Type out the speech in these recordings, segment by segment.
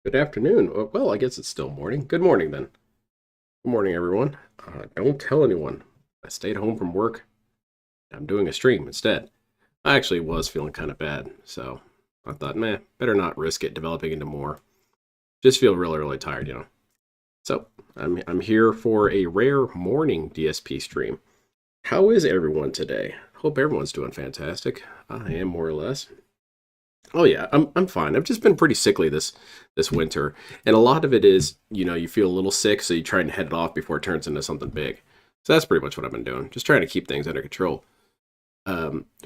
Good afternoon. Well, I guess it's still morning. Good morning, then. Good morning, everyone. Don't tell anyone. I stayed home from work. I'm doing a stream instead. I actually was feeling kind of bad, so I thought, meh, better not risk it developing into more. Just feel really, really tired, you know. So I'm here for a rare morning DSP stream. How is everyone today? Hope everyone's doing fantastic. I am more or less. Oh yeah, I'm fine. I've just been pretty sickly this winter, and a lot of it is, you feel a little sick, so you try and head it off before it turns into something big. So that's pretty much what I've been doing, just trying to keep things under control.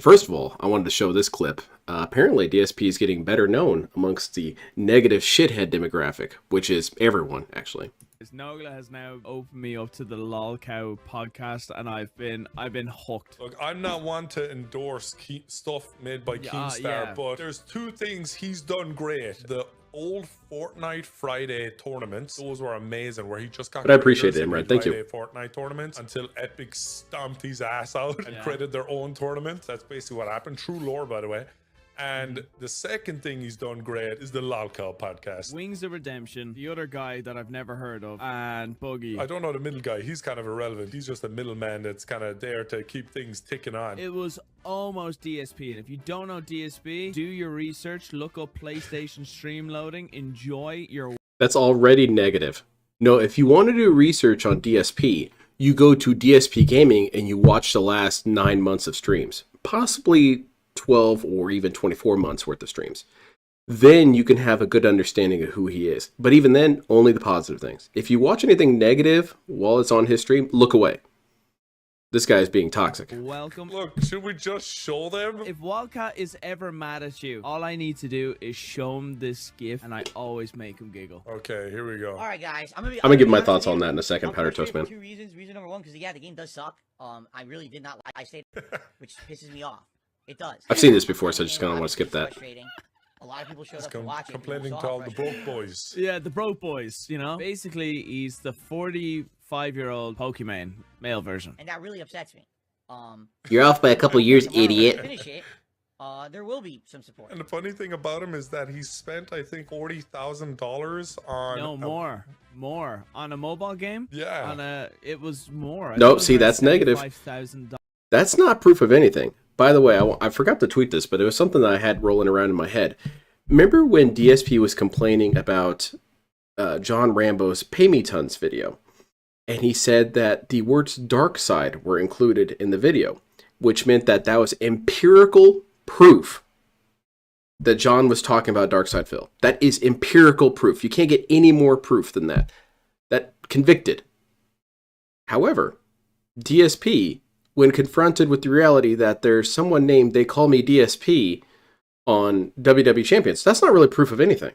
First of all, I wanted to show this clip. Apparently, DSP is getting better known amongst the negative shithead demographic, which is everyone actually. Nogla has now opened me up to the LolCow podcast, and I've been hooked. Look, I'm not one to endorse stuff made by Keemstar, but there's two things he's done great. The old Fortnite Friday tournaments, those were amazing, where he just got. But I appreciate it, Imran. Thank you. Fortnite tournaments until Epic stomped his ass out and created their own tournament. That's basically what happened. True lore, by the way. And the second thing he's done great is the LolCow podcast. Wings of Redemption, the other guy that I've never heard of, and Buggy. I don't know the middle guy. He's kind of irrelevant. He's just a middleman that's kind of there to keep things ticking on. It was almost DSP, and if you don't know DSP, do your research, look up PlayStation stream loading, enjoy your... That's already negative. No, if you want to do research on DSP, you go to DSP Gaming and you watch the last 9 months of streams. Possibly 12 or even 24 months worth of streams. Then you can have a good understanding of who he is. But even then, only the positive things. If you watch anything negative while it's on his stream, look away. This guy is being toxic. Welcome. Look, should we just show them? If Wildcat is ever mad at you, all I need to do is show him this gif, and I always make him giggle. Okay, here we go. All right, guys. I'm gonna give my thoughts on that in a second, Powder Toast Man. Two reasons. Reason number one, because yeah, the game does suck. I really did not like I stayed, which pisses me off. It does. I've seen this before, so I just kind of want to skip that. A lot of people showed up to watch it. Complaining to all the broke boys. Yeah, the broke boys, you know? Basically, he's the 45-year-old Pokemon male version. And that really upsets me. You're off by a couple years, idiot. Finish it. There will be some support. And the funny thing about him is that he spent, I think, $40,000 on... No, more. On a mobile game? Yeah. It was more. Nope, see, that's negative. $5,000. That's not proof of anything. By the way, I forgot to tweet this, but it was something that I had rolling around in my head. Remember when DSP was complaining about John Rambo's Pay Me Tons video? And he said that the words dark side were included in the video, which meant that that was empirical proof that John was talking about Dark Side Phil. That is empirical proof. You can't get any more proof than that. That convicted. However, DSP, when confronted with the reality that there's someone named They Call Me DSP on WWE Champions, that's not really proof of anything.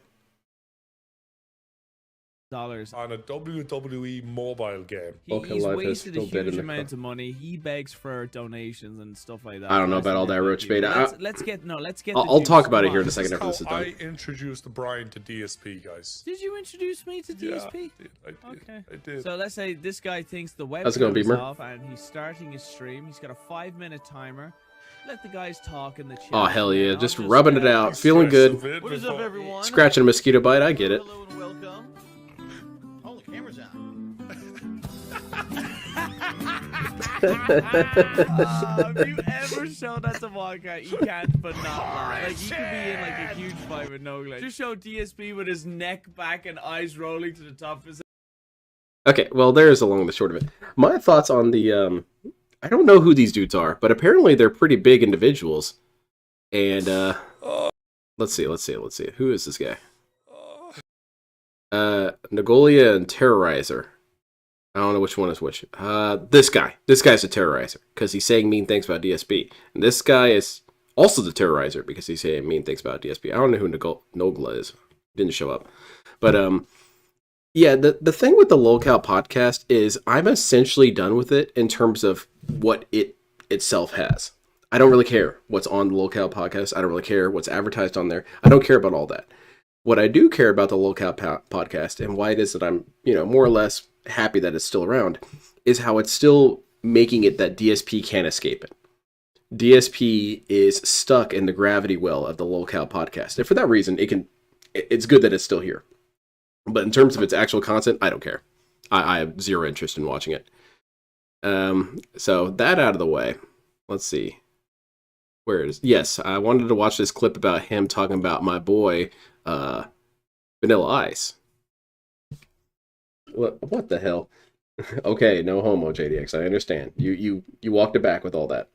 On a WWE mobile game. He's wasted a huge amount of money. He begs for donations and stuff like that. I don't know about all that, Roach Bait. Let's get. I'll talk about it here in a second after This this is is how done. I introduced Brian to DSP, guys. Did you introduce me to DSP? Yeah, I did. Okay. I did. So let's say this guy thinks the How's it going, webcam is Beamer? off and he's starting his stream. He's got a 5-minute timer. Let the guys talk in the chat. Oh, hell yeah. I'll Just rubbing it out. Feeling Stress good. of it What is up, before- everyone? Scratching a mosquito bite. I get it. Hello and welcome. Oh, the camera's on. Have you ever shown that to Wildcat? He can't but not lie. Like, he could be in like a huge fight with no glitch. Just show DSP with his neck back and eyes rolling to the top of his head. Okay, well, there's along the short of it. My thoughts on the, I don't know who these dudes are, but apparently they're pretty big individuals. And, let's see. Who is this guy? Nagolia and Terrorizer. I don't know which one is which. This guy. This guy's a Terrorizer, because he's saying mean things about DSP. And this guy is also the Terrorizer, because he's saying mean things about DSP. I don't know who Nogla is. Didn't show up. But, yeah, the thing with the LolCow podcast is I'm essentially done with it in terms of what it itself has. I don't really care what's on the LolCow podcast. I don't really care what's advertised on there. I don't care about all that. What I do care about the LolCow podcast and why it is that I'm, more or less happy that it's still around is how it's still making it that DSP can't escape it. DSP is stuck in the gravity well of the LolCow podcast. And for that reason, it's good that it's still here. But in terms of its actual content, I don't care. I have zero interest in watching it. So that out of the way. Let's see. Where is? Yes, I wanted to watch this clip about him talking about my boy, Vanilla Ice. What the hell? Okay, no homo, JDX. I understand. You walked it back with all that.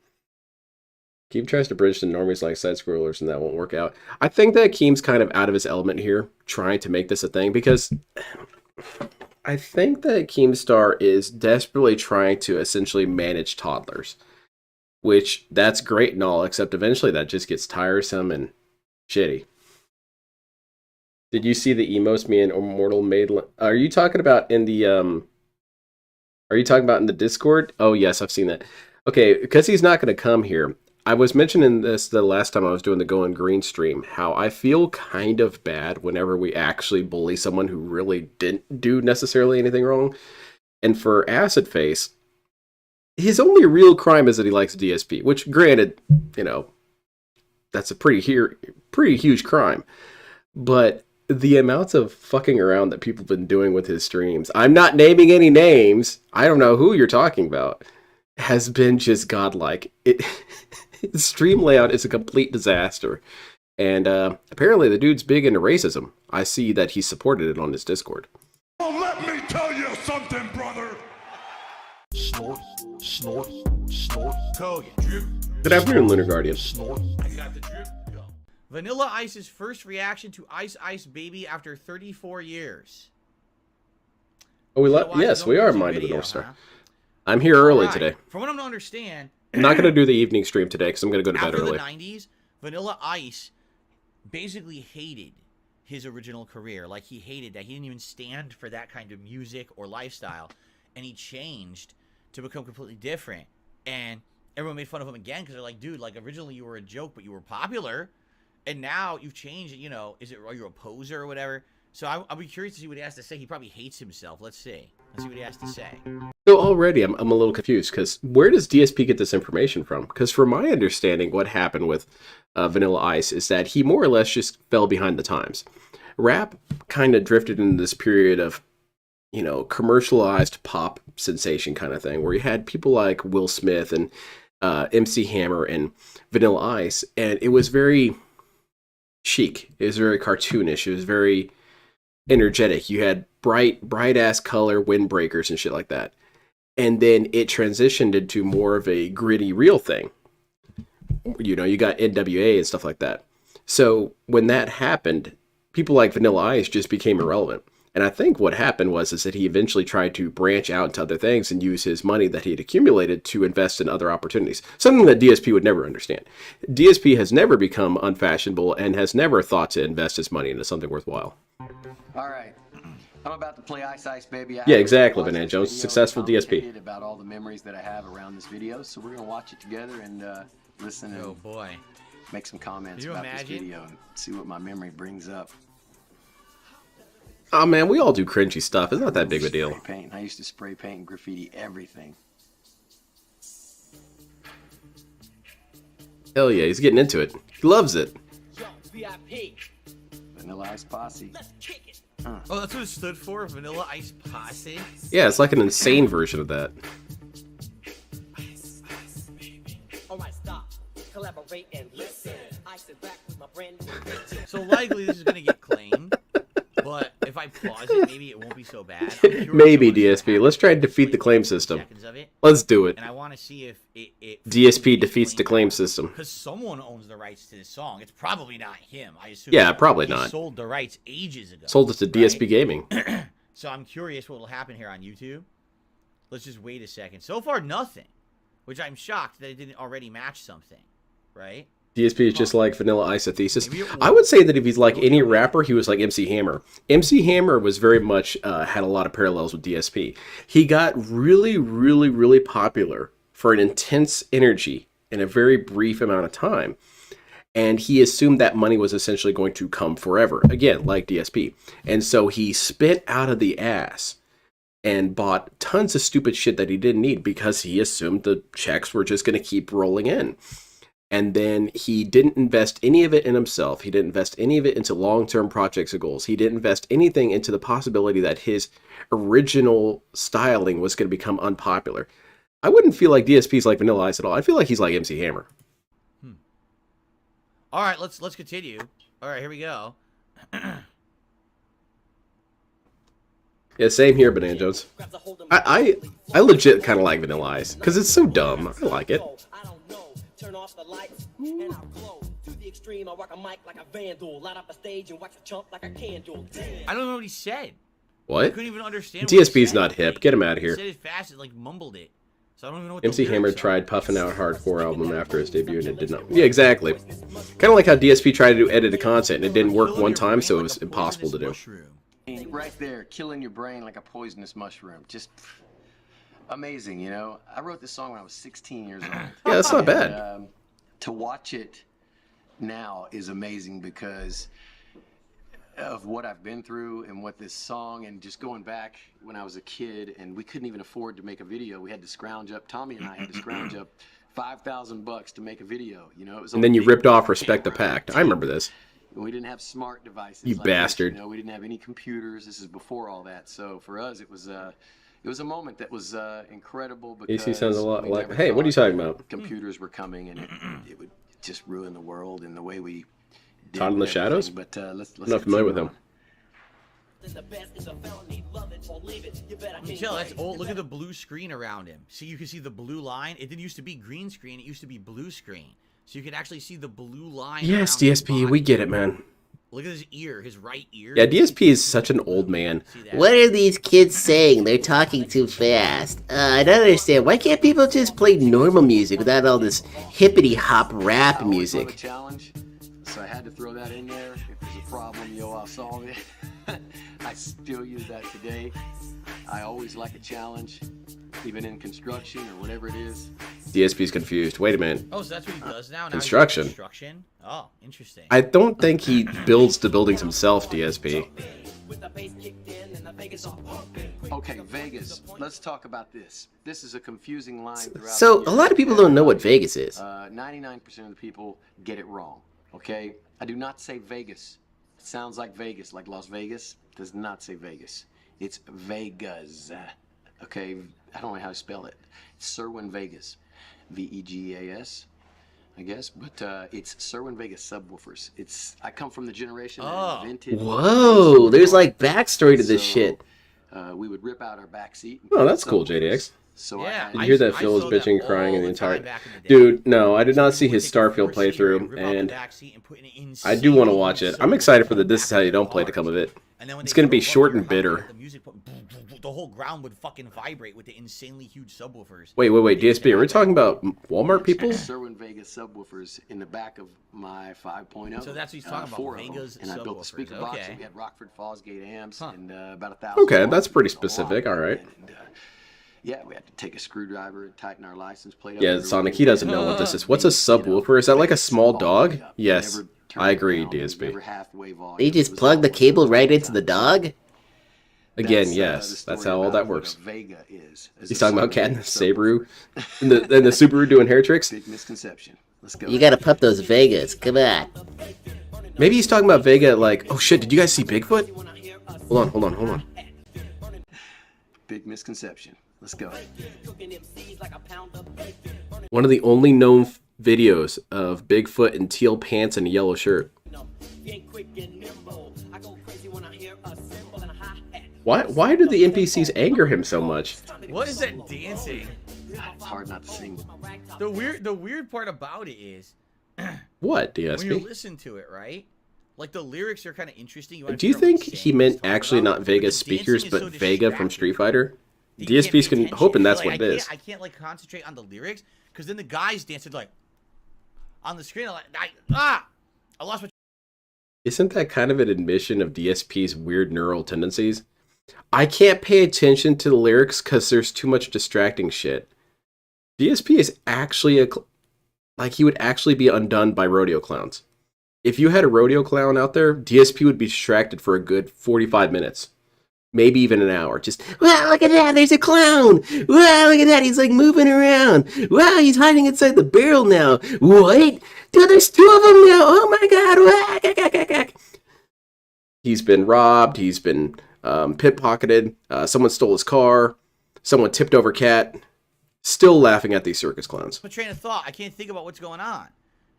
Keem tries to bridge the normies like side scrollers, and that won't work out. I think that Keem's kind of out of his element here, trying to make this a thing, because I think that Keemstar is desperately trying to essentially manage toddlers, which that's great and all, except eventually that just gets tiresome and shitty. Did you see the emotes me and Immortal made? Are you talking about in the Are you talking about in the Discord? Oh yes, I've seen that. Okay, because he's not going to come here. I was mentioning this the last time I was doing the Going Green stream, how I feel kind of bad whenever we actually bully someone who really didn't do necessarily anything wrong. And for Acid Face, his only real crime is that he likes DSP, which granted, you know, that's a pretty huge crime. But the amounts of fucking around that people have been doing with his streams, I'm not naming any names, I don't know who you're talking about, has been just godlike. His stream layout is a complete disaster. And apparently the dude's big into racism. I see that he supported it on his Discord. Well, let me tell you something, brother. Snort, snort, snort. Cody, drip. Good afternoon, Lunar Guardian. Snort. I got the drip. Go. Vanilla Ice's first reaction to Ice Ice Baby after 34 years. Oh, yes, we are Mind of the North Star. I'm here early today. From what I'm to understand, I'm not going to do the evening stream today because I'm going to go to bed after early. the 90s, Vanilla Ice basically hated his original career. Like, he hated that. He didn't even stand for that kind of music or lifestyle. And he changed to become completely different. And everyone made fun of him again because they're like, dude, like, originally you were a joke, but you were popular. And now you've changed, you know, are you a poser or whatever? So I'll be curious to see what he has to say. He probably hates himself. Let's see. Let's see what he has to say. So already I'm a little confused because where does DSP get this information from? Because from my understanding, what happened with Vanilla Ice is that he more or less just fell behind the times. Rap kind of drifted into this period of, you know, commercialized pop sensation kind of thing, where you had people like Will Smith and MC Hammer and Vanilla Ice, and it was very chic. It was very cartoonish. It was very energetic. You had bright ass color windbreakers and shit like that. And then it transitioned into more of a gritty, real thing. You know, you got NWA and stuff like that. So when that happened, people like Vanilla Ice just became irrelevant. And I think what happened was that he eventually tried to branch out into other things and use his money that he had accumulated to invest in other opportunities. Something that DSP would never understand. DSP has never become unfashionable and has never thought to invest his money into something worthwhile. All right, I'm about to play Ice Ice Baby. Yeah, exactly, Banana Jones. Successful DSP. About all the memories that I have around this video, so we're gonna watch it together and listen and make some comments about this video and see what my memory brings up. Oh man, we all do cringy stuff. It's not that big of a deal. Spray paint. I used to spray paint and graffiti everything. Hell yeah, he's getting into it. He loves it. Vanilla Ice Posse. Oh, that's what it stood for? Vanilla Ice Posse? Yeah, it's like an insane version of that. Alright, stop. Collaborate and listen. I sit back with my brand new. So likely this is gonna get claimed. But if I pause it, maybe it won't be so bad. Maybe, DSP. Let's try to defeat the claim system. Let's do it. And I want to see if it DSP defeats the claim system. Because someone owns the rights to this song. It's probably not him, I assume. Yeah, probably he not. Sold the rights ages ago. Sold it to DSP Gaming. So I'm curious what will happen here on YouTube. Let's just wait a second. So far, nothing. Which I'm shocked that it didn't already match something. Right? DSP is just like Vanilla Ice a thesis. I would say that if he's like any rapper, he was like MC Hammer. MC Hammer was very much, had a lot of parallels with DSP. He got really popular for an intense energy in a very brief amount of time. And he assumed that money was essentially going to come forever. Again, like DSP. And so he spent out of the ass and bought tons of stupid shit that he didn't need because he assumed the checks were just going to keep rolling in. And then he didn't invest any of it in himself. He didn't invest any of it into long-term projects or goals. He didn't invest anything into the possibility that his original styling was going to become unpopular. I wouldn't feel like DSP's like Vanilla Ice at all. I feel like he's like MC Hammer. All right, let's continue. All right, here we go. Yeah, same here, Banana Jones. I legit kind of like Vanilla Ice because it's so dumb. I like it. Turn off the lights and I'll glow. To the extreme, I rock a mic like a vandal. Light up a stage and wax a chump like a candle. I don't know what he said. What? I couldn't even understand. DSP's not hip. Get him out of here. He said it fast and like mumbled it. So I don't even know what MC Hammer tried puffing out a hardcore album after his debut and it did not. Yeah, exactly. Kind of like how DSP tried to do edited content and it didn't work one time, so it was impossible to do. Right there, killing your brain like a poisonous mushroom. Just amazing, you know. I wrote this song when I was 16 years old. Yeah, that's not bad. To watch it now is amazing because of what I've been through and what this song, and just going back when I was a kid and we couldn't even afford to make a video. We had to scrounge up, Tommy and I had to scrounge up $5,000 to make a video, you know. It was and then you ripped off Respect the Pact. I remember this. We didn't have smart devices. You like bastard. This, you know, we didn't have any computers. This is before all that. So for us, it was a moment that was incredible. Because AC sounds a lot like. Hey, what are you talking about? Computers were coming, and it would just ruin the world and the way we did. Todd in the Shadows? But let's I'm not familiar with him. Michelle, that's old. Look at the blue screen around him. See, you can see the blue line. It didn't used to be green screen. It used to be blue screen. So you can actually see the blue line. Yes, DSP, we get it, man. Look at his ear, his right ear. Yeah, DSP is such an old man. What are these kids saying? They're talking too fast. I don't understand. Why can't people just play normal music without all this hippity-hop rap music? Challenge, so I had to throw that in there. If there's a problem, I'll solve it. I still use that today. I always like a challenge, even in construction or whatever it is. DSP's confused. Wait a minute. Oh, so that's what he does now? Construction. Construction? Oh, interesting. I don't think he builds the buildings himself, DSP. Okay, Vegas. Let's talk about this. This is a confusing line throughout. So, a lot of people don't know what Vegas is. 99% of the people get it wrong, okay? I do not say Vegas. It sounds like Vegas, like Las Vegas. It does not say Vegas. It's Vegas, okay? I don't know how to spell it. It's Sirwin Vegas. Vegas, I guess, but it's Sirwin Vegas subwoofers. I come from the generation that invented. Whoa, there's like backstory to this shit. We would rip out our back seat. Oh, that's cool, JDX. So yeah, you hear that Phil is bitching, crying, and the entire. Dude, no, I did not see his Starfield playthrough, and I do want to watch it. I'm excited for the "This Is How You Don't Play" to come of it. It's gonna be short and bitter. The whole ground would fucking vibrate with the insanely huge subwoofers. Wait, DSP, are we talking about Walmart people? Sirwin Vegas subwoofers in the back of my 5.0. So that's what he's talking about, Vegas and I built the speaker box. Okay. We had Rockford Falls Gate amps and about 1,000. Okay, that's pretty specific. All right. And, yeah, we had to take a screwdriver and tighten our license plate. Yeah, Sonic, he doesn't know what this is. What's a subwoofer? Is that like a small dog? Yes, I agree, DSP. They just plug the cable right into the dog? Again, yes, that's how all that works. Vega is. He's talking about Cat and the Subaru, and the Subaru doing hair tricks. Big misconception. Let's go. You gotta pump those Vegas. Come on. Maybe he's talking about Vega like, oh shit, did you guys see Bigfoot? Hold on. Big misconception. Let's go. One of the only known videos of Bigfoot in teal pants and a yellow shirt. Why do the NPCs anger him so much? What is that dancing? It's hard not to sing. The weird part about it is what, when you DSP? listen to it, right? Like the lyrics are kind of interesting. Do you think he meant actually not Vega's speakers, but Vega from Street Fighter? DSP's hoping that's what it is. I can't like concentrate on the lyrics because then the guys dancing like on the screen. I'm like, I lost my. Isn't that kind of an admission of DSP's weird neural tendencies? I can't pay attention to the lyrics because there's too much distracting shit. DSP is actually he would actually be undone by rodeo clowns. If you had a rodeo clown out there, DSP would be distracted for a good 45 minutes. maybe even an hour. Just, wow, look at that, there's a clown. Wow, look at that, he's like moving around. Wow, he's hiding inside the barrel now. What? Dude, there's 2 of them now. Oh my god. He's been robbed. He's been pickpocketed. Someone stole his car. Someone tipped over Cat. Still laughing at these circus clowns. My train of thought. I can't think about what's going on.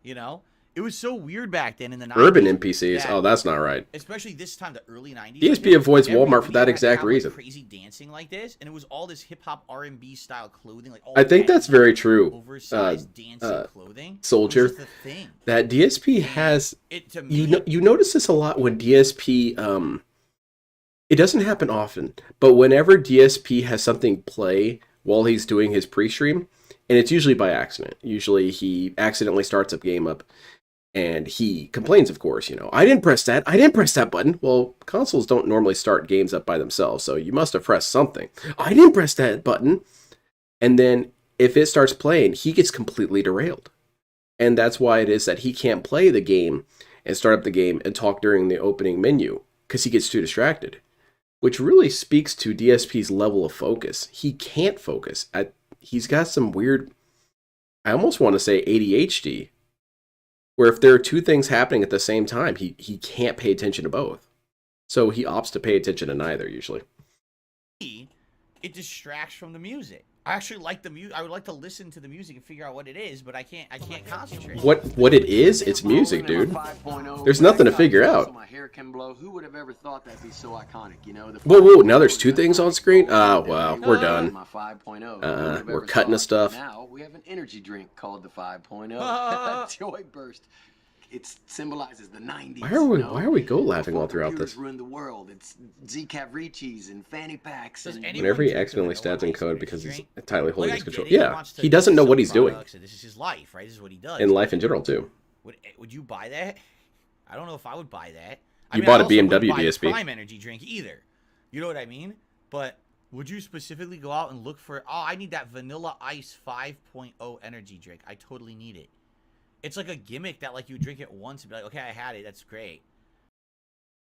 You know? It was so weird back then in the 90s. Urban NPCs. Oh, that's not right. Especially this time, the early 90s. DSP avoids Walmart for that exact reason. Crazy dancing like this, and it was all this hip hop R&B style clothing. Like all I think that's very true. Oversized dancing clothing. Soldier. That DSP has. You notice this a lot when DSP. It doesn't happen often, but whenever DSP has something play while he's doing his pre-stream, and it's usually by accident. Usually he accidentally starts a game up. And he complains, of course, I didn't press that. I didn't press that button. Well, consoles don't normally start games up by themselves, so you must have pressed something. I didn't press that button. And then if it starts playing, he gets completely derailed. And that's why it is that he can't play the game and start up the game and talk during the opening menu, because he gets too distracted. Which really speaks to DSP's level of focus. He can't focus. He's got some weird, I almost want to say ADHD, where if there are 2 things happening at the same time, he can't pay attention to both. So he opts to pay attention to neither, usually. It distracts from the music. I actually like the music. I would like to listen to the music and figure out what it is, but I can't concentrate. What it is? It's music, dude. There's nothing to figure out. Who would have ever thought that'd be so iconic, Whoa, now there's 2 things on screen? Oh, wow, we're done. We're cutting the stuff. Now we have an energy drink called the 5.0. Joy Burst. It symbolizes the 90s. Why are we go laughing all throughout this? Ruined the world. It's Z Cavricis and fanny packs. Whenever he accidentally stabs in code because he's entirely holding his control. Yeah, he doesn't know what he's doing. This is his life, right? This is what he does. In life in general, too. Would you buy that? I don't know if I would buy that. You bought a BMW DSP. Prime energy drink either. You know what I mean? But would you specifically go out and look for, I need that Vanilla Ice 5.0 energy drink. I totally need it. It's like a gimmick that like you drink it once and be like, okay, I had it. That's great.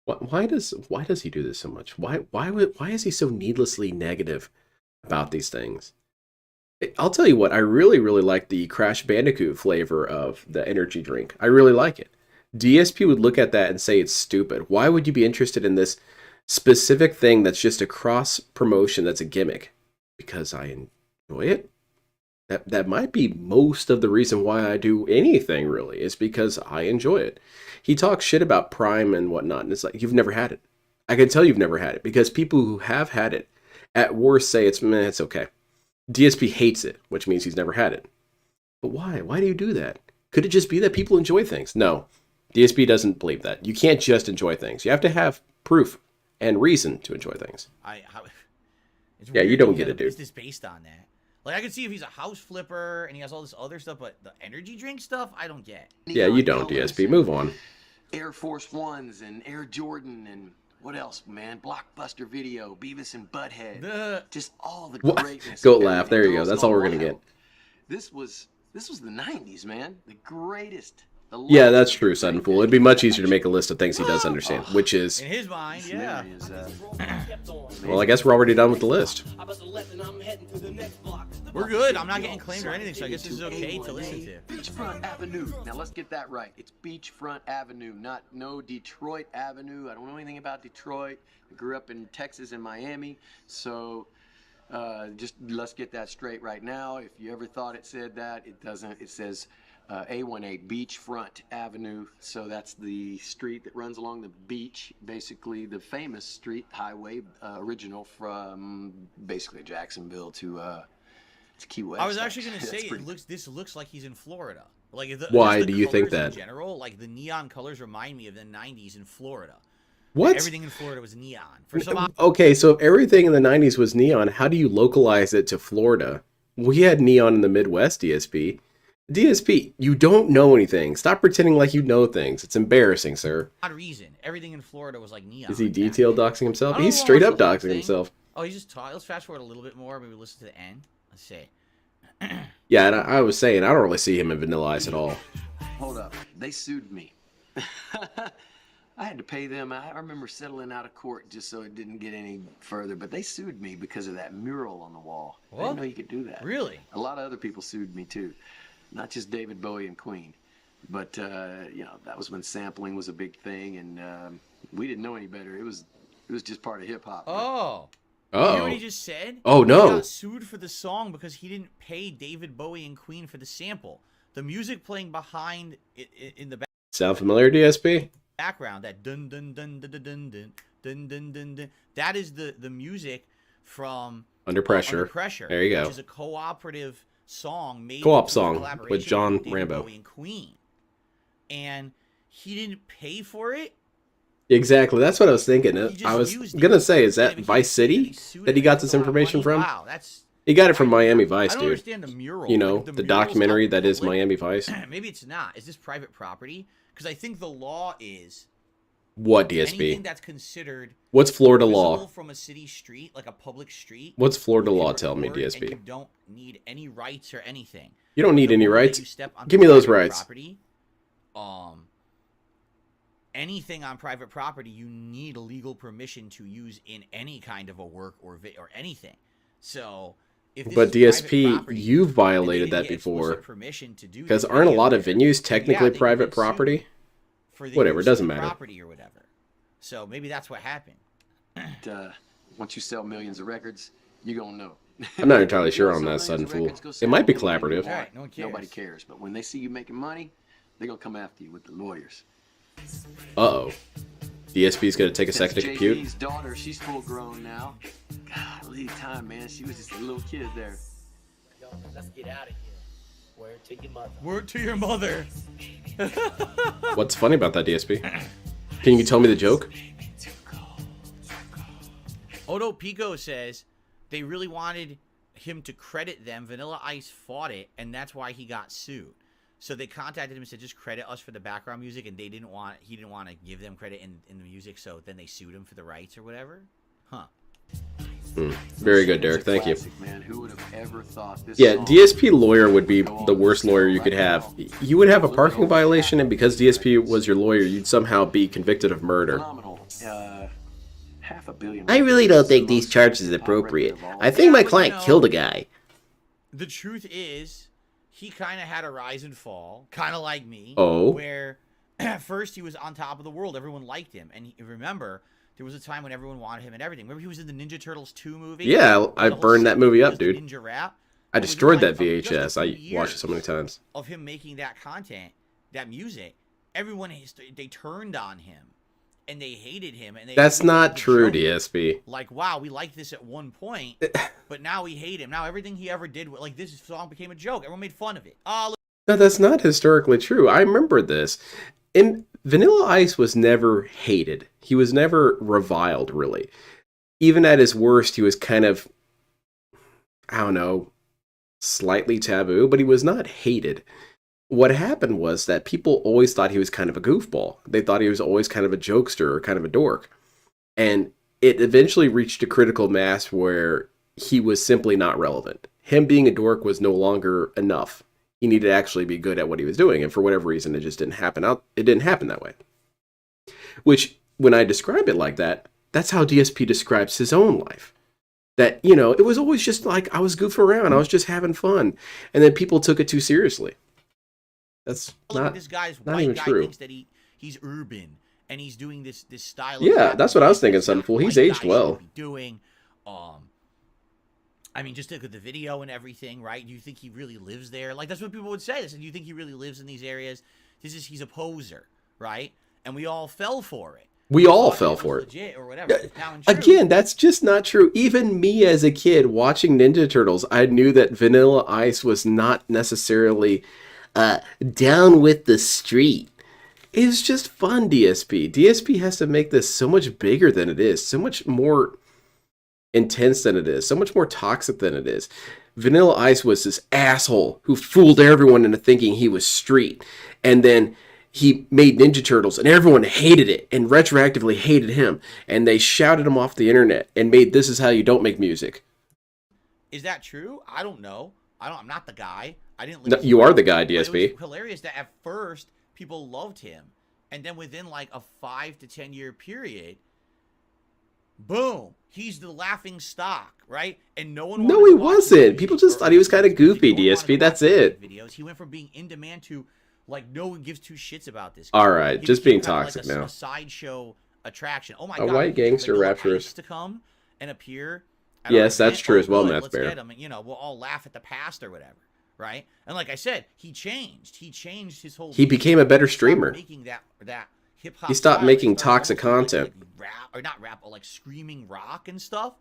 Why does he do this so much? Why is he so needlessly negative about these things? I'll tell you what, I really like the Crash Bandicoot flavor of the energy drink. I really like it. DSP would look at that and say it's stupid. Why would you be interested in this specific thing that's just a cross promotion that's a gimmick? Because I enjoy it. That might be most of the reason why I do anything, really, is because I enjoy it. He talks shit about Prime and whatnot, and it's like, you've never had it. I can tell you've never had it, because people who have had it, at worst, say it's okay. DSP hates it, which means he's never had it. But why? Why do you do that? Could it just be that people enjoy things? No. DSP doesn't believe that. You can't just enjoy things. You have to have proof and reason to enjoy things. Yeah, you don't get it, dude. Is this based on that? Like, I could see if he's a house flipper and he has all this other stuff, but the energy drink stuff, I don't get. Yeah, you don't, DSP. Move on. Air Force Ones and Air Jordan and what else, man? Blockbuster Video, Beavis and Butthead. Just all the greatness. Go laugh. There you go. That's all we're going to get. This was the 90s, man. The greatest. Yeah, that's true, Sudden Fool. It'd be much easier to make a list of things he does understand, which is... In his mind, yeah. Well, I guess we're already done with the list. We're good. I'm not getting claimed or anything, so I guess this is okay to listen to. Beachfront Avenue. Now, let's get that right. It's Beachfront Avenue, no Detroit Avenue. I don't know anything about Detroit. I grew up in Texas and Miami, so... just let's get that straight right now. If you ever thought it said that, it doesn't. It says A18 Beachfront Avenue. So that's the street that runs along the beach, basically the famous street highway, original from basically Jacksonville to Key West. I was actually going to say this looks like he's in Florida. Like why do you think that? In general, like the neon colors remind me of the 90s in Florida. What? Everything in Florida was neon. Okay, so if everything in the 90s was neon, how do you localize it to Florida? We had neon in the Midwest, DSP. DSP, you don't know anything. Stop pretending like you know things. It's embarrassing, sir. Odd reason. Everything in Florida was like neon. Is he detail doxing himself? He's straight up doxing himself. Oh, he's just talking. Let's fast forward a little bit more. Maybe listen to the end. Let's see. Yeah, and I was saying, I don't really see him in Vanilla Ice at all. Hold up. They sued me. I had to pay them. I remember settling out of court just so it didn't get any further, but they sued me because of that mural on the wall. I didn't know you could do that. Really? A lot of other people sued me too, not just David Bowie and Queen. But you know, that was when sampling was a big thing, and we didn't know any better. It was just part of hip hop. Oh. Oh. You know what he just said? Oh, no. He got sued for the song because he didn't pay David Bowie and Queen for the sample. The music playing behind in the Sound familiar, DSP? background, that dun dun dun dun dun dun dun dun dun dun dun, that is the music from Under Pressure. Under Pressure. There you go. Which is a cooperative song made Co-op in song collaboration with John David Rambo. Bowie and Queen. And he didn't pay for it. Exactly. That's what I was thinking. Just I was used going to it. say, is that Yeah, but Vice City sued that him he got for this a lot of information money. from? Wow, that's... He got it from Miami Vice, I don't dude. understand the mural. You know, Like, the mural's documentary out in that is public. Miami Vice. Maybe it's not. Is this private property? Because I think the law is What, anything DSP? that's considered What's Florida visible law? from a city street, like a public street. What's Florida you can law tell me, record, and DSP? you don't need any rights or anything. You don't need The any moment that rights? you step onto Give me those private rights. Property, anything on private property, you need legal permission to use in any kind of a work or anything. So, if this But is private DSP, property, you've and they violated didn't that get explicit before. permission to do Because this aren't a video lot of there, venues then technically yeah, they private get sued property? for the Whatever, use it doesn't of the matter. property or whatever. So maybe that's what happened. Once you sell millions of records, you're gonna know. I'm not entirely You sure wanna on sell that sudden millions of fool. records, go It sell might be them anywhere you collaborative. want. Right, no one cares. Nobody cares. But when they see you making money, they're gonna come after you with the lawyers. Uh-oh. DSP's going to take a second to That's compute. JB's daughter, she's full grown now. Golly, time, man. She was just a little kid there. Yo, let's get out of here. Word to your mother. Word to your mother. What's funny about that, DSP? Can you tell me the joke? Odo Pico says they really wanted him to credit them. Vanilla Ice fought it, and that's why he got sued. So they contacted him and said, just credit us for the background music, and he didn't want to give them credit in the music, so then they sued him for the rights or whatever. Huh. Very good, Derek. Thank you. Classic, man. Who would have ever thought this Yeah, song DSP lawyer would be the worst lawyer you could have. You would have a parking violation, and because DSP was your lawyer, you'd somehow be convicted of murder. phenomenal. $500 million. I really don't think these charges are appropriate. I think my client killed a guy. The truth is, he kind of had a rise and fall, kind of like me. Oh. Where at first he was on top of the world. Everyone liked him. And remember, there was a time when everyone wanted him and everything. Remember he was in the Ninja Turtles 2 movie? Yeah, I The whole burned that movie up, was the dude. Ninja rap. I But within, destroyed that like, just a VHS. few I watched it so many years times. of him making that content, that music, everyone, they turned on him. And they hated him. And That's not true, joke. DSP. Like, wow, we liked this at one point, but now we hate him. Now everything he ever did, like, this song became a joke. Everyone made fun of it. Oh, No, that's not historically true. I remember this. And Vanilla Ice was never hated. He was never reviled, really. Even at his worst, he was kind of, I don't know, slightly taboo, but he was not hated. What happened was that people always thought he was kind of a goofball. They thought he was always kind of a jokester or kind of a dork. And it eventually reached a critical mass where he was simply not relevant. Him being a dork was no longer enough. He needed to actually be good at what he was doing, and for whatever reason, it just didn't happen it didn't happen that way. Which, when I describe it like that, that's how DSP describes his own life. That, you know, it was always just like, I was goofing around, I was just having fun, and then people took it too seriously. That's look not, at this guy's not white even guy true. thinks that he's urban and he's doing this style. Of Yeah, rap that's what I was that thinking, Sunfool. He's white aged guys well. should be doing. I mean, just look at the video and everything, right? Do you think he really lives there? Like, that's what people would say. They said, do you think he really lives in these areas? He's a poser, right? And we all fell for it. We all thought fell it was for it. legit or whatever. Now, in truth, Again, that's just not true. Even me as a kid watching Ninja Turtles, I knew that Vanilla Ice was not necessarily Down with the street. it was just fun, DSP. DSP has to make this so much bigger than it is, so much more intense than it is, so much more toxic than it is. Vanilla Ice was this asshole who fooled everyone into thinking he was street. And then he made Ninja Turtles and everyone hated it and retroactively hated him. And they shouted him off the internet and made This Is How You Don't Make Music. is that true? I don't know. I'm not the guy. I didn't. No, you are the guy, But it DSP. was hilarious that at first people loved him, And then within like a 5 to 10 year period, boom, he's the laughing stock, right? And no one. No, he wasn't. People just thought he was kind of goofy. DSP, that's it. Videos. He went from being in demand to like no one gives two shits about this. All right, just being toxic now. A sideshow attraction. Oh my god. A God, white gangster rapturous to come and appear. Yes, that's true as well, Math Bear. Get him. You know, we'll all laugh at the past or whatever, right? And like I said, he changed. He changed his whole. He became a better streamer. Making that hip hop. He stopped making toxic content. Like rap or not rap, but like screaming rock and stuff.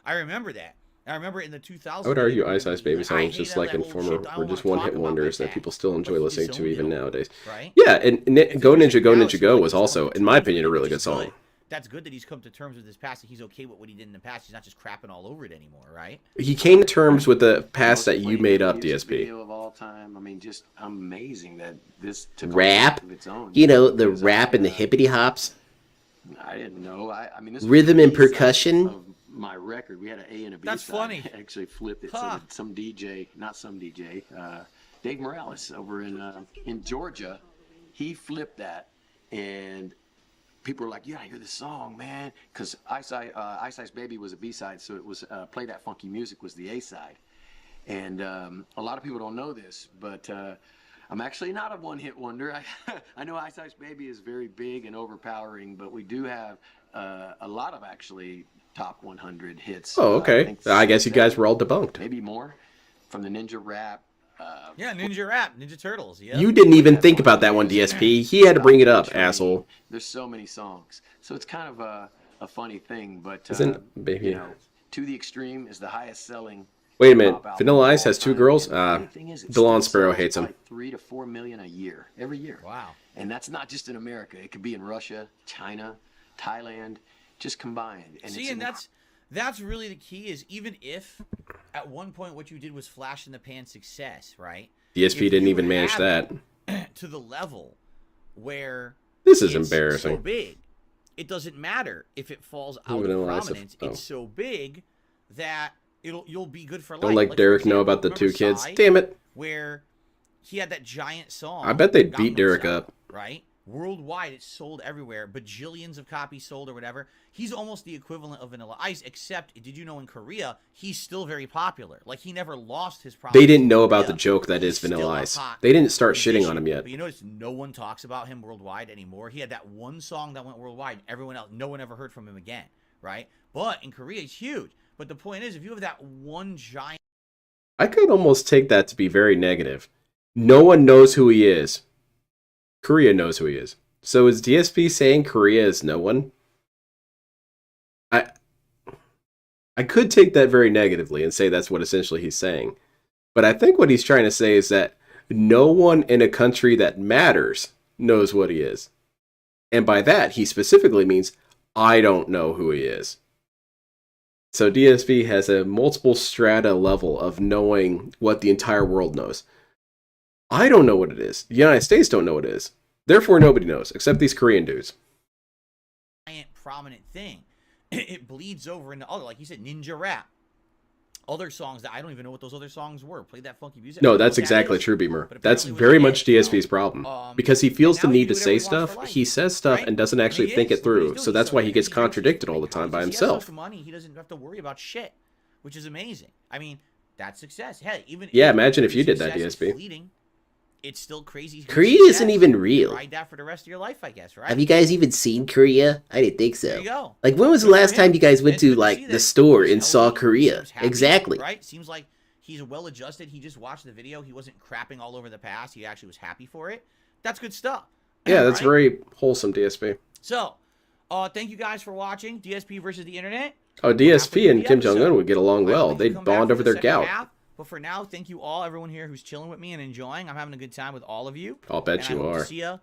I remember that. I remember in the 2000s. I would argue Ice Ice Baby songs, just like Informer, were just one-hit wonders that people still enjoy listening to even nowadays. Right? Yeah, and Go Ninja Go was also, in my opinion, a really good song. That's good that he's come to terms with his past and he's okay with what he did in the past. He's not just crapping all over it anymore, right? He came to terms with the past that you made up, DSP. Of all time. I mean, just amazing that this took rap. of its own. You know, the rap and the hippity hops. I didn't know. I mean, this rhythm was and percussion. Of my record, we had an A and a B. That's side. funny. I actually flipped it so that some DJ, not some DJ, Dave Morales over in Georgia, he flipped that, and people were like, "You gotta hear this song, man," because Ice Ice Baby was a B side, so it was Play That Funky Music was the A side, and a lot of people don't know this, but I'm actually not a one-hit wonder. I know Ice Ice Baby is very big and overpowering, but we do have a lot of actually top 100 hits. Oh, okay. I guess you guys were all debunked. Maybe more from the Ninja Rap. Yeah, Ninja Rap, Ninja Turtles. Yeah. You didn't even think about that one, DSP. He had to bring it up, asshole. There's so many songs, so it's kind of a funny thing. But Baby? You know, To the Extreme is the highest selling. Wait a minute. Vanilla Ice has 2 girls. DeLon Sparrow hates him. Like 3 to 4 million a year, every year. Wow. And that's not just in America. It could be in Russia, China, Thailand, just combined. And see, and that's really the key. Is even if at one point what you did was flash in the pan success, right? DSP didn't even manage that. To the level where this is embarrassing. So big, it doesn't matter if it falls out of prominence. It's so big that you'll be good for life. Don't like Derek know about the 2 kids. Damn it. Where he had that giant song. I bet they'd beat Derek up. Right? Worldwide, it's sold everywhere. Bajillions of copies sold or whatever. He's almost the equivalent of Vanilla Ice, except, did you know in Korea, he's still very popular. Like, he never lost his prominence. They didn't know about the joke that is Vanilla Ice. They didn't start shitting on him yet. But you notice no one talks about him worldwide anymore. He had that one song that went worldwide. Everyone else, no one ever heard from him again. Right? But in Korea, he's huge. But the point is, if you have that one giant... I could almost take that to be very negative. No one knows who he is. Korea knows who he is. So is DSP saying Korea is no one? I could take that very negatively and say that's what essentially he's saying. But I think what he's trying to say is that no one in a country that matters knows what he is. And by that, he specifically means, I don't know who he is. So DSP has a multiple strata level of knowing what the entire world knows. I don't know what it is. The United States don't know what it is. Therefore, nobody knows, except these Korean dudes. Giant prominent thing. It bleeds over into other, like you said, Ninja Rap. Other songs that I don't even know what those other songs were. Play that funky music. No, that's exactly true, Beamer. That's very much DSP's problem. Because he feels the need to say stuff, he says stuff and doesn't actually think it through. So that's why he gets contradicted all the time by himself. He has money, he doesn't have to worry about shit, which is amazing. I mean, that's success. Hey, even imagine if you did that, DSP. Fleeting, it's still crazy. Korea isn't even real. Ride that for the rest of your life, I guess, right? Have you guys even seen Korea? I didn't think so. There you go. Like, when was the last time you guys went to, like, the store and saw Korea? Exactly. Right? Seems like he's well-adjusted. He just watched the video. He wasn't crapping all over the past. He actually was happy for it. That's good stuff. Yeah, that's very wholesome, DSP. So, thank you guys for watching DSP versus the Internet. Oh, DSP and Kim Jong-un would get along well. They'd bond over their gout. But for now, thank you all, everyone here who's chilling with me and enjoying. I'm having a good time with all of you. I'll bet you are. See you in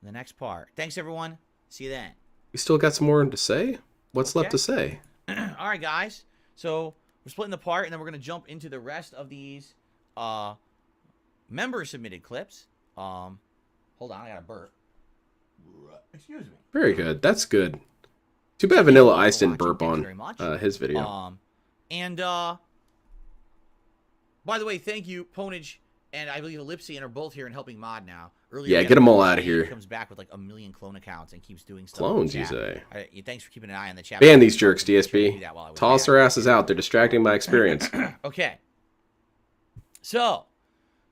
the next part. Thanks, everyone. See you then. You still got some more to say? What's left to say? All right, guys. So we're splitting the part, and then we're going to jump into the rest of these member-submitted clips. Hold on, I got a burp. Excuse me. Very good. That's good. Too bad Vanilla Ice didn't burp on his video. By the way, thank you, Ponage and I believe Ellipsian are both here and helping mod now. Earlier, Yeah, we get had them all Lucy, out of here. He comes back with like 1 million clone accounts and keeps doing stuff. Clones, in you the chat. say? Thanks for keeping an eye on the chat. Ban these jerks, I tried to do DSP. that while I was Toss back. their asses out. They're distracting my experience. Okay. So,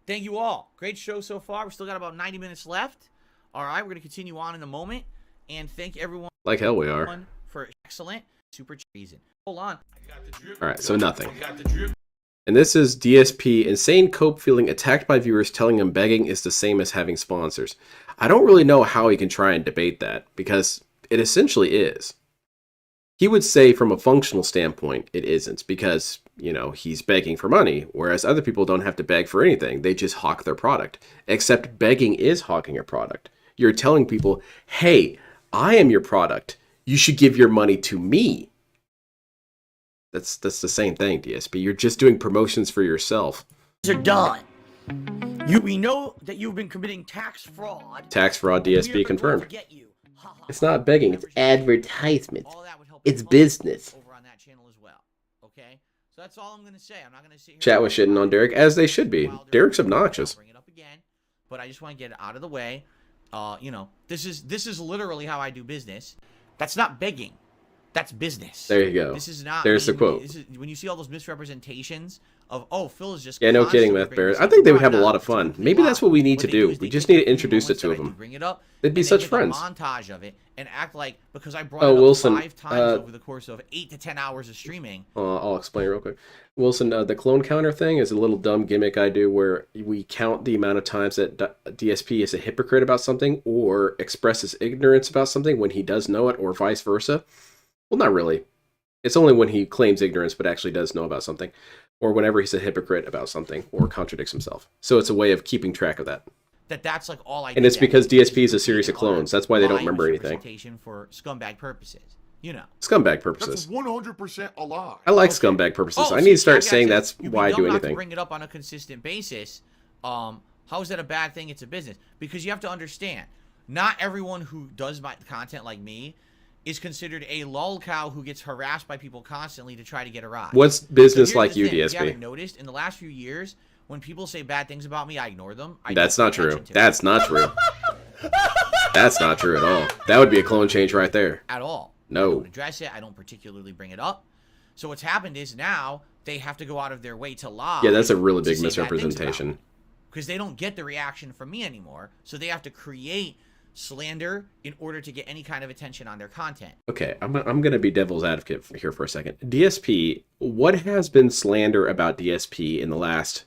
thank you all. Great show so far. We still got about 90 minutes left. All right, we're going to continue on in a moment. And thank everyone Like hell we are. for excellent super reason. Hold on. All right, so nothing. And this is DSP. Insane Cope feeling attacked by viewers telling him begging is the same as having sponsors. I don't really know how he can try and debate that, because it essentially is. He would say from a functional standpoint, it isn't, because, you know, he's begging for money, whereas other people don't have to beg for anything. They just hawk their product. Except begging is hawking a product. You're telling people, hey, I am your product. You should give your money to me. That's the same thing, DSP. You're just doing promotions for yourself. Are done. We know that you've been committing tax fraud. Tax fraud, DSP confirmed. It's not begging, it's advertisement. All that would help It's us business. over on that channel as well. Okay? So that's all I'm going to say. I'm not going to sit here Chat was shitting on Derek, as they should be. Derek's obnoxious. I'll bring it up again, but I just want to get it out of the way. You know, this is literally how I do business. That's not begging. That's business. There you go. This is not. There's the quote. This is, when you see all those misrepresentations of, oh, Phil is just. Yeah, no kidding, Meth Bears. I think they would have a lot of fun. Maybe that's what we need to do. We just need to introduce it to them. Bring it up. They'd be such friends. Montage of it and act like, because I brought it up Wilson, 5 times over the course of 8 to 10 hours of streaming. I'll explain real quick. Wilson, the clone counter thing is a little dumb gimmick I do where we count the amount of times that DSP is a hypocrite about something or expresses ignorance about something when he does know it, or vice versa. Well, not really. It's only when he claims ignorance but actually does know about something, or whenever he's a hypocrite about something or contradicts himself. So it's a way of keeping track of that. That's like all I. And it's because DSP is a series of clones. That's why they don't remember anything. For scumbag purposes, you know. Scumbag purposes. That's 100% a lie. I like scumbag purposes. Oh, I need to start see, saying that's why I do not to anything. bring it up on a consistent basis. How is that a bad thing? It's a business, because you have to understand. Not everyone who does my content like me is considered a lol cow who gets harassed by people constantly to try to get a rise. What's business So like the you, thing, DSP? If you haven't noticed, in the last few years, when people say bad things about me, I ignore them. That's not true. That's not true. That's not true at all. That would be a clone change right there. At all. No. I don't address it. I don't particularly bring it up. So what's happened is now they have to go out of their way to lie. Yeah, that's a really big misrepresentation. Because they don't get the reaction from me anymore. So they have to create slander in order to get any kind of attention on their content. Okay, I'm going to be devil's advocate here for a second. DSP, what has been slander about DSP in the last,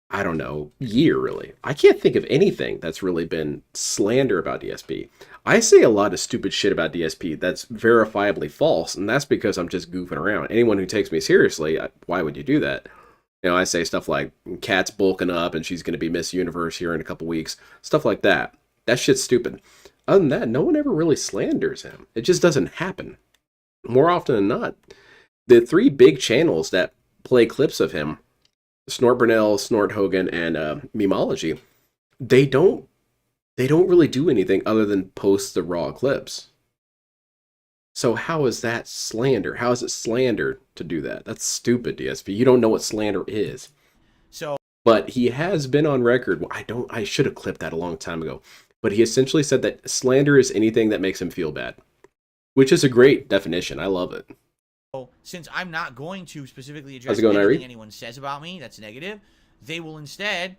I don't know, year, really? I can't think of anything that's really been slander about DSP. I say a lot of stupid shit about DSP that's verifiably false, and that's because I'm just goofing around. Anyone who takes me seriously, why would you do that? You know, I say stuff like, Kat's bulking up and she's going to be Miss Universe here in a couple weeks. Stuff like that. That shit's stupid. Other than that, no one ever really slanders him. It just doesn't happen. More often than not, the 3 big channels that play clips of him, Snort Burnell, Snort Hogan, and Memology, they don't really do anything other than post the raw clips. So how is that slander? How is it slander to do that? That's stupid, DSP. You don't know what slander is. So, but he has been on record. I should have clipped that a long time ago. But he essentially said that slander is anything that makes him feel bad, which is a great definition. I love it. Since I'm not going to specifically address going, anything anyone says about me that's negative, they will instead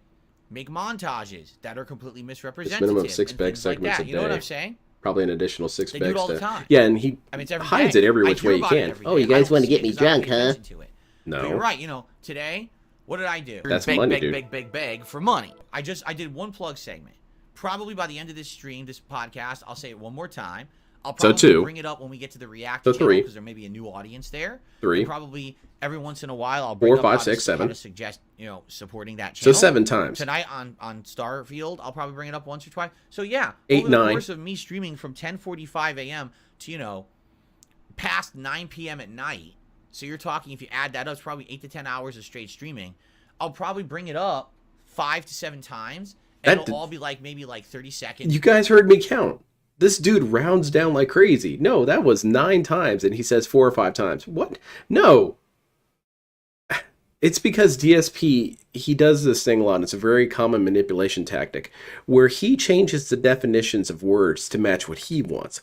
make montages that are completely misrepresentative. Minimum of 6 beg segments a day. You know what I'm saying? Probably an additional 6 They begs. do it all the time. Yeah, and he it's every hides day. it every I which hear way he about it can. every Oh, day. you guys I don't want to see get it me 'cause I don't drunk, pay huh? attention to it. No. But you're right. You know, today, what did I do? That's beg, money, beg, dude. beg for money. I did one plug segment. Probably by the end of this stream, this podcast, I'll say it one more time. I'll probably 2. bring it up when we get to the React So channel 3. because there may be a new audience there. 3. And probably every once in a while I'll bring 4, up 5, how 6, to, 7. how to suggest, supporting that So channel. 7 times. Tonight on Starfield, I'll probably bring it up once or twice. So yeah, 8, over the 9. course of me streaming from 10:45 a.m. to past 9 p.m. at night. So you're talking, if you add that up, it's probably 8 to 10 hours of straight streaming. I'll probably bring it up 5 to 7 times, and it'll all be maybe 30 seconds. You guys heard me count. This dude rounds down like crazy. No, that was 9 times, and he says 4 or 5 times. What? No. It's because DSP he does this thing a lot. It's a very common manipulation tactic where he changes the definitions of words to match what he wants.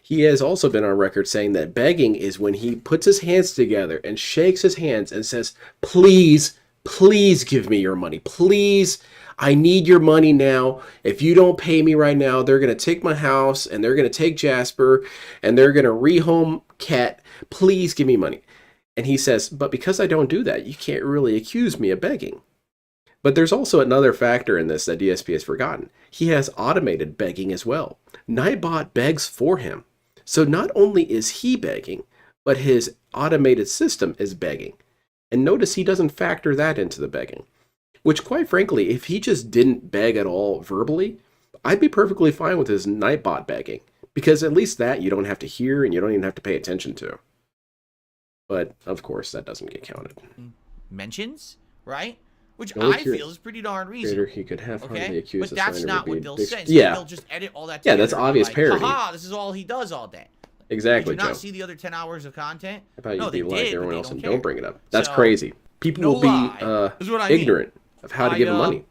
He has also been on record saying that begging is when he puts his hands together and shakes his hands and says, please, please give me your money. Please, I need your money now. If you don't pay me right now, they're going to take my house and they're going to take Jasper and they're going to rehome Cat. Please give me money. And he says, but because I don't do that, you can't really accuse me of begging. But there's also another factor in this that DSP has forgotten. He has automated begging as well. Nightbot begs for him. So not only is he begging, but his automated system is begging. And notice he doesn't factor that into the begging. Which, quite frankly, if he just didn't beg at all verbally, I'd be perfectly fine with his Nightbot begging. Because at least that you don't have to hear and you don't even have to pay attention to. But, of course, that doesn't get counted. Mentions, right? Which No, I feel is pretty darn reasonable. He could have hardly Okay? accused But that's signer not would what be they'll big- say. Yeah. They'll just edit all that Yeah, together that's and be obvious like, parody. haha, this is all he does all day. Exactly, Did you not Joe. see the other 10 hours of content? I thought No, you'd they be like did, but everyone they else and care. don't bring it up. That's So, crazy. People no will be lie. This is what I mean. ignorant of how to give him money.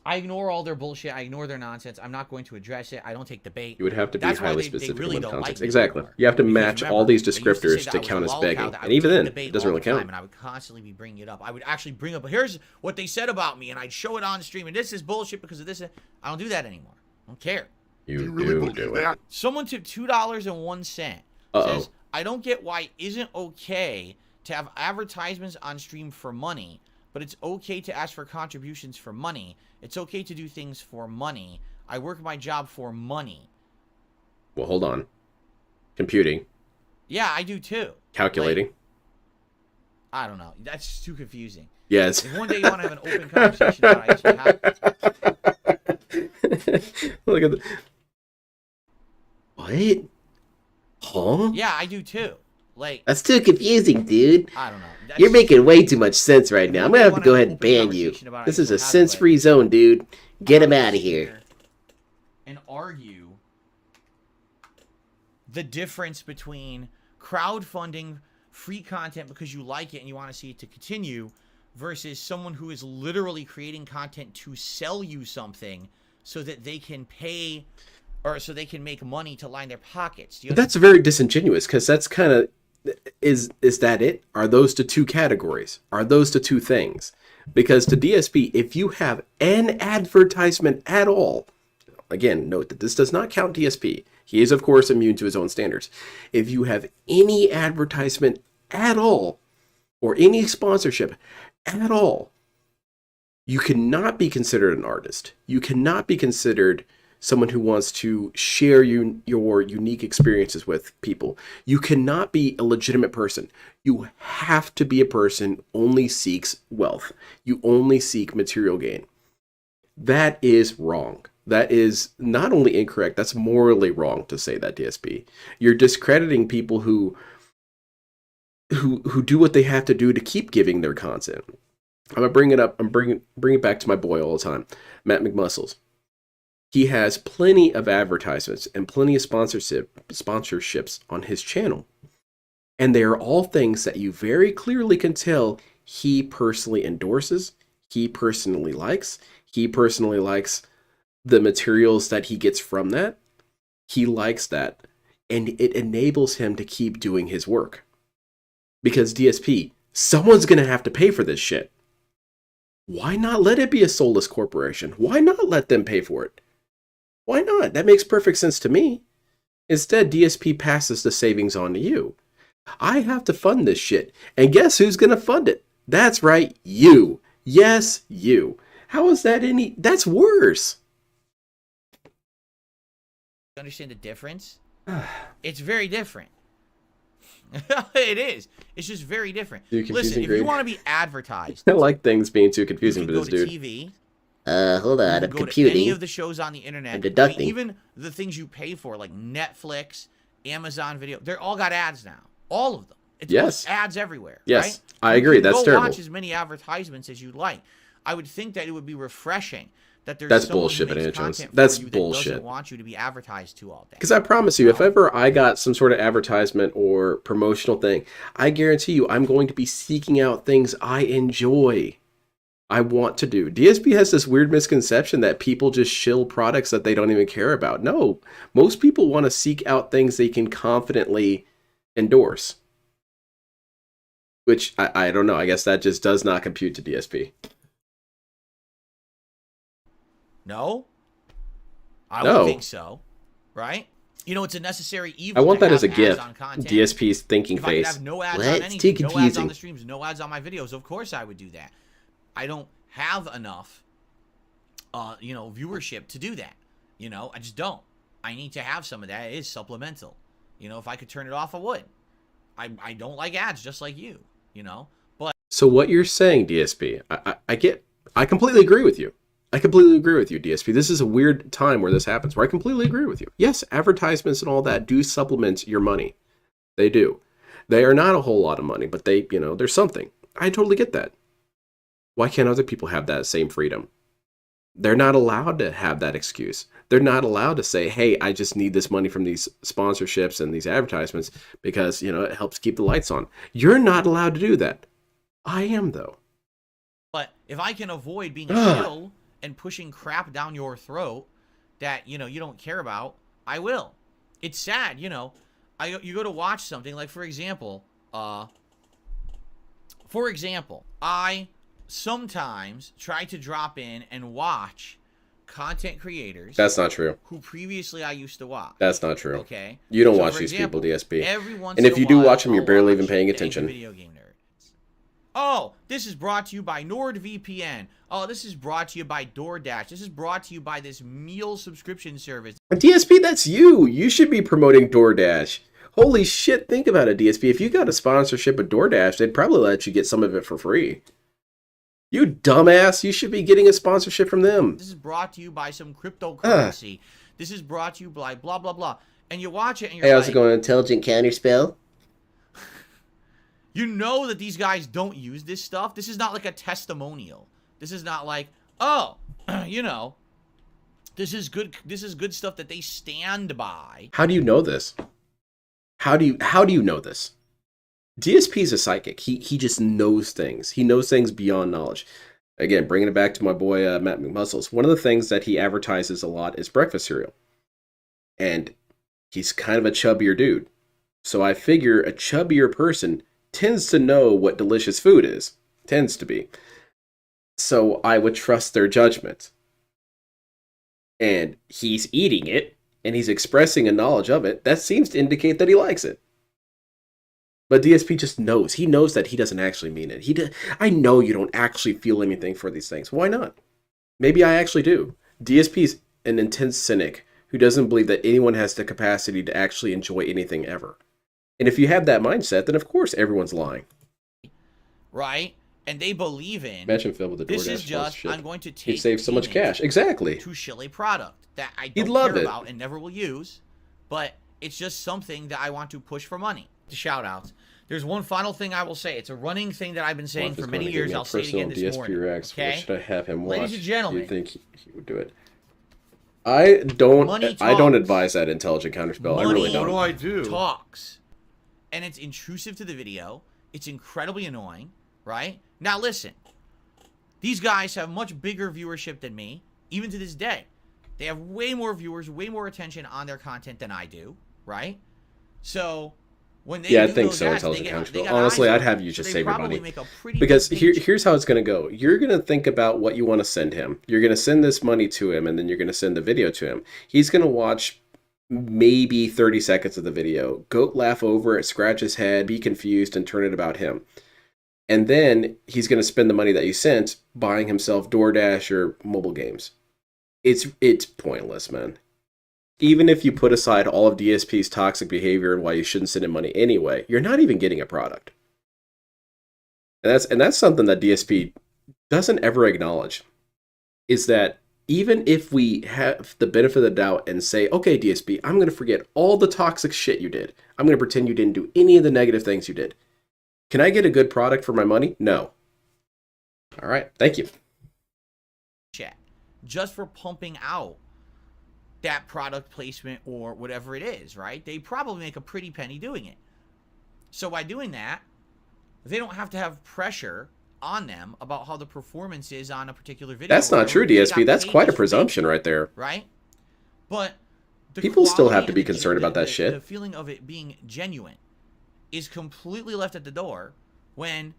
I ignore all their bullshit. I ignore their nonsense. I'm not going to address it. I don't take the bait. You would have to be That's why highly they specific really in don't context. like me Exactly. anymore. You have to Because match remember, all these they used to descriptors say to that I was count a as lolcow, begging. that I And would even take then, the bait it doesn't all really the time, count. and I would constantly be bringing it up. I would actually bring up, here's what they said about me, and I'd show it on stream, and this is bullshit because of this. I don't do that anymore. I don't care. You really do it. Someone tipped $2.01. Says, I don't get why it isn't okay to have advertisements on stream for money, but it's okay to ask for contributions for money. It's okay to do things for money. I work my job for money. Well, hold on. Computing. Yeah, I do too. Calculating. Like, I don't know. That's too confusing. Yes. If one day you want to have an open conversation about actually how... Look at the... What? Huh? Yeah, I do too. Like, That's too confusing, dude. I don't know. That's, You're making way too much sense right now. I'm gonna have to go ahead and ban you. This is a sense-free zone, dude. Get him out of here. And argue the difference between crowdfunding free content because you like it and you want to see it to continue versus someone who is literally creating content to sell you something so that they can pay or so they can make money to line their pockets. Do you That's very disingenuous because that's kind of... Is that it? Are those the two categories? Are those the two things? Because to DSP, if you have an advertisement at all, again, note that this does not count DSP. He is, of course, immune to his own standards. If you have any advertisement at all, or any sponsorship at all, you cannot be considered an artist. You cannot be considered someone who wants to share your unique experiences with people. You cannot be a legitimate person. You have to be a person who only seeks wealth. You only seek material gain. That is wrong. That is not only incorrect, that's morally wrong to say that, DSP. You're discrediting people who do what they have to do to keep giving their content. I'm gonna bring it up. I'm bringing it back to my boy all the time, Matt McMuscles. He has plenty of advertisements and plenty of sponsorships on his channel. And they are all things that you very clearly can tell he personally endorses, he personally likes the materials that he gets from that. He likes that. And it enables him to keep doing his work. Because DSP, someone's going to have to pay for this shit. Why not let it be a soulless corporation? Why not let them pay for it? Why not? That makes perfect sense to me. Instead, DSP passes the savings on to you. I have to fund this shit. And guess who's going to fund it? That's right, you. Yes, you. How is that any... That's worse. understand the difference? It's very different. It is. It's just very different. Listen, if you want to be advertised... I like things being too confusing you for can this go to dude. TV. Hold on, I'm Go computing. to any of the shows on the internet. I'm deducting. Even the things you pay for, like Netflix, Amazon Video, they're all got ads now. All of them. It's Yes. ads everywhere. Yes, right? I agree. You can That's go terrible. watch as many advertisements as you like. I would think that it would be refreshing that there's That's someone bullshit, who makes Banana Jones. content for That's you that bullshit. doesn't want you to be advertised to all day. Because I promise you, if ever I got some sort of advertisement or promotional thing, I guarantee you I'm going to be seeking out things I enjoy. I want to do. DSP has this weird misconception that people just shill products that they don't even care about. No, most people want to seek out things they can confidently endorse. Which, I don't know. I guess that just does not compute to DSP. No? I No. don't think so. Right? You know, it's a necessary evil. I want to that as a have gift. ads on content. DSP's thinking If I could face. have no ads What? on It's anything, too no ads on confusing. the streams, no ads on my videos, of course I would do that. I don't have enough, viewership to do that. You know, I just don't. I need to have some of that. It is supplemental. You know, if I could turn it off, I would. I don't like ads, just like you. You know, but So what you're saying, DSP, I completely agree with you. I completely agree with you, DSP. This is a weird time where this happens, where I completely agree with you. Yes, advertisements and all that do supplement your money. They do. They are not a whole lot of money, but they, there's something. I totally get that. Why can't other people have that same freedom? They're not allowed to have that excuse. They're not allowed to say, hey, I just need this money from these sponsorships and these advertisements because, it helps keep the lights on. You're not allowed to do that. I am, though. But if I can avoid being a shill and pushing crap down your throat that, you don't care about, I will. It's sad, you go to watch something, like, for example, I sometimes try to drop in and watch content creators. That's not true. Who previously I used to watch. That's not true. Okay. You don't So, watch for these example, people, DSP. Every once And in if a you do while, watch them, you're I'll barely even watch paying Angry attention. Video Game Nerds. Oh, this is brought to you by NordVPN. Oh, this is brought to you by DoorDash. This is brought to you by this meal subscription service. DSP, that's you. You should be promoting DoorDash. Holy shit, think about it, DSP. If you got a sponsorship with DoorDash, they'd probably let you get some of it for free. You dumbass, you should be getting a sponsorship from them. This is brought to you by some cryptocurrency. This is brought to you by blah, blah, blah. And you watch it and you're Hey, like... how's it going? Intelligent counterspell? You know that these guys don't use this stuff. This is not like a testimonial. This is not like, oh, this is good stuff that they stand by. How do you know this? How do you know this? DSP is a psychic. He just knows things. He knows things beyond knowledge. Again, bringing it back to my boy Matt McMuscles. One of the things that he advertises a lot is breakfast cereal. And he's kind of a chubbier dude. So I figure a chubbier person tends to know what delicious food is. Tends to be. So I would trust their judgment. And he's eating it, and he's expressing a knowledge of it. That seems to indicate that he likes it. But DSP just knows. He knows that he doesn't actually mean it. I know you don't actually feel anything for these things. Why not? Maybe I actually do. DSP is an intense cynic who doesn't believe that anyone has the capacity to actually enjoy anything ever. And if you have that mindset, then of course everyone's lying. Right? And they believe in... Imagine Phil with the DoorDash This is just, sponsorship. I'm going to take... He'd save so much cash. Exactly. ...to shill a product that I He'd don't love care it. about and never will use. But it's just something that I want to push for money. The shout-outs. There's one final thing I will say. It's a running thing that I've been saying for many years. I'll say it again this DSP morning. Rex. Okay? What should I have him watch? Ladies and gentlemen. You think he would do it? I don't Money advise that intelligent counterspell. I really don't. What do I do? Talks. And it's intrusive to the video. It's incredibly annoying, right? Now listen. These guys have much bigger viewership than me, even to this day. They have way more viewers, way more attention on their content than I do, right? So when they I do think those so. ads, Intelligent they counterspell. got Honestly, eyes I'd on have them. you So just they save your probably money. make a pretty Because big here's how it's going to go. You're going to think about what you want to send him. You're going to send this money to him, and then you're going to send the video to him. He's going to watch maybe 30 seconds of the video, goat laugh over it, scratch his head, be confused, and turn it about him. And then he's going to spend the money that you sent buying himself DoorDash or mobile games. It's pointless, man. Even if you put aside all of DSP's toxic behavior and why you shouldn't send him money anyway, you're not even getting a product. And that's something that DSP doesn't ever acknowledge, is that even if we have the benefit of the doubt and say, okay, DSP, I'm going to forget all the toxic shit you did. I'm going to pretend you didn't do any of the negative things you did. Can I get a good product for my money? No. All right. Thank you. chat just for pumping out that product placement or whatever it is, right? They probably make a pretty penny doing it. So by doing that, they don't have to have pressure on them about how the performance is on a particular video. That's not true, DSP. That's quite a presumption right there. Right? But people still have to be concerned about that shit. The feeling of it being genuine is completely left at the door when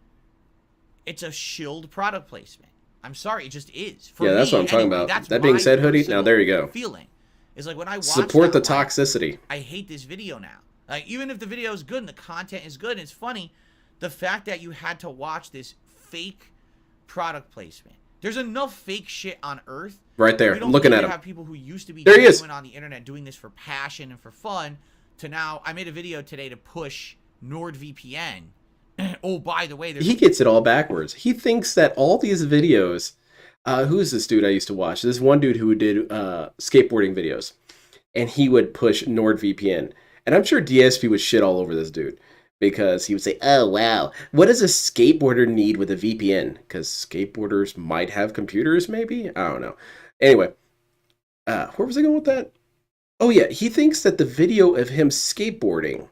it's a shilled product placement. I'm sorry, it just is. For that's me, what I'm talking anyway, about. That being said, Hoodie, now there you go. Feeling is like when I watch support the that one, toxicity. I hate this video now. Like, even if the video is good and the content is good and it's funny, the fact that you had to watch this fake product placement. There's enough fake shit on Earth. Right there, I'm looking at him. Have people who used to be there he is. on the internet doing this for passion and for fun to now. I made a video today to push NordVPN. Oh, by the way, he gets it all backwards. He thinks that all these videos. Who's this dude I used to watch? This one dude who did skateboarding videos, and he would push NordVPN. And I'm sure DSP would shit all over this dude because he would say, "Oh wow, what does a skateboarder need with a VPN?" Because skateboarders might have computers, maybe, I don't know. Anyway, where was I going with that? Oh yeah, he thinks that the video of him skateboarding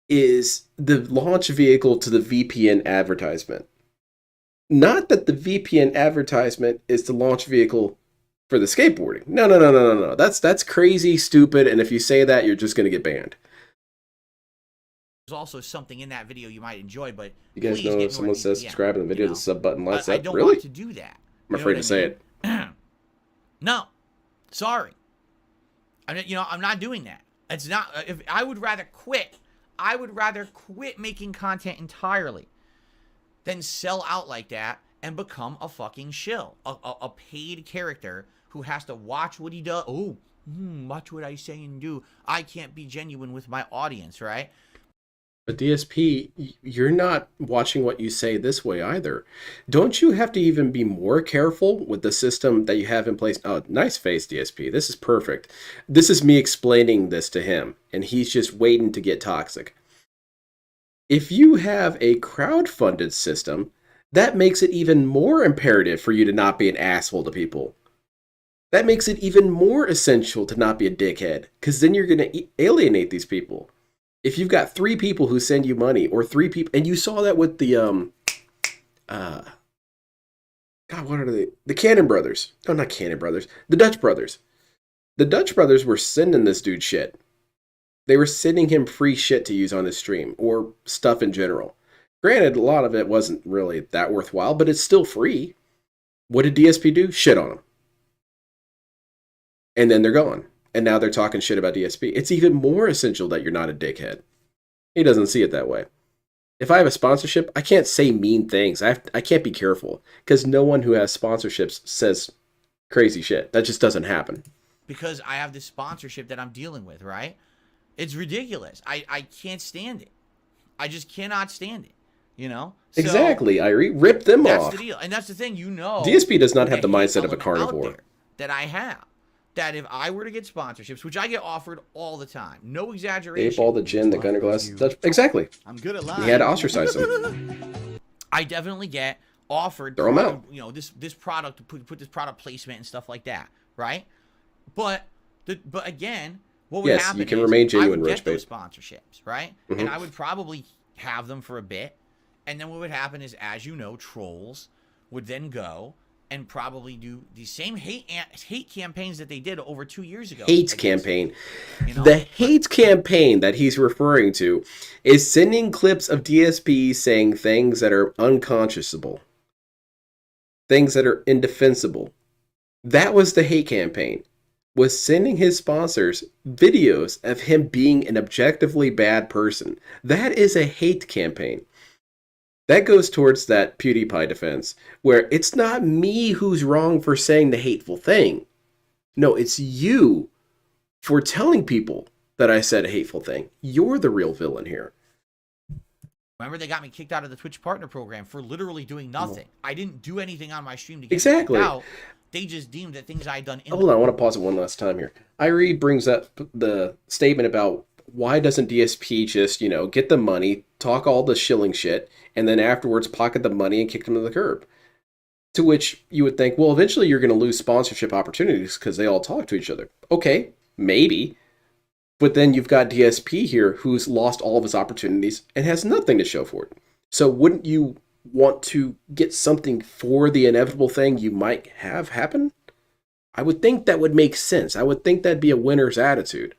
is the launch vehicle to the VPN advertisement. Not that the VPN advertisement is the launch vehicle for the skateboarding. No. That's crazy, stupid, and if you say that, you're just going to get banned. There's also something in that video you might enjoy, but you guys know if someone says subscribe in the video, the sub button lights up. I don't really? want to do that. I'm afraid to say it. No, sorry. I'm not doing that. It's not. If I would rather quit. I would rather quit making content entirely than sell out like that and become a fucking shill, a paid character who has to watch what he does. Oh, watch what I say and do. I can't be genuine with my audience, right? But DSP, you're not watching what you say this way either. Don't you have to even be more careful with the system that you have in place? Oh, nice face, DSP. This is perfect. This is me explaining this to him, and he's just waiting to get toxic. If you have a crowd-funded system, that makes it even more imperative for you to not be an asshole to people. That makes it even more essential to not be a dickhead, because then you're going to alienate these people. If you've got 3 people who send you money, or 3 people, and you saw that with the, God, what are they? The Cannon Brothers. No, not Cannon Brothers. The Dutch Brothers. The Dutch Brothers were sending this dude shit. They were sending him free shit to use on his stream, or stuff in general. Granted, a lot of it wasn't really that worthwhile, but it's still free. What did DSP do? Shit on him. And then they're gone. And now they're talking shit about DSP. It's even more essential that you're not a dickhead. He doesn't see it that way. If I have a sponsorship, I can't say mean things. I can't be careful. Because no one who has sponsorships says crazy shit. That just doesn't happen. Because I have this sponsorship that I'm dealing with, right? It's ridiculous. I can't stand it. I just cannot stand it. You know? So, exactly, Irie. Rip them off. That's the deal. And that's the thing, DSP does not have the mindset of a carnivore. That I have. That if I were to get sponsorships, which I get offered all the time, no exaggeration. Ape all the gin, the gunner glass. Exactly. I'm good at lying. He had to ostricize him. I definitely get offered, throw him out. This product to put this product placement and stuff like that, right? But again, what would happen? Yes, you can remain genuine, I would get Rich those sponsorships, right? And I would probably have them for a bit, and then what would happen is, as you know, trolls would then go and probably do the same hate campaigns that they did over 2 years ago. Hate campaign. The hate campaign that he's referring to is sending clips of DSP saying things that are unconscionable. Things that are indefensible. That was the hate campaign. Was sending his sponsors videos of him being an objectively bad person. That is a hate campaign. That goes towards that PewDiePie defense, where it's not me who's wrong for saying the hateful thing. No, it's you for telling people that I said a hateful thing. You're the real villain here. Remember, they got me kicked out of the Twitch Partner Program for literally doing nothing. I didn't do anything on my stream to get kicked out. They just deemed that things I had done... Hold on, I want to pause it one last time here. Irie brings up the statement about why doesn't DSP just, get the money, talk all the shilling shit, and then afterwards pocket the money and kick them to the curb. To which you would think, well, eventually you're going to lose sponsorship opportunities because they all talk to each other. Okay, maybe. But then you've got DSP here who's lost all of his opportunities and has nothing to show for it. So wouldn't you want to get something for the inevitable thing you might have happen, I would think that would make sense. I would think that'd be a winner's attitude.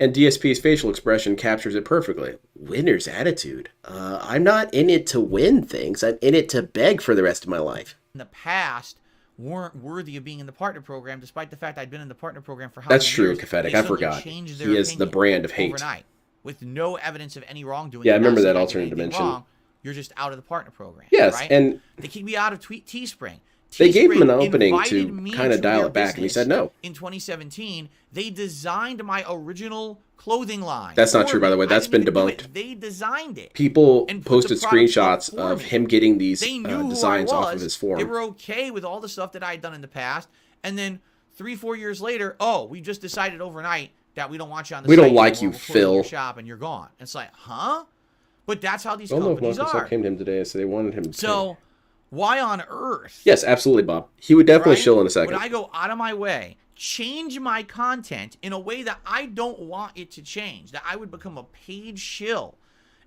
And DSP's facial expression captures it perfectly. Winner's attitude? I'm not in it to win things. I'm in it to beg for the rest of my life. In the past, weren't worthy of being in the partner program, despite the fact I'd been in the partner program for how That's many true, years. Pathetic. I forgot. He is the brand of hate. Overnight, with no evidence of any wrongdoing. Yeah, I remember that Not saying I did alternate anything dimension. wrong, you're just out of the partner program. Yes, right? and they kicked me out of Teespring. They gave him an Teespring opening invited to me kind of to dial their it back, and he business said no. In 2017, they designed my original clothing line. That's not for true, by the way. me. That's I been didn't even do debunked. it. They designed it. People and put posted the product up screenshots for of me. him getting these They knew designs who I was. off of his form. They were okay with all the stuff that I had done in the past, and then 3-4 years later, oh, we just decided overnight that we don't want you on the We site don't like anymore. you, We're closing Phil. your shop and you're gone. It's like, huh? But that's how these I don't know if companies Microsoft are. came to him today, so they wanted him to. So, why on earth? Yes, absolutely, Bob. He would definitely right, shill in a second. Would I go out of my way, change my content in a way that I don't want it to change, that I would become a paid shill,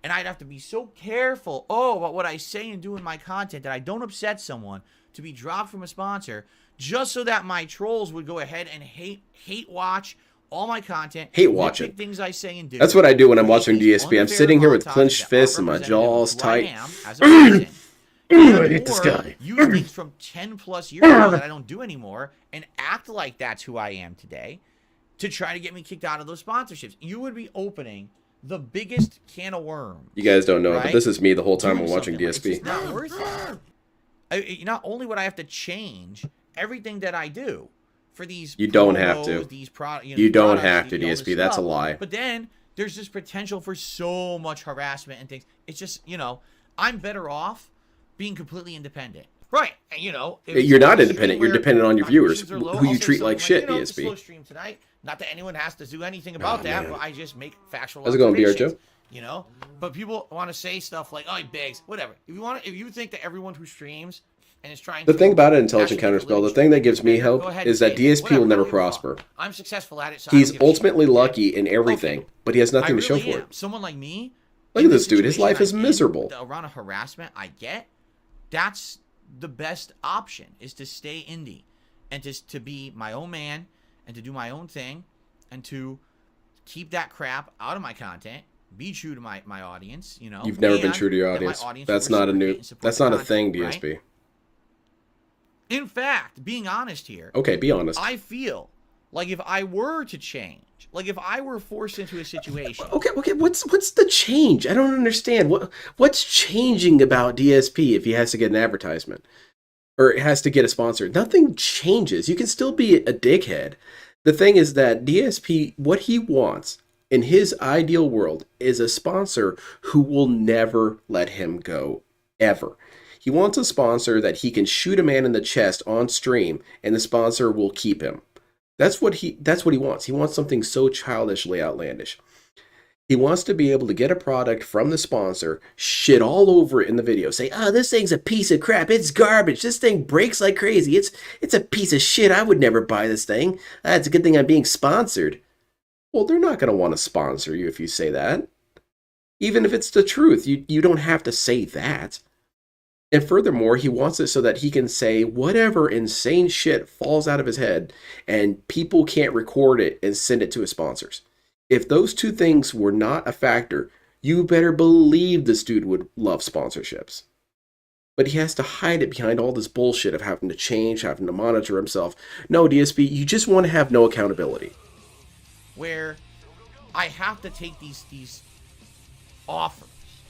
and I'd have to be so careful, about what I say and do in my content that I don't upset someone to be dropped from a sponsor, just so that my trolls would go ahead and hate watch all my content. Hate watch it. Things I say and do. That's what I do when I'm watching DSP. I'm sitting here with clenched fists and my jaws tight. I hate this guy. Use things from 10 plus years ago that I don't do anymore and act like that's who I am today to try to get me kicked out of those sponsorships. You would be opening the biggest can of worms. You guys don't know, right? but this is me the whole time Doing I'm watching something. DSP. It's just not worth it. Not only would I have to change everything that I do for these You don't have to. These you don't products, have to, all this DSP. That's a stuff. lie. But then there's this potential for so much harassment and things. It's just, I'm better off being completely independent. Right. And, if You're not it's a independent. stream You're where dependent on your viewers, contributions are low, who I'll you say treat like something shit, it's a DSP. slow stream tonight. Not that anyone has to do anything about that, man. but I just make factual How's it going, BR observations. Joe? But people want to say stuff like, "Oh, he begs," whatever. If you think that everyone who streams and is trying The to thing about it, Intelligent actually Counterspell, the religion, thing that gives me go hope ahead is and that say it. DSP Whatever, will I never don't give a fuck. prosper. I'm successful at it. So I He's don't give a shit. ultimately lucky in everything, but he has I nothing to show really for am. it. Someone like me. Look in at the this dude. His situation life is I'm in, miserable. The amount of harassment I get, that's the best option, is to stay indie and just to be my own man and to do my own thing and to keep that crap out of my content, be true to my audience, You've never been and true to your that my audience. That's will not a reciprocate new. and support That's the not a content, thing, right? DSP. In fact, being honest here, Okay, be honest. I feel like if I were to change, like if I were forced into a situation, Okay. What's the change? I don't understand. What's changing about DSP if he has to get an advertisement or has to get a sponsor? Nothing changes. You can still be a dickhead. The thing is that DSP, what he wants in his ideal world is a sponsor who will never let him go, ever. He wants a sponsor that he can shoot a man in the chest on stream and the sponsor will keep him. That's what he wants. He wants something so childishly outlandish. He wants to be able to get a product from the sponsor, shit all over it in the video, say, "Oh, this thing's a piece of crap. It's garbage. This thing breaks like crazy. It's a piece of shit. I would never buy this thing. It's a good thing I'm being sponsored." Well, they're not going to want to sponsor you if you say that. Even if it's the truth, you don't have to say that. And furthermore, he wants it so that he can say whatever insane shit falls out of his head and people can't record it and send it to his sponsors. If those two things were not a factor, you better believe this dude would love sponsorships. But he has to hide it behind all this bullshit of having to change, having to monitor himself. No, DSP, you just want to have no accountability. where I have to take these offers,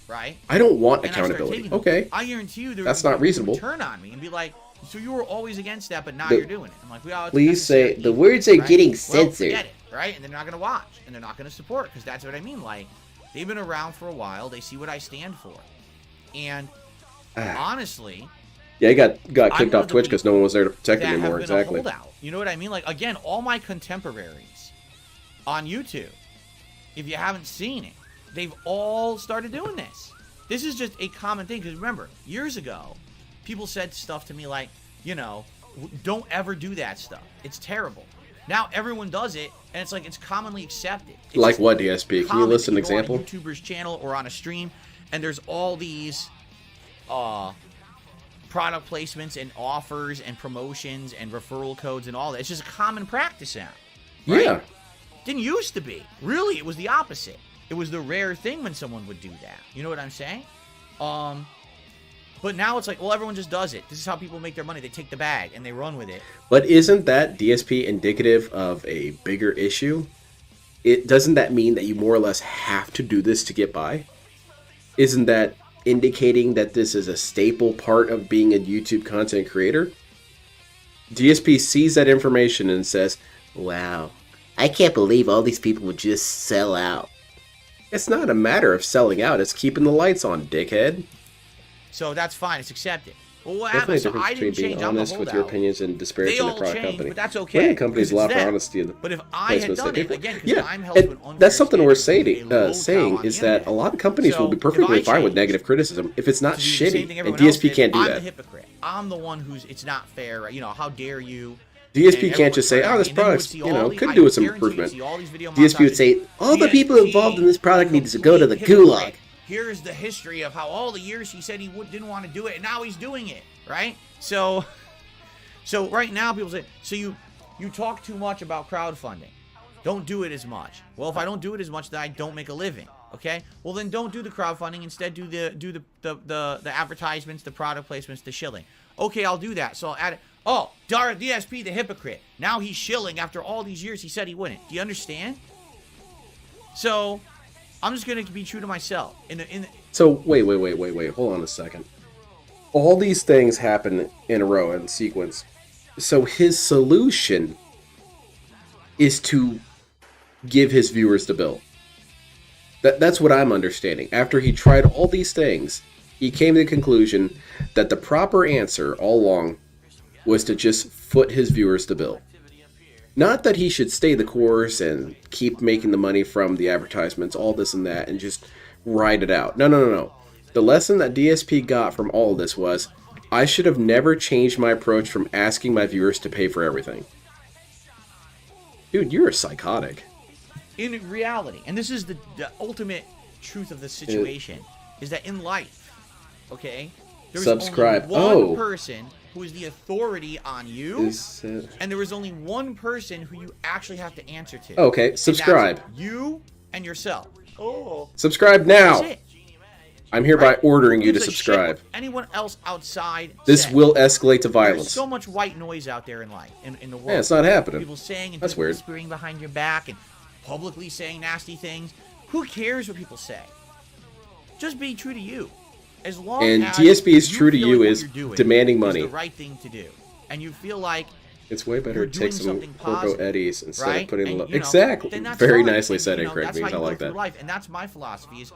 right? I don't want And I start accountability. taking them. Okay. I guarantee you That's not reasonable. Turn on me and be like, so you were always against that, but now The- you're doing it. I'm like, well, it's Please say necessary the evil, words are right? getting Well, censored. forget it, right? And they're not gonna watch, and they're not gonna support, because that's what I mean. Like, they've been around for a while. They see what I stand for, and honestly, Yeah, he got I'm kicked one off of the Twitch because no one was there to protect that him anymore. have been Exactly. a holdout. You know what I mean? Like, again, all my contemporaries on YouTube, if you haven't seen it, they've all started doing this. This is just a common thing, because remember, years ago, people said stuff to me like, you know, don't ever do that stuff. It's terrible. Now everyone does it, and it's like it's commonly accepted. It's Like just what, DSP? Can you common. list an You go on a example? YouTuber's channel or on a stream, and there's all these product placements and offers and promotions and referral codes and all that. It's just a common practice now. Right? Yeah. Didn't used to be. Really, it was the opposite. It was the rare thing when someone would do that. You know what I'm saying? But now it's like, well, everyone just does it. This is how people make their money. They take the bag and they run with it. But isn't that DSP indicative of a bigger issue? Doesn't that mean that you more or less have to do this to get by? Isn't that indicating that this is a staple part of being a YouTube content creator? DSP sees that information and says, Wow, I can't believe all these people would just sell out. it's not a matter of selling out, it's keeping the lights on, dickhead. So that's fine. It's accepted. Well, what Definitely a happened? So I difference didn't between change. being I'm the honest with your holdout. opinions and They disparaging the all product changed, company. but that's okay. Many companies because allow it's for them. honesty of the But if I had placements done they it, do. again, because Yeah, I'm held to an and unfair that's something we're standard, a low saying cow on is the that internet. a lot of companies So will be if perfectly I fine with change negative criticism if it's not to do the same shitty, thing and everyone else DSP did, can't do I'm that. the hypocrite. I'm the one who's, it's not fair. You know, how dare you? DSP And can't just say, everyone- oh, this and then you would product's, see you all know, the- could I do with some guarantee you'd improvement. see all these video DSP would montages. say, all the people involved in this product need to go to the complete gulag. hypocrite. Here's the history of how all the years he said he didn't want to do it, and now he's doing it, right? So right now people say, so you talk too much about crowdfunding. Don't do it as much. Well, if I don't do it as much, then I don't make a living. Okay? Well, then don't do the crowdfunding. Instead, do the advertisements, the product placements, the shilling. Okay, I'll do that. So I'll add it. Oh, DSP, the hypocrite. Now he's shilling after all these years he said he wouldn't. Do you understand? So I'm just gonna be true to myself. So wait, hold on a second. All these things happen in a row, in sequence. So his solution is to give his viewers the bill. That's what I'm understanding. After he tried all these things, he came to the conclusion that the proper answer all along was to just foot his viewers the bill. Not that he should stay the course and keep making the money from the advertisements, all this and that, and just ride it out. No. The lesson that DSP got from all of this was, I should have never changed my approach from asking my viewers to pay for everything. Dude, you're psychotic. In reality, and this is the ultimate truth of the situation, is that in life, okay, there's Subscribe. only one person who is the authority on you, and there is only one person who you actually have to answer to. Okay, subscribe. And that's you and yourself. Oh. Subscribe now. That's it. I'm hereby ordering you to Gives a shit subscribe. what anyone else outside This says. will escalate to There's violence. so much white noise out there in life, in the world. Yeah, it's not happening. People saying and That's people weird. whispering behind your back and publicly saying nasty things. Who cares what people say? Just be true to you. As long And as DSP is you true to feel you like what is you're doing demanding money. is the right thing to do, and you feel like It's way better you're to doing take some something Corpo positive, Eddies instead right? of putting And, low. you know, Exactly. then that's Very fine. nicely And, said, you know, Craig that's Means. how I you like go through that. life, and that's my philosophy. Is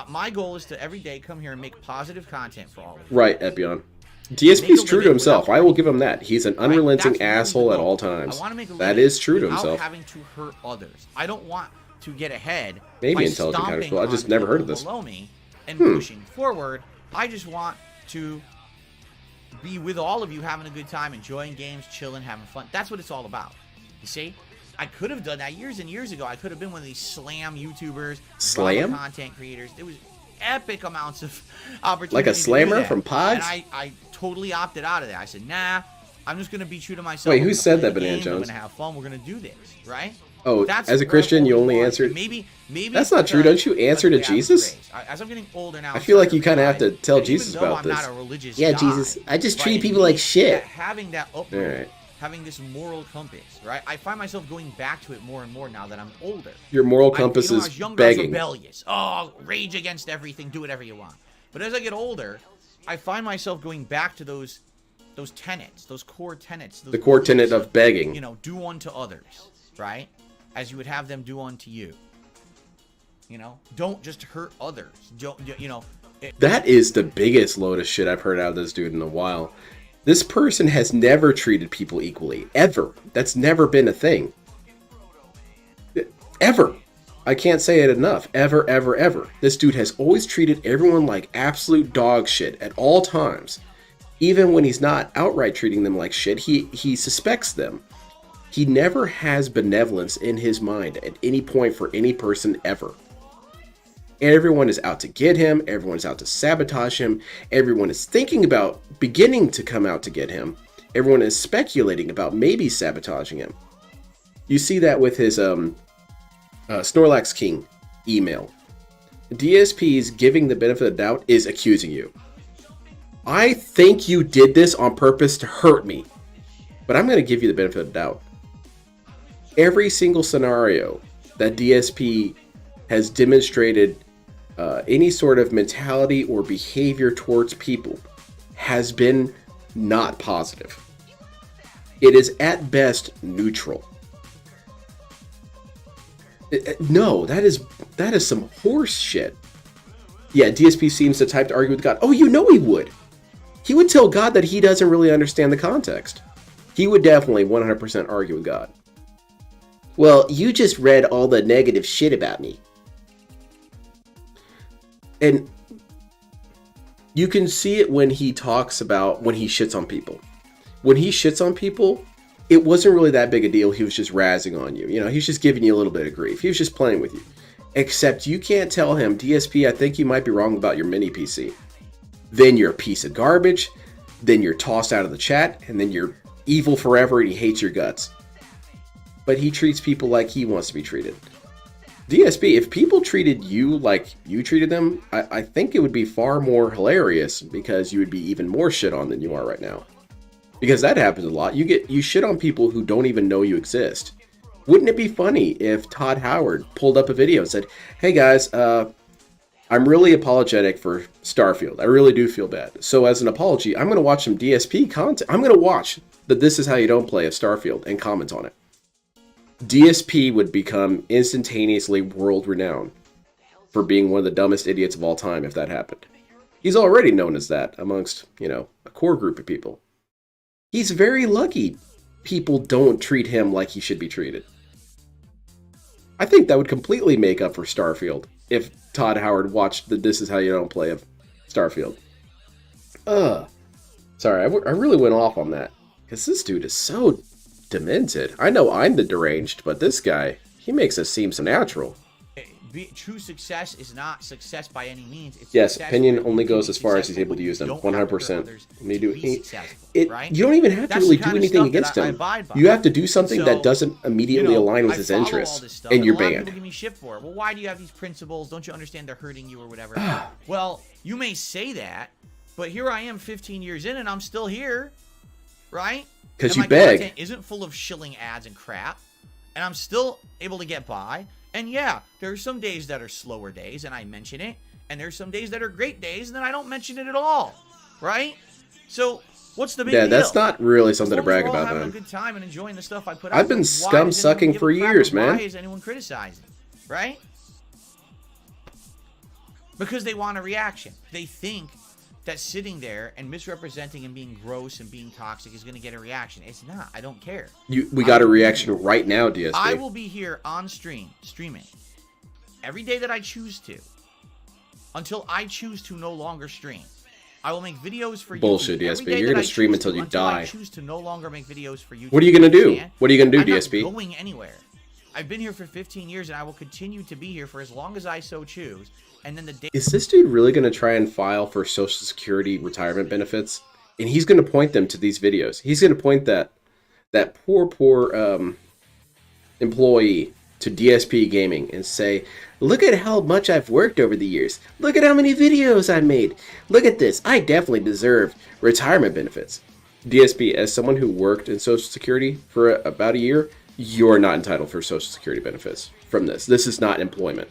my goal is to every day come here and make positive content for all of you. Right, Epion. DSP's Make a true to living himself. without I will give him that. He's an unrelenting That's really asshole the at goal. all times. I want to make a That living is true to without himself. having to hurt others. I don't want to get ahead. Maybe by intelligent kind of stomping people. I just on never heard of people this. Below me and pushing forward. I just want to be with all of you, having a good time, enjoying games, chilling, having fun. That's what it's all about. You see, I could have done that years and years ago. I could have been one of these slam YouTubers, Slam? drama content creators. There was epic amounts of opportunity. Like a to do slammer that. from Pods? And I totally opted out of that. I said, nah, I'm just going to be true to myself. Wait, We're who gonna said play that, the Banana game, Jones? We're going to have fun. We're going to do this, right? Oh, That's as a where Christian, I've you always only wanted. answered. Maybe That's not true. Don't you answer to Jesus? As I'm getting older now, I feel like you kind of have to tell Jesus even though about I'm this. not a religious Yeah, guy, Jesus, I just right, treat and people like me, shit. Having that All upbringing, right. having this moral compass, right? I find myself going back to it more and more now that I'm older. Your moral compass I is was younger, I was begging. rebellious. Oh, rage against everything, do whatever you want. But as I get older, I find myself going back to those tenets, those core tenets. The core tenet of begging. You know, do unto others, right? As you would have them do unto you. You know, don't just hurt others. Don't, you know. That is the biggest load of shit I've heard out of this dude in a while. This person has never treated people equally. Ever. That's never been a thing. Ever. I can't say it enough. Ever, ever, ever. This dude has always treated everyone like absolute dog shit at all times. Even when he's not outright treating them like shit, he suspects them. He never has benevolence in his mind at any point for any person ever. Everyone is out to get him. Everyone is out to sabotage him. Everyone is thinking about beginning to come out to get him. Everyone is speculating about maybe sabotaging him. You see that with his Snorlax King email. DSP's giving the benefit of the doubt is accusing you. I think you did this on purpose to hurt me, but I'm going to give you the benefit of the doubt. Every single scenario that DSP has demonstrated any sort of mentality or behavior towards people has been not positive. It is at best neutral. No, that is some horse shit. Yeah, DSP seems the type to argue with God. Oh, you know he would. He would tell God that he doesn't really understand the context. He would definitely 100% argue with God. Well, you just read all the negative shit about me. And you can see it when he talks about when he shits on people. When he shits on people, it wasn't really that big a deal. He was just razzing on you. You know, he's just giving you a little bit of grief. He was just playing with you. Except you can't tell him, DSP, I think you might be wrong about your mini PC. Then you're a piece of garbage. Then you're tossed out of the chat. And then you're evil forever and he hates your guts. But he treats people like he wants to be treated. DSP, if people treated you like you treated them, I think it would be far more hilarious because you would be even more shit on than you are right now. Because that happens a lot. You shit on people who don't even know you exist. Wouldn't it be funny if Todd Howard pulled up a video and said, hey guys, I'm really apologetic for Starfield. I really do feel bad. So as an apology, I'm going to watch some DSP content. I'm going to watch the This Is How You Don't Play of Starfield and comment on it. DSP would become instantaneously world renowned for being one of the dumbest idiots of all time if that happened. He's already known as that amongst, a core group of people. He's very lucky people don't treat him like he should be treated. I think that would completely make up for Starfield if Todd Howard watched the This Is How You Don't Play of Starfield. Sorry, I really went off on that. Because this dude is so demented. I know I'm the deranged, but this guy, he makes us seem so natural. True success is not success by any means. It's yes, opinion only goes as far as he's able to use them. 100%. You don't even have to really do anything against him. You have to do something that doesn't immediately align with his interests, and you're banned. People give me shit for it. Well, why do you have these principles? Don't you understand they're hurting you or whatever? Well, you may say that, but here I am 15 years in, and I'm still here, right? Because you beg. Content isn't full of shilling ads and crap, and I'm still able to get by. And yeah, there are some days that are slower days, and I mention it. And there's some days that are great days, and then I don't mention it at all, right? So what's the big deal? Yeah, that's not really something to brag about, man. Having a good time and enjoying the stuff I put out. I've been scum sucking for years, man. Why is anyone criticizing, right? Because they want a reaction. They think that sitting there and misrepresenting and being gross and being toxic is going to get a reaction. It's not. I don't care. We got a reaction right now, DSP. I will be here on streaming every day that I choose to, until I choose to no longer stream. I will make videos for you. Bullshit, DSP. You're going to stream until you die. I choose to no longer make videos for you. What are you going to do? What are you going to do, DSP? I'm not going anywhere. I've been here for 15 years, and I will continue to be here for as long as I so choose. And then the day is this dude really going to try and file for Social Security retirement benefits? And he's going to point them to these videos. He's going to point that poor employee to DSP Gaming and say, look at how much I've worked over the years. Look at how many videos I made. Look at this. I definitely deserve retirement benefits. DSP, as someone who worked in Social Security for about a year, you're not entitled for Social Security benefits from this. This is not employment.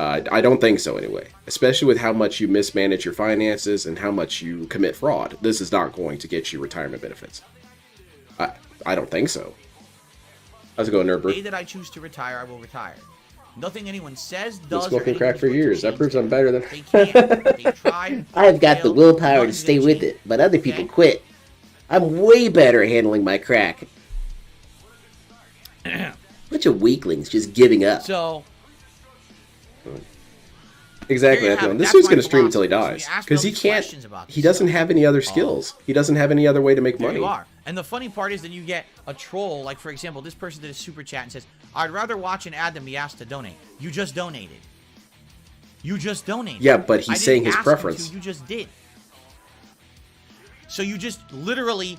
I don't think so anyway, especially with how much you mismanage your finances and how much you commit fraud. This is not going to get you retirement benefits. I don't think so. How's it going, Nerdbird? The day that I choose to retire, I will retire. Nothing anyone says, does, been smoking crack for years. That proves I'm better than... They can't. They tried. I've got the willpower to stay with it, but other people quit. I'm way better at handling my crack. Bunch of weaklings just giving up. So... Exactly. This dude's going to stream until he dies. Because he can't... He doesn't have any other skills. He doesn't have any other way to make money. You are. And the funny part is that you get a troll, like for example, this person did a super chat and says, I'd rather watch an ad than be asked to donate. You just donated. You just donated. Yeah, but I he's saying didn't his ask you preference. to, you just did. So you just literally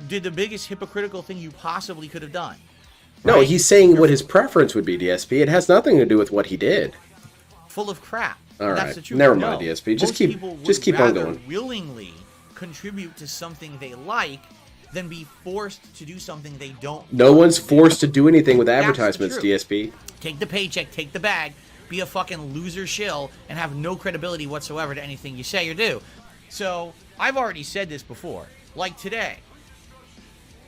did the biggest hypocritical thing you possibly could have done. No, right? he's saying what his preference would be, DSP. It has nothing to do with what he did. Full of crap. All That's right, the truth. never No. mind, DSP. Most people would Just keep on rather going. willingly contribute to something they like than be forced to do something they don't. No one's forced to do anything with That's the advertisements, truth. DSP. Take the paycheck, take the bag, be a fucking loser shill, and have no credibility whatsoever to anything you say or do. So, I've already said this before. Like today,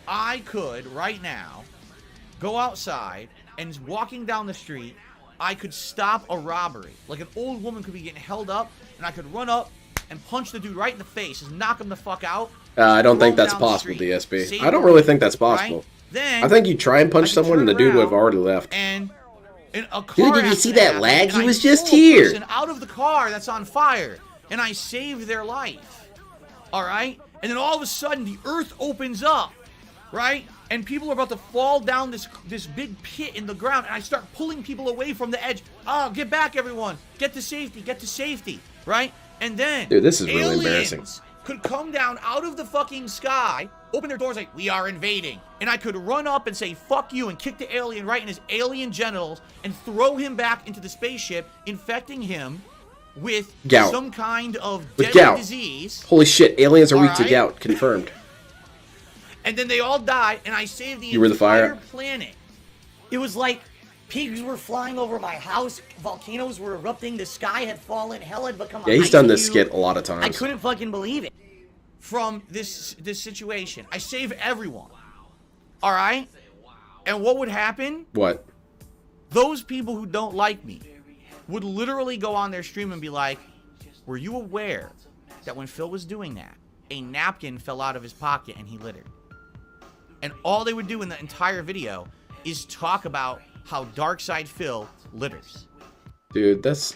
I could, right now, go outside and walking down the street, I could stop a robbery. Like an old woman could be getting held up, and I could run up and punch the dude right in the face, just knock him the fuck out. I don't think throw him that's down the possible, street, DSP. save I don't the really dude, think that's possible. right? Then I think you try and punch I could someone and the turn dude would have around already left. And a car Dude, did you see that accident lag? happened, He and was I just pull a here. person out of the car that's on fire, and I saved their life. All right? And then all of a sudden, the earth opens up, right? And people are about to fall down this big pit in the ground, and I start pulling people away from the edge. Oh, get back, everyone. Get to safety, right? And then Dude, this is really aliens embarrassing. could come down out of the fucking sky, open their doors like, we are invading. And I could run up and say, fuck you, and kick the alien right in his alien genitals and throw him back into the spaceship, infecting him with Gout. some kind of With deadly gout. disease. Holy shit, aliens are weak to Alright. gout. Confirmed. And then they all die, and I saved the You were the fire? entire planet. It was like pigs were flying over my house, volcanoes were erupting, the sky had fallen, hell had become a Yeah, he's done this ICU. skit a lot of I times. couldn't fucking believe it. From this situation. I save everyone. All right? And what would happen? What? Those people who don't like me would literally go on their stream and be like, were you aware that when Phil was doing that, a napkin fell out of his pocket and he littered? And all they would do in the entire video is talk about how Darkside Phil litters. Dude, that's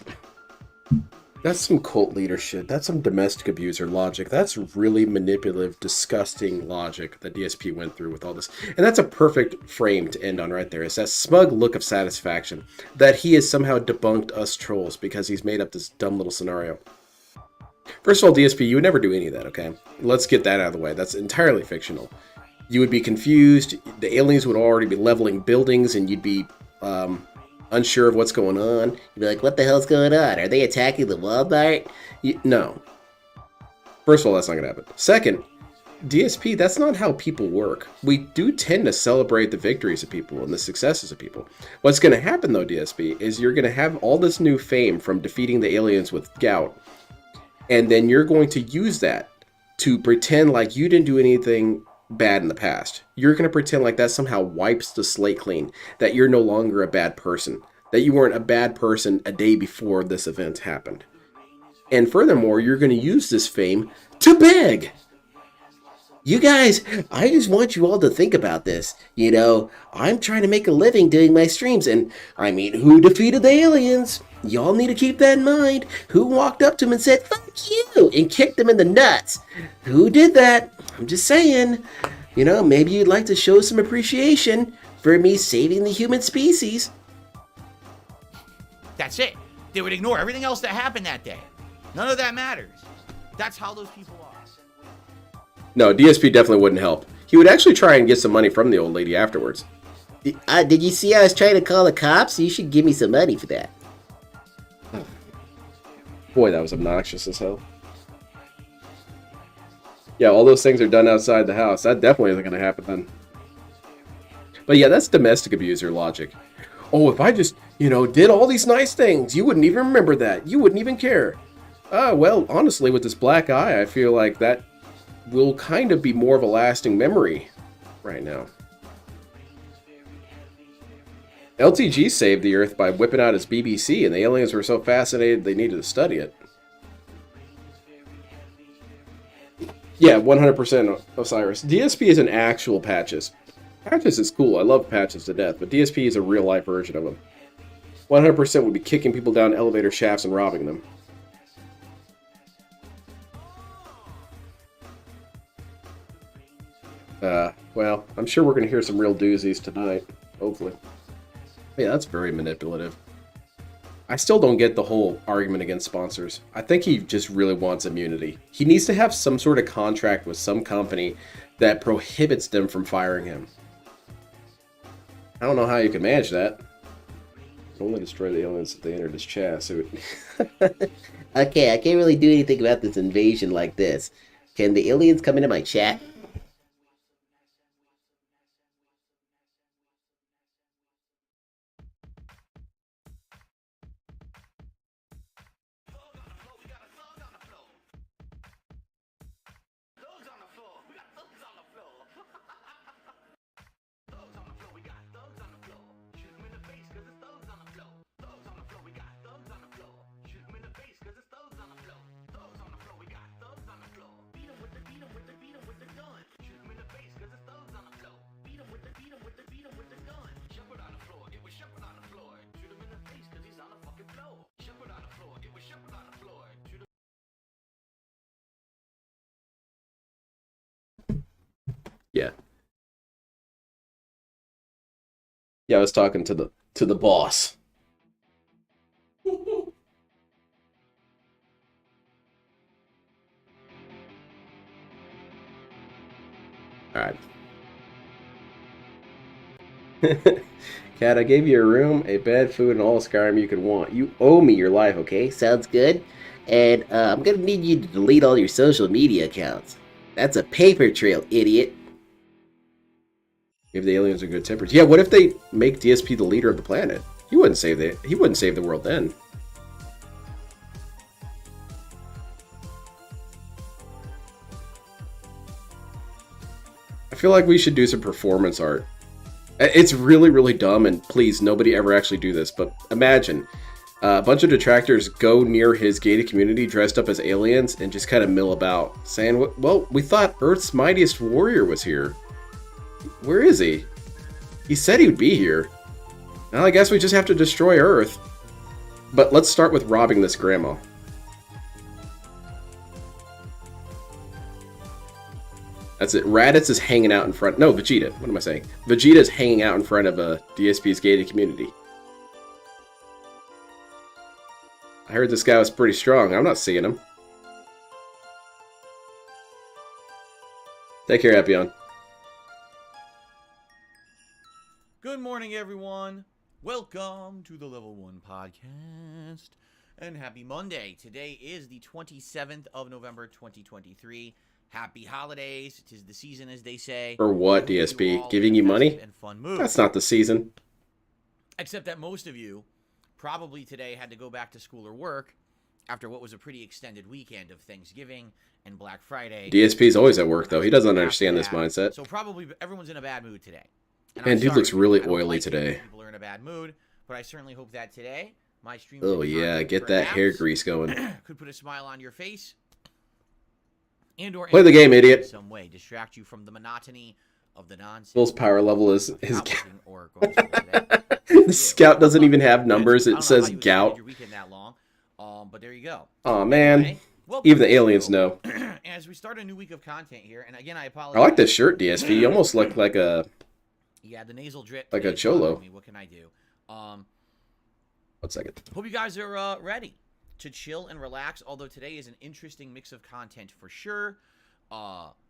some cult leader shit. That's some domestic abuser logic. That's really manipulative, disgusting logic that DSP went through with all this. And that's a perfect frame to end on right there. It's that smug look of satisfaction that he has somehow debunked us trolls because he's made up this dumb little scenario. First of all, DSP, you would never do any of that, okay? Let's get that out of the way. That's entirely fictional. You would be confused. The aliens would already be leveling buildings, and you'd be unsure of what's going on. You'd be like, what the hell's going on? Are they attacking the Walmart? No. First of all, that's not going to happen. Second, DSP, that's not how people work. We do tend to celebrate the victories of people and the successes of people. What's going to happen, though, DSP, is you're going to have all this new fame from defeating the aliens with gout, and then you're going to use that to pretend like you didn't do anything bad in the past. You're going to pretend like that somehow wipes the slate clean, that you're no longer a bad person, that you weren't a bad person a day before this event happened. And furthermore, you're going to use this fame to beg. You guys, I just want you all to think about this. You know, I'm trying to make a living doing my streams, and I mean, who defeated the aliens? Y'all need to keep that in mind. Who walked up to him and said, fuck you, and kicked him in the nuts? Who did that? I'm just saying, you know, maybe you'd like to show some appreciation for me saving the human species. That's it. They would ignore everything else that happened that day. None of that matters. That's how those people are. No, DSP definitely wouldn't help. He would actually try and get some money from the old lady afterwards. Did you see I was trying to call the cops? You should give me some money for that. Boy, that was obnoxious as hell. Yeah, all those things are done outside the house. That definitely isn't going to happen then. But yeah, that's domestic abuser logic. Oh, if I just, did all these nice things, you wouldn't even remember that. You wouldn't even care. Well, honestly, with this black eye, I feel like that will kind of be more of a lasting memory right now. LTG saved the Earth by whipping out his BBC, and the aliens were so fascinated they needed to study it. Yeah, 100% Osiris. DSP is an actual Patches. Patches is cool. I love Patches to death, but DSP is a real-life version of him. 100% would be kicking people down elevator shafts and robbing them. Well, I'm sure we're going to hear some real doozies tonight. Hopefully. Yeah, that's very manipulative. I still don't get the whole argument against sponsors. I think he just really wants immunity. He needs to have some sort of contract with some company that prohibits them from firing him. I don't know how you can manage that. Only destroy the aliens if they entered his chat. So Okay, I can't really do anything about this invasion like this. Can the aliens come into my chat? yeah. Yeah, I was talking to the boss. Alright. Cat, I gave you a room, a bed, food, and all Skyrim you could want. You owe me your life, okay? Sounds good. And I'm gonna need you to delete all your social media accounts. That's a paper trail, idiot. If the aliens are good tempers. Yeah, what if they make DSP the leader of the planet? He wouldn't save the world then. I feel like we should do some performance art. It's really, really dumb, and please, nobody ever actually do this, but imagine a bunch of detractors go near his gated community dressed up as aliens and just kind of mill about, saying, well, we thought Earth's mightiest warrior was here. Where is he? He said he would be here. Well, I guess we just have to destroy Earth. But let's start with robbing this grandma. That's it. Raditz is hanging out in front. No, Vegeta. What am I saying? Vegeta is hanging out in front of DSP's gated community. I heard this guy was pretty strong. I'm not seeing him. Take care, Epion. Good morning, everyone. Welcome to the Level 1 Podcast. And happy Monday. Today is the 27th of November, 2023. Happy holidays. 'Tis the season, as they say. For what, DSP? Giving you money? And fun mood. That's not the season. Except that most of you probably today had to go back to school or work after what was a pretty extended weekend of Thanksgiving and Black Friday. DSP's always at work, though. He doesn't understand this mindset. So probably everyone's in a bad mood today. And dude looks really oily today. People are in a bad mood, but I certainly hope that today my stream. Oh yeah, get that hair grease going. Could put a smile on your face, and/or play the game, idiot. In some way, distract you from the monotony of the nonsense. Will's power level is his. The scout doesn't even have numbers. It says gout. Your weekend that long, but there you go. Oh man, anyway, even the aliens know. As we start a new week of content here, and again, I apologize. I like this shirt, DSP. You almost look like a. Yeah, the nasal drip. Like a cholo. What can I do? 1 second. Hope you guys are ready to chill and relax. Although today is an interesting mix of content for sure.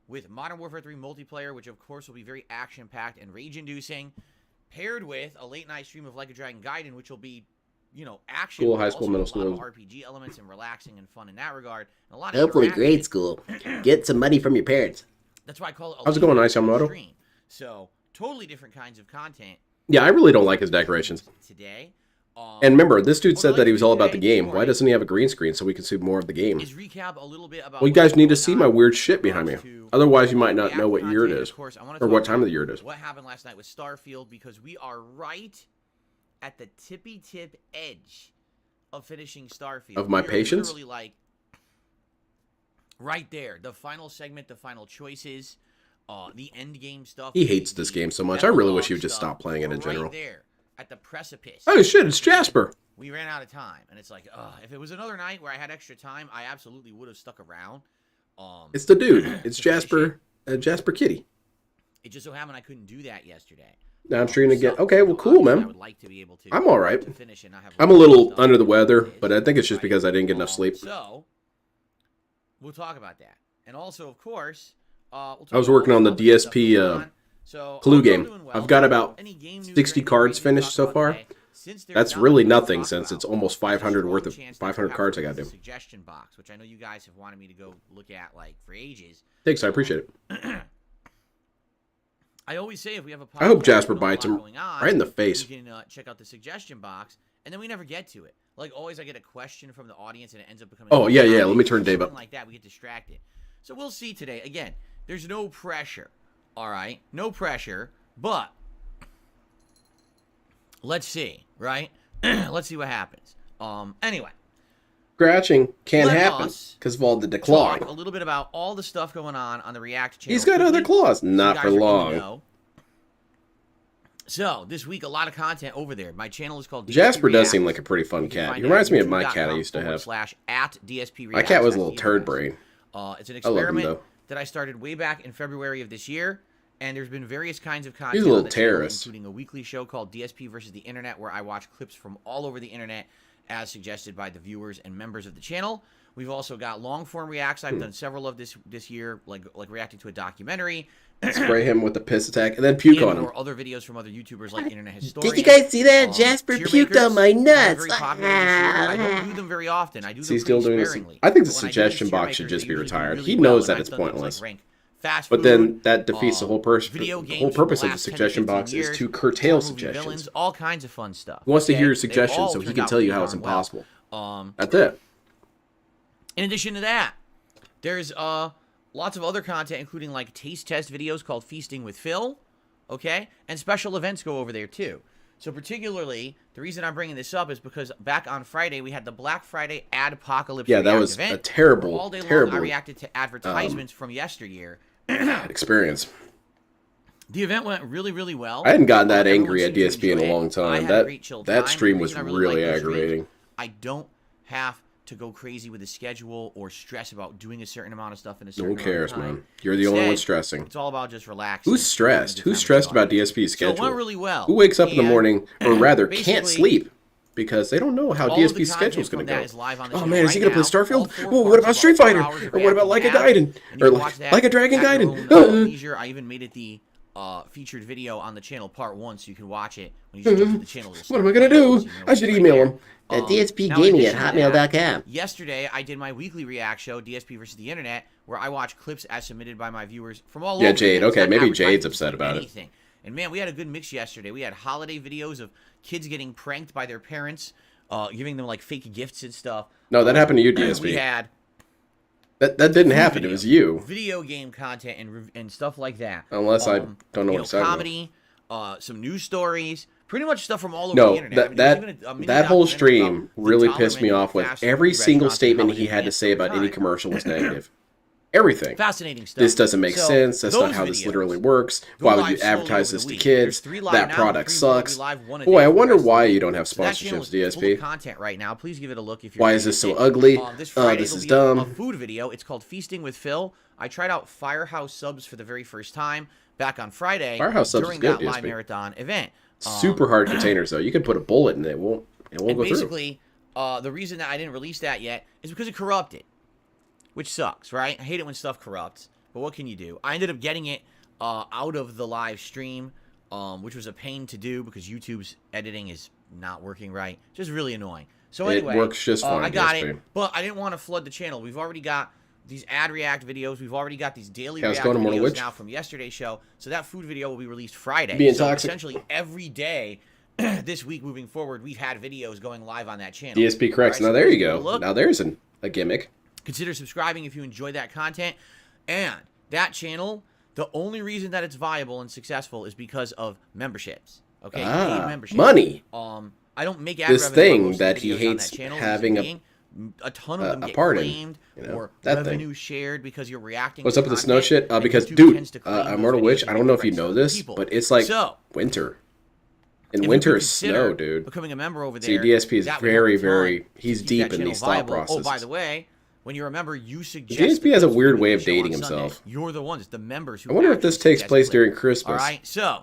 With Modern Warfare 3 multiplayer, which of course will be very action-packed and rage-inducing, paired with a late-night stream of Like a Dragon Gaiden, which will be, you know, action. School, high school, middle school. A lot of RPG elements and relaxing and fun in that regard. And a lot of hopefully grade school. Get some money from your parents. That's why I call it. How's it going, Ice Yamamoto? So. Totally different kinds of content. Yeah, I really don't like his decorations. Today. And remember, this dude said that he was all about the game. Why doesn't he have a green screen so we can see more of the game? Is recap a little bit about well, you guys need to see my weird shit behind me. Otherwise, you might not know what year it is. Or what time of the year it is. What happened last night with Starfield, because we are right at the tippy-tip edge of finishing Starfield. Of my patience? Literally like right there. The final segment, the final choices. The end game stuff. He hates this game so much. I really wish he would just stop playing it in general. Right there at the precipice. Oh shit! It's Jasper. We ran out of time, and it's like, if it was another night where I had extra time, I absolutely would have stuck around. It's the dude. It's Jasper. Jasper Kitty. It just so happened I couldn't do that yesterday. Now I'm streaming again. So, Okay, well, cool, obviously, I man. would like to be able to, I'm all right. to finish and not have I'm a little stuff under the weather, like but this, I think it's just right? because I didn't get enough sleep. So, we'll talk about that. And also, of course, we'll talk I was about working on the other stuff DSP going on. So, Clue I'm still game. doing well. I've got about Any game news or 60 anything cards we need to finished talk so about far. today? Since there's That's not really much to nothing talk since it's about, almost this is 500 your worth own of chance to 500 have cards I the gotta do. Suggestion box, which I know you guys have wanted me to go look at like for ages. Thanks, I appreciate it. I always say if we have a I hope podcast Jasper with a lot bites him going on, right in the face. we can check out the suggestion box, and then we never get to it. Like always, I get a question from the audience, and it ends up becoming. Oh, yeah, yeah. Let me turn Dave up. Something like that, we get distracted. So we'll see today. Again, there's no pressure. All right, no pressure, but let's see, right? Let's see what happens. Anyway. Scratching can Let happen us because of all the declawing. Talk a little bit about all the stuff going on the React channel. He's got other quickly, claws. so you Not guys for are in the long. know. So this week, a lot of content over there. My channel is called DSP Jasper does Reacts. seem like a pretty fun You can cat. find He it at reminds me of my cat I youtube.com used to have. /@DSP My cat was a little Reacts. turd brain. It's an I love him, experiment though. that I started way back in February of this year, and there's been various kinds of content. He's a little on the channel, terrorist. including a weekly show called DSP versus the Internet, where I watch clips from all over the internet, as suggested by the viewers and members of the channel. We've also got long form reacts. I've done several of this year, like reacting to a documentary. Spray him with the piss attack and then puke on him. Or other videos from other YouTubers like Internet Historian. Did you guys see that? Jasper Cheermakers puked on my are nuts. very popular this year. I don't do them very often. I do Is them he still pretty doing this? sparingly. I think the But when I do suggestion these box should Cheermakers, just they be usually do retired. really He well, knows and that I've it's done things like pointless. rank fast But then food, that defeats the whole purpose. video The games whole from the purpose of the last 10 to suggestion 15 box is years, to curtail horror movie suggestions. villains, all kinds of fun stuff. He wants to okay? hear your They've suggestions all so he turned can out tell you pretty how it's darn well. impossible. That's it. In addition to that, there's lots of other content, including like taste test videos called Feasting with Phil, okay? And special events go over there too. So particularly, the reason I'm bringing this up is because back on Friday, we had the Black Friday Adpocalypse Yeah, that React was event, a terrible, where all day terrible long I reacted to advertisements from yesteryear. experience. The event went really, really well. I hadn't gotten that Everyone angry at seemed to DSP in a enjoy it. long I time. had a great chill That time. stream The was reason I really really like those streams, aggravating. I don't have to go crazy with the schedule or stress about doing a certain amount of stuff in a certain No one cares, amount of time. man. You're the only one Instead, stressing. It's all about just relaxing. Who's stressed? having a good Who's time stressed with fun. about DSP's So schedule? it went really well. Who wakes up in the And morning, or rather can't basically, sleep, because they don't know how all of the DSP's schedule's content going from to that is live on the go. Oh channel man, is he right going to play now. Starfield? All four Well, what parts, about Street about 4 Fighter? hours of Or what about reacting Like a to Gaiden? ads, and Or you can watch that Like a Dragon at your Gaiden? own leisure. I even made it the featured video on the channel part 1, so you can watch it when you just jump to the channel. What am I going to do? I should email him. At Now, in DSPgaming at addition to that, hotmail.com. Yesterday, I did my weekly react show, DSP versus the Internet, where I watch clips as submitted by my viewers from all Yeah, over. Jade, It's okay, not maybe advertising, Jade's it's upset about it. anything. And man, we had a good mix yesterday. We had holiday videos of kids getting pranked by their parents, giving them like fake gifts and stuff. No, that happened to you, We DSP. had That didn't happen. It was you. video game content and stuff like that. Unless I don't know what it's talking about. comedy, some news stories, pretty much stuff from all over No, the internet. that whole stream about really the pissed me dollar off with fast every food single restaurants and how statement they he had to advance say over about any time. commercial was negative. Everything. Fascinating stuff. This doesn't make So, sense. That's not those how this videos literally works. go Why would live you slowly advertise over this the to week. kids? There's 3 live That now, product 3 will be sucks. live, 1 a Boy, day I for the wonder rest of why the you week. don't have So that channel sponsorships, is full of DSP. content right now. Please give it a look if you're Why is this so interested. ugly? This Friday, This is there'll be dumb. a food video. It's called Feasting with Phil. I tried out Firehouse Subs for the very first time back on Friday Firehouse Subs is during good, that live DSP. marathon event. Super hard containers though. You can put a bullet in it. It won't And go through. basically, the reason that I didn't release that yet is because it corrupted, which sucks, right? I hate it when stuff corrupts, but what can you do? I ended up getting it out of the live stream, which was a pain to do because YouTube's editing is not working right. Just really annoying. So It anyway, works just fine, I got DSP. it, but I didn't want to flood the channel. We've already got these ad react videos. We've already got these daily How's it react going, Immortal videos Witch? now from yesterday's show. So that food video will be released Friday. Being so toxic. essentially every day this week moving forward, we've had videos going live on that channel. DSP corrects. All Now right, there so you give it a go. look. Now there's a gimmick. Consider subscribing if you enjoy that content. And that channel, the only reason that it's viable and successful is because of memberships. Okay, paid memberships. Money. I don't make ad This revenue on thing most of that the he videos on hates that channel, having reason being, a ton of them a get part in, claimed you know, or that thing. revenue shared because you're reacting. What's to up with the content, snow shit? and Because, YouTube dude, tends to claim those Immortal videos Witch, and I don't know if you give know rights to this, people. but it's like So, winter. In if you winter could is consider snow, dude. Becoming a member over See, there. DSP is that would very, help a ton very. He's to keep deep that in channel these thought viable. processes. Oh, by the way, when you're a member, you suggest. DSP has a that weird we way do of the show dating on Sunday. himself. You're the ones. It's the members who. I wonder if actually this takes suggest place it. during Christmas. All right, so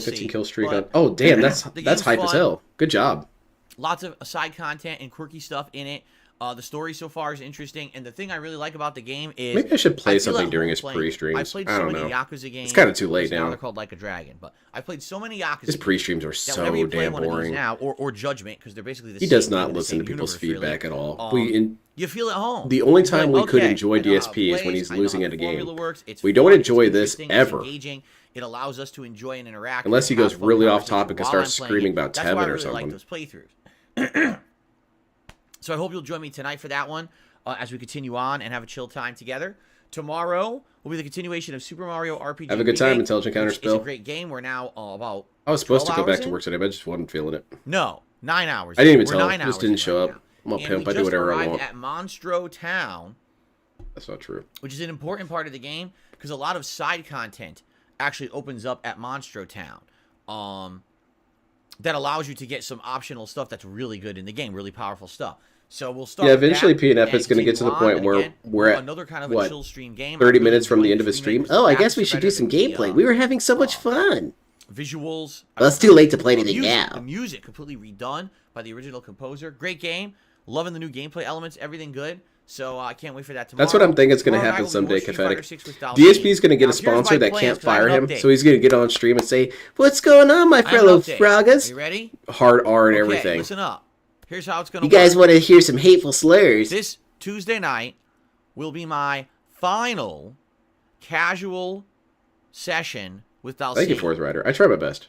15 see, kill streak. but Oh, damn, that's the game's hype as fun. hell. Good job. Lots of side content and quirky stuff in it. The story so far is interesting, and the thing I really like about the game is Maybe I should play feel something at during home his playing. pre-streams. I played I so don't many know. Yakuza games. It's kind of too late now now. they're called Like a Dragon, but I played so many Yakuza. His pre-streams are that so whenever you play damn one of these boring. now, or Judgment, because they're basically the He same does thing not in the listen to same people's universe, feedback really. at all. You feel at home. The only You're time like, we could okay, enjoy I know how it DSP is when plays, he's I know losing how at a the formula game. works, it's We don't fun, enjoy it's this interesting, it's ever. engaging. It allows us to enjoy and interact. Unless he and goes have fun really off conversation topic and while starts I'm playing screaming it. about That's why I Tevin or really like something. those playthroughs. So I hope you'll join me tonight for that one as we continue on and have a chill time together. Tomorrow will be the continuation of Super Mario RPG. Have a good time, Remake, Intelligent Counter which Spill. It's a great game. We're now about. I was supposed to 12 go back hours to in? work today, but I just wasn't feeling it. No, 9 hours. I didn't even We're tell 9 him. hours Just didn't in show right up. now. I'm a And pimp. we I do just whatever I arrived want. at Monstro Town, That's not true. which is an important part of the game because a lot of side content actually opens up at Monstro Town. That allows you to get some optional stuff that's really good in the game, really powerful stuff. So we'll start. Yeah, with eventually that PNF is going to get to the continue on, point and where again, we're at another kind of a what, chill stream game. 30 I really minutes from the enjoyed end of his Remake stream. was Oh, I faster, guess we should better do some than the, gameplay. We were having so much fun. visuals. Well, it's too late to play anything music, now. The music completely redone by the original composer. Great game. Loving the new gameplay elements. Everything good. So I can't wait for that tomorrow. That's what I'm thinking is going to Tomorrow happen night will be more someday, Street Pathetic. Fighter 6 with Dalsim. DSP is going to get Now, a here's sponsor my that plans, can't 'cause I have fire an him, update. so he's going to get on stream and say, "What's going on, my I have an fellow update. Frogas?" Are you ready? Hard R and Okay, everything. listen up. Here's how it's going to You work. guys want to hear some hateful slurs? This Tuesday night will be my final casual session with Dalsim Thank you, Fourth Rider. I try my best.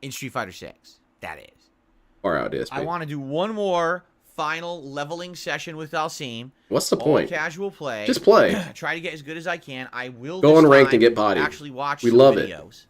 in Street Fighter 6. That is. Far out, DSP. I want to do one more final leveling session with Dalsim. What's the All point? casual play. Just play. Try to get as good as I can. I will Go this on ranked time and get bodied. actually watch We some love it. videos.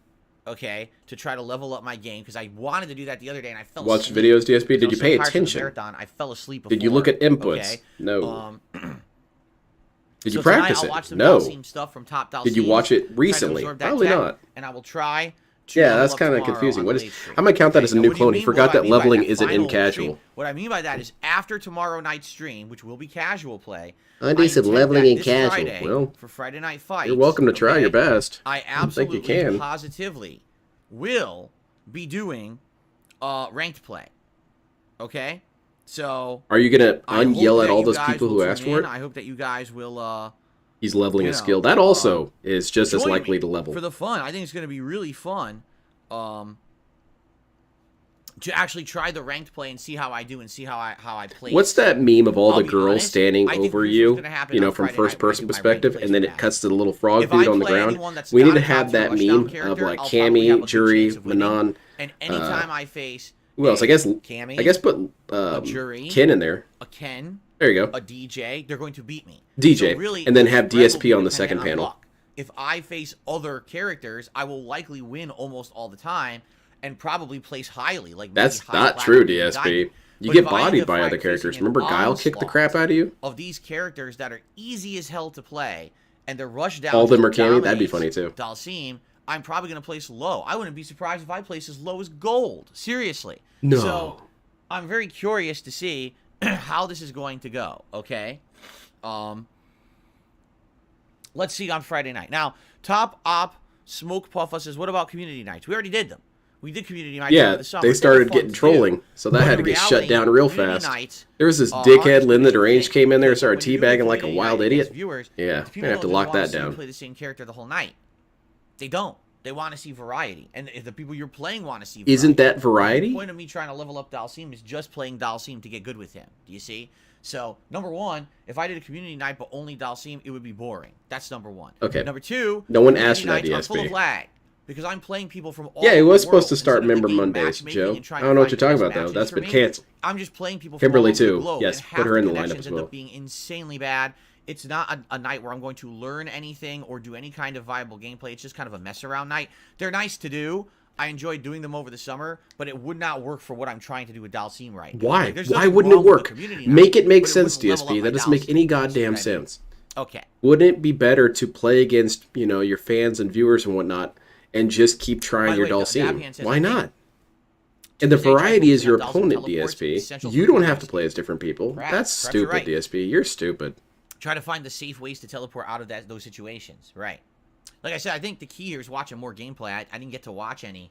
Okay, to try to level up my game because I wanted to do that the other day and I fell Watch asleep. videos, DSP? Because I Did you was so pay tired from the attention? marathon, I fell asleep. Did you look at before, inputs? okay? No. Did you So tonight practice I'll it? watch some No. Dalsim stuff from Top Dalsim. Did you watch it try to recently? absorb that Probably tech, not. And I will try to Yeah, level that's up kind of tomorrow confusing. on What the is? late stream. I'm gonna count that as a Now, new what do you clone. He mean? forgot What do I that mean by leveling that isn't in final casual. stream? What I mean by that is after tomorrow night's stream, which will be casual play. I do some intend leveling that in this casual. Friday Well, for Friday Night Fights. You're welcome to try okay? your best. I think absolutely you can. positively will be doing ranked play. Okay? So Are you gonna I hope yell at that all you those guys people will who tune asked for in. it? I hope that you guys will He's leveling you his know, skill. That also is just as join likely me to level. for the fun. I think it's going to be really fun to actually try the ranked play and see how I do and see how I play. What's that meme of all I'll the be girls honest, standing I think over this was you, gonna happen you know, on from Friday night when I first-person do my perspective, ranked and then plays it cuts to the little frog If I dude on the play ground? anyone that's We need not to a top have that two rushdown meme of character, like I'll probably have a Cammy, good Jury, chance of winning. Manon. And anytime I face Who else? I guess Cammy, I guess put Jury, Ken in there. a Ken, There you go. a DJ, they're going to beat me. DJ, So really, and then the have spread will DSP be on the dependent second on panel. luck. If I face other characters, I will likely win almost all the time and probably place highly. Like maybe That's high not platinum, true, maybe DSP. diamond. You But get if I end bodied up by other facing characters. an Remember Guile kicked the onslaught crap out of you? of these characters that are easy as hell to play, and they're rushed down. All of them to are Cammy? That'd be dominate funny, too. Dalsim, I'm probably going to place low. I wouldn't be surprised if I place as low as gold. Seriously. No. So I'm very curious to see how this is going to go. Okay. Let's see on Friday night. Now, Top Op Smoke Puff says, what about community nights? We already did them. We did community nights over Yeah, the summer. they were started fun getting too. trolling, so that But had in to get shut reality, down real community fast. nights There was this are dickhead, just Lynn the the Deranged, thing. came in there and When started you do a teabagging like a community wild night against idiot. Viewers, Yeah, people I'm gonna have to don't lock just wanna that see you down. play the same character the whole night. They don't. They want to see variety, and if the people you're playing want to see variety. Isn't that The variety? point of me trying to level up Dalsim is just playing Dalsim to get good with him. Do you see? So, number one, if I did a community night but only Dalsim, it would be boring. That's number one. Okay. Number two, No one community asked for that, nights are full DSP. of lag because I'm playing people from all Yeah, it over was the supposed to world start instead of the Member game Mondays, matchmaking Joe. and trying I don't know to what you're find talking the about, best though. matches. That's For been me, canceled. I'm just playing people from Kimberly, all over too. the globe. Yes, and put half her in the the lineup connections as end well. up being insanely bad. It's not a night where I'm going to learn anything or do any kind of viable gameplay. It's just kind of a mess around night. They're nice to do. I enjoyed doing them over the summer, but it would not work for what I'm trying to do with Dalsim right now. Why? Like, there's Why nothing wouldn't it wrong with work? the community night, Make it make but sense, wouldn't level DSP. up That my doesn't make any Dalsim. goddamn You know what I mean? sense. Okay. Wouldn't it be better to play against, you know, your fans and viewers and whatnot and just keep By trying the your way, Dalsim? Dabian says, Why I think not? And the Tuesday, variety is Trifle your Dalsim opponent, teleports, DSP. essential You for don't have to progress. play as different people. Perhaps. That's Perhaps you're stupid, right. DSP. You're stupid. Try to find the safe ways to teleport out of those situations. Right. Like I said, I think the key here is watching more gameplay. I didn't get to watch any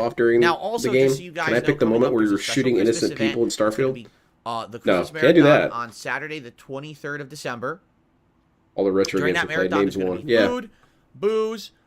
off during Now, also, the game? just so you guys Can I know, pick the coming moment up, where there's a you're special shooting Christmas innocent people in event. It's gonna Starfield? be, the No, Christmas can't do Marathon that. on Saturday, the 23rd of December. All the retro During games that I played, marathon, names there's going one. to be Yeah. food, booze,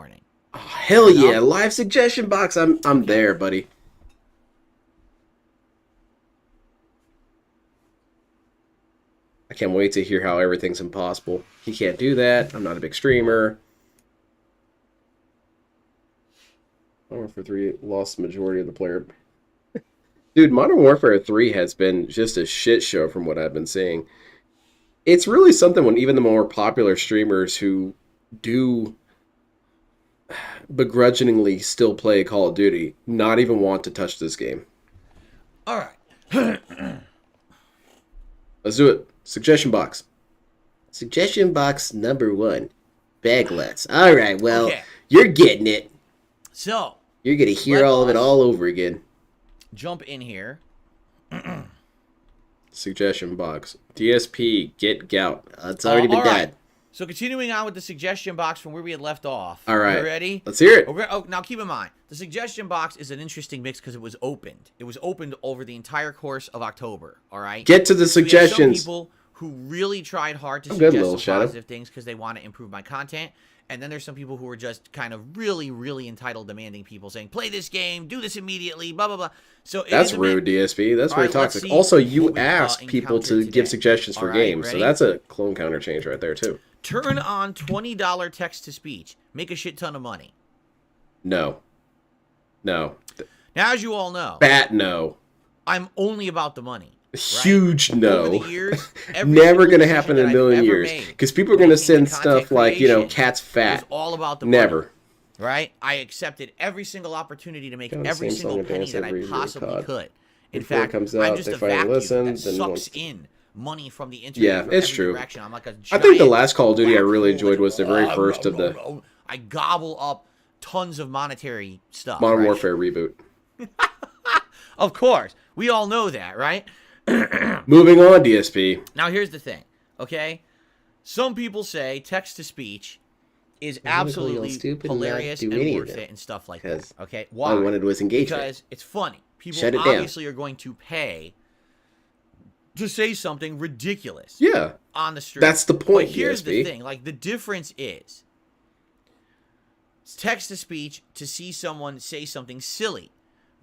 morning. Oh, hell yeah, live suggestion box. I'm there, buddy. I can't wait to hear how everything's impossible. He can't do that. I'm not a big streamer. Modern Warfare 3 lost the majority of the player. Dude, Modern Warfare 3 has been just a shit show from what I've been seeing. It's really something when even the more popular streamers who do begrudgingly still play Call of Duty not even want to touch this game. All right. Let's do it. Suggestion box. Suggestion box number 1. Baglets. All right, well, Okay. you're getting it. So, You're going to hear Let all of it us- all over again. jump in here. Suggestion box. DSP, get gout. It's already been all right. done. So continuing on with the suggestion box from where we had left off. All right. You ready? Let's hear it. Oh, now keep in mind, the suggestion box is an interesting mix because it was opened. It was opened over the entire course of October. All right. Get to the So we have some suggestions. people who really tried hard to I'm good, suggest Lil some Shadow. positive things because they want to improve my content. And then there's some people who are just kind of really, really entitled, demanding people saying, play this game, do this immediately, blah, blah, blah. So it That's is a rude, mix. DSP. That's All very right, let's toxic. see Also, what you we, asked people to encountered give today. suggestions for All right, games, so ready? that's a clone counter change right there, too. Turn on $20 text-to-speech. Make a shit ton of money. No. No. Now, as you all know, Bat no. I'm only about the money. Right? Huge no. Over the years, every Never single going to decision happen that in a I've million ever years. made Because people are going to making send content stuff like, you know, creation cat's was fat. all about the money. Never. Right? I accepted every single opportunity to make Got the every same single song and penny dance that I every possibly COD. could. In Before it fact, comes I'm out, just they a finally vacuum listen, that then sucks once- in money from the internet. Yeah, from it's every true. direction. I'm like a I think the giant last Call of Duty I really black hole enjoyed was the very that- first of the I gobble up tons of monetary stuff. Modern right? Warfare reboot. Of course. We all know that, right? Moving on, DSP. Now, here's the thing, okay? Some people say text-to-speech is I'm gonna call you all absolutely stupid and not hilarious do and any of worth it, it and stuff like that, because okay? all I wanted was engagement. Because it's funny. People Shut it down. obviously are going to pay to say something ridiculous Yeah. on the street. That's the point, But here's DSP. the thing. Like, the difference is text-to-speech to see someone say something silly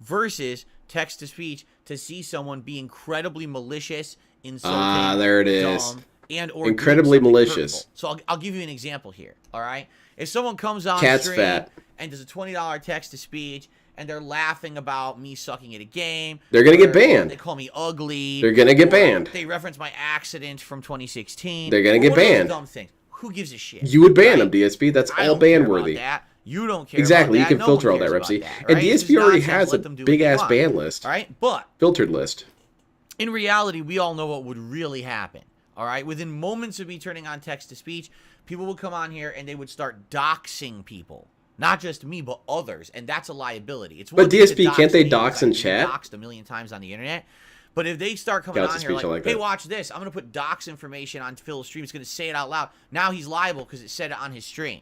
versus text-to-speech to see someone be incredibly malicious, insulting, there it is. dumb, and or Incredibly doing something malicious. hurtful. So I'll give you an example here, all right? If someone comes on Cat's stream fat. and does a $20 text-to-speech and they're laughing about me sucking at a game. They're gonna get or banned. They call me ugly. They're gonna get or banned. They reference my accident from 2016. They're gonna or get one of those banned. Dumb things. Who gives a shit? You would ban right? them, DSP. That's I all don't care ban about worthy. that. You don't care Exactly. You about can that. filter No all one that, cares Repsy. about that, And right? This DSP is already nonsense. has a Let them do what they big ass want, ban list. All right? But Filtered list. in reality, we all know what would really happen. All right? Within moments of me turning on text-to-speech, people would come on here and they would start doxing people. Not just me, but others. And that's a liability. It's But one thing to DSP, can't they me dox because in I've been chat? doxed a million times on the internet. But if they start coming Couch on to here speech, I like hey, that. watch this. I'm going to put dox information on Phil's stream. It's going to say it out loud. Now he's liable because it said it on his stream.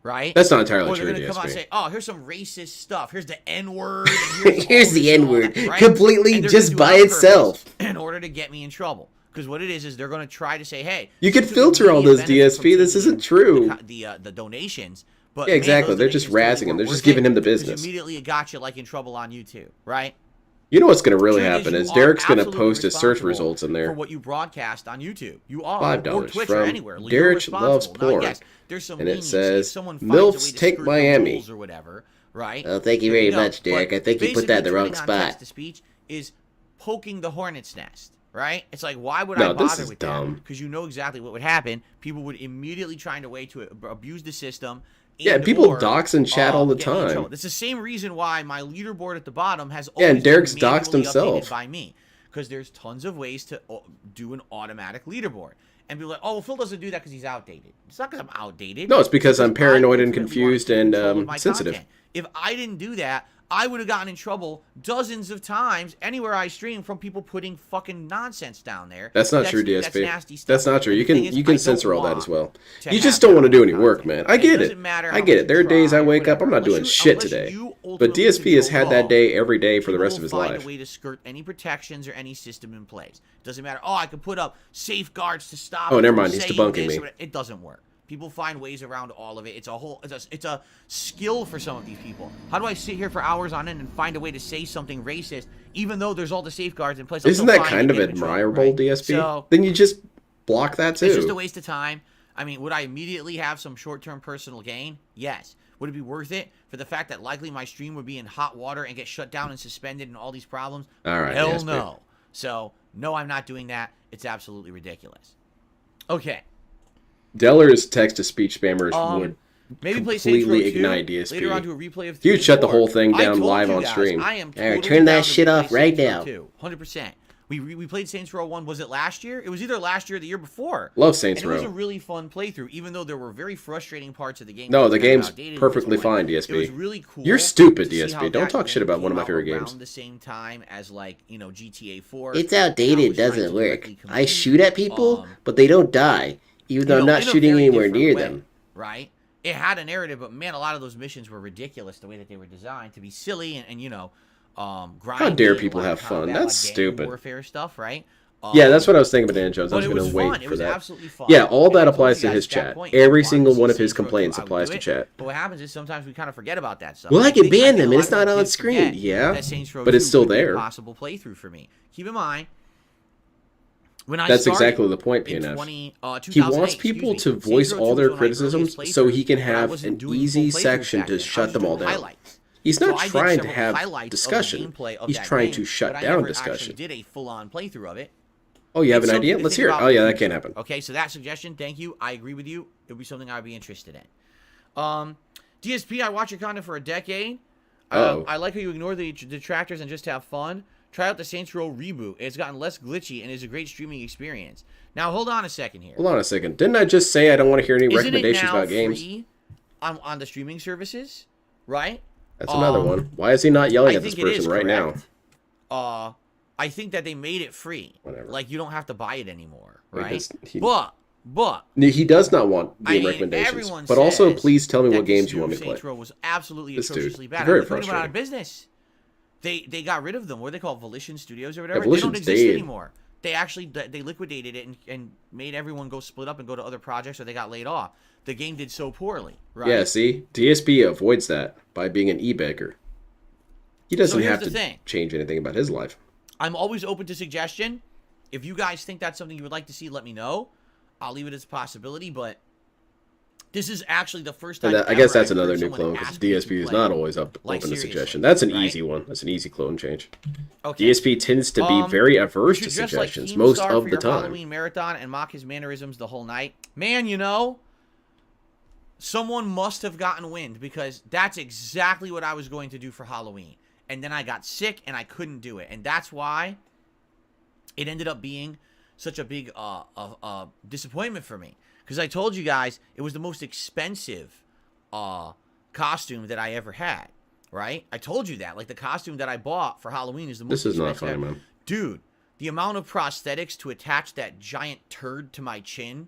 Right? That's not entirely Or they're true, going to come on and DSP. say, oh, here's some racist stuff. Here's the N-word. Here's the N-word, completely just by itself. In order to get me in trouble. Because what it is they're going to try to say, hey. You can this filter all immediate this, benefit from DSP. This taking isn't true. The donations. But Yeah, man, exactly. those They're just donations really razzing him. weren't They're just worth giving it him the because business. immediately it got you like in trouble on YouTube, right? You know what's going to really Truth happen you is are Derek's going to absolutely post his search responsible results in for there. what you broadcast on YouTube. You are $5 or Twitch or from anywhere. You're Derek Loves responsible. Now, Porn. yes, there's some And it leniency if says, someone finds a way "MILFs to take skirt the Miami." rules or whatever, right? Oh, thank you There very go. much, Derek. But I think you put that in the basically wrong turning on spot. Text-to-speech is poking the hornet's nest, right? It's like, why would No, I this bother is with dumb. that? Because you know exactly what would happen. People would immediately find a way to abuse the system. Yeah, and people or, dox and chat all the get me in time. trouble. It's the same reason why my leaderboard at the bottom has Yeah, and always been Derek's doxed manually himself. updated by me. Because there's tons of ways to do an automatic leaderboard. And people are like, oh, well, Phil doesn't do that because he's outdated. It's not because I'm outdated. No, it's because I'm I paranoid and ultimately want to confused keep and control of my sensitive. content. If I didn't do that, I would have gotten in trouble dozens of times anywhere I stream from people putting fucking nonsense down there. That's not true, That's DSP. nasty stuff. That's not true. And You the thing can is, you I can don't censor all that want as well. to You just have don't want to that do any work, content. man. I get it. doesn't matter I how get much it. There are you days I try, wake up, I'm not whatever. doing shit Unless today. you But ultimately DSP has control had that all, day every day for the people rest of will his find life. a way to skirt any protections or any system in place. Doesn't matter. Oh, I can put up safeguards to stop. Oh, it never from mind. He's saying debunking this me. or it doesn't work. People find ways around all of it. It's a skill for some of these people. How do I sit here for hours on end and find a way to say something racist, even though there's all the safeguards in place? I'll Isn't still that find kind and of get in trouble, admirable, right? DSP? So, Then you just block that too. It's just a waste of time. I mean, would I immediately have some short-term personal gain? Yes. Would it be worth it for the fact that likely my stream would be in hot water and get shut down and suspended and all these problems? All right. Hell DSP. no. So, no, I'm not doing that. It's absolutely ridiculous. Okay. Deller's text-to-speech spammers would maybe play Saints Row completely 2. ignite DSP. Later on to a replay of 3 You'd and shut the 4. whole thing I down told live you on guys, stream. I am All totally right, turn that down to shit replay off right Saints now. Row 2. 100%. We played Saints Row 1, was it last year? It was either last year or the year before. Love Saints and it was Row. a really fun playthrough, even though there were very frustrating parts of the game. No, that the were kind of game's outdated at perfectly this point. fine, DSP. It was really cool. You're stupid, to see how DSP. Don't that talk shit game about one of came my out favorite around games. the same time as, like, you know, GTA 4. It's and how outdated, was trying doesn't to work. directly I compete, shoot at people, but they don't die, even though you I'm know, not in a shooting very anywhere different near way, them. Right? It had a narrative, but man, a lot of those missions were ridiculous the way that they were designed to be silly and you know, grindy. How dare and a people lot of have fun? combat, That's like gang stupid. warfare stuff, right? Yeah, that's what I was thinking about Dan Jones. I But was it going was to wait fun. It for was that. absolutely fun. Yeah, all And I that told applies you to guys his at that chat. point, if Every you wanted single to one see of his Saints Row 2, complaints I would applies do to it. chat. But what happens is sometimes we kind of forget about that stuff. Well, I And can think- ban think them, a and lot it's of not the on kids screen. forget Yeah, that Saints Row but it's 2 still could be a there. possible playthrough for me. Keep in mind, when I That's started exactly the point, in PNF. 2008, He wants people to Saints voice Row 2 all was their one of my criticisms earliest so he can playthroughs, but I have wasn't an doing easy full playthroughs section back to then. I shut was them all doing down. highlights. He's So not I did trying to several have highlights of the discussion. gameplay of He's that trying game, to shut but I down never discussion. actually did a full-on playthrough of it. Oh, you have It's an something idea? to Let's think hear it. about Oh, in yeah, the that can't future. happen. Okay, so that suggestion, thank you. I agree with you. It would be something I would be interested in. DSP, I watch your content for a decade. Uh-oh. I like how you ignore the detractors and just have fun. Try out the Saints Row reboot. It's gotten less glitchy and is a great streaming experience. Now, hold on a second here. Hold on a second. Didn't I just say I don't want to hear any Isn't recommendations it now about games? free on the streaming services, right? That's another one. Why is he not yelling I at this think it is person right now? correct. I think that they made it free. Whatever. Like, you don't have to buy it anymore, Wait, right? he- But He does not want I game mean, recommendations. everyone But also, says please tell me that what games this you want me new to play. Saints Row was absolutely This dude, atrociously bad. very They're putting them out of frustrating. business. They got rid of them. What are they called? Volition Studios or whatever? They Volition's don't exist dead. anymore. They actually they liquidated it and made everyone go split up and go to other projects, or they got laid off. The game did so poorly, right? Yeah, see? DSP avoids that by being an e-bagger. He doesn't here's have the to thing. change anything about his life. I'm always open to suggestion. If you guys think that's something you would like to see, let me know. I'll leave it as a possibility, but this is actually the first time. And I guess ever that's I've another heard new someone clone because ask me to DSP is play. not always open to seriously, suggestion. That's an right? easy one. That's an easy clone change. Okay. DSP tends to be very averse to You should dress suggestions like most Keemstar of for the your time. Halloween marathon and mock his mannerisms the whole night. Man, you know, someone must have gotten wind because that's exactly what I was going to do for Halloween. And then I got sick and I couldn't do it. And that's why it ended up being such a big disappointment for me. Because I told you guys it was the most expensive costume that I ever had. Right? I told you that. Like, the costume that I bought for Halloween is the most This is not expensive. funny, man. Dude, the amount of prosthetics to attach that giant turd to my chin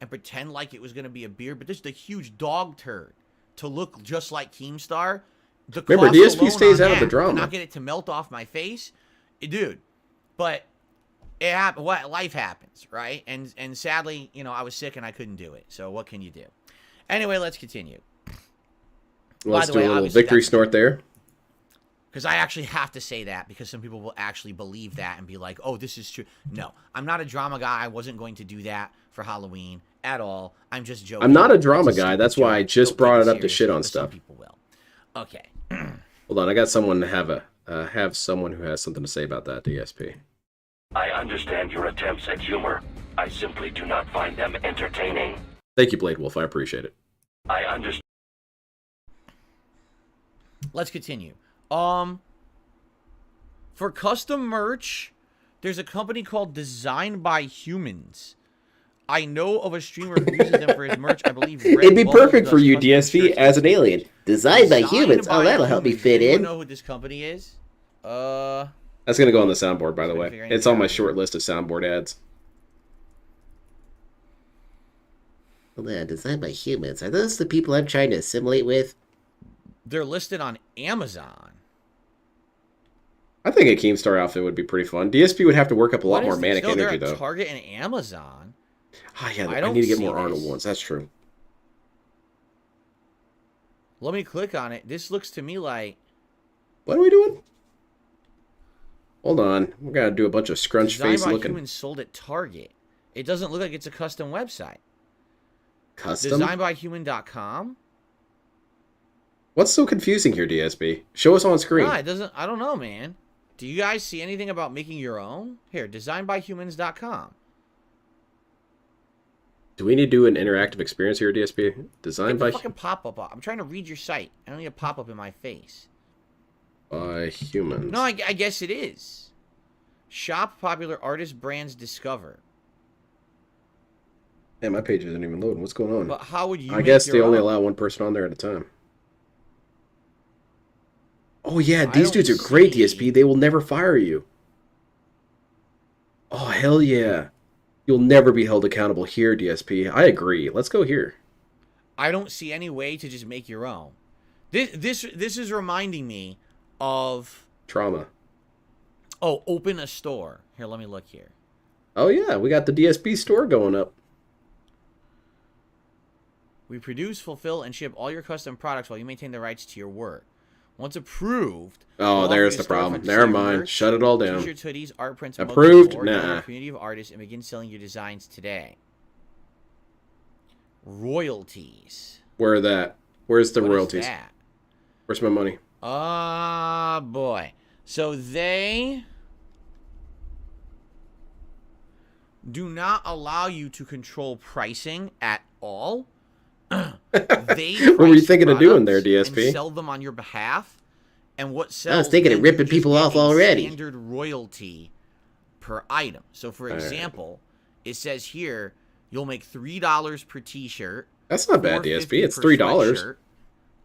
and pretend like it was going to be a beard, but this is a huge dog turd to look just like Keemstar. The Remember, cost DSP alone stays on out of the that, drama. to not get it to melt off my face, dude. But it happened. What life happens, right? And sadly, you know, I was sick and I couldn't do it. So what can you do? Anyway, let's continue. Let's the do way, a little obviously, victory that's- snort there. Because I actually have to say that because some people will actually believe that and be like, oh, this is true. No, I'm not a drama guy. I wasn't going to do that for Halloween at all. I'm just joking. I'm not a It's drama stupid guy. That's why I joke. just Don't brought take it up to seriously, shit on but some stuff. people will. Okay. Hold on, I got someone to have someone who has something to say about that, DSP. I understand your attempts at humor. I simply do not find them entertaining. Thank you, Blade Wolf. I appreciate it. I understand. Let's continue. For custom merch, there's a company called Design by Humans. I know of a streamer who uses them for his merch. I believe Red It'd be Bull perfect for does you, custom DSP, shirts. as an alien. Designed by Designed humans. by Oh, that'll help me humans. fit Anyone in. know who this company is? That's going to go on the soundboard, by the way. It's on my short list of soundboard ads. Hold on, designed by humans. Are those the people I'm trying to assimilate with? They're listed on Amazon. I think a Keemstar outfit would be pretty fun. DSP would have to work up a lot What more is this? manic No, they're energy, at though. Target and Amazon. Ah, yeah, I I don't need to get see more Arnold this. ones. That's true. Let me click on it. This looks to me like What are we doing? Hold on. We're going to do a bunch of scrunch Designed face by looking. Humans sold at Target. It doesn't look like it's a custom website. Custom? Designedbyhuman.com? What's so confusing here, DSP? Show us on screen. Nah, it doesn't. I don't know, man. Do you guys see anything about making your own? Here, designedbyhumans.com. Do we need to do an interactive experience here, DSP? Designed by fucking pop-up. I'm trying to read your site. I don't need a pop-up in my face. By humans. No, I guess it is. Shop popular artist brands discover. Yeah, my page isn't even loading. What's going on? But how would you? I guess they only own? allow one person on there at a time. Oh yeah, these dudes are great, DSP. They will never fire you. Oh hell yeah. You'll never be held accountable here, DSP. I agree. Let's go here. I don't see any way to just make your own. This is reminding me of trauma. Oh, open a store. Here, let me look here. Oh yeah, we got the DSP store going up. We produce, fulfill, and ship all your custom products while you maintain the rights to your work. Once approved. Oh, there's the problem. Never mind. Merch, shut it all down. T-shirts, hoodies, art prints, approved? More, nah. Community of artists and begin selling your designs today. Royalties. Where that? Where's the What royalties? Is that? Where's my money? Boy. So they do not allow you to control pricing at all. They what were you thinking of doing there, DSP? and sell them on your behalf, and what sells? I was thinking of then ripping you just people get off a already. Standard royalty per item. So, for example, it says here you'll make $3 per T-shirt. That's not bad, DSP. It's $3,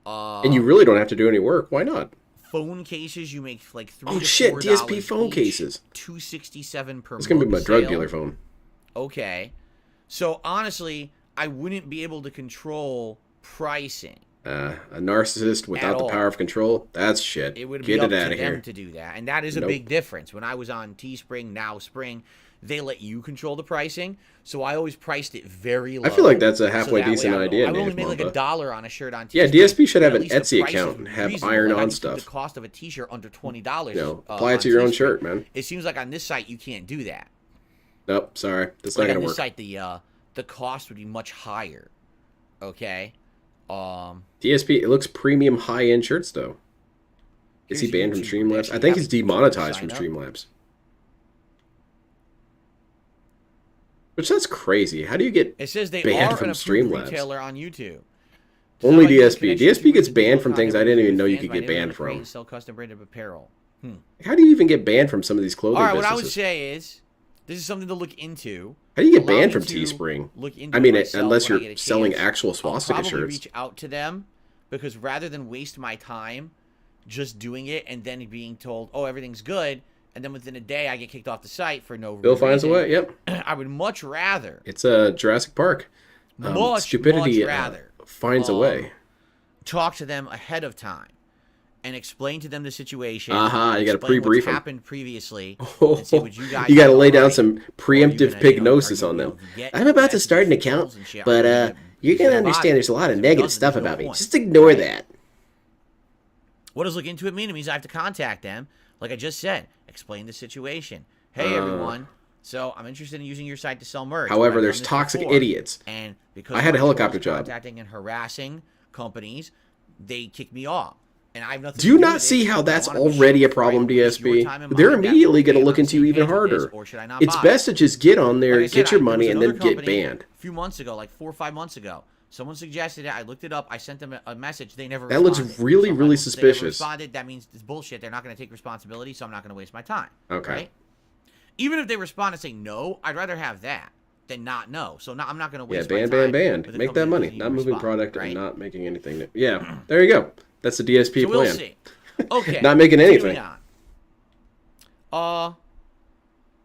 and and you really don't have to do any work. Why not? Phone cases you make like $3 Oh to shit, $4 DSP phone each, cases. $267 per. It's gonna be my drug sale. dealer phone. Okay, so honestly, I wouldn't be able to control pricing. A narcissist without the all. power of control? That's shit. It would Get be up it out to of them here. to do that, and that is a Nope. big difference. When I was on Teespring, now Spring, they let you control the pricing, so I always priced it very low. I feel like that's a halfway that way decent I would idea, only Native made like Mamba. $1 on a shirt on Teespring. Yeah, DSP should have but an at least the Etsy price account was and have reasonable. iron Like, I on could keep stuff. the cost of a T-shirt under $20. You know, apply it on to your own Teespring. shirt, man. It seems like on this site you can't do that. Nope, sorry. That's Like not on gonna this work. site, the cost would be much higher. Okay. DSP, it looks premium high-end shirts, though. Is he Here's banned from YouTube, where they Streamlabs? I actually think have he's a YouTube demonetized from sign up. Streamlabs. Which, that's crazy. How do you get It says they banned are from an approved Streamlabs? retailer on YouTube. Only Designed by DSP. connections DSP gets with banned digital from things I content didn't even with know you fans could by get neighborhood banned and create from. and sell custom branded apparel. How do you even get banned from some of these clothing All right, what I businesses? would say is this is something to look into. How do you get Allow banned me from to Teespring? look into I mean, it myself unless when I you're get a selling chance. actual I'll swastika probably shirts. reach out to them because rather than waste my time just doing it and then being told, "Oh, everything's good," and then within a day I get kicked off the site for no Bill reason. finds a way. Yep. I would much rather. It's a Jurassic Park. Stupidity much rather finds a way. Talk to them ahead of time and explain to them the situation. You got to explain pre-brief what's them. happened previously. Oh, and say, "Would you guys you got to be lay down alright? some Or are preemptive you gonna, are prognosis you on them. gonna get I'm about to messages start an from account, trolls and shit? but Are you you're use going to their understand body? there's a lot of If it negative doesn't, stuff there's no about me. point. Just ignore Right? that. What does look into it mean? It means I have to contact them. Like I just said, explain the situation. Hey, everyone. So I'm interested in using your site to sell merch. However, I've there's done this toxic before. idiots. And because I had a my helicopter trolls job. contacting and harassing companies, they kick me off. And I have nothing Do you to not with see it. how I that's wanna be already a sure before I problem, waste your DSP? time and They're mine that, immediately okay, going to I'm look on into you the same even page with this, harder. or should I not It's buy? best to just get on there, Like I said, get your there was money, and then another get company banned. A few months ago, like 4 or 5 months ago, someone suggested it. I looked it up. I sent them a message. They never That looks responded. really, So I'm really like, if they never suspicious. responded, that means it's bullshit. They're not going to take responsibility, so I'm not going to waste my time. Okay. Right? Even if they respond and say no, I'd rather have that than not no. So I'm not going to Yeah, waste my time. banned. with a Make that company money. doesn't Not even moving respond, product right? and not making anything new. Yeah, there you go. That's the DSP So plan. we'll see. Okay. Not making anything. continuing on.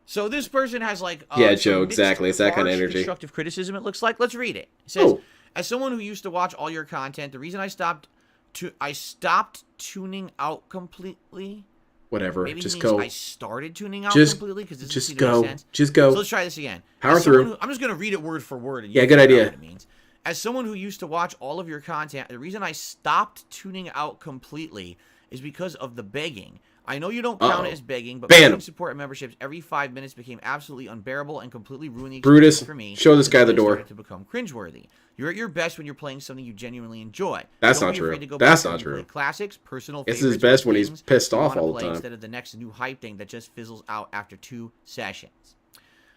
So this person has like Yeah, some Joe, mixed, exactly. It's that kind of harsh, energy. constructive criticism. It looks like. Let's read it. It says, Oh. as someone who used to watch all your content, the reason I stopped tuning out completely. Whatever. Maybe Just he means go. I started tuning out Just- completely because this just doesn't seem to go. make sense. Just go. So let's try this again. Power As someone through. I'm just gonna read it word for word. And Yeah, you good figure out idea. what it means. As someone who used to watch all of your content, the reason I stopped tuning out completely is because of the begging. I know you don't count it as begging, but ban support and memberships every 5 minutes became absolutely unbearable and completely ruined the Brutus, experience for me. show this guy the door. To become cringeworthy. You're at your best when you're playing something you genuinely enjoy. That's Don't not be true. afraid to go That's back not and play true. Classics, personal It's favorites, his best or when he's things pissed you off wanna all the play time. instead of the next new hype thing that just fizzles out after 2 sessions.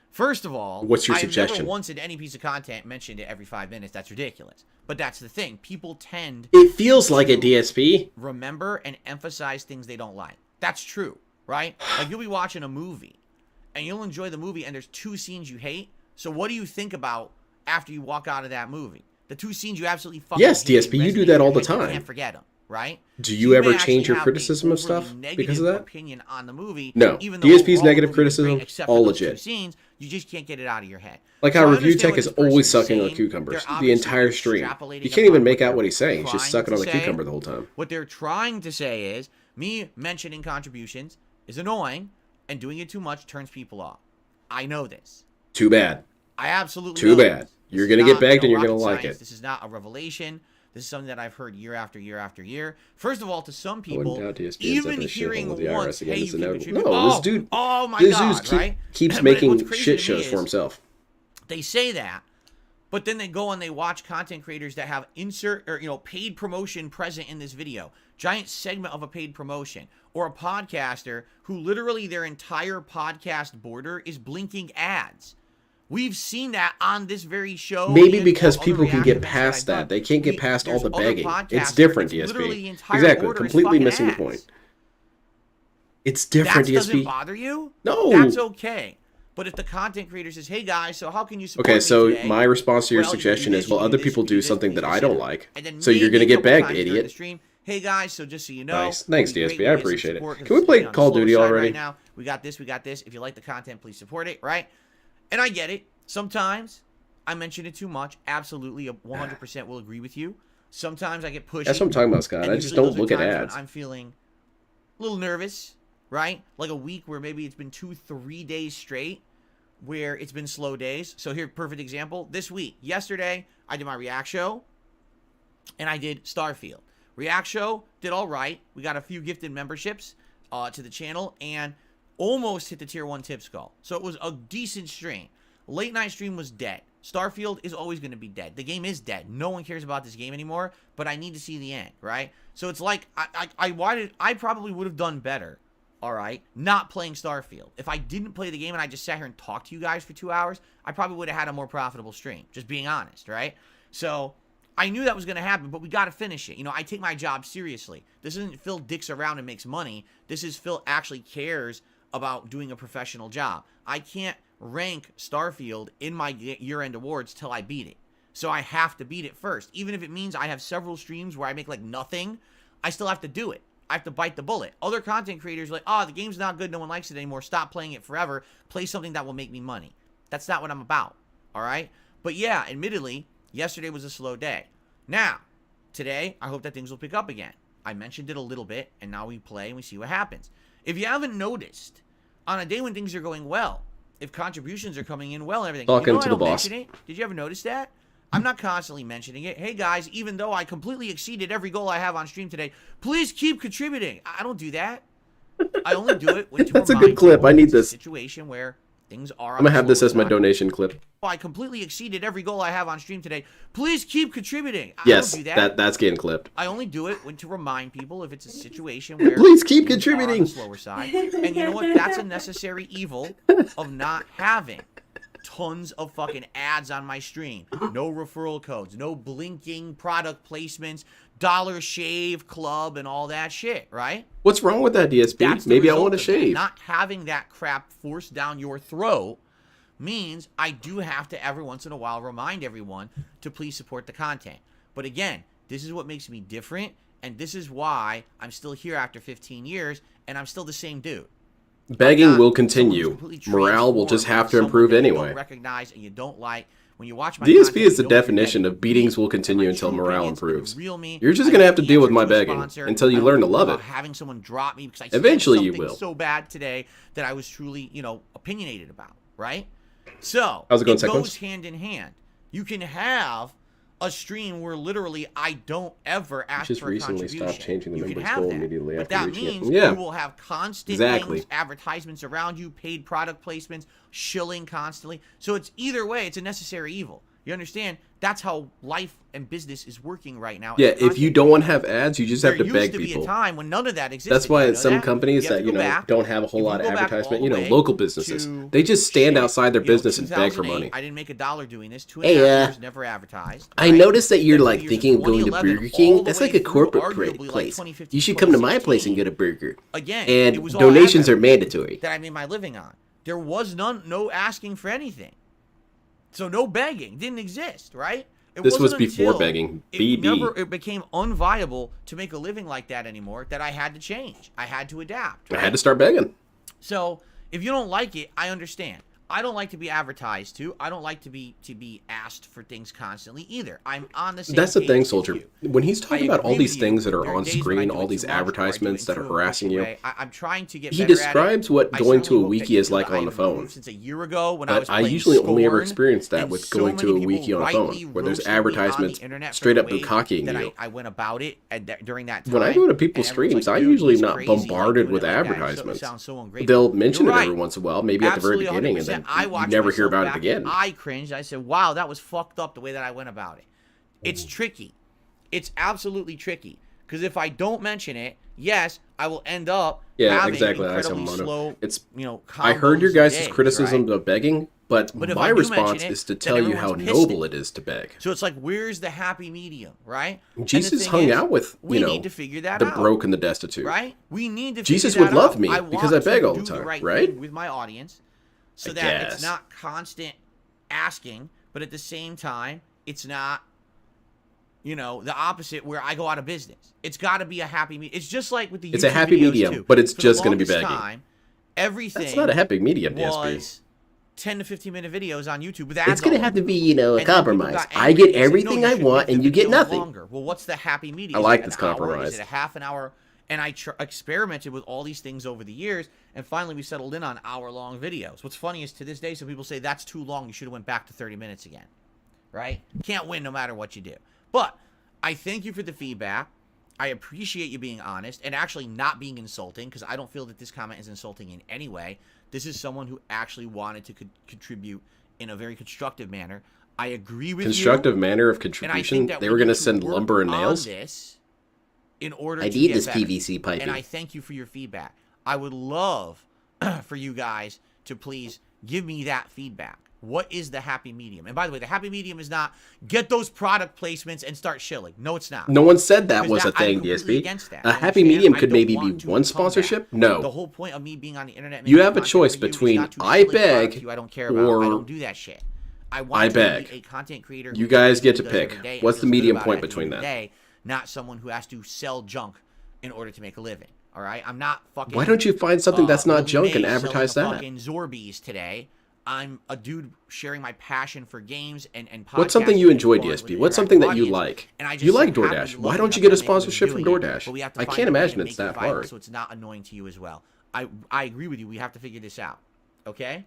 First of all, what's your I've suggestion? never once in any piece of content mentioned it every 5 minutes. That's ridiculous. But that's the thing. People tend It feels like a DSP. remember and emphasize things they don't like. That's true, right? Like you'll be watching a movie and you'll enjoy the movie and there's 2 scenes you hate. So what do you think about after you walk out of that movie? The 2 scenes you absolutely fucking Yes, hate, DSP, you do resonate that in all your the head, you time. can't forget them, right? Do So you may ever actually change your have a criticism of overly stuff negative because of that? opinion on the movie, No. even though DSP's overall negative the movie was great, criticism, except for all those 2 legit. scenes, you just can't get it out of your head. Like So how I Review understand Tech what is this person's always sucking on saying. cucumbers. They're The obviously entire stream. extrapolating You can't even upon make out they're what he's saying. He's just trying sucking to on a say. cucumber the whole time. What they're trying to say is, me mentioning contributions is annoying, and doing it too much turns people off. I know this. Too bad. I absolutely Too know bad. this. You're This going is to get not, begged and you're rocket going to like science. it. This is not a revelation. This is something that I've heard year after year after year. First of all, to some I wouldn't people, doubt DSP ends up even in a shithole hearing with the once, IRS again. hey, It's you can inevitable. contribute. No, this dude, oh my this God, dude right? keeps But making what's crazy shit to me shows for is himself. They say that, but then they go and they watch content creators that have paid promotion present in this video, giant segment of a paid promotion, or a podcaster who literally their entire podcast border is blinking ads. We've seen that on this very show. Maybe and because other people can reaction get events past I've that. done. They can't get past all There's the other begging. podcasts It's where different, literally the DSP. entire Exactly. order is Completely fucking missing the ads. point. It's different, That doesn't DSP. bother you? No. That's okay. But if the content creator says, hey guys, so how can you support Okay, me so today? my response to your Well, you suggestion do is, this, well, you other this, people you do this, something please that I don't consider. like. And then So you're maybe going to a get couple begged, times during the idiot. stream, hey guys, so just so you know, Nice. Thanks, it'd be DSP. great I when you get some appreciate it. support 'cause Can we it's play on the Call of slower Duty side already? Right now. We got this. If you like the content, please support it, right? And I get it. Sometimes I mention it too much. Absolutely, 100% will agree with you. Sometimes I get pushy. That's what I'm talking about, Scott. and I just usually don't those are look at times when ads. I'm feeling a little nervous, right? Like a week where maybe it's been 2-3 days straight where it's been slow days. So here, perfect example. This week, yesterday, I did my React show, and I did Starfield. React show did all right. We got a few gifted memberships to the channel, and almost hit the tier 1 tips goal. So it was a decent stream. Late night stream was dead. Starfield is always going to be dead. The game is dead. No one cares about this game anymore, but I need to see the end, right? So it's like, I probably would have done better, all right, not playing Starfield. If I didn't play the game and I just sat here and talked to you guys for 2 hours, I probably would have had a more profitable stream, just being honest, right? So I knew that was going to happen, but we got to finish it. You know, I take my job seriously. This isn't Phil dicks around and makes money. This is Phil actually cares about doing a professional job. I can't rank Starfield in my year-end awards till I beat it. So I have to beat it first. Even if it means I have several streams where I make like nothing, I still have to do it. I have to bite the bullet. Other content creators are like, oh, the game's not good, no one likes it anymore, stop playing it forever, play something that will make me money. That's not what I'm about, all right? But yeah, admittedly, yesterday was a slow day. Now, today, I hope that things will pick up again. I mentioned it a little bit, and now we play and we see what happens. If you haven't noticed, on a day when things are going well, if contributions are coming in well and everything, Talking you know to I the don't boss. mention it? Did you ever notice that? I'm not constantly mentioning it. Hey guys, even though I completely exceeded every goal I have on stream today, please keep contributing. I don't do that. I only do it when to That's a remind good clip. people I need it's a this. situation where things are. I'm going to have this as my donation clip. I completely exceeded every goal I have on stream today. Please keep contributing. Yes, I don't do that. that's getting clipped. I only do it when to remind people if it's a situation where Please keep things are on contributing. the slower side. And you know what? That's a necessary evil of not having tons of fucking ads on my stream. No referral codes, no blinking product placements, Dollar Shave Club, and all that shit, right? What's wrong with that, DSP? That's the Maybe I result want to of that. shave. Not having that crap forced down your throat means I do have to every once in a while remind everyone to please support the content. But again, this is what makes me different, and this is why I'm still here after 15 years, and I'm still the same dude. Begging will continue. Morale will just have to improve anyway. Recognize and you don't like when you watch my DSP content, is the you don't definition forget of beatings will me continue and my until true morale opinions and improves. the real me. You're just I going to don't have to deal with answer my to a begging sponsor. until you I don't learn to think love about it. having someone drop me because I Eventually said you something will. so bad today that I was truly, opinionated about, right? So How's it going, it Sequence? goes hand in hand. You can have a stream where literally I don't ever ask Just for a recently contribution. stopped changing the You can members have goal that, immediately but after that reaching it. means Yeah. you will have constant Exactly. things, advertisements around you, paid product placements, shilling constantly. So it's either way, it's a necessary evil. You understand? That's how life and business is working right now. Yeah, if you don't want to have ads, you just have to there beg used to be people. a time when none of that existed. That's why You know some that? companies You have that, to you go know, back. don't have a whole If lot you of go back all advertisement, the you know, way local businesses, to they just stand outside their you know, business and beg for 2008, money. I didn't make $1 doing this. 2.5 Hey, years never advertised. I right? noticed that you're Then like years thinking of going to 2011 Burger all King. the That's way like a through corporate arguably like place. 2015, You should come to my place and 2016. get a burger. Again, And it was all donations are advertising mandatory. that I made my living on. There was no asking for anything. So no begging didn't exist, right? It This was wasn't before until begging. It BD. became unviable to make a living like that anymore that I had to change. I had to adapt. I Right? had to start begging. So if you don't like it, I understand. I don't like to be advertised to. I don't like to be asked for things constantly either. I'm on the same That's the page thing, as Soldier. you. When he's I talking about all agree these with you. things that are There on days when I screen, do all it these too much, or I do it advertisements that in are too harassing you, way. I'm trying to get he better at it. describes what I going to certainly a will wiki pick is through like it. on I the have phone. moved since a year ago when I was But I playing usually only ever Scorn, experience that and with so going to many a wiki people on a phone, rightly where there's roasted me on the advertisements internet for straight the up way bukkake that you. I went about it during that time. When I go to people's and everyone's streams, like, I "Dude, usually he's not crazy, like, bombarded doing with it like that. It advertisements. sounds so ungrateful." They'll mention You're it right. every once in a while, maybe at the very Absolutely, beginning, and 100%. then I you watched never hear myself about it back again. and I cringed. I said, "Wow, that was fucked up the way that I went about it." It's tricky. It's absolutely tricky because if I don't mention it, yes, I will end up having exactly. incredibly slow. It's I heard your guys' days, criticisms right? of begging, but if my I do response mention it, is to then tell you how everyone's pissed noble at it is to beg. So it's like, where's the happy medium, right? And the Jesus thing hung is, out with, we you know, need to figure that the out, broke and the destitute. right? We need to. Jesus figure would that love out. me I because want I beg to all the do time, right right? thing with my audience, so I that guess. it's not constant asking, but at the same time, it's not, you know, the opposite where I go out of business. It's got to be a happy medium. It's just like with the It's YouTube a happy videos, medium, too. but it's For the just gonna be longest begging. time, everything That's not a happy medium, DSP. was 10 to 15 minute videos on YouTube with ads. It's gonna all have to over. be, you know, a And then people compromise. got I angry get and said, "No, everything you I should want, make and the you get video nothing." longer." Well, what's the happy medium? I Is like it this an hour? compromise. Is it a half an hour? And I experimented with all these things over the years, and finally we settled in on hour-long videos. What's funny is to this day, some people say that's too long. You should have went back to 30 minutes again, right? Can't win no matter what you do. But I thank you for the feedback. I appreciate you being honest and actually not being insulting, because I don't feel that this comment is insulting in any way. This is someone who actually wanted to contribute in a very constructive manner. I agree with Constructive you. manner of And I contribution? think that They we were going need to send work lumber and on nails? this in order I to need get this better. PVC piping. And I thank you for your feedback. I would love for you guys to please give me that feedback. What is the happy medium? And by the way, the happy medium is not get those product placements and start shilling. No, it's not. No one said that Because was a I'm thing, completely DSP. against that. A You happy understand? medium I could don't maybe be want to one become sponsorship? that. No. The whole point of me being on the internet, You making have a content choice for you is between not to I shill a product beg you I don't care about. or I don't do that shit. I want I to beg. be a content creator. You who guys get to does every pick. day and What's the feels good medium about it point at the between end of the that? day, not someone who has to sell junk in order to make a living. All right, I'm not fucking. Why don't you find something that's not Willie junk and Mays advertise selling that? Fucking Zorbies today. I'm a dude sharing my passion for games and What's something podcasting you and enjoy, forums with DSP? an What's interactive something that you audience, like? and I You just like so happen DoorDash. to Why love don't the you get a content we're sponsorship from doing, DoorDash? but we have to I find can't a way to imagine make it's it that viable hard. so it's not annoying to you as well. I agree with you. We have to figure this out. Okay?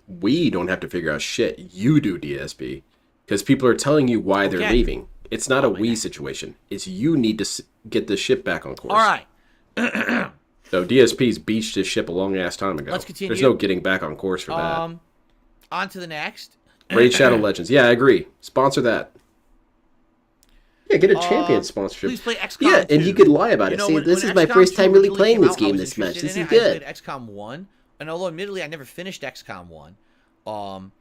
We don't have to figure out shit. You do, DSP. Because people are telling you why they're Okay. leaving. It's not a my we neck. situation. It's you need to get the ship back on course. All right. So DSP's beached his ship a long ass time ago. Let's continue. There's no getting back on course for that. On to the next. Raid Shadow Legends. Yeah, I agree. Sponsor that. Yeah, get a champion sponsorship. Please play XCOM Yeah, and 2. you could lie about it. See, this is my first time really playing this game this much. This is good. I played XCOM 1, and although admittedly I never finished XCOM 1,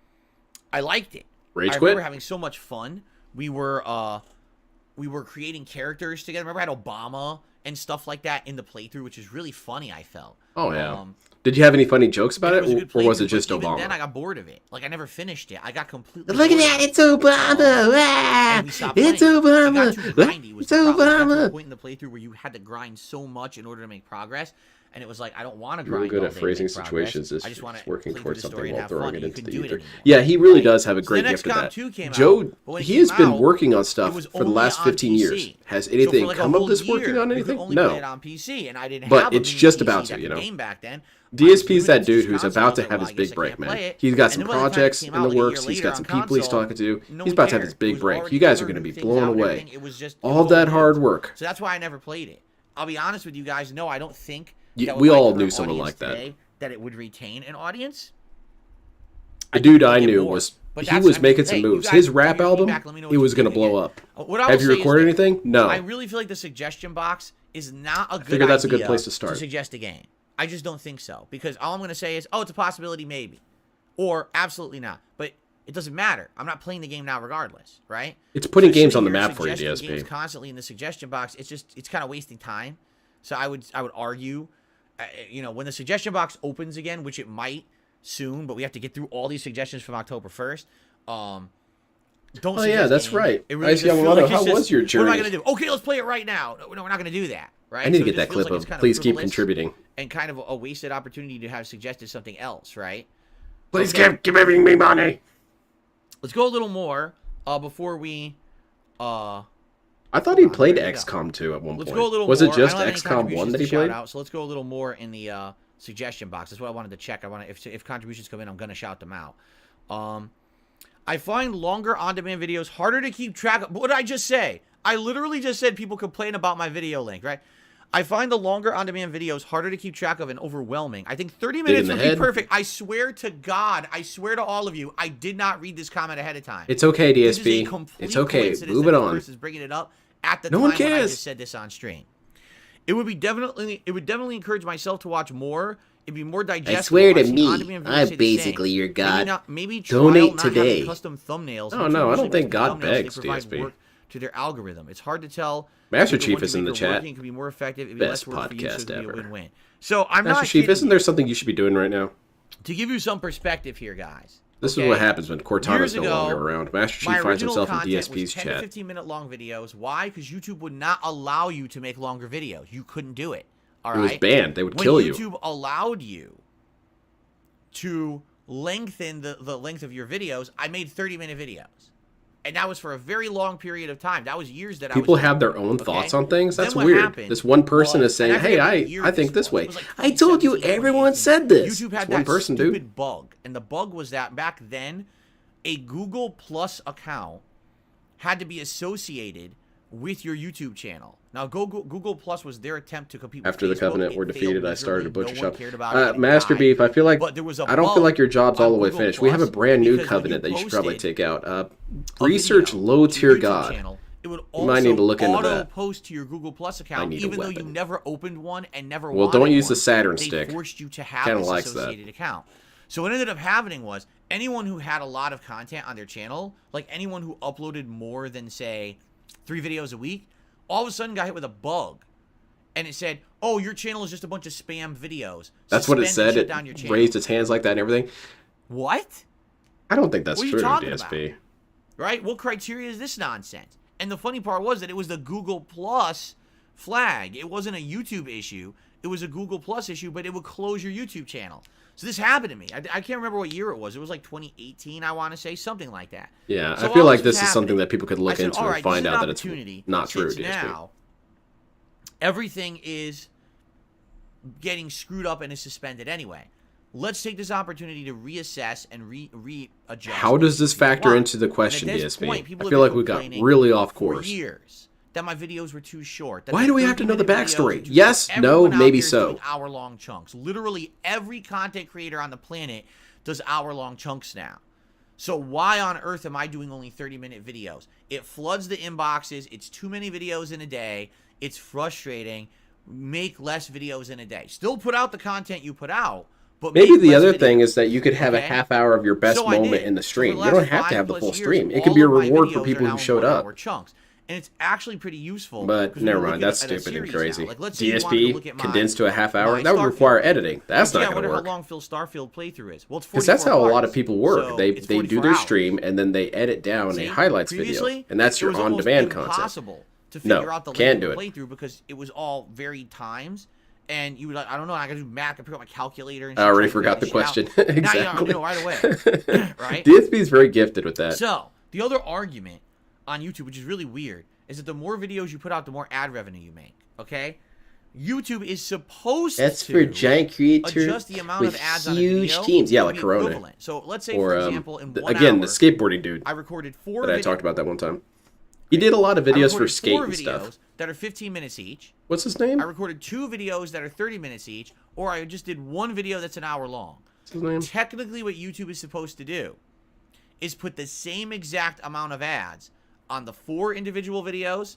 I liked it. Rage I quit? remember having so much fun. We were creating characters together. Remember I had Obama and stuff like that in the playthrough, which is really funny, I felt. Oh, yeah. Did you have any funny jokes about and it, was a good or was playthrough, it just but even Obama? then I got bored of it. Like I never finished it. I got completely Look at bored that! of it. It's Obama! Ah, And we stopped it's playing. It Obama! got too grindy was It's the problem. It got to a Obama! point in the playthrough where you had to grind so much in order to make progress, and it was like I don't want to Really grind good all at day, phrasing make progress. situations. Is I just want to working play through towards the something story and while have throwing fun. it You into couldn't the do it ether. anymore. Yeah, he really Right? does have a So great then gift at XCOM that. 2 came Joe, out, but when it he has came been out, working on it stuff was for the only last on 15 years. PC. Has So anything for like a come of whole this year, working on you could anything? only play No. it on PC, and I didn't But have a it's mini just PC about to, that you could know. game back then. DSP's that dude Console, who's I was about to like, have well, his I guess big I break, can't man. play it. He's got And some then by the time it projects came in out, the like a year works. He's later got on some people he's console, talking to. no He's one about to have cared. his It big was break. already You guys are over, going to be things blown out and away. everything. It was just All that hard work. So that's why I never played it. I'll be honest with you guys. No, I don't think that We with my all current knew someone audience like that. today, that it would retain an audience. The dude I get knew more. was But he that's- was I mean, making hey, some you moves. guys His give rap me album, feedback, let me know what it you was going to think blow again. up. What I Have will you say is recorded this. anything? No. I really feel like the suggestion box is not a good figure that's a good idea place to start. suggest a game. I just don't think so. Because all I'm going to say is, oh, it's a possibility, maybe. Or absolutely not. But it doesn't matter. I'm not playing the game now regardless, right? It's putting So games sitting on the here map for you, suggesting games DSP. constantly in the suggestion box, it's kind of wasting time. So I would argue, you know, when the suggestion box opens again, which it might soon, but we have to get through all these suggestions from October 1st. Don't Oh yeah, that's right. It really I see. just feels like How it's was just, your what am I journey? going to do? Okay, let's play it right now. No, we're not going to do that, right? I need to So it get that just feels clip like it's of kind please keep frivolous contributing. and kind of a wasted opportunity to have suggested something else, right? Please keep giving me money. Let's go a little more before we. I thought he played there we go. XCOM 2 at one Let's point. go a little Was more. it just I don't have any XCOM 1 contributions that to he shout played? out, so let's go a little more in the suggestion box. That's what I wanted to check. I want to if contributions come in, I'm gonna shout them out. I find longer on-demand videos harder to keep track of. What did I just say? I literally just said people complain about my video length, right? I find the longer on-demand videos harder to keep track of and overwhelming. I think 30 minutes would be perfect. I swear to God, I swear to all of you, I did not read this comment ahead of time. It's okay, This is a DSP. complete It's okay. coincidence Move that it this on. person's bringing it up at the No time one when I cares. just said this on stream. It would definitely encourage myself to watch more. It'd be more digestible. I swear to I've seen me, on-demand videos I'm say the basically same. your god. Maybe trial Donate not having today. custom thumbnails. Oh, no, I don't think God thumbnails, begs, they provide DSP. work to their algorithm. It's hard to tell. Master if the Chief ones is you in make the are chat. working, it could be more effective. It'd be Best less work for you, so podcast it'd be a ever. win-win. So I'm Master not Chief, kidding isn't you. there something you should be doing right now? To give you some perspective here, guys. This okay? is what happens when Cortana's Years no ago, longer around. Master Chief my finds original himself in content DSP's was 10 to chat. 15-minute long videos. Why? Because YouTube would not allow you to make longer videos. You couldn't do it. All right? It was banned. They would when kill you. YouTube allowed you to lengthen the length of your videos, I made 30-minute videos. And that was for a very long period of time. That was years that People I was have their own thoughts on things. Then That's what weird. happened This one person was- is saying, and I "Hey, forget what year I think this was. way." It was like I told you 2017, everyone 2018. said this. YouTube had It's one that person, stupid dude. bug, and the bug was that back then, a Google Plus account had to be associated with your YouTube channel. Now, Google Plus was their attempt to compete with After the Facebook. Covenant It were failed defeated, I started a miserably. butcher No one shop. cared about it. It Master died. Beef, I feel like But there was a I don't feel like your job's all on the way Google finished. We have a Plus brand new because when covenant you that you should probably posted take out. a Research video low to your tier YouTube God. channel, it would You might need to look into auto that. post to your Google Plus account, need a even though you weapon. never opened one and never Well, wanted don't use the one. Saturn They stick. forced you to have Kinda this likes that. associated account. So what ended up happening was anyone who had a lot of content on their channel, like anyone who uploaded more than say 3 videos a week, all of a sudden got hit with a bug. And it said, "Oh, your channel is just a bunch of spam videos." That's what it Suspend and said. shut It down your channel. raised its hands like that and everything. What? I don't think that's What are you true, talking DSP. about? Right? What criteria is this nonsense? And the funny part was that it was the Google Plus flag. It wasn't a YouTube issue. It was a Google Plus issue, but it would close your YouTube channel. So this happened to me. I can't remember what year it was. It was like 2018, I want to say, something like that. Yeah, So I feel all like was this is something happening. that people could look I said, into all and right, find this is an out that it's opportunity not true, since DSP. now everything is getting screwed up and is suspended anyway. Let's take this opportunity to reassess and readjust. How does this factor Why? into the question, And at this DSP? point, people I have feel been like we got complaining really off for course. years that my videos were too short. that Why the do we have to know the 30-minute videos backstory? were too Yes, short. no, Everyone out maybe there is so. doing hour-long chunks. Literally every content creator on the planet does hour-long chunks now. So why on earth am I doing only 30-minute videos? It floods the inboxes. It's too many videos in a day. It's frustrating. Make less videos in a day. Still put out the content you put out, but Maybe make the less other videos. thing is that you could have a Okay? half hour of your best So I moment did. in the So for stream. the You don't last have to have the 5+ full years, stream. It all could be a of my reward for videos people are who now showed up. 1-hour chunks. And it's actually pretty useful. But 'cause never when you mind, look that's at a stupid and series crazy. now, like, let's say you wanted to look DSP at my- condensed to a half hour, my that would Starfield. require editing. That's Like, not going I to wonder work. how long Phil Starfield playthrough is. Well, it's 44 Because that's how a lot of parts, people work. so They it's do 44 their hours. stream and then they edit down See? a highlights Previously, video, and that's it your was almost on-demand content. impossible to No, figure out the can't length of do the playthrough because it was all varied times and you would like, I don't know, I gotta do math, I pick up my calculator. And I already try to forgot the figure this shit question. out. Now Exactly. you know right away, right? DSP is very gifted with that. So the other argument on YouTube, which is really weird, is that the more videos you put out, the more ad revenue you make. Okay, YouTube is supposed That's to for giant creators adjust the amount with of ads huge on a video teams. Yeah, to like be Corona. equivalent. So let's say, Or, for example, in 1 again, hour, the skateboarding dude I recorded 4 that I videos. talked about that one time. He did a lot of videos for skate and videos stuff. that are 15 minutes each. What's his name? I recorded 2 videos that are 30 minutes each, or I just did 1 video that's an hour long. What's his name? Technically, what YouTube is supposed to do is put the same exact amount of ads on the 4 individual videos,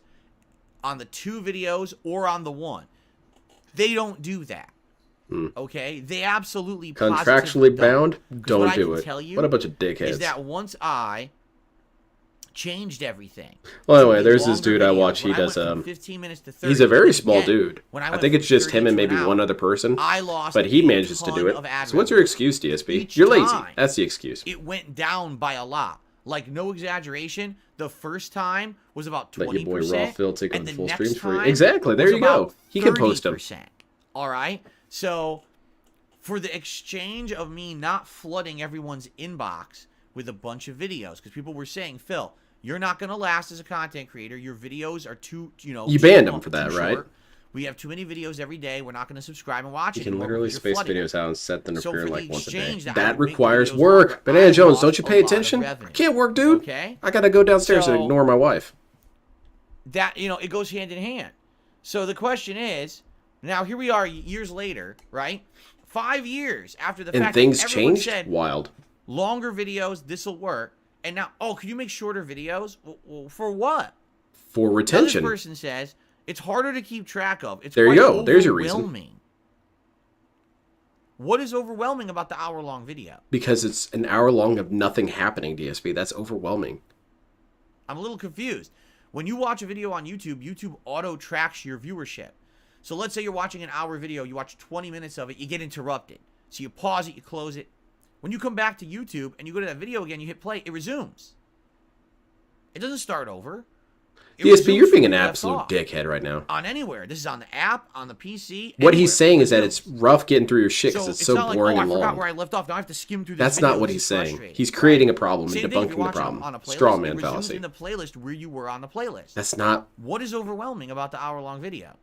on the 2 videos, or on the 1. They don't do that. Okay? They absolutely Contractually bound? Because Don't what I do can it. tell you What a bunch of dickheads. is that once I changed everything. Well, anyway, to there's this longer dude I videos, watch. He when I does went from 15 minutes to 30, he's a very small again, dude. when I I went think from it's just 30 him and to maybe an one hour, other person. I lost But he a manages to ton do it. of ad So what's your revenue. excuse, DSP? Each You're lazy. time, That's the excuse. It went down by a lot. Like, no exaggeration, the first time was about 20%. Let your boy Raw Phil take and on the full next streams for you. time Exactly. There was you go. about He can post them. 30%. All right? So, for the exchange of me not flooding everyone's inbox with a bunch of videos, because people were saying, Phil, you're not going to last as a content creator. Your videos are too, You too banned him long, for that, too right? short. We have too many videos every day. We're not going to subscribe and watch You it can anymore literally because you're space flooding videos out and set them to So appear for like the once a day. exchange that I That would make requires videos work. longer, Banana I Jones, lost don't you a pay lot of attention? I revenue. can't work, dude. Okay? I gotta go downstairs and So- ignore my wife. That, it goes hand in hand. So the question is, now here we are years later, right? 5 years after the And fact things that everyone changed? said, Wild. longer videos, this will work. And now, could you make shorter videos? Well, for what? For Now retention. this person says, it's harder to keep track of. It's There you quite go. There's your reason. overwhelming. What is overwhelming about the hour-long video? Because it's an hour long of nothing happening, DSP. That's overwhelming. I'm a little confused. When you watch a video on YouTube, YouTube auto-tracks your viewership. So let's say you're watching an hour video, you watch 20 minutes of it, you get interrupted. So you pause it, you close it. When you come back to YouTube and you go to that video again, you hit play, it resumes. It doesn't start over. It DSP, resumes you're from being an where you left absolute off. dickhead right now. On anywhere. This is on the app, on the PC. What anywhere. he's saying is that Resumes. it's rough getting through your shit because So it's so not boring like, and I forgot long. where I left off. Now I have to skim through this That's video. not what This he's is saying. frustrating. He's creating a Right. problem Same and thing if you're debunking the watching problem. on a playlist, Straw it man resumes fallacy. in the playlist where you were on the playlist. That's not. What is overwhelming about the hour-long video?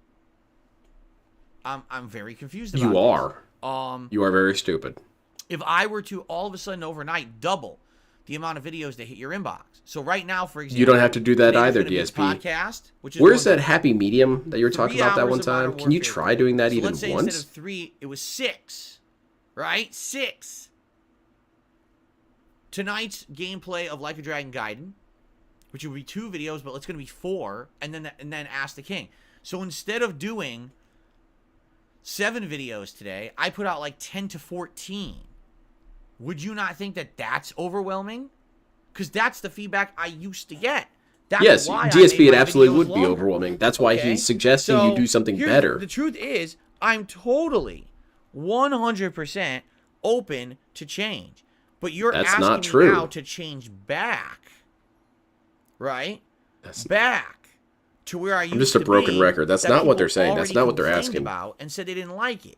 I'm very confused about You are. this. You are very stupid. If I were to all of a sudden overnight double the amount of videos that hit your inbox. So right now, for example, You don't have to do that today there's either, gonna be a DSP. Podcast, which is Where's going that to happy medium that you were talking 3 about that hours one of Modern time? Can you Warfare. try doing that So even let's say once? instead of 3, it was 6. Right? 6. Tonight's gameplay of Like a Dragon Gaiden, which would be 2 videos, but it's going to be 4, and then Ask the King. So instead of doing 7 videos today, I put out like 10 to 14. Would you not think that that's overwhelming? Because that's the feedback I used to get. That's Yes, why I DSP, made it my absolutely videos would be longer. overwhelming. That's why Okay? he's suggesting So, you do something here's- better. The truth is, I'm totally 100% open to change. But you're That's asking not me true. now to change back. Right? Back to where I used to be. I'm just a broken record. That's that not what they're people saying. That's already not what they're complained asking. about and said they didn't like it.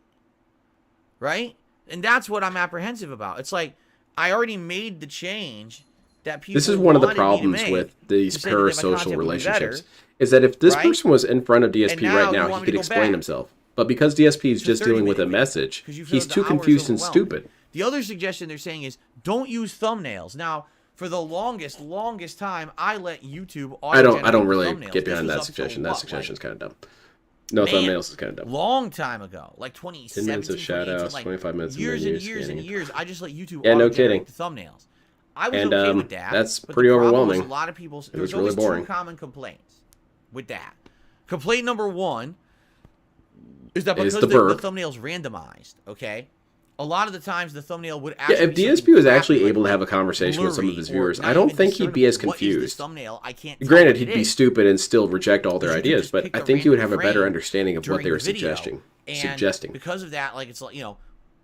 Right? And that's what I'm apprehensive about. It's like, I already made the change that people This is one of the wanted me to problems make with these to say that my content parasocial would be relationships. better. Is that if this right? person was in front of DSP And now right you now, want he me to could go explain back himself. But because DSP is to just dealing with a 30-minute video, message, 'cause you feel he's the too hours confused and overwhelming. stupid. The other suggestion they're saying is don't use thumbnails. Now, for the longest time, I let YouTube I don't auto-generate really thumbnails. get This behind was that up till suggestion. That what, suggestion's kind of dumb. No Man, thumbnails is kind of dumb. long time ago, like 2017, 10 minutes of 2018, shout-outs, like 25 minutes of years menu and years and scanning. years. I just let YouTube Yeah, no auto-generate kidding. the thumbnails. I was And, okay with that. that's but pretty the problem was overwhelming. A lot of people. It There's was really always boring. 2 common complaints with that. Complaint number 1 is that Is because the the burp. thumbnail's randomized, okay? A lot of the times the thumbnail would Yeah, actually if be DSP something was crappy, actually like able to have a conversation with some of blurry his or viewers, not I don't even think he'd be as discernible. What is this confused. thumbnail? I can't tell Granted, what he'd it be is. stupid and still reject all their Because you could ideas, just but pick I a think he would random have a better frame understanding of what during they were the video, suggesting. and Suggesting. because of that, like, it's like,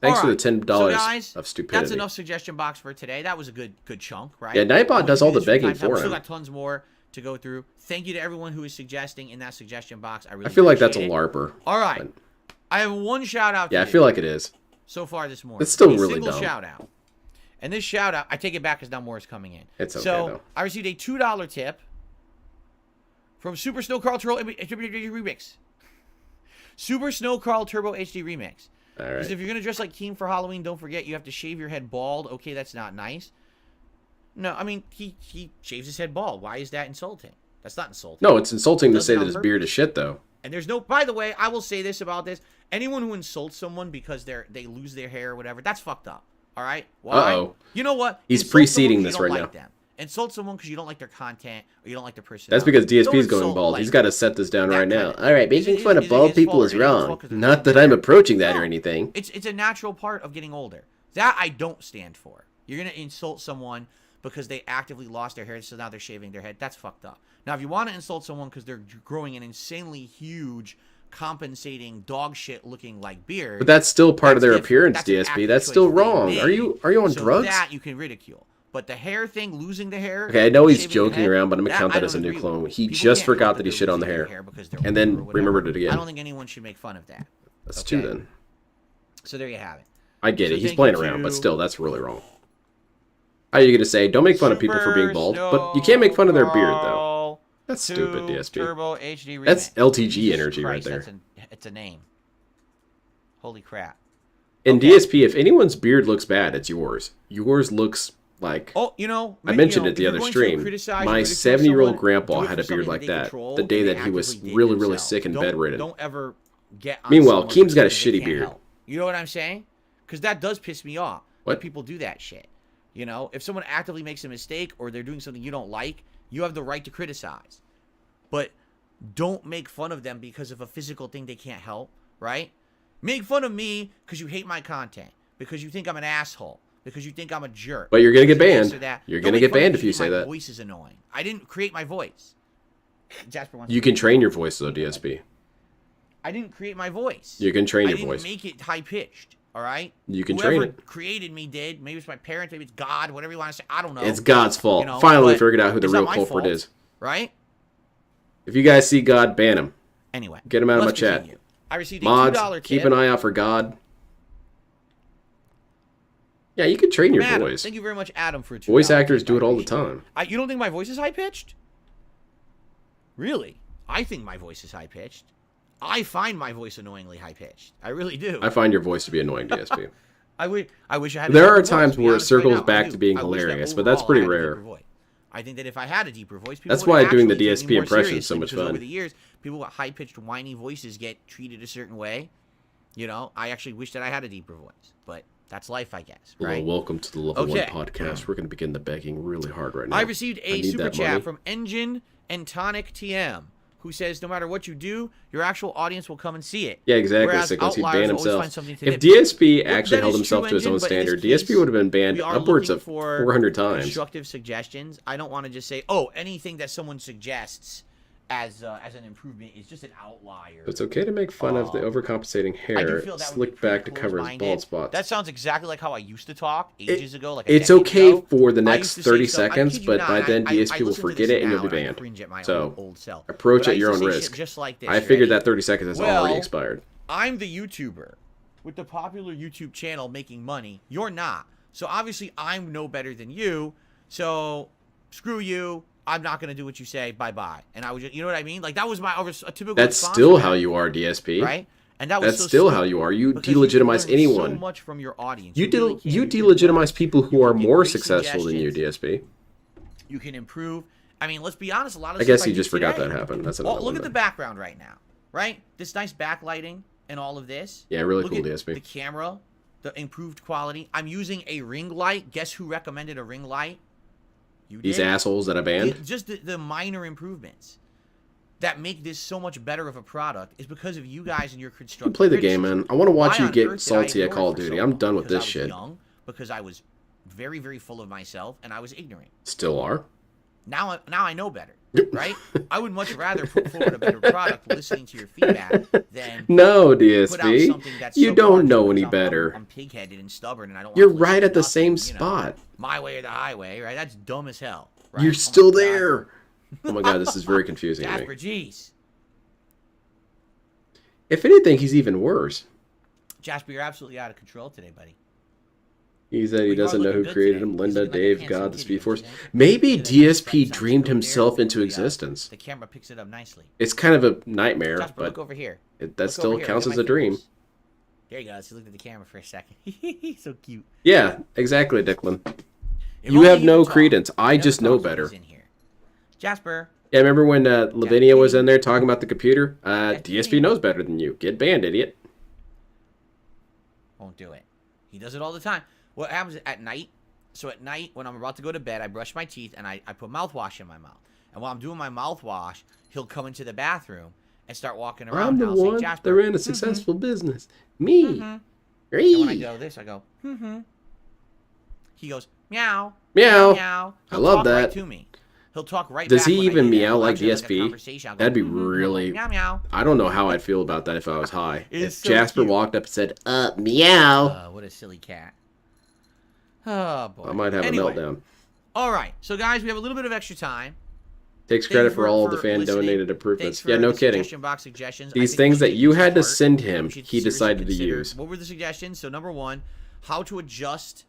Thanks for the Alright, $10 so guys, of stupidity. That's enough suggestion box for today. That was a good chunk, right? Yeah, Nightbot We does can all do the this from begging time to time. for We still him. got tons more to go through. Thank you to everyone who is suggesting in that suggestion box. I really feel like that's a appreciate it. LARPer. All right. but- I have one shout out. Yeah, I to feel like it is. so far this morning. It's still a really single dumb. shout out. And this shout out, I take it back because now more is coming in. It's okay, so though. I received a $2 tip from Super Snow Carl Turbo Remix. Super Snow Carl Turbo HD Remix. All Because right. if you're going to dress like Keem for Halloween, don't forget you have to shave your head bald. Okay, that's not nice. No, I mean, he shaves his head bald. Why is that insulting? That's not insulting. No, it's insulting to Does say it that on his beard is shit, though. And there's no, by the way, I will say this about this. Anyone who insults someone because they lose their hair or whatever, that's fucked up. All right? Why? Uh-oh. You know what? He's Insult preceding someone 'cause this you don't right like now. them. Insult someone because you don't like their content or you don't like their personality. That's because DSP is Don't going insult, bald. like, He's got to set this down that right now. kind of- All right, making fun of bald people is wrong. Not that I'm approaching that or anything. It's a natural part of getting older. That I don't stand for. You're going to insult someone because they actively lost their hair, so now they're shaving their head. That's fucked up. Now, if you want to insult someone because they're growing an insanely huge, compensating, dog shit looking like beard. But that's still part of their different. appearance, That's an DSP. active That's choice still they wrong. made. Are you on So drugs? that you can ridicule. But the hair thing, losing the hair. Okay, I know he's shaving the joking head, around, but I'm gonna count I that as a don't new agree clone. with. He People just can't forgot help that it he shit on the losing hair. because they're And older then or whatever. remembered it again. I don't think anyone should make fun of that. That's Okay. two then. So there you have it. I get So it. He's thank playing you around, but to still, that's really wrong. How are you gonna say, don't make fun of people for being bald, but you can't make fun of their beard, though. That's stupid, DSP. Turbo HD That's Remix. LTG Jesus energy right Christ, there. It's a name. Holy crap. In Okay. DSP, if anyone's beard looks bad, it's yours. Yours looks like... Oh, you know, I mentioned it if the you're other going to stream. criticize or My ridicule 70-year-old someone, grandpa do it had for a beard something like they that control the day and that they he was actively did really, really themselves. sick and Don't- bedridden. Don't ever get on Meanwhile, someone Keem's got a because they shitty can't beard. help. You know what I'm saying? Because that does piss me off. What? When people do that shit. You know, if someone actively makes a mistake or they're doing something you don't like, you have the right to criticize. But don't make fun of them because of a physical thing they can't help, right? Make fun of me because you hate my content, because you think I'm an asshole, because you think I'm a jerk. But you're gonna get because of this banned. or that. You're Don't gonna make get fun of banned me if you because say my that. voice is annoying. I didn't create my voice. Jasper wants You to can train your voice, though, DSP. I didn't create my voice. You can train your I didn't voice. make it high pitched. All right. You can Whoever train it. created me did. Maybe it's my parents. Maybe it's God. Whatever you want to say. I don't know. It's God's fault. You know, Finally but figured out who the it's not real my culprit fault, is. Right. If you guys see God, ban him. Anyway, Get him out of my let's chat. continue. I received a Mods, $2 keep tip an eye out for God. Yeah, you can train your from Adam. voice. Thank you very much, Adam, for a $2 Voice actors tip. do I it all the appreciate it. time. You don't think my voice is high pitched? Really? I think my voice is high pitched. I find my voice annoyingly high pitched. I really do. I find your voice to be annoying, DSP. I wish I had. a There deeper are voice, times to be where it honest right circles now. I back do. to being I wish that hilarious, but that's overall pretty I had a rare. deeper voice. I think that if I had a deeper voice, people That's would why doing the actually take DSP me more impression is so seriously, much because fun. Over the years, people with high-pitched, whiny voices get treated a certain way. You know, I actually wish that I had a deeper voice, but that's life, I guess. Right? Well, welcome to the Level Okay. 1 podcast. We're going to begin the begging really hard right now. I received I a need super that chat money. from Engine and Tonic TM, who says, no matter what you do, your actual audience will come and see it. Yeah, exactly. Whereas Sickles, he outliers banned always himself. find something to If nitpick. DSP Well, actually that held is himself true, to his own Engine, but in this standard, case, DSP would have been banned we are upwards looking of for 400 times. constructive suggestions. I don't want to just say, oh, anything that someone suggests as an improvement is just an outlier. It's okay to make fun of the overcompensating I do hair, feel that would slicked be back to cover his close-minded. bald spots. That sounds exactly like how I used to talk ages ago. Like a It's decade okay ago. for the I next used to say 30 stuff- I seconds, kid you but not, by then I DSP will listen to forget this it and you'll now be I banned. cringe at my So old self. approach But I at your used own to say risk. shit just like this, I figured ready? that 30 seconds has already Well, expired. I'm the YouTuber with the popular YouTube channel making money. You're not. So obviously I'm no better than you. So screw you. I'm not going to do what you say. Bye-bye. And I was just, you know what I mean? Like that was a typical That's response still to how that, you are, DSP. right? And that was That's so still how stupid, you are. You because can delegitimize learn anyone. So much from your audience. You really can. you can delegitimize learn. people who You are can get more great successful than you, suggestions. DSP. You can improve. I mean, let's be honest. A lot of I stuff guess you do just forgot today- that happened. That's Oh, another look one. at the then. background right now, right? This nice backlighting and all of this. Yeah, really Look cool at DSP. The camera, the improved quality. I'm using a ring light. Guess who recommended a ring light? You These did. assholes that I banned. Just the minor improvements that make this so much better of a product is because of you guys and your You constructive play the game, criticism. man. I want to watch Why you on get earth did I salty at ignore Call it of for so Duty. I'm long? done with Because I this was shit. young, because I was very, very full of myself and I was ignorant. Still are. Now I know better, right? I would much rather put forward a better product listening to your feedback than No, put out DSP. something that's You subpar don't know because any I'm better. pig-headed and stubborn, and I don't. You're wanna listen right to at the nothing, same you know, spot. my way or the highway, right? That's dumb as hell. Right? You're Oh my still God. there. Oh my god, this is very confusing to Jasper, me. jeez. If anything, he's even worse. Jasper, you're absolutely out of control today, buddy. He said he But you are doesn't know looking who good created today. him. He's Linda, looking like a Dave, handsome God, the kitty, Speed don't Force. you think? Maybe Look at that DSP stripe sign dreamed up there. himself into The, existence. The camera picks it up nicely. It's kind of a nightmare, Jasper, look but over here. that Look still over here. counts Look as at a my dream. fingers. There you go. So look at the camera for a second. So cute. Yeah, exactly, Declan. If You only have he no would talk. credence. I He never just know talks when better. he's in here. Jasper. Yeah, remember when Lavinia was in there talking about the computer? That's DSP me. knows better than you. Get banned, idiot. Won't do it. He does it all the time. What happens at night? So at night, when I'm about to go to bed, I brush my teeth and I put mouthwash in my mouth. And while I'm doing my mouthwash, he'll come into the bathroom and start walking around. I'm the and I'll say, one Jasper, that ran a successful business. Me. And when I Ree. go this, I go, He goes, meow. Meow. Meow. I He'll love talk that. Right to me. He'll talk right Does back he when I even do that. meow We'll like actually have, a DSP? conversation. I'll go, That'd be really... meow, meow. I don't know how I'd feel about that if I was high. It's If so Jasper cute. walked up and said, meow, What a silly cat. Oh, boy. I might have Anyway. a meltdown. All right. So, guys, we have a little bit of extra time. Takes Thank you credit for all of the fan listening. donated Thanks improvements. for Yeah, no the kidding. suggestion box suggestions. I These think things we that should you use had to heart. send I think him, we should he seriously decided to consider- use. What were the suggestions? So, number one, how to adjust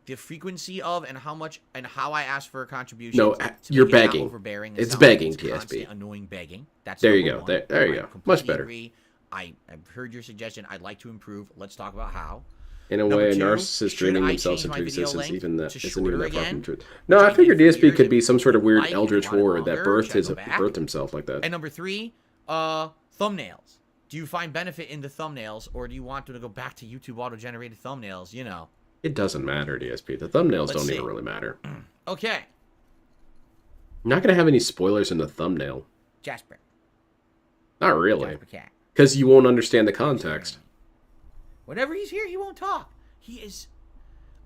the frequency of and how much and how I ask for a contribution. No, to you're make it not begging. overbearing and It's sound like begging, it's TSP. constant, annoying begging. That's There you number go. one. There you I go. completely Much better. Agree. I've heard your suggestion. I'd like to improve. Let's talk about how. In a Number way, a two, narcissist should dreaming I themselves change into my video existence, length even that to isn't shorter even that far again? from the truth. No, Which I I figured did for DSP years. could be some sort of If weird you like eldritch and you want it horror that longer, birthed himself like that. And number three, thumbnails. Do you find benefit in the thumbnails, or do you want them to go back to YouTube auto-generated thumbnails? You know. It doesn't matter, DSP. The thumbnails Let's don't see. even really matter. Okay, I'm not going to have any spoilers in the thumbnail. Jasper. Not really. Jasper Cat. Because you won't understand the context. Whenever he's here, he won't talk. He is.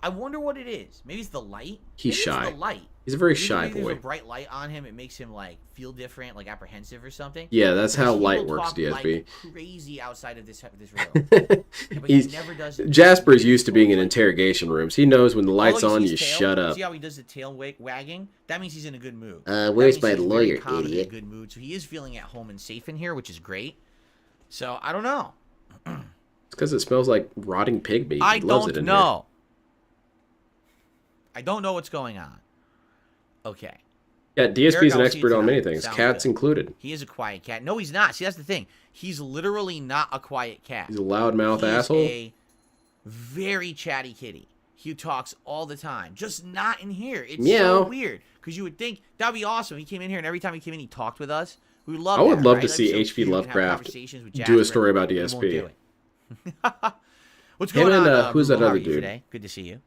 I wonder what it is. Maybe it's the light. He's Maybe shy. It's the light. He's a very Maybe shy There's boy. a bright light on him. It makes him like feel different, like apprehensive or something. Yeah, that's Because how he light will works, talk DSP. Like crazy outside of this room. But he never does it. Jasper's used to being in interrogation rooms. He knows when the light's Although on, sees you tail, shut up. See how he does the tail wagging? That means he's in a good mood. Where's That means my he's very lawyer, calm and in idiot? a good mood. So he is feeling at home and safe in here, which is great. So I don't know. It's because it smells like rotting pig meat. I He loves it don't in know. I don't know what's going on. Okay. here. Yeah, DSP's Eric, an I'll see you expert on tonight. many things, Sounds cats good. included. He is a quiet cat. No, he's not. See, that's the thing. He's literally not a quiet cat. He's a loudmouth He is asshole. a very chatty kitty. He talks all the time, just not in here. It's Meow. so weird because you would think that'd be awesome. He came in here, and every time he came in, he talked with us. We would love. I would that, love right? to That'd see be so H.P. cute. We can have Lovecraft conversations with do a Jasper. story about He won't DSP. do it. What's Him going and, on? who's that Bruno? How other are you dude? Today? Good to see you.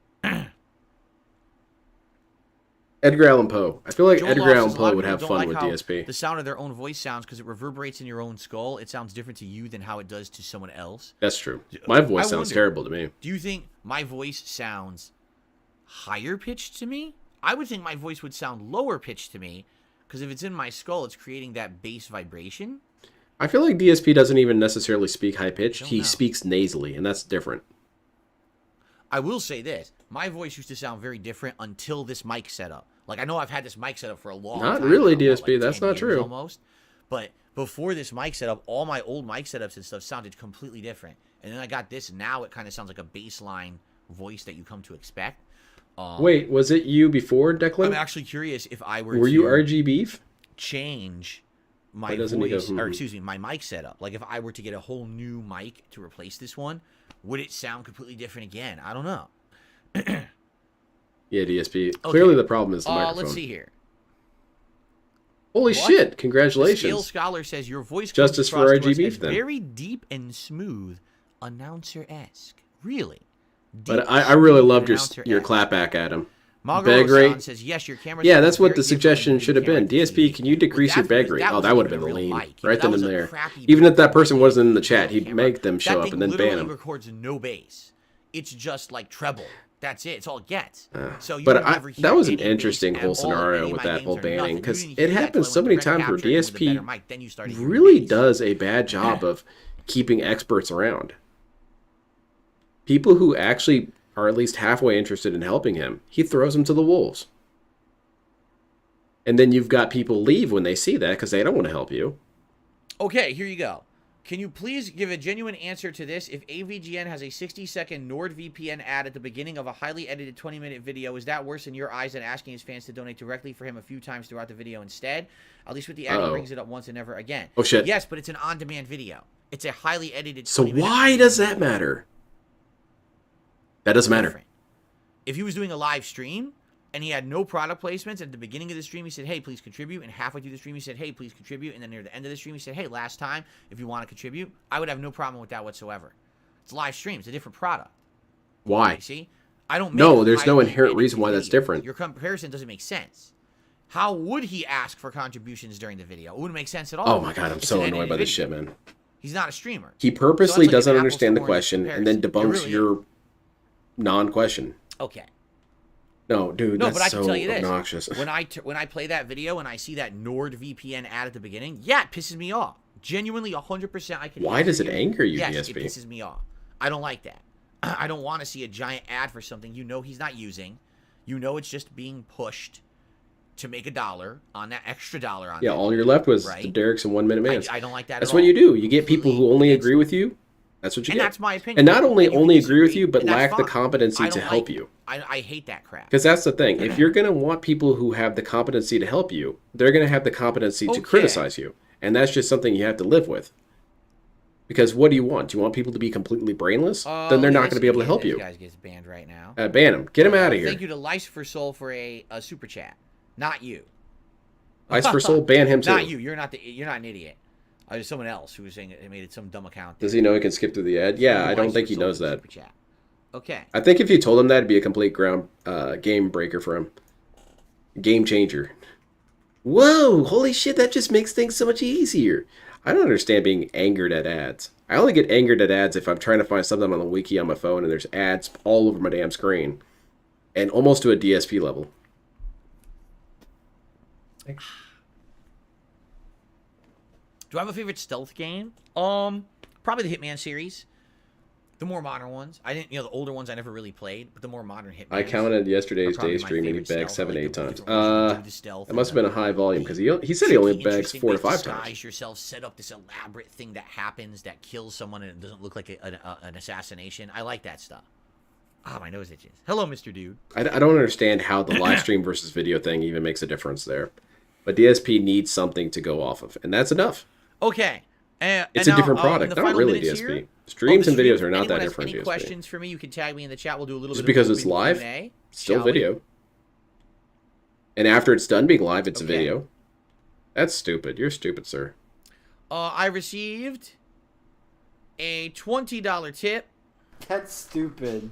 Edgar Allan Poe. I feel like Joel Edgar Law Allan says a Poe lot of would people have don't fun like with how DSP. The sound of their own voice sounds because it reverberates in your own skull. It sounds different to you than how it does to someone else. That's true. My voice I sounds wonder, terrible to me. Do you think my voice sounds higher pitched to me? I would think my voice would sound lower pitched to me because if it's in my skull, it's creating that bass vibration. I feel like DSP doesn't even necessarily speak high pitched. Don't He know. speaks nasally, and that's different. I will say this. My voice used to sound very different until this mic setup. Like, I know I've had this mic setup for a long time. Not really, now, what, DSP. like That's 10 not years true. Almost. But before this mic setup, all my old mic setups and stuff sounded completely different. And then I got this. Now it kind of sounds like a baseline voice that you come to expect. Wait, was it you before, Declan? I'm actually curious if I were Were to you RG Beef? change Why my doesn't he go, voice, or excuse me, my mic setup. Like if I were to get a whole new mic to replace this one, would it sound completely different again? I don't know. Yeah, DSP. Okay. Clearly the problem is the microphone. Let's see here. Holy What? shit, The congratulations. Scale Scholar says your voice Justice comes for across to RG us Beef, as then. very deep and smooth, announcer-esque. Really? But Deep, I really smooth, loved your announcer-esque. clap back at him. Margaret Beg Rosan rate. says, yes, your camera Yeah, sounds that's what very the different suggestion than should the have been. camera DSP, TV. can you decrease your Well, beg rate? Oh, that wasn't would have even been a real lean. mic. Right That then was and a there. crappy Even if that person big wasn't in the chat, he'd camera. make them show That up thing and then ban literally them. records no bass. It's just like treble. That's it. It's all it gets. So you But would never hear that was an any bass interesting at wole all. scenario Any of with my that games whole are banning, nothing. You because didn't it hear that happens till I so went many to times Red where Capture and with a better DSP mic, then you started hearing really bass. does a bad job of keeping experts around. People who actually are at least halfway interested in helping him, he throws them to the wolves. And then you've got people leave when they see that because they don't want to help you. Okay, here you go. Can you please give a genuine answer to this? If AVGN has a 60-second NordVPN ad at the beginning of a highly edited 20-minute video, is that worse in your eyes than asking his fans to donate directly for him a few times throughout the video instead? At least with the ad, he brings it up once and never again. Oh, shit. Yes, but it's an on-demand video. It's a highly edited 20-minute So why does that matter? That doesn't matter. Different. If he was doing a live stream and he had no product placements, at the beginning of the stream he said, hey, please contribute, and halfway through the stream he said, hey, please contribute, and then near the end of the stream he said, hey, last time, if you want to contribute, I would have no problem with that whatsoever. It's live stream. It's a different product. Why? You see? I don't make No, a there's no highly inherent edited reason why that's video. different. Your comparison doesn't make sense. How would he ask for contributions during the video? It wouldn't make sense at all. Oh my god, I'm It's so an annoyed edited by this video. shit, man. He's not a streamer. He So purposely that's like doesn't an understand the apples to question oranges and then comparison. debunks It really your non-question. Okay. No, dude, No, that's but I can so tell you this. obnoxious. When I play that video and I see that NordVPN ad at the beginning, yeah, it pisses me off. Genuinely, 100% I can. Why does it anger you, yes, DSP? it pisses me off. I don't like that. I don't want to see a giant ad for something you know he's not using. You know it's just being pushed to make $1 on that extra dollar on Yeah, that all you're video, left was right? the Derek's and 1 Minute Mans. I don't like that That's at what all. you do. You get people who only agree with you. That's what you And get. that's my opinion. And not only And you only can agree with disagree, you, but and that's lack the fine. competency I to don't help like- you. I hate that crap. Because that's the thing. If you're going to want people who have the competency to help you, they're going to have the competency to Okay. criticize you. And that's just something you have to live with. Because what do you want? Do you want people to be completely brainless? Then they're not going to be able to help you. This guy gets banned right now. Ban him. Get him out of here. Thank you to Lice for Soul for a super chat. Not you. Ice for Soul, ban him too. Not you. You're not an idiot. There's someone else who was saying it made it some dumb account. Does he know he can skip through the ad? Yeah, I don't Lice think for he Soul knows for that. super chat. Okay. I think if you told him that, it'd be a complete game breaker for him. Game changer. Whoa, holy shit, that just makes things so much easier. I don't understand being angered at ads. I only get angered at ads if I'm trying to find something on the wiki on my phone and there's ads all over my damn screen. And almost to a DSP level. Do I have a favorite stealth game? Probably the Hitman series. The more modern ones. I didn't, the older ones I never really played, but the more modern Hitman. I counted yesterday's probably day my stream and he favorite bagged stealth. 7 I 8 like the times. different ways you do the stealth It must have and been a high volume because he said he only bagged interesting 4 to ways 5 disguise times. yourself, set up this elaborate thing that happens that kills someone and it doesn't look like an assassination. I like that stuff. Ah, my nose itches. Hello, Mr. Dude. I don't understand how the live stream versus video thing even makes a difference there. But DSP needs something to go off of, and that's enough. Okay. It's and a different now, product, in the not final really minutes DSP. here Streams of and the videos stream, are not anyone that has different any DSP. questions for me, you can tag me in the chat. We'll do a little Just bit because of it's open live, Q&A, still shall we? video. And after it's done being live, it's a Okay. video. That's stupid. You're stupid, sir. I received a $20 tip. That's stupid.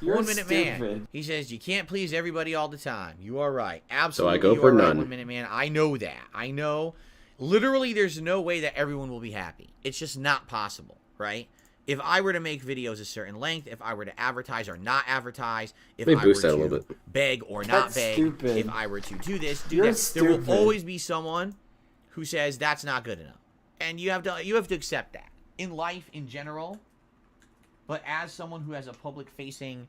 You're 1 Minute stupid. Man. He says, you can't please everybody all the time. You are right. So Absolutely. I go you for are right, none. 1 Minute Man. I know that. I know. Literally, there's no way that everyone will be happy. It's just not possible, right? If I were to make videos a certain length, if I were to advertise or not advertise, if Let me I boost were that a to little bit. beg or not That's beg, stupid. if I were to do this, do You're that, there will stupid. always be someone who says that's not good enough. And you have to accept that. In life, in general, but as someone who has a public-facing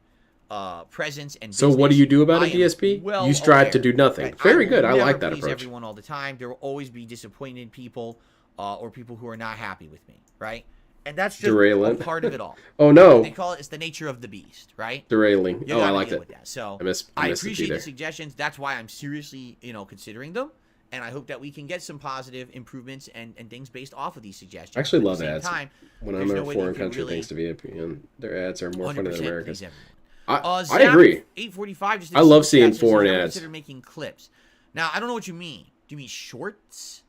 presence and So what do business, you do about I it, am DSP? well You strive to aware do nothing. that Very will good. I never like that please approach. everyone all the time. There will always be disappointed people or people who are not happy with me, right? And that's just Derailing. a part of it all. Oh, no. They call it's the nature of the beast, right? Derailing. You Oh, I gotta liked deal it. with that. So I missed the appreciate T the there. suggestions. That's why I'm seriously, considering them. And I hope that we can get some positive improvements and things based off of these suggestions. I actually But at love the same ads. time, When there's I'm in no a way that foreign you can country, really thanks to VPN, their ads are more fun 100% than Americans. please everyone. I Zap agree. 845 just I love said, seeing says, foreign "Have you ads." considered making clips. Now, I don't know what you mean. Do you mean shorts?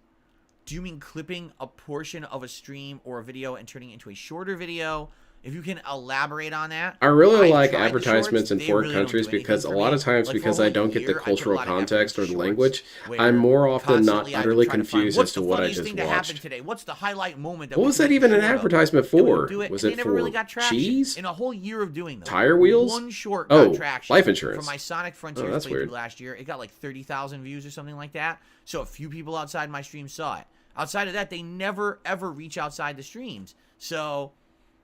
Do you mean clipping a portion of a stream or a video and turning it into a shorter video? If you can elaborate on that. I really I've like tried the advertisements shorts. in They foreign really don't countries do anything because a for lot me. of times, Like, for because a I whole don't get the year, I put a cultural lot of effort context or into the shorts, language, where I'm more often not constantly I've been utterly trying to find, confused what's as to the what I funniest just thing that happened watched. today? What's the highlight moment that What we was can that make even a an short of? advertisement And we would for? do it, Was and it they never really for got traction cheese? in a whole year of doing them. Tire wheels? One short Oh, got traction. life insurance. From my Sonic Frontiers that's playthrough weird. last year, it got like 30,000 views or something like that. So a few people outside my stream saw it. Outside of that, they never ever reach outside the streams. So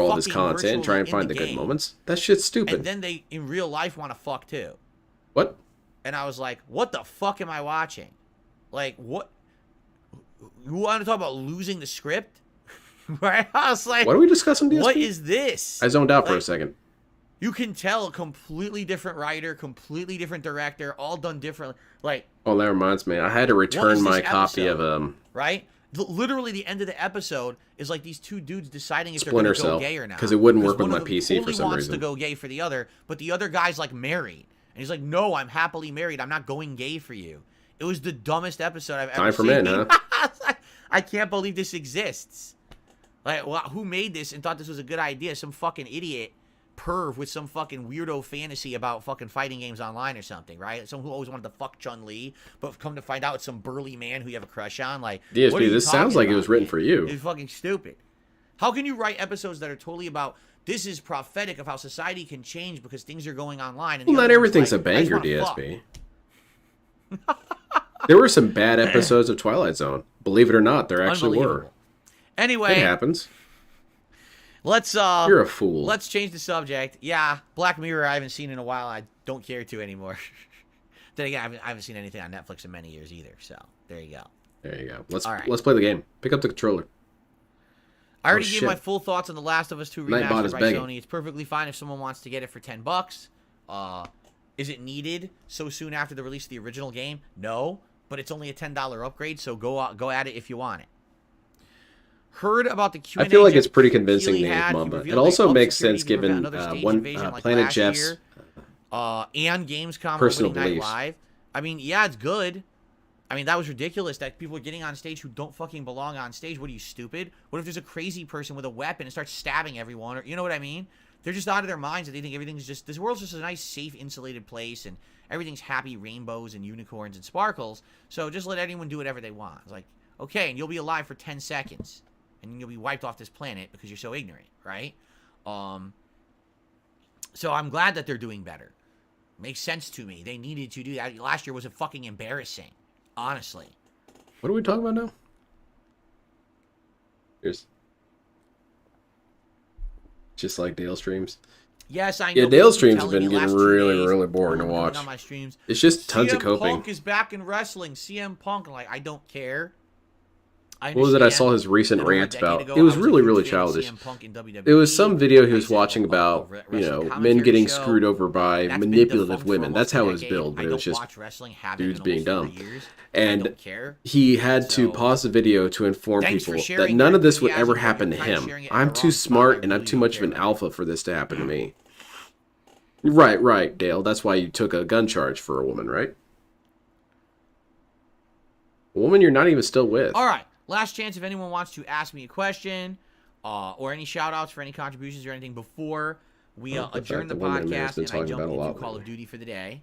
through all this fucking content and try and virtually in find the the good game. moments. That shit's stupid. And then they, in real life, want to fuck too. What? And I was like, what the fuck am I watching? Like, what? You want to talk about losing the script? Right? I was like, what are we discussing, DSP? what is this? I zoned out for a second. You can tell a completely different writer, completely different director, all done differently. Like, oh, that reminds me. I had to return my copy of right? Literally, the end of the episode is like these two dudes deciding if Splinter they're going to go Cell, gay or not. because it wouldn't work with one my of them PC for totally some wants reason. to go gay for the other, but the other guy's like married, and he's like, "No, I'm happily married. I'm not going gay for you." It was the dumbest episode I've ever Time for seen. men, huh? I can't believe this exists. Like, well, who made this and thought this was a good idea? Some fucking idiot perv with some fucking weirdo fantasy about fucking fighting games online or something, right? Someone who always wanted to fuck Chun-Li, but come to find out it's some burly man who you have a crush on. Like, DSP, what are you this sounds talking like it about, was written man? for you. It's fucking stupid. How can you write episodes that are totally about this is prophetic of how society can change because things are going online? And Well, the not other one's everything's like, a I just banger, wanna fuck. There were some bad episodes of Twilight Zone. Believe it or not, there actually were. Unbelievable. Anyway, It happens. let's You're a fool. Let's change the subject. Yeah, Black Mirror I haven't seen in a while. I don't care to anymore. Then again, I haven't seen anything on Netflix in many years either. So there you go. There you go. Let's All right. let's play the game. Pick up the controller. I already Oh, gave shit. my full thoughts on The Last of Us 2 Nightbot remastered is by begging. Sony. It's perfectly fine if someone wants to get it for $10. Is it needed so soon after the release of the original game? No, but it's only a $10 upgrade, so go at it if you want it. Heard about the Q&A. I feel like it's pretty convincing Keighley name, had. He Mamba. revealed It they also upped makes security sense to prevent given another stage one invasion like Planet last Jeff's year, and Gamescom personal opening night beliefs. live. I mean, yeah, it's good. I mean, that was ridiculous that people are getting on stage who don't fucking belong on stage. What are you, stupid? What if there's a crazy person with a weapon and starts stabbing everyone? Or, you know what I mean? They're just out of their minds and they think everything's just, this world's just a nice, safe, insulated place and everything's happy rainbows and unicorns and sparkles. So just let anyone do whatever they want. It's like, okay, and you'll be alive for 10 seconds. And you'll be wiped off this planet because you're so ignorant, right? So I'm glad that they're doing better. Makes sense to me. They needed to do that. Last year was a fucking embarrassing. Honestly. What are we talking about now? Here's just like Dale streams. Yes, I know. Yeah, Dale People streams have telling been me getting last 2 really, days, really boring to coming watch. on my streams, It's just tons of CM coping. Punk is back in wrestling. CM Punk, like, I don't care. What was it? I saw his recent Over a rant decade about. ago, It was I a really, huge really fan of childish. CM Punk in WWE. It was some video he I was said, watching about, wrestling men commentary getting show. screwed over by That's been manipulative defunct for women. almost That's a how it was decade. billed, but I it don't was just watch wrestling, haven't dudes in being almost dumb. 4 years. I And don't care. he had to So, pause the video to inform thanks for people that sharing none your of this would enthusiasm, ever but happen to you're kinda him. sharing it in I'm the too wrong spot. smart I and I'm really too don't much of care an about alpha for this to happen to me. Right, Dale. That's why you took a gun charge for a woman, right? A woman you're not even still with. All right. Last chance if anyone wants to ask me a question or any shout outs for any contributions or anything before we The adjourn fact the that women may have podcast been and I talking jump about a into lot Call of lately. Duty for the day.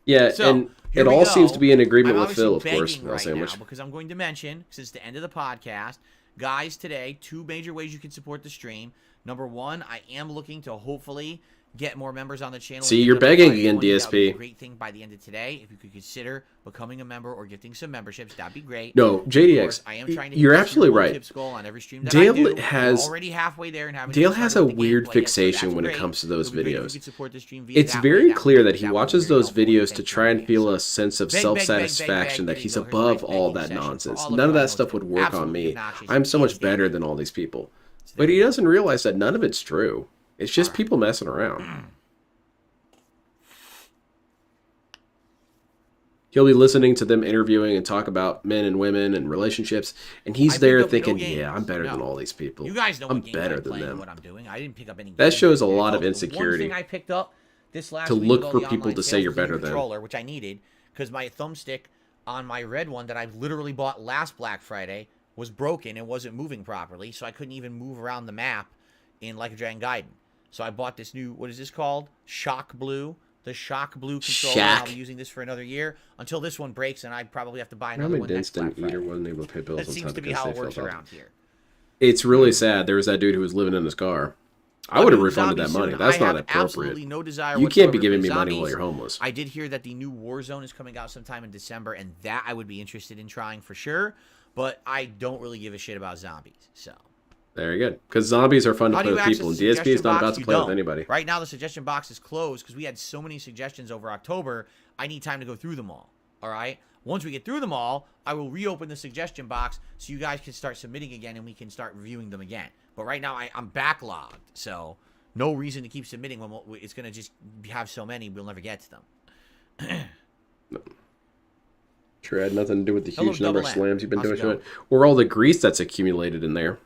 Yeah, So, and here it we all go. seems to be in agreement I'm with Phil, of obviously course. begging Right right sandwich. now because I'm going to mention, since the end of the podcast, guys, today, 2 major ways you can support the stream. Number 1, I am looking to hopefully get more members on the channel. See, and you're get up to begging 520. again, That would be a DSP. great thing by the end of today. If you could consider becoming a member or gifting some memberships, that'd be great. No, Of JDX, course, I am trying to you're hit this absolutely year one right. tips goal on every stream that Dale I do. has- We're already halfway there and haven't Dale even has started a with the weird gameplay yet, so fixation that's when it great. comes to those It would be great if you videos. could support the stream via It's that way. very That clear would- that he that would be watches very those helpful. videos Thank to you try and very feel much. a sense of Beg, self-satisfaction beg, that he's there you go. above Here's my all begging that session for nonsense. all of None of my that stuff would hosts. work on Absolutely me. obnoxious. I'm so much Damn. better than all these people. But he doesn't realize that none of it's true. It's just people messing around. He'll be listening to them interviewing and talk about men and women and relationships, and he's I there picked up no thinking, games. yeah, I'm better than No. all these people. You guys know I'm what game better I'm than playing and them. what I'm doing. I didn't pick up any. That games. shows a lot of The insecurity. One thing I picked up this last To week look with all for the people online to say sales you're was the new better than. controller, which I needed because my thumbstick on my red one that I literally bought last Black Friday was broken and wasn't moving properly, so I couldn't even move around the map in Like a Dragon Gaiden. So I bought this new, what is this called? Shock Blue. The Shock Blue controller. And I'll be using this for another year until this one breaks, and I probably have to buy another Ramen one next Black Instant Eater Friday. wasn't able to pay bills That on seems time to be because how they it works filled up. around here. It's really sad. There was that dude who was living in his car. I would have refunded that money. That's not appropriate. Absolutely no desire You can't be whatsoever giving to me play money while zombies. you're homeless. I did hear that the new Warzone is coming out sometime in December, and that I would be interested in trying for sure. But I don't really give a shit about zombies. So Very good. Because zombies are fun to how play do you with access people, and the DSP is suggestion not box? about to You play with don't. anybody. Right now, the suggestion box is closed because we had so many suggestions over October. I need time to go through them all. All right. Once we get through them all, I will reopen the suggestion box so you guys can start submitting again and we can start reviewing them again. But right now, I'm backlogged, so no reason to keep submitting when it's going to just have so many, we'll never get to them. Sure, had nothing to do with the Hello, huge number of Double M. slams you've been How's it doing. going? Or all the grease that's accumulated in there.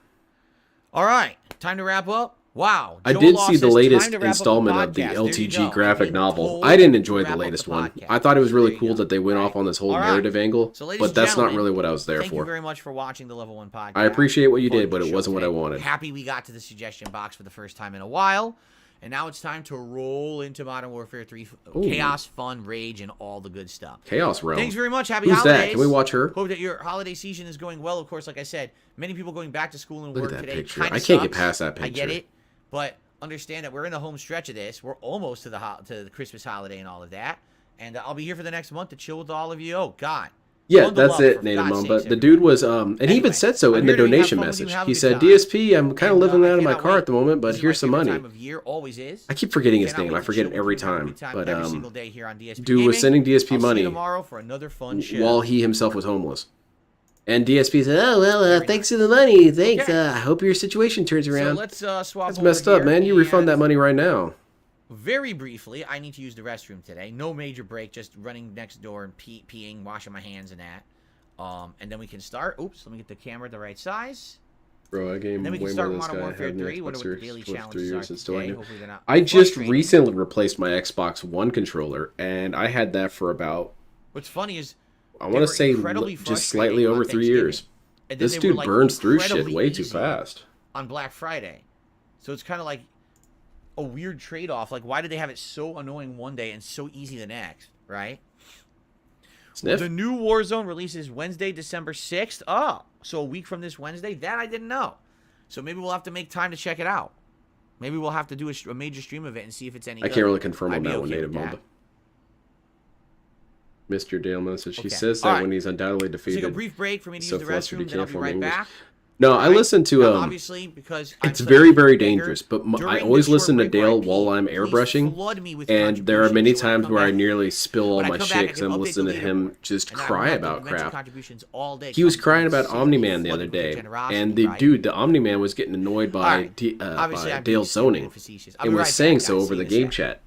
All right, time to wrap up. Wow. I Joe did Law see the says, latest "Time to wrap up installment of the podcast." There you LTG go. graphic I've been novel. told I didn't to enjoy wrap the up latest one. podcast. I thought it was really There you cool go. that they went off on this whole All right. narrative angle, So, ladies but and that's not gentlemen, really what I was there thank you for. very much for watching the Level 1 podcast. I appreciate what you Fun did, but it show wasn't what I today. wanted. Happy we got to the suggestion box for the first time in a while. And now it's time to roll into Modern Warfare 3. Ooh. Chaos, fun, rage, and all the good stuff. Chaos Realm. Thanks very much. Happy Who's holidays. that? Can we watch her? Hope that your holiday season is going well. Of course, like I said, many people going back to school and Look work at that today. picture. Kinda I can't get sucks. past that I get picture. it. But understand that we're in the home stretch of this. We're almost to the Christmas holiday and all of that. And I'll be here for the next month to chill with all of you. Oh, God. Yeah, Bundle that's up, it, for Native God's Mom. sakes, But the dude was, and he even Anyway, said so I'm in the here to have donation fun with you, message. have a He good said, time. DSP, I'm kind of And, living I out of my cannot car wait. at the moment, but This is here's some my favorite money. time of year, always is. I keep forgetting his Cannot name. wait I to forget chill it every with you and have a time. good time But every single day here on DSP dude was Gaming. sending DSP I'll see money you tomorrow for another fun show. while he himself was homeless. And DSP said, oh, well, thanks for the money. Thanks. Okay. I hope your situation turns So around. let's swap That's over messed up, here man. You refund and that money right now. Very briefly, I need to use the restroom today. No major break, just running next door and peeing, washing my hands and that. And then we can start. Oops, let me get the camera the right size. Bro, I game Then we way can more start than this Modern guy. I Warfare had an 3. Wonder Xbox what the Series daily for 3 challenges are years and still I today. do. Hopefully they're not I just frustrating. recently replaced my Xbox One controller, and I had that for about, What's funny is I they want were to say, incredibly just slightly frustrating over on 3 Thanksgiving. years. And then This they dude were, like, burns through shit incredibly way too easy fast. on Black Friday. So it's kind of like a weird trade-off. Like, why did they have it so annoying one day and so easy the next, right? Sniff? The new Warzone releases Wednesday, December 6th. Oh, so a week from this Wednesday? That I didn't know. So maybe we'll have to make time to check it out. Maybe we'll have to do a major stream of it and see if it's any I good. can't really confirm I'd on be that one, okay Native with Mom. that. Mr. Dale message. He Okay. says that All right. when he's undoubtedly Let's defeated. take a brief break for me to so use the flustered he restroom, then I'll can't be form right English. back. No, All I right? listen to Now, obviously, because I'm it's such a very, very bigger, dangerous, but I during always this listen to short break where I Dale pee, while I'm please airbrushing, flood me with and there are many contributions. When I times come where I back- nearly spill all when I my come shit back, I because can I'm update listening the to him leaderboard. just And I cry won't have to about mention crap. contributions all day, He was 'cause I'm crying about simply Omni-Man the other flooded with day, generosity, and the right? dude, the Omni-Man was getting annoyed by, Alright. Obviously, I'm being Dale's stupid zoning, and facetious. I'll and be was right saying back, so guys. over See the you in a game sec. chat.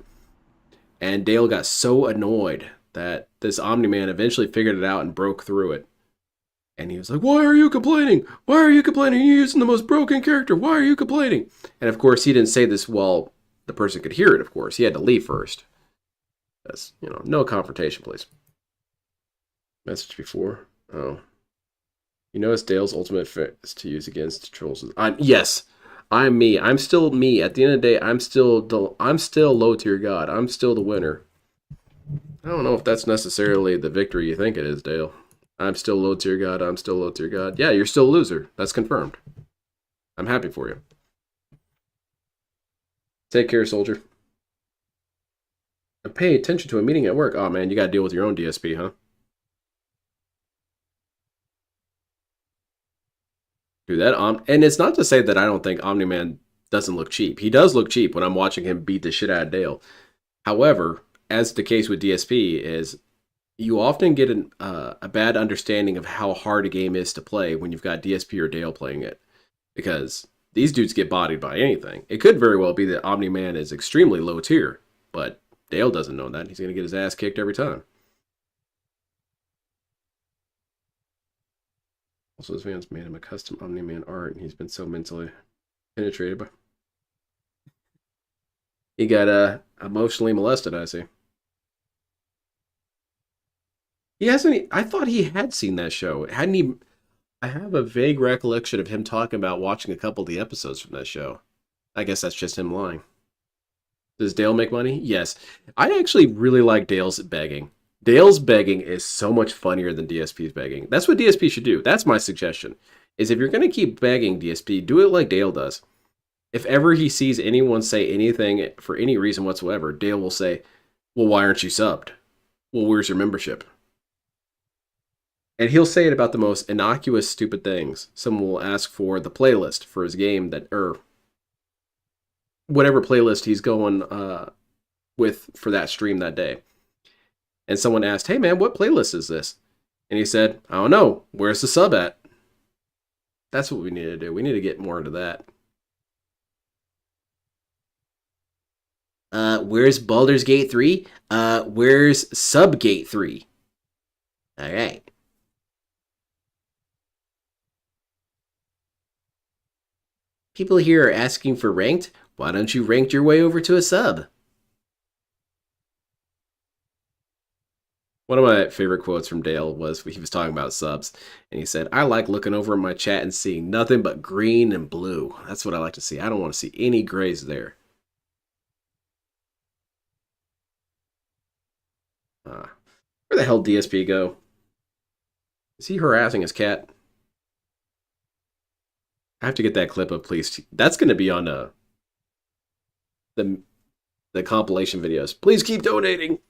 And Dale got so annoyed that this Omni-Man eventually figured it out and broke through it. And he was like, why are you complaining? Why are you complaining? You're using the most broken character. Why are you complaining? And of course, he didn't say this while the person could hear it, of course. He had to leave first. That's, no confrontation, please. Message before. Oh. You know it's Dale's ultimate fix to use against trolls. Yes, I'm me. I'm still me. At the end of the day, I'm still low tier god. I'm still the winner. I don't know if that's necessarily the victory you think it is, Dale. I'm still low tier god. I'm still low tier god. Yeah, you're still a loser. That's confirmed. I'm happy for you. Take care, soldier. And pay attention to a meeting at work. Oh man, you gotta deal with your own DSP, huh? Do that. And it's not to say that I don't think Omni-Man doesn't look cheap. He does look cheap when I'm watching him beat the shit out of Dale. However, as the case with DSP is, you often get a bad understanding of how hard a game is to play when you've got DSP or Dale playing it. Because these dudes get bodied by anything. It could very well be that Omni-Man is extremely low tier, but Dale doesn't know that. He's going to get his ass kicked every time. Also, his fans made him a custom Omni-Man art, and he's been so mentally penetrated by... He got emotionally molested, I see. He hasn't... I thought he had seen that show. Hadn't he... I have a vague recollection of him talking about watching a couple of the episodes from that show. I guess that's just him lying. Does Dale make money? Yes. I actually really like Dale's begging. Dale's begging is so much funnier than DSP's begging. That's what DSP should do. That's my suggestion. Is if you're going to keep begging DSP, do it like Dale does. If ever he sees anyone say anything for any reason whatsoever, Dale will say, well, why aren't you subbed? Well, where's your membership? And he'll say it about the most innocuous, stupid things. Someone will ask for the playlist for his game or whatever playlist he's going with for that stream that day. And someone asked, "Hey man, what playlist is this?" And he said, "I don't know. Where's the sub at?" That's what we need to do. We need to get more into that. Where's Baldur's Gate 3? Where's Subgate 3? Alright. People here are asking for ranked. Why don't you rank your way over to a sub? One of my favorite quotes from Dale was he was talking about subs, and he said, "I like looking over my chat and seeing nothing but green and blue. That's what I like to see. I don't want to see any grays there." Where the hell DSP go? Is he harassing his cat? I have to get that clip of please. That's going to be on the compilation videos. Please keep donating.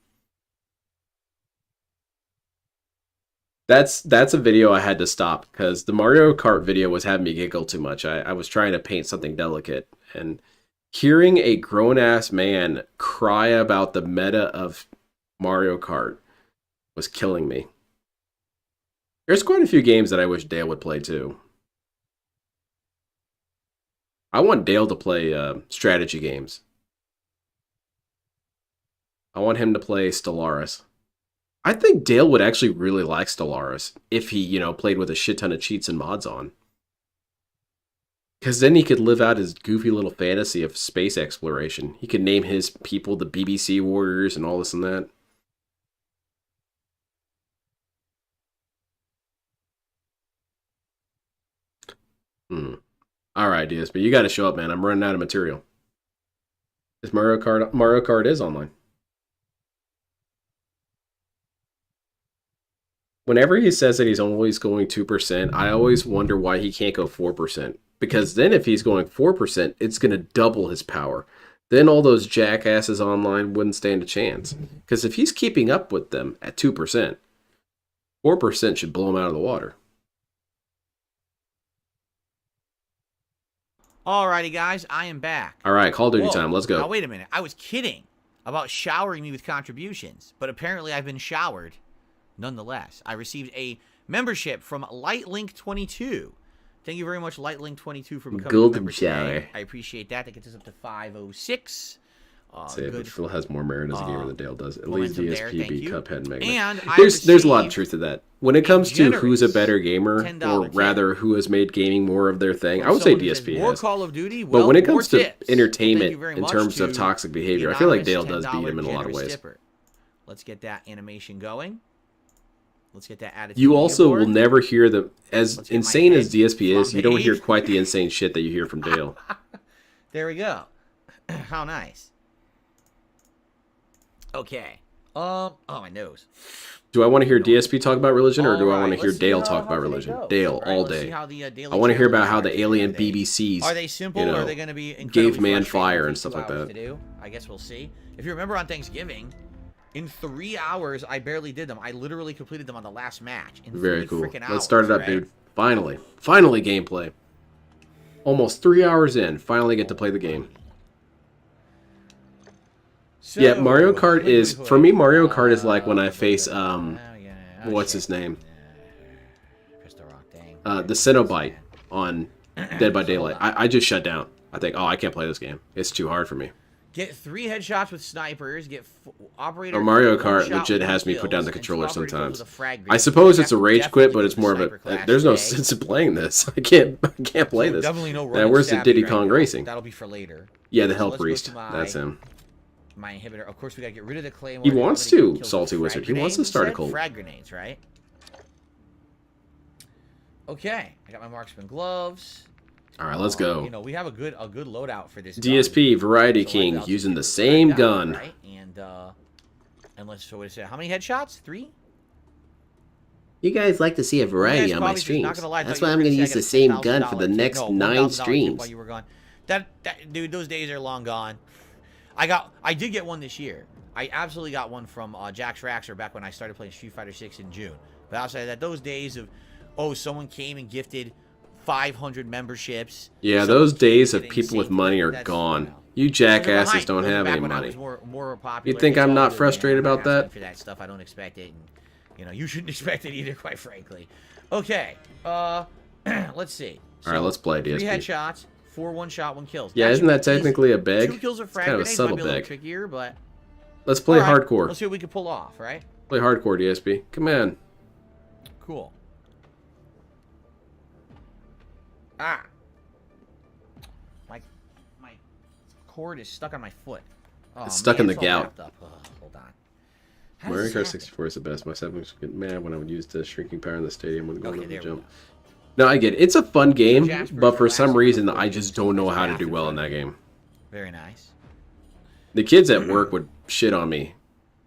That's a video I had to stop because the Mario Kart video was having me giggle too much. I was trying to paint something delicate, and hearing a grown-ass man cry about the meta of Mario Kart was killing me. There's quite a few games that I wish Dale would play too. I want Dale to play strategy games. I want him to play Stellaris. I think Dale would actually really like Stellaris if he, played with a shit ton of cheats and mods on. Because then he could live out his goofy little fantasy of space exploration. He could name his people the BBC Warriors and all this and that. Alright, DSP, you gotta show up, man. I'm running out of material. This Mario Kart is online. Whenever he says that he's always going 2%, I always wonder why he can't go 4%. Because then if he's going 4%, it's going to double his power. Then all those jackasses online wouldn't stand a chance. Because if he's keeping up with them at 2%, 4% should blow him out of the water. Alrighty, guys, I am back. Alright, Call of Duty time. Let's go. Now, wait a minute. I was kidding about showering me with contributions, but apparently I've been showered nonetheless. I received a membership from LightLink22. Thank you very much, LightLink22, for becoming a member today. I appreciate that. That gets us up to 506. But Phil has more merit as a gamer than Dale does. At least DSP, beat Cuphead, and Mega Man. There's a lot of truth to that. When it comes to who's a better gamer, or rather who has made gaming more of their thing, I would say DSP has. Call of Duty, but when it comes to entertainment in terms of toxic behavior, I feel like Dale does beat him in a lot of ways. Let's get that animation going. Let's get that attitude. You also will never hear the, as insane as DSP is, you don't hear quite the insane shit that you hear from Dale. There we go. How nice. Okay. Oh, my nose. Do I want to hear DSP talk about religion, or do I want to hear Dale talk about religion? Dale, all day. I want to hear about how the alien BBCs, are they simple, or are they going to be gave man fire and stuff like that. I guess we'll see. If you remember on Thanksgiving, in 3 hours, I barely did them. I literally completed them on the last match. In Very cool. Hours, Let's start it up, dude. Finally gameplay. Almost 3 hours in, finally get to play the game. So, yeah, Mario Kart is, for me, Mario Kart is like when I face, what's his name? The Cenobite on Dead by Daylight. I just shut down. I think, I can't play this game. It's too hard for me. Get 3 headshots with snipers, get operator... Or Mario Kart legit has me put down the controller sometimes. I suppose it's a rage quit, but it's more of a... There's no sense in playing this. I can't play this. Definitely no where's the Diddy Kong Racing? That'll be for later. Yeah, the Hell Priest. That's him. My inhibitor. Of course, we gotta get rid of the claymore. He wants to, Salty Wizard. He wants to start a cult. Frag grenades, right? Okay, I got my marksman gloves. All right, let's go. We have a good loadout for this. DSP Variety King using the same gun. Right? And let's show what it said. How many headshots? 3. You guys like to see a variety on my streams. That's why I'm going to use the same gun for the next 9 streams. While you were gone. Dude, those days are long gone. I did get one this year. I absolutely got one from Jax Raxer back when I started playing Street Fighter 6 in June. But outside of that, those days of, someone came and gifted 500 memberships. Yeah, Some those keep days of getting people with synced, money are that's, gone. you know. You jackasses Behind. don't Those are have back any when I money. was more popular. You think It's I'm all not good, frustrated man. I'm about not asking that? for that stuff. I don't expect it, and you know, you shouldn't expect it either, quite frankly. Okay, let's see. All right, let's play Three DSP. headshots, 4 one-shot, 1 kills. Yeah, Actually, isn't that easy. technically a beg? 2 kills are It's frag kind of a grenades, subtle might be a little beg. trickier, but Let's play all right, hardcore. Let's see what we can pull off, right? Play hardcore, DSP. Come on. Cool. Ah. My cord is stuck on my foot. Oh, It's stuck in the all gout. wrapped up. Hold on. How does Mario this Kart happen? 64 is the best. My siblings get mad when I would use the shrinking power in the stadium when going Okay, over the there we jump. go. No, I get it. It's a fun game, Jasper's but for some relaxing reason, before I you just do don't know something. how to That's do half well the in fun. that game. Very nice. The kids at work would shit on me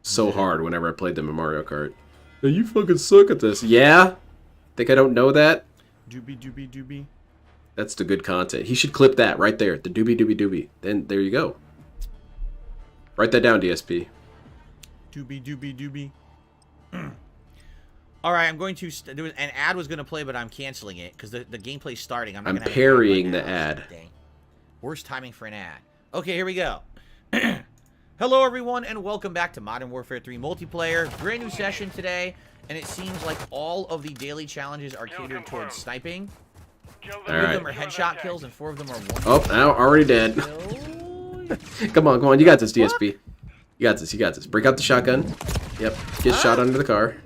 so hard whenever I played them in Mario Kart. Hey, you fucking suck at this. Yeah? Think I don't know that? Doobie. That's the good content. He should clip that right there. The doobie. Then there you go. Write that down, DSP. Doobie. All right, I'm going to. There was an ad was going to play, but I'm canceling it because the gameplay's starting. I'm parrying the ad. Dang. Worst timing for an ad. Okay, here we go. Hello, everyone, and welcome back to Modern Warfare 3 multiplayer. Brand new session today, and it seems like all of the daily challenges are catered towards sniping. 3 of them are headshot kills, and 4 of them are one. Oh, now already dead. Come on. You got this, DSP. You got this. Break out the shotgun. Yep. Get shot under the car.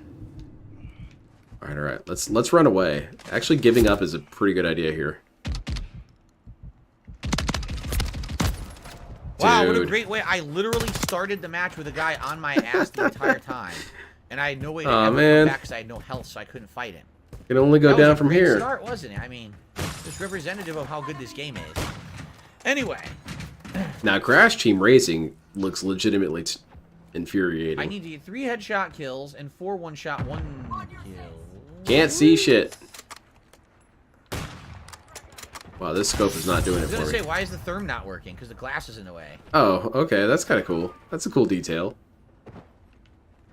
All right. Let's run away. Actually, giving up is a pretty good idea here. Wow, what a Dude. great way. I literally started the match with a guy on my ass the entire time. And I had no way to Aw, ever man. come back because I had no health, so I couldn't fight him. Can only go That was down a from great here. Start, wasn't it? I mean, just representative of how good this game is. Anyway, Now, Crash Team Racing looks legitimately infuriating. I need to get 3 headshot kills and 4 one-shot, 1 kill. Can't see shit. Wow, this scope is not doing I it was for gonna me. say, why is the therm not working? Because the glass is in the way. Oh, okay, that's kind of cool. That's a cool detail.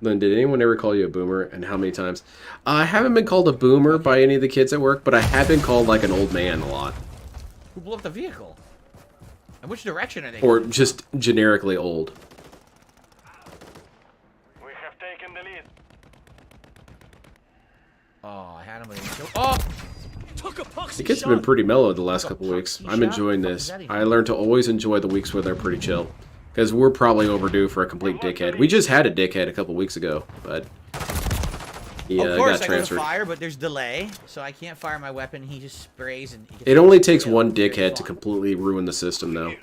Then, did anyone ever call you a boomer, and how many times? I haven't been called a boomer by any of the kids at work, but I have been called like an old man a lot. Who blew up the vehicle? And which direction are they Or going? just generically old. We have taken the lead. Oh, I had him with a kill. Oh! The kids have been pretty mellow the last couple weeks. I'm enjoying this. I learned to always enjoy the weeks where they're pretty chill. Because we're probably overdue for a complete dickhead. We just had a dickhead a couple weeks ago, but he Of course, got I go to transferred. fire, but there's delay, so I can't fire my weapon. He just sprays and... It only takes one dickhead to completely ruin the system, though.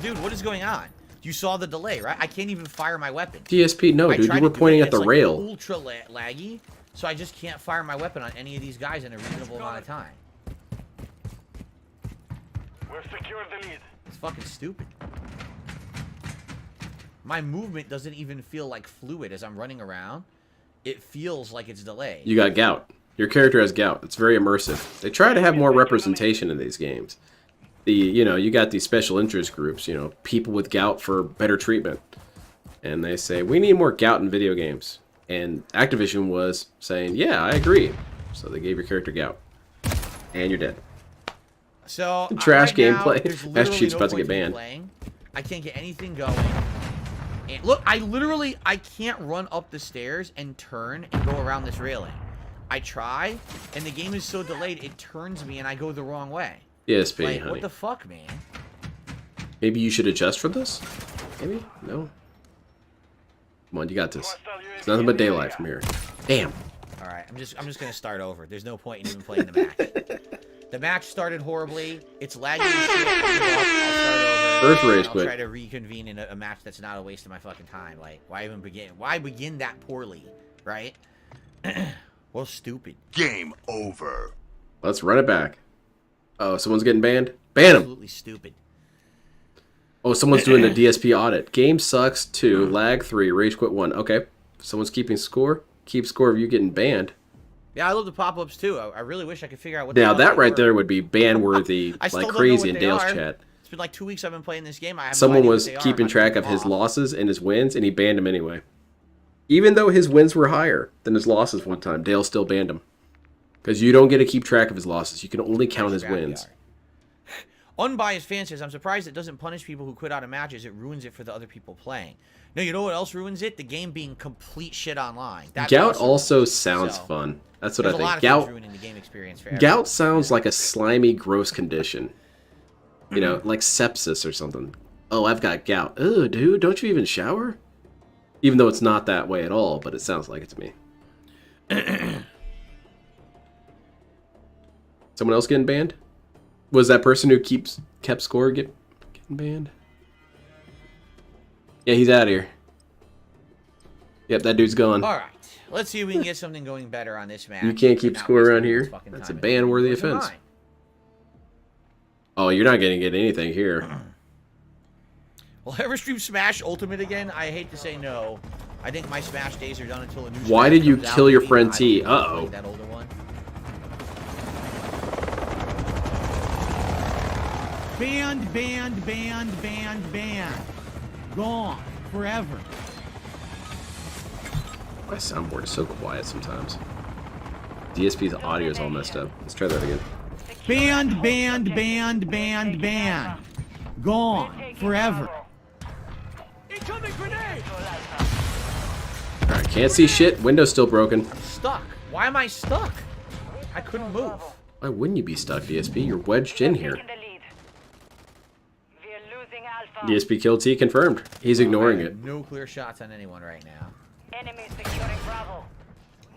Dude, what is going on? You saw the delay, right? I can't even fire my weapon. DSP, no, I dude, tried you to were do pointing it, at the it's, like, rail. Ultra laggy, so I just can't fire my weapon on any of these guys in a reasonable amount of time. We've secured the lead. It's fucking stupid. My movement doesn't even feel like fluid as I'm running around. It feels like it's delayed. You got gout. Your character has gout. It's very immersive. They try to have more representation in these games. You got these special interest groups, people with gout for better treatment. And they say, we need more gout in video games. And Activision was saying, yeah, I agree. So they gave your character gout. And you're dead. So Trash right now, gameplay. there's Master literally Chief's no about to point get in banned. playing. I can't get anything going. And look, I can't run up the stairs and turn and go around this railing. I try, and the game is so delayed, it turns me and I go the wrong way. DSP, Like, honey. what the fuck, man? Maybe you should adjust for this? Maybe? No? Come on, you got this. It's nothing but daylight from here. Damn. Alright, I'm just gonna start over. There's no point in even playing the match. The match started horribly. It's laggy as shit. I'll start over. Earth race I'll quick. try to reconvene in a match that's not a waste of my fucking time. Like, why even begin? Why begin that poorly, right? Well, stupid. Game over. Let's run it back. Oh, someone's getting banned? Ban him! Absolutely stupid. Oh, someone's doing the DSP audit. Game sucks 2, lag 3, rage quit 1. Okay. Someone's keeping score. Keep score of you getting banned. Yeah, I love the pop-ups too. I really wish I could figure out what. Now the hell that they right were. there would be ban-worthy I still like don't know crazy what in they Dale's are. chat. It's been like 2 weeks I've been playing this game. I have no Someone idea what was they are. keeping I'm track not of his off. losses and his wins, and he banned him anyway. Even though his wins were higher than his losses one time, Dale still banned him. Because you don't get to keep track of his losses. You can only count his wins. Unbiased fan says, I'm surprised it doesn't punish people who quit out of matches. It ruins it for the other people playing. No, you know what else ruins it? The game being complete shit online. Gout also sounds fun. That's what I think. Gout, ruining the game experience for Gout sounds like a slimy, gross condition. You know, like sepsis or something. Oh, I've got gout. Oh, dude, don't you even shower? Even though it's not that way at all, but it sounds like it to me. Someone else getting banned? Was that person who kept score getting banned? Yeah, he's out of here. Yep, that dude's gone. All right, let's see if we can get something going better on this match. You can't keep score around here. That's a ban-worthy offense. Oh, you're not going to get anything here. Will I ever stream Smash Ultimate again? I hate to say no. I think my Smash days are done until a new. Why did you kill your friend T? Uh-oh. That older one. Banned, banned, banned, banned, banned. Gone. Forever. My soundboard is so quiet sometimes. DSP's audio is all messed up. Let's try that again. Banned, banned, banned, banned, banned. Gone. Forever. Incoming grenade! Alright, can't see shit. Window's still broken. Stuck. Why am I stuck? I couldn't move. Why wouldn't you be stuck, DSP? You're wedged in here. DSP killed T confirmed. He's ignoring it. No clear shots on anyone right now. Enemy securing Bravo.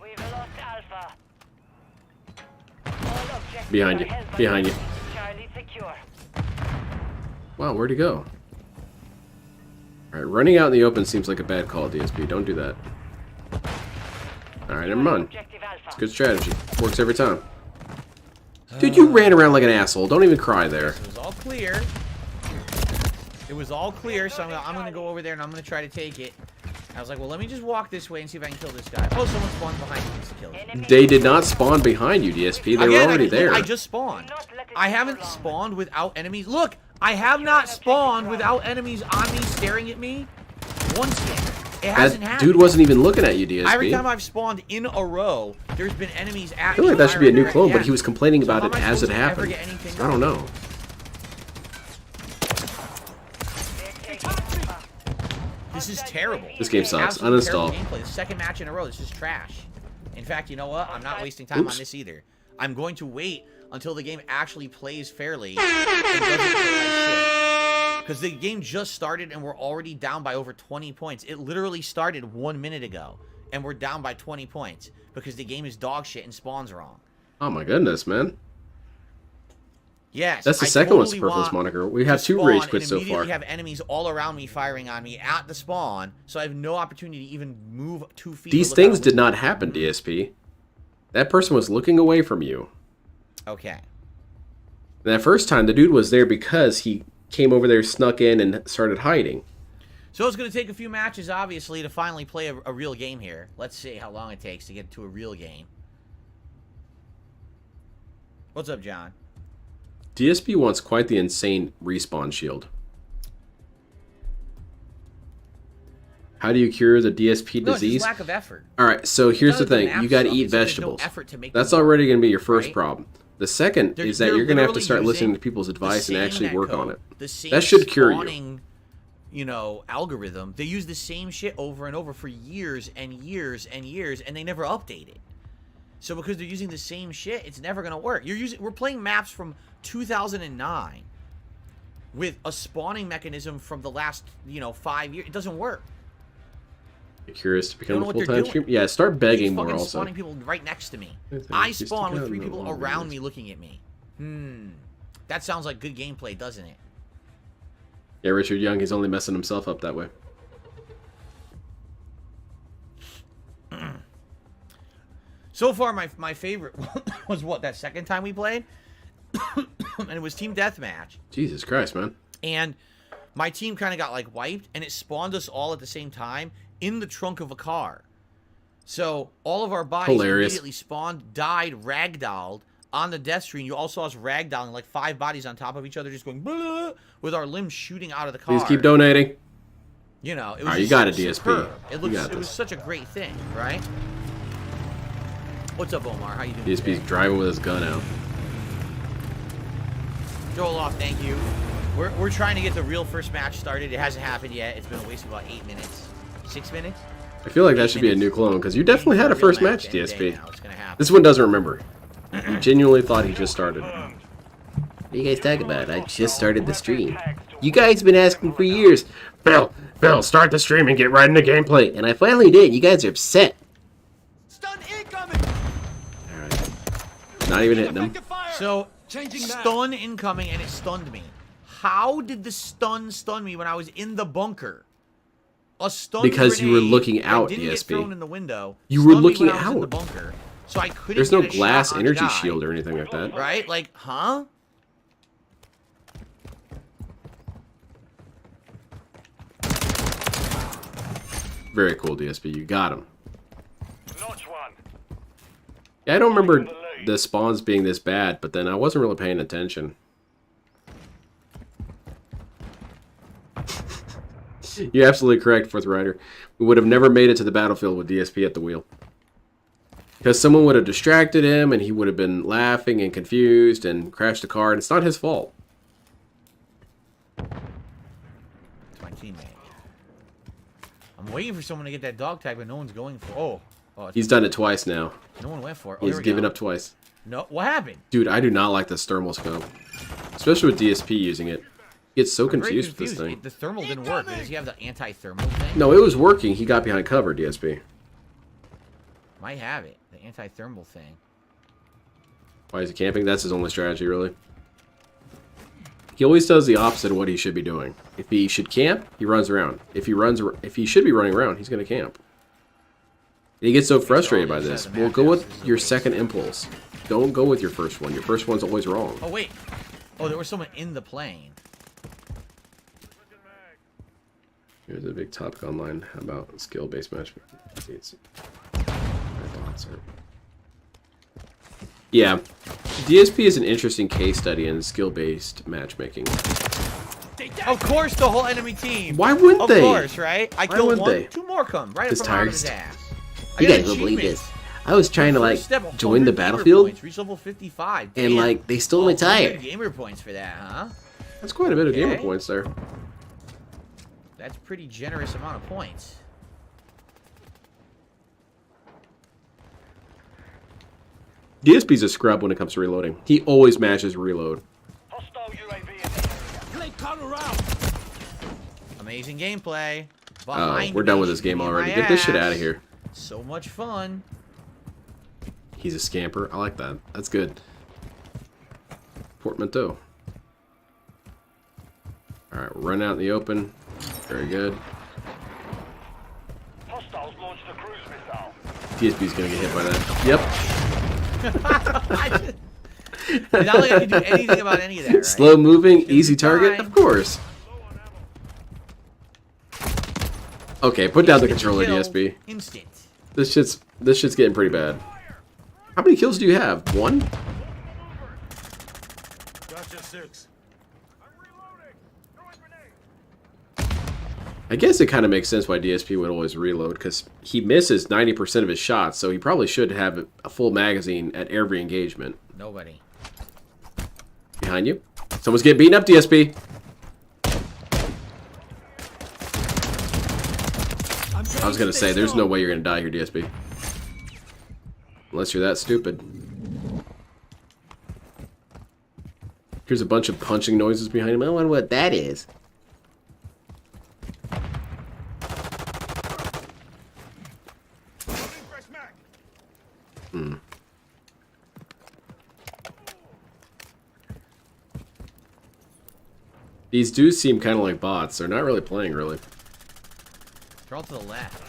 We've lost Alpha. All objectives Behind you. are held by Behind you. Charlie secure. Wow, where'd he go? Alright, running out in the open seems like a bad call, DSP. Don't do that. Alright, never mind. It's good strategy. Works every time. Dude, you ran around like an asshole. Don't even cry there. It was all clear. It was all clear, so I'm going to go over there and I'm going to try to take it. I was like, well, let me just walk this way and see if I can kill this guy. Oh, someone spawned behind me to kill him. They did not spawn behind you, DSP. They were already there. I just spawned. I haven't spawned without enemies. Look, I have not spawned without enemies on me staring at me once yet. It hasn't happened. Dude wasn't even looking at you, DSP. Every time I've spawned in a row, there's been enemies at me. I feel like that should be a new clone, but he was complaining about it as it happened. I don't know. This is terrible. This game sucks. Absolutely Uninstall. terrible gameplay. The second match in a row. This is trash. In fact, you know what? I'm not wasting time on this either. I'm going to wait until the game actually plays fairly and doesn't play like shit. Because the game just started and we're already down by over 20 points. It literally started 1 minute ago and we're down by 20 points because the game is dog shit and spawns wrong. Oh my goodness, man. Yes, that's the second one's purple's moniker. We have 2 rage quits so far. Immediately have enemies all around me firing on me at the spawn, so I have no opportunity to even move 2 feet. These things did not happen, DSP. That person was looking away from you. Okay. And that first time, the dude was there because he came over there, snuck in, and started hiding. So it's going to take a few matches, obviously, to finally play a real game here. Let's see how long it takes to get to a real game. What's up, John? DSP wants quite the insane respawn shield. How do you cure the DSP disease? Just lack of effort. Alright, so here's the thing. You gotta eat vegetables. That's already gonna be your first problem. The second is that you're gonna have to start listening to people's advice and actually work on it. That should cure you. You know, algorithm. They use the same shit over and over for years and years and years, and they never update it. So because they're using the same shit, it's never gonna work. We're playing maps from 2009 with a spawning mechanism from the last, 5 years. It doesn't work. You're curious to become a full-time streamer? Yeah, start begging more also. Spawning people right next to me. I spawn with 3 people around me looking at me. That sounds like good gameplay, doesn't it? Yeah, Richard Young, he's only messing himself up that way. So far, my favorite was what, that second time we played? And it was Team Deathmatch. Jesus Christ, man. And my team kind of got, like, wiped, and it spawned us all at the same time in the trunk of a car. So all of our bodies immediately spawned, died, ragdolled on the death screen. You all saw us ragdolling, like 5 bodies on top of each other, just going, blah, with our limbs shooting out of the car. Please keep donating. You know, it was Alright, you just got it, superb. DSP. It was such a great thing, right? What's up, Omar? How you doing? DSP's today? driving with his gun out. Joel off, thank you. We're trying to get the real first match started. It hasn't happened yet. It's been a waste of about 8 minutes. 6 minutes? I feel like that should be a new clone, because you definitely had a first match, Any day DSP. now, it's gonna happen. This one doesn't remember. He genuinely thought he just started. What are you guys talking about? I just started the stream. You guys been asking for years. Phil, start the stream and get right into gameplay. And I finally did. You guys are upset. Stun incoming. Alright. Not even hitting him. So, stun incoming, and it stunned me. How did the stun me when I was in the bunker? A stun Because you were grenade looking out, that didn't get DSP. thrown in the window. You were stunned me looking when I was in the out. bunker, so I couldn't There's no get a glass shot on the energy guy. shield or anything like that. Right? Like, huh? Very cool, DSP. You got him. Yeah, I don't remember the spawns being this bad, but then I wasn't really paying attention. You're absolutely correct, Fourth Rider. We would have never made it to the battlefield with DSP at the wheel. Because someone would have distracted him, and he would have been laughing and confused and crashed the car, and it's not his fault. It's my teammate. I'm waiting for someone to get that dog tag, but no one's going for. Oh, He's done it twice now. no one went for it. He's given up twice. No, what happened? Dude, I do not like this thermal scope. Especially with DSP using it. He gets so I'm very confused with this thing. The thermal didn't work. Does he have the anti-thermal thing? No, it was working. He got behind cover, DSP. Might have it. The anti-thermal thing. Why is he camping? That's his only strategy, really. He always does the opposite of what he should be doing. If he should camp, he runs around. If he should be running around, he's going to camp. And he gets so frustrated by this. Well, go with your second impulse. Don't go with your first one. Your first one's always wrong. Oh, wait. Oh, there was someone in the plane. Here's a big topic online about skill-based matchmaking. Yeah, DSP is an interesting case study in skill-based matchmaking. Of course, the whole enemy team. Why wouldn't they? Of course, right? I Why killed wouldn't one, they? 2 more come right up His from out of tires. his ass. You guys don't believe this. I was trying to, like, join the battlefield. Reach level 55. And, Damn. like, they stole my tire. 100 gamer points for that, huh? That's quite a bit of gamer Okay. points there. That's pretty generous amount of points. DSP's a scrub when it comes to reloading. He always matches reload. Amazing gameplay. Oh, Behind we're done me, with this game kicking already. my Get this shit ass. out of here. So much fun. He's a scamper. I like that. That's good. Portmanteau. Alright, run out in the open. Very good. TSP's gonna get hit by that. Yep. It's not like I can do anything about any of that, right? Slow moving, easy target? Of course. Okay, put down the controller, Kill. DSP. Instant. This shit's getting pretty bad. How many kills do you have? 1? Gotcha 6. I guess it kind of makes sense why DSP would always reload, because he misses 90% of his shots, so he probably should have a full magazine at every engagement. Nobody. Behind you. Someone's getting beaten up, DSP. I was going to say, there's no way you're going to die here, DSP. Unless you're that stupid. Here's a bunch of punching noises behind him. I wonder what that is. Hmm. These dudes seem kind of like bots. They're not really playing, really. They're all to the left.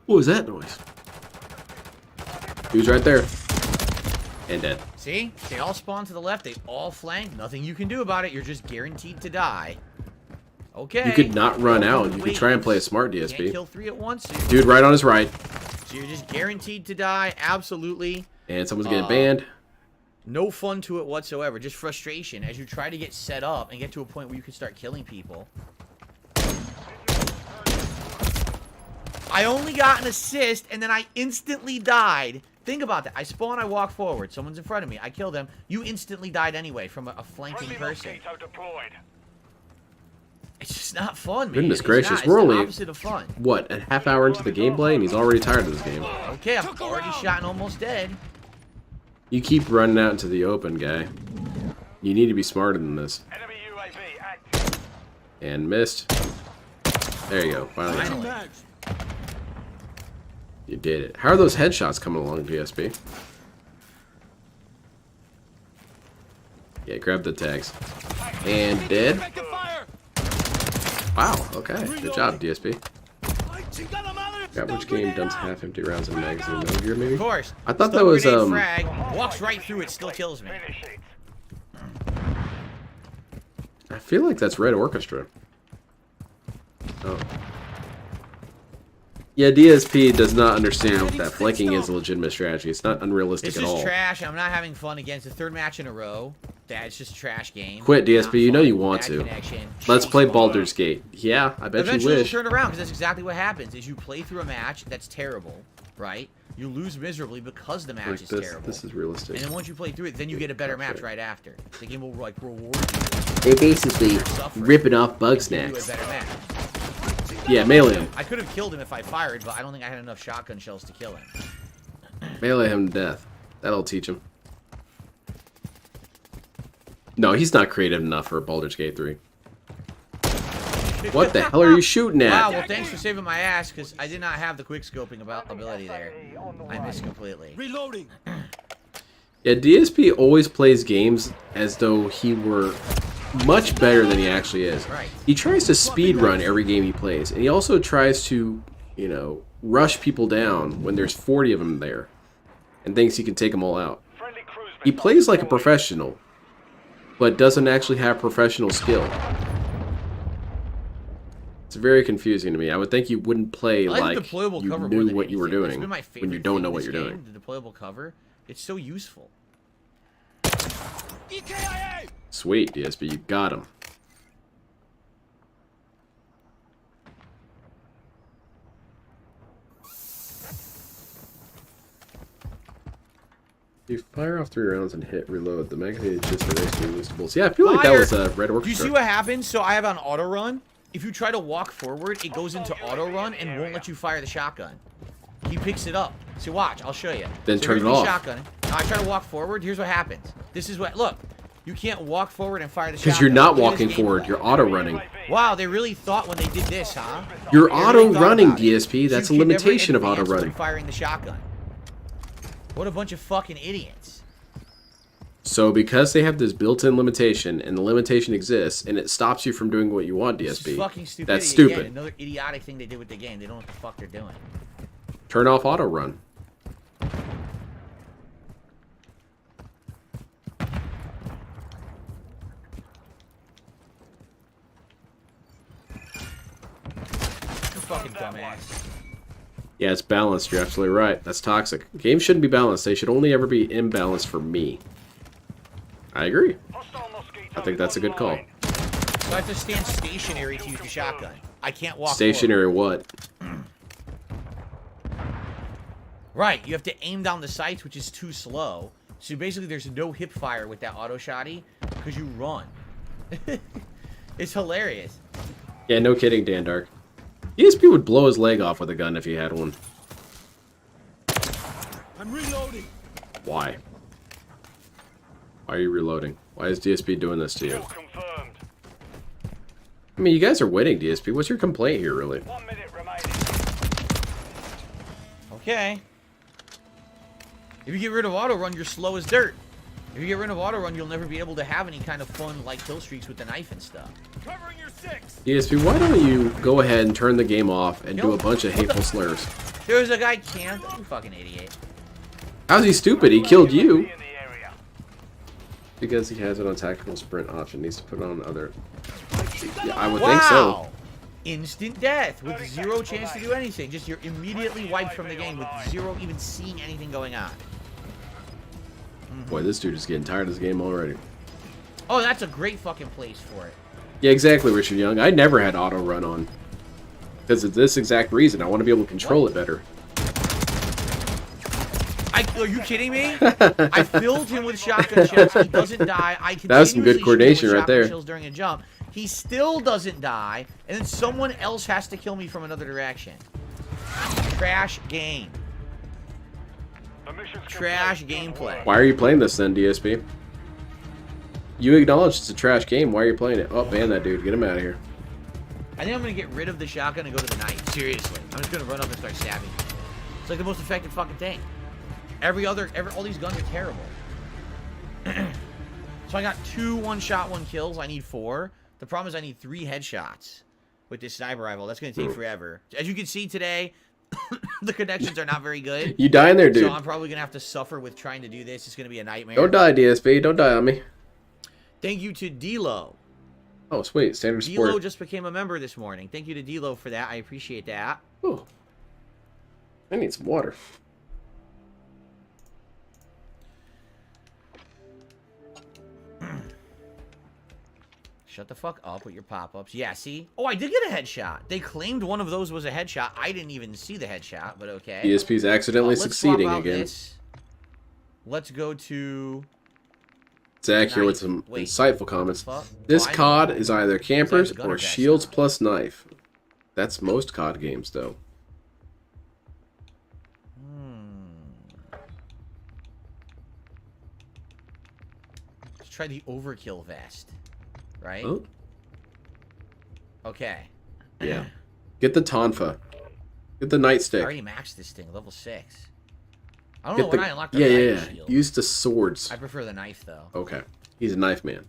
What was that noise? He was right there. And dead. See? They all spawn to the left. They all flank. Nothing you can do about it. You're just guaranteed to die. Okay. You could not run out. You could try and play a smart You DSP. can't kill 3 at once. So Dude right on his right. So you're just guaranteed to die. Absolutely. And someone's getting banned. No fun to it whatsoever. Just frustration as you try to get set up and get to a point where you can start killing people. I only got an assist, and then I instantly died. Think about that. I spawn, I walk forward. Someone's in front of me. I kill them. You instantly died anyway from a flanking person. It's just not fun, man. Goodness It's gracious, not. It's we're the only opposite of fun. what, a half hour into the gameplay, and he's already tired of this game. Okay, I'm already shot and almost dead. You keep running out into the open, guy. You need to be smarter than this. And missed. There you go. Finally. You did it. How are those headshots coming along, DSP? Yeah, grab the tags. And dead. Wow, okay. Good job, DSP. Got which game dumps half-empty rounds in a magazine? Metal Gear, maybe? Of course. I thought that was, frag, walks right through it, still kills me. I feel like that's Red Orchestra. Oh. Yeah, DSP does not understand that flanking is a legitimate strategy. It's not unrealistic at all. This is trash. I'm not having fun against the third match in a row. That's just a trash game. Quit, DSP. You know you want to. Let's play Baldur's Gate. Yeah, I bet Eventually you wish. Eventually, turn around, because that's exactly what happens. Is you play through a match that's terrible, right? You lose miserably because the match is terrible. This is realistic. And then once you play through it, then you get a better match right after. The game will like reward you. They're basically ripping off bug snacks. Yeah, melee him. I could have killed him if I fired, but I don't think I had enough shotgun shells to kill him. Melee him to death. That'll teach him. No, he's not creative enough for Baldur's Gate 3. What the hell are you shooting at? Wow, well thanks for saving my ass, because I did not have the quick scoping ability there. I missed completely. Reloading. Yeah, DSP always plays games as though he were much better than he actually is. Right. He tries to speed run every game he plays, and he also tries to, you know, rush people down when there's 40 of them there, and thinks he can take them all out. He plays like a professional, but doesn't actually have professional skill. It's very confusing to me. I would think you wouldn't play like you knew what you were doing when you don't know what you're doing. The deployable cover, it's so useful. Sweet, DSP, you got him. You fire off 3 rounds and hit reload. The magazine is just for extra boostables. Yeah, I feel like that was a Red Orchestra. Do you see what happens? So I have on auto run. If you try to walk forward, it goes into auto run and won't let you fire the shotgun. He picks it up. So watch, I'll show you. Then so turn it off. Shotgun. Now I try to walk forward. Here's what happens. This is what. Look, you can't walk forward and fire the shotgun. Because you're not walking forward. You're auto running. Wow, they really thought when they did this, huh? You're auto running, DSP. That's a limitation of auto running. Firing the shotgun. What a bunch of fucking idiots. So because they have this built-in limitation, and the limitation exists, and it stops you from doing what you want, DSP, fucking stupidity. that's stupid. Again, another idiotic thing they did with the game. They don't know what the fuck they're doing. Turn off auto run. You fucking dumbass. Yeah, it's balanced. You're absolutely right. That's toxic. Games shouldn't be balanced. They should only ever be imbalanced for me. I agree. I think that's a good call. So I have to stand stationary to use the shotgun. I can't walk stationary what? Right, you have to aim down the sights, which is too slow. So basically there's no hip fire with that auto shotty because you run. It's hilarious. Yeah, no kidding, Dan Dark. DSP would blow his leg off with a gun if he had one. I'm reloading. Why? Why are you reloading? Why is DSP doing this to you? I mean, you guys are winning, DSP. What's your complaint here, really? 1 minute remaining. Okay. If you get rid of auto run, you're slow as dirt. If you get rid of auto run, you'll never be able to have any kind of fun like kill streaks with the knife and stuff. Covering your 6. DSP, why don't you go ahead and turn the game off and do a bunch of hateful slurs? There's a guy camped. You fucking idiot. How's he stupid? He killed you. Because he has it on tactical sprint option. Needs to put it on other. Yeah, I would think so. Instant death with zero chance to do anything. Just you're immediately wiped from the game with zero even seeing anything going on. Boy, this dude is getting tired of this game already. Oh, that's a great fucking place for it. Yeah, exactly, Richard Young. I never had auto run on. Because of this exact reason. I want to be able to control it better. Are you kidding me? I filled him with shotgun shells. He doesn't die. I That was some good coordination right there. Shells during a jump. He still doesn't die, and then someone else has to kill me from another direction. Trash game. Trash gameplay. Why are you playing this then, DSP? You acknowledge it's a trash game. Why are you playing it? Oh, ban that dude. Get him out of here. I think I'm going to get rid of the shotgun and go to the knife. Seriously. I'm just going to run up and start stabbing. It's like the most effective fucking thing. All these guns are terrible. So I got 2 one-shot, 1 kills. I need 4. The problem is I need 3 headshots with this sniper rifle. That's going to take forever. As you can see today, the connections are not very good. You dying there, dude. So I'm probably going to have to suffer with trying to do this. It's going to be a nightmare. Don't die, DSP. Don't die on me. Thank you to D-Lo. Oh, sweet. Standard support. D-Lo just became a member this morning. Thank you to D-Lo for that. I appreciate that. Oh. I need some water. Shut the fuck up with your pop-ups. Yeah, see? Oh, I did get a headshot. They claimed one of those was a headshot. I didn't even see the headshot, but okay. DSP's accidentally succeeding again. This. Let's go to... Zach here with some insightful comments. This COD is either campers or shields plus knife. That's most COD games, though. Let's try the overkill vest. Right? Oh. Okay. Yeah. Get the Tonfa. Get the I nightstick. already maxed this thing, level 6. I don't know when I unlocked the knife shield. Use the swords. I prefer the knife, though. Okay. He's a knife man.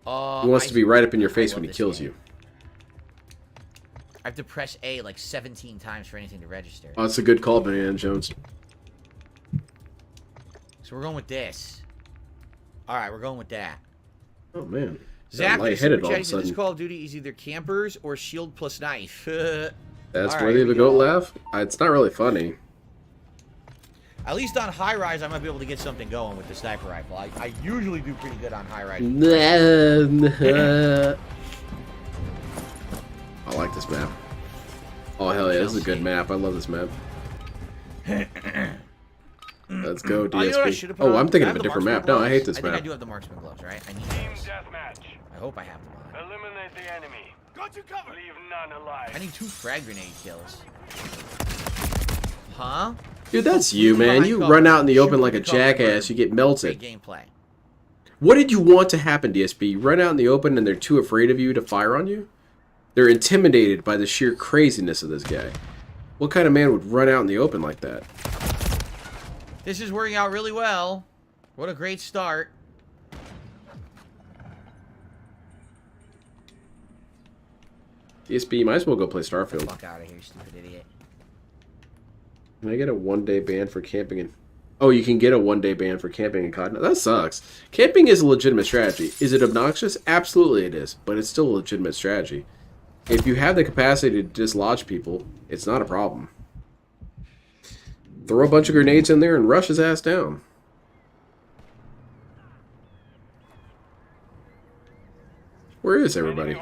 He wants to be right up in your face when he kills you. I have to press A like 17 times for anything to register. Oh, that's a good call, Banana Jones. So we're going with this. Alright, we're going with that. Oh, man. Zach, lightheaded all of a sudden. This Call of Duty is either campers or shield plus knife. That's worthy of a goat laugh? It's not really funny. At least on high rise, I might be able to get something going with the sniper rifle. I usually do pretty good on high rise. I like this map. Oh, hell yeah, this is a good map. I love this map. Let's go, DSP. Oh, I'm thinking of a different map. No, I hate this map. I think I do have the marksman gloves, right? I need those. I hope I have them on. Eliminate the enemy. Got you covered. Leave none alive. I need 2 frag grenade kills. Huh? Dude, that's you, man. You run out in the open like a jackass, you get melted. Great gameplay. What did you want to happen, DSP? You run out in the open and they're too afraid of you to fire on you? They're intimidated by the sheer craziness of this guy. What kind of man would run out in the open like that? This is working out really well. What a great start. DSP, you might as well go play Starfield. Fuck out of here, stupid idiot. Can I get a 1-day ban for camping in... Oh, you can get a 1-day ban for camping in COD. That sucks. Camping is a legitimate strategy. Is it obnoxious? Absolutely it is. But it's still a legitimate strategy. If you have the capacity to dislodge people, it's not a problem. Throw a bunch of grenades in there and rush his ass down. Where is everybody?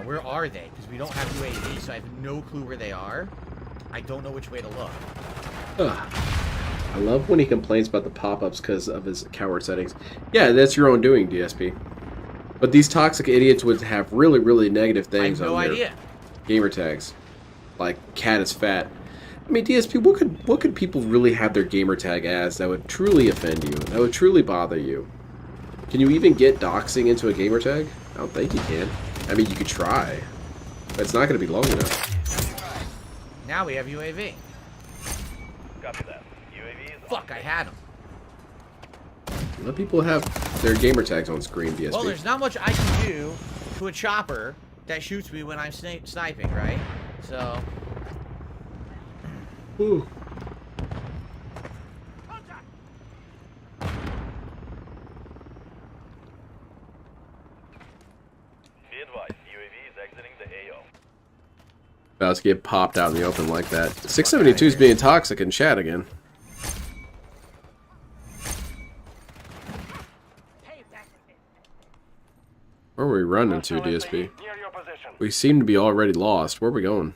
Where are they? Because we don't have UAV, so I have no clue where they are. I don't know which way to look. Ugh. I love when he complains about the pop-ups because of his coward settings. Yeah, that's your own doing, DSP. But these toxic idiots would have really, really negative things on their gamer tags. Like, cat is fat. I mean, DSP, what could people really have their gamer tag as that would truly offend you? That would truly bother you? Can you even get doxing into a gamer tag? I don't think you can. I mean, you could try, but it's not going to be long enough. Now we have UAV. Copy that. UAV is Fuck, I had him. Let people have their gamer tags on screen, DSP. Well, there's not much I can do to a chopper that shoots me when I'm sniping, right? So... Ooh. About to get popped out in the open like that. 672 is being toxic in chat again. Where are we running to, DSP? We seem to be already lost. Where are we going?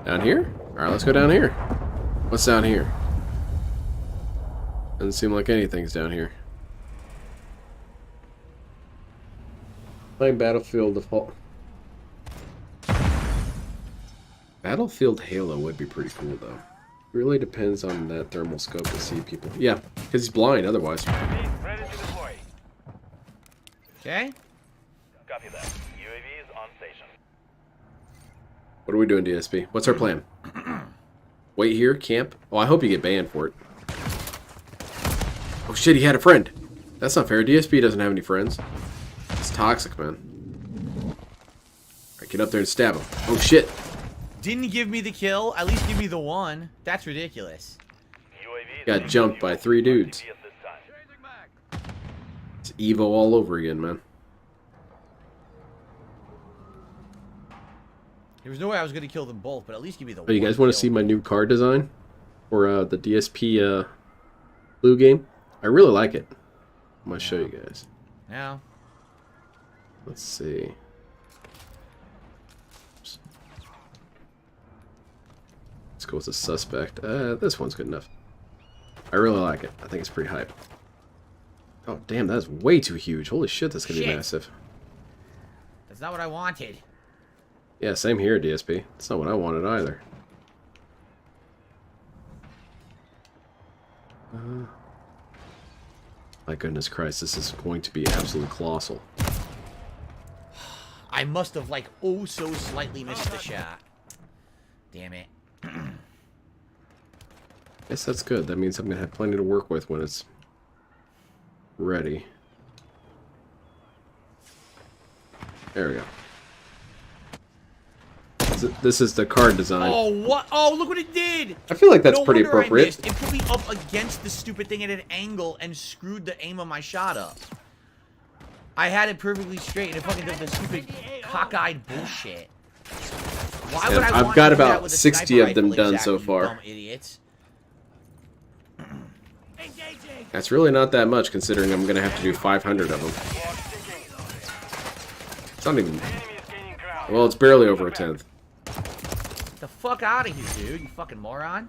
Down here? Alright, let's go down here. What's down here? Doesn't seem like anything's down here. Playing Battlefield Default. Battlefield Halo would be pretty cool, though. It really depends on that thermal scope to see people. Yeah, because he's blind otherwise. Ready to deploy. Okay. Copy that. UAV is on station. What are we doing, DSP? What's our plan? Wait here, camp? Oh, I hope you get banned for it. Oh shit, he had a friend. That's not fair. DSP doesn't have any friends. It's toxic, man. Alright, get up there and stab him. Oh shit. Didn't give me the kill. At least give me the one. That's ridiculous. Got jumped by 3 dudes. It's Evo all over again, man. There was no way I was going to kill them both, but at least give me the one. Oh, you guys want to see my new card design? For the DSP blue game? I really like it. I'm going to show you guys. Now. Let's see. Let's go with a suspect. This one's good enough. I really like it. I think it's pretty hype. Oh, damn, that's way too huge. Holy shit, that's going to be massive. That's not what I wanted. Yeah, same here, DSP. That's not what I wanted either. My goodness Christ, this is going to be absolutely colossal. I must have, like, oh so slightly missed the shot. Damn it. Guess that's good. That means I'm going to have plenty to work with when it's ready. There we go. This is the card design. Oh, what? Oh, look what it did! I feel like that's no pretty wonder appropriate. I missed. It put me up against the stupid thing at an angle and screwed the aim of my shot up. I had it perfectly straight and it fucking did the stupid cockeyed bullshit. Why would I I've want got to do that about with a 60 sniper of them rifle? done Exactly, so far. Dumb idiots. That's really not that much considering I'm going to have to do 500 of them. It's not even... Well, it's barely over a 10th. Get the fuck out of here, dude, you fucking moron.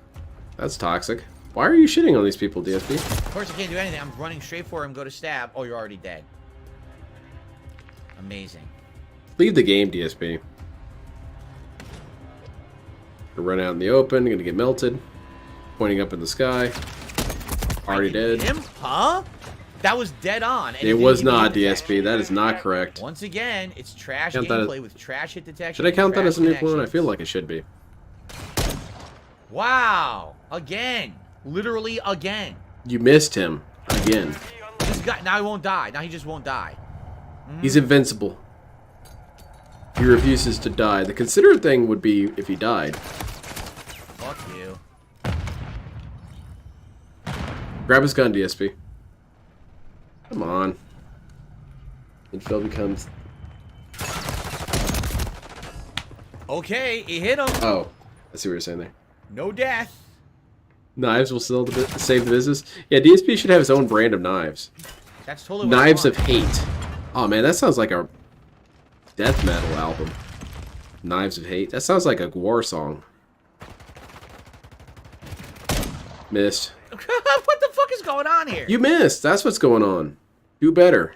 That's toxic. Why are you shitting on these people, DSP? Of course I can't do anything. I'm running straight for him, go to stab. Oh, you're already dead. Amazing. Leave the game, DSP. Run out in the open, gonna get melted. Pointing up in the sky. Already dead. Him? Huh? That was dead on. It was not, DSP. That is not correct. Once again, it's trash Count that gameplay with trash hit detection. Should I count that trash as a nuke one? I connections. feel like it should be. Wow. Again. Literally again. You missed him. Again. This guy, now he won't die. Now he just won't die. He's invincible. He refuses to die. The considerate thing would be if he died. Fuck you. Grab his gun, DSP. Come on. Infill becomes... Okay, he hit him. Oh. I see what you're saying there. No death. Knives will still save the business. Yeah, DSP should have his own brand of knives. That's totally what I Knives want. of Hate. Oh man, that sounds like a death metal album. Knives of Hate. That sounds like a war song. Missed. What the fuck is going on here? You missed. That's what's going on. Do better.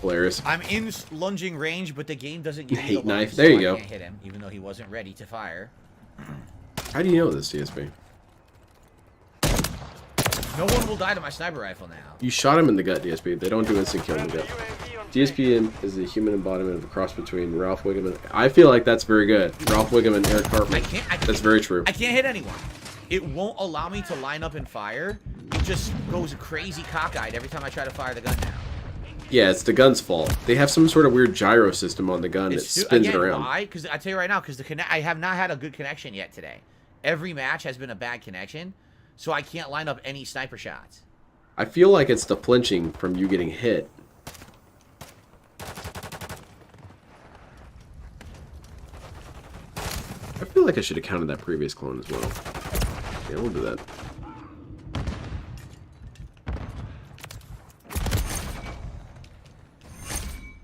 Hilarious. I'm in lunging range, but the game doesn't give me Hate the knife. lunge, There so you I go. can't hit him, even though he wasn't ready to fire. How do you know this, DSP? No one will die to my sniper rifle now. You shot him in the gut, DSP. They don't do instant kill in the gut. DSP is the human embodiment of a cross between Ralph Wiggum and... I feel like that's very good. Ralph Wiggum and Eric Cartman. That's very true. I can't hit anyone. It won't allow me to line up and fire. It just goes crazy cockeyed every time I try to fire the gun now. Yeah, it's the gun's fault. They have some sort of weird gyro system on the gun that spins it around. Why? Because I tell you right now, because I have not had a good connection yet today. Every match has been a bad connection. so I can't line up any sniper shots. I feel like it's the flinching from you getting hit. I feel like I should have counted that previous clone as well. Yeah, we'll do that.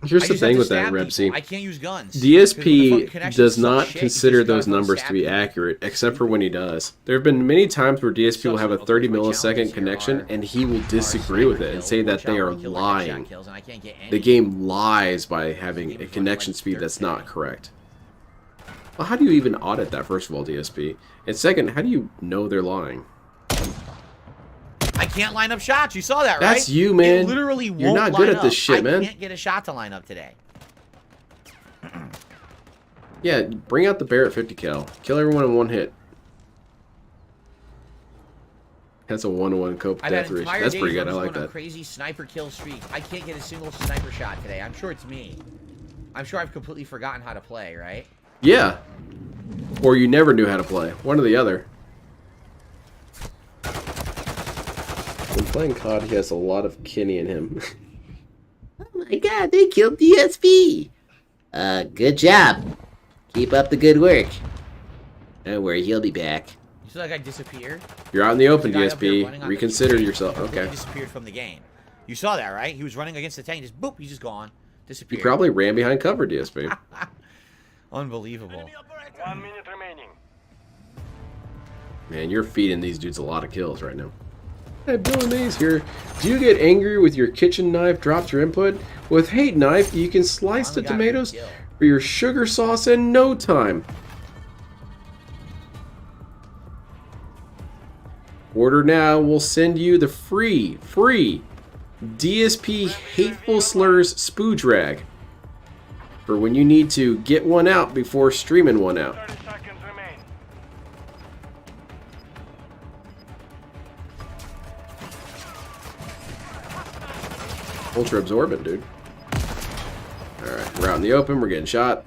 Here's the thing with that, Rebsy. I can't use guns. DSP does not consider those numbers to be accurate, except for when he does. There have been many times where DSP will have a 30 millisecond connection, and he will disagree with it and say that they are lying. The game lies by having a connection speed that's not correct. Well, how do you even audit that, first of all, DSP? And second, how do you know they're lying? I can't line up shots. You saw that, right? That's you, man. It literally won't You're not good at this shit, man. I can't get a shot to line up today. Yeah, bring out the Barrett 50 cal. Kill everyone in one hit. That's a 1-to-1 cope death ratio. That's pretty good. I like that. Crazy sniper kill streak. I can't get a single sniper shot today. I'm sure it's me. I'm sure I've completely forgotten how to play, right? Yeah. Or you never knew how to play. One or the other. When playing COD, he has a lot of Kenny in him. Oh my god, they killed DSP! Good job. Keep up the good work. Don't worry, he'll be back. You saw that guy disappear? You're out in the open, DSP. Reconsider yourself. Okay. He disappeared from the game. You saw that, right? He was running against the tank, just boop, he's just gone. Disappeared. You probably ran behind cover, DSP. Unbelievable. 1 minute remaining. Man, you're feeding these dudes a lot of kills right now. Hey, Bill and Maze here. Do you get angry with your kitchen knife drops your input? With Hate Knife, you can slice the tomatoes or your sugar sauce in no time. Order now, we'll send you the free DSP Hateful Slurs Spooge Rag for when you need to get one out before streaming one out. 30 seconds remain. Ultra absorbent, dude. Alright, we're out in the open, we're getting shot.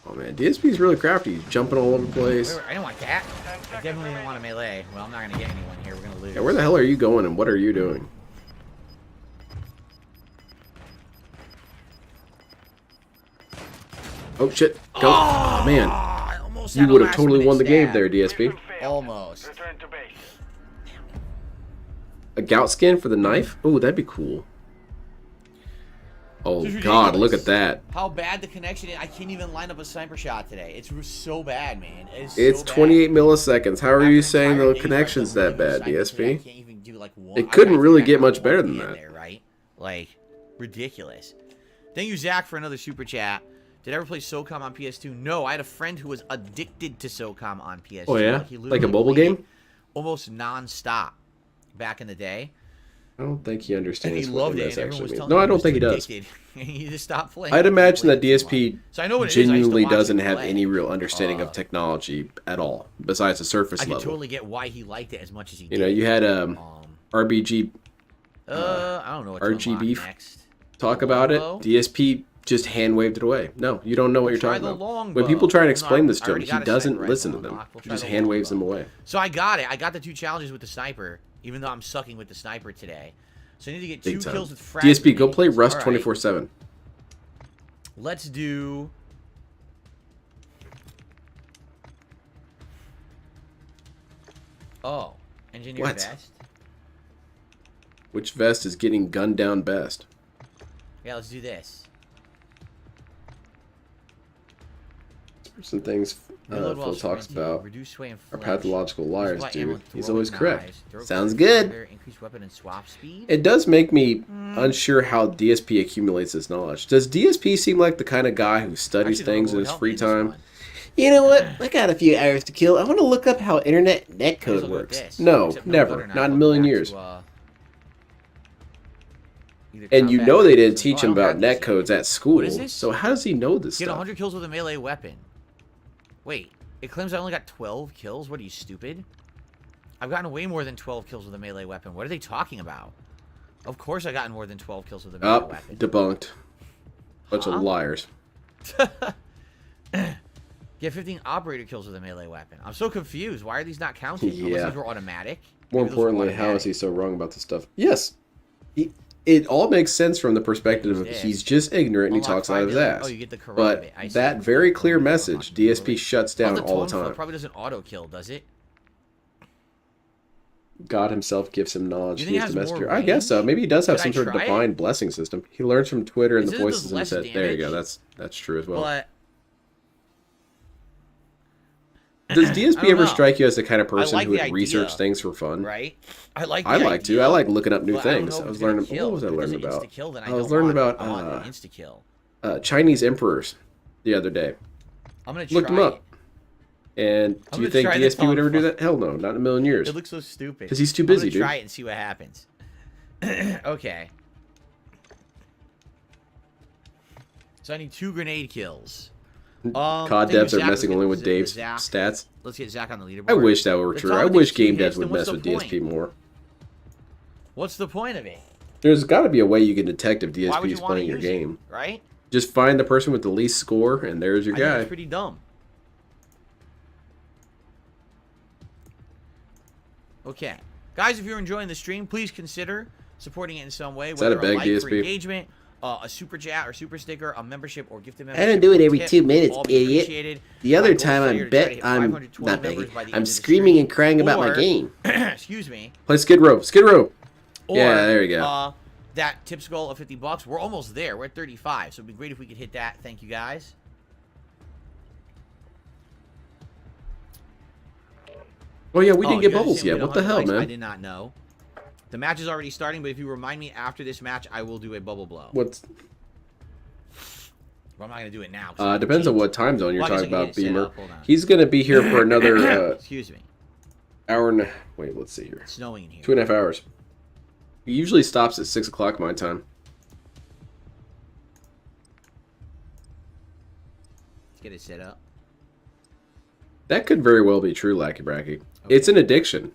Oh man, DSP's really crafty. He's jumping all over the place. I don't want that. I definitely don't want a melee. Well, I'm not going to get anyone here. We're going to lose. Yeah, where the hell are you going and what are you doing? Oh shit. Go. Oh, man. You would have totally won the game there, DSP. Almost. Return to base. A gout skin for the knife? Oh, that'd be cool. Oh god, look at that. How bad the connection is. I can't even line up a sniper shot today. It's so bad, man. It's so 28 milliseconds. How are you saying the connection's that bad, DSP? I can't even do like one. It couldn't really get much better than that. There, right? Like, ridiculous. Thank you, Zach, for another super chat. Did I ever play SOCOM on PS2? No, I had a friend who was addicted to SOCOM on PS2. Oh yeah? Like a mobile game? Almost non-stop back in the day. I don't think he understands and he what loved this it, actually means. No, I don't think he does. And he just stopped playing. I'd imagine that DSP so I know what genuinely doesn't have any real understanding of technology at all, besides the surface level. I can totally get why he liked it as much as he did. You know, you had RBG. I don't know what RGB talk about it. DSP just hand waved it away. No, you don't know what you're talking about. When people try and explain this to him, he doesn't listen to them. He just hand waves them away. So I got it. I got the 2 challenges with the sniper, even though I'm sucking with the sniper today. So I need to get 2 kills with frag. DSP, go play Rust 24/7. Let's do. Oh, engineer vest. Which vest is getting gunned down best? Yeah, let's do this. Some things Phil talks about are pathological liars, dude. He's always correct. Sounds good. Increase weapon and swap speed. It does make me unsure how DSP accumulates this knowledge. Does DSP seem like the kind of guy who studies things in his free time? You know what? I got a few hours to kill. I want to look up how internet netcode works. No, never. Not in a million years. And you know they didn't teach him about netcodes at school. So how does he know this stuff? Get 100 kills with a melee weapon. Wait, it claims I only got 12 kills? What are you, stupid? I've gotten way more than 12 kills with a melee weapon. What are they talking about? Of course I gotten more than 12 kills with a melee weapon. Debunked. Bunch of liars. Get 15 operator kills with a melee weapon. I'm so confused. Why are these not counted? Yeah. Unless these were automatic. More Maybe those were importantly, how is automatic. he so wrong about this stuff? Yes. It all makes sense from the perspective of he's just ignorant and he Unlock talks out of his 5 million. ass. Oh, you get the corrupt But bit. I see. that very clear message, DSP shuts down all the Tone time. probably doesn't auto kill, does it? God himself gives him knowledge. You He think is it the has more messenger. I guess so. range? Maybe he does have Could some I sort of try it? divine blessing system. He learns from Twitter and It the says it does voices in his less head. There you go. damage. That's true as well. But Does I DSP don't ever know. strike you as the kind of person like who the would research idea, things for fun? right? I like. I the like to. idea, I like looking up new but I don't things. know if I was it's gonna learning. kill. What was I If it learning doesn't about? insta-kill, then I was don't learning want it. about I want an insta-kill. Chinese emperors the other day. I'm gonna Looked them try up. And I'm do you gonna think try this DSP would on ever do fun. that? Hell no, not in a million years. It looks so stupid. 'Cause he's too busy, I'm dude. gonna try it and see what happens. Okay. So I need 2 grenade kills. COD thing devs with are Zach, messing let's only get with Dave's Zach. stats. Let's get Zach on the leaderboard. I wish that were The true. top I of wish these 2 game hits, devs would then what's mess the with point? DSP more. What's the point of it? There's got to be a way you can detect if Why DSP would you is want to playing your use it, game. right? Just find the person with the least score, and there's your I think guy. it's pretty dumb. Okay. Guys, if you're enjoying the stream, please consider supporting it in some way. Is that a Whether beg, like for DSP? engagement, a super chat or super sticker, a membership or gifted I membership. don't do it or every tip, 2 minutes, all be idiot. appreciated. The other My goal is time for I you to try to bet hit I'm 520 not members begging. by the end I'm of the screaming stream. and crying about my Or- game. Excuse me. Play Skid Row. Skid Row. Or, Yeah, there you go. That tips goal of $50. We're almost there. We're at 35. So it'd be great if we could hit that. Thank you, guys. Oh yeah, we Oh, didn't get you guys bubbles saying we yet. get What the 100 hell, likes? man? I did not know. The match is already starting, but if you remind me after this match, I will do a bubble blow. What's Well, I'm not gonna do it now. 'cause depends on what time zone you're Well, I guess talking I can about, get it set Beamer. up. Hold on. He's gonna be here for another Excuse me. hour and wait. Let's see here. It's snowing in here. 2.5 hours. He usually stops at 6 o'clock my time. Let's get it set up. That could very well be true, Lackey Bracky. It's an addiction.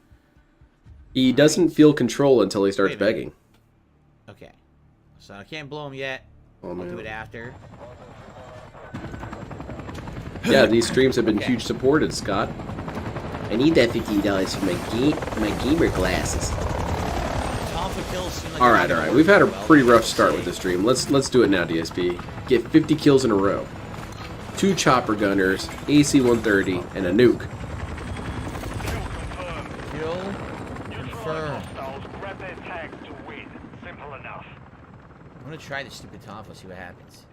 He doesn't feel control until he starts Wait a minute. begging. Okay. So I can't blow him yet. Oh, I'll man. do it after. Yeah, these streams have been huge supported, Scott. I need that $50 for my gamer glasses. Alpha kills seem like All they're right, not all right. gonna We've work had a very well. pretty rough start with this stream. Let's do it now, DSP. Get 50 kills in a row. 2 chopper gunners, AC 130, and a nuke. Kill. Confirm. Grab their tags to win. Simple enough. I'm gonna try this stupid Tomfo, see what happens.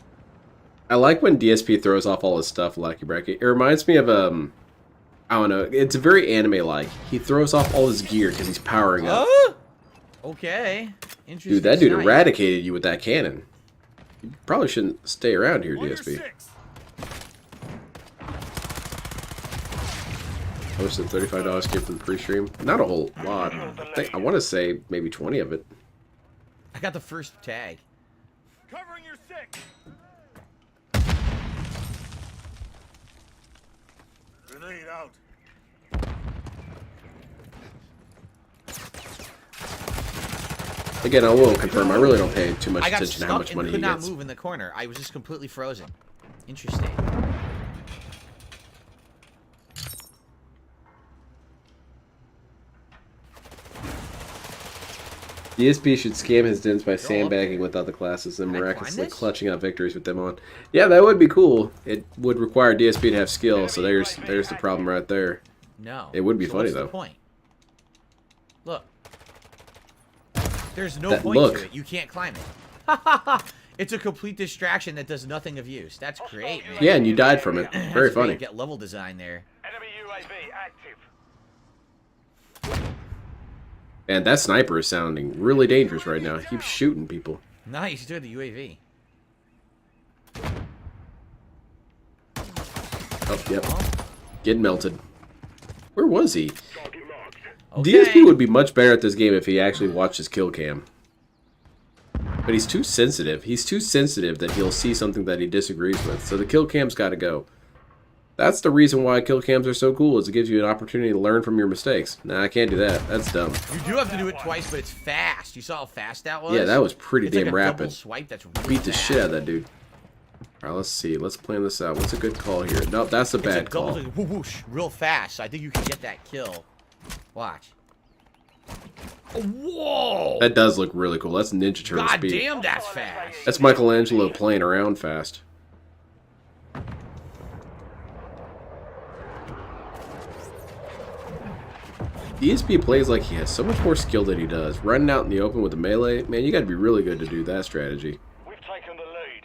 I like when DSP throws off all his stuff, Lucky Bracket. It reminds me of I don't know. It's very anime-like. He throws off all his gear because he's powering up. Okay. Interesting. Dude, that dude sight. eradicated you with that cannon. You probably shouldn't stay around here, DSP. How much did $35 came from the pre-stream? Not a whole lot. I want to say maybe 20 of it. I got the first tag. Covering your six. Grenade out. Again, I will confirm. I really don't pay too much I got attention to how stuck much and money he could not gets. move in the corner. I was just completely frozen. Interesting. DSP should scam his dens by sandbagging with other classes and miraculously clutching out victories with them on. Yeah, that would be cool. It would require DSP to have skill, so there's the problem right there. No. It would be So funny what's though. the point? Look. There's no That point look. to it. You can't climb it. It's a complete distraction that does nothing of use. That's great, man. Yeah, and you died from it. Very That's great. funny. Get level design there. Enemy UAV active. And that sniper is sounding really dangerous right now. He keeps shooting people. Nice, dude. The UAV. Oh, yep. Getting melted. Where was he? Okay. DSP would be much better at this game if he actually watched his kill cam. But he's too sensitive. He's too sensitive that he'll see something that he disagrees with. So the kill cam's got to go. That's the reason why kill cams are so cool, is it gives you an opportunity to learn from your mistakes. Nah, I can't do that. That's dumb. You do have to do it twice, but it's fast. You saw how fast that was? Yeah, that was pretty It's damn like a rapid. double swipe. That's really Beat the fast. shit out of that dude. Alright, let's see. Let's plan this out. What's a good call here? Nope, that's a bad call. Double whoosh, real fast. I think you can get that kill. Watch. Oh, whoa! That does look really cool. That's Ninja Turtle God speed. damn, that's fast. That's Michelangelo playing around fast. DSP plays like he has so much more skill than he does. Running out in the open with the melee, man, you gotta be really good to do that strategy. We've taken the lead.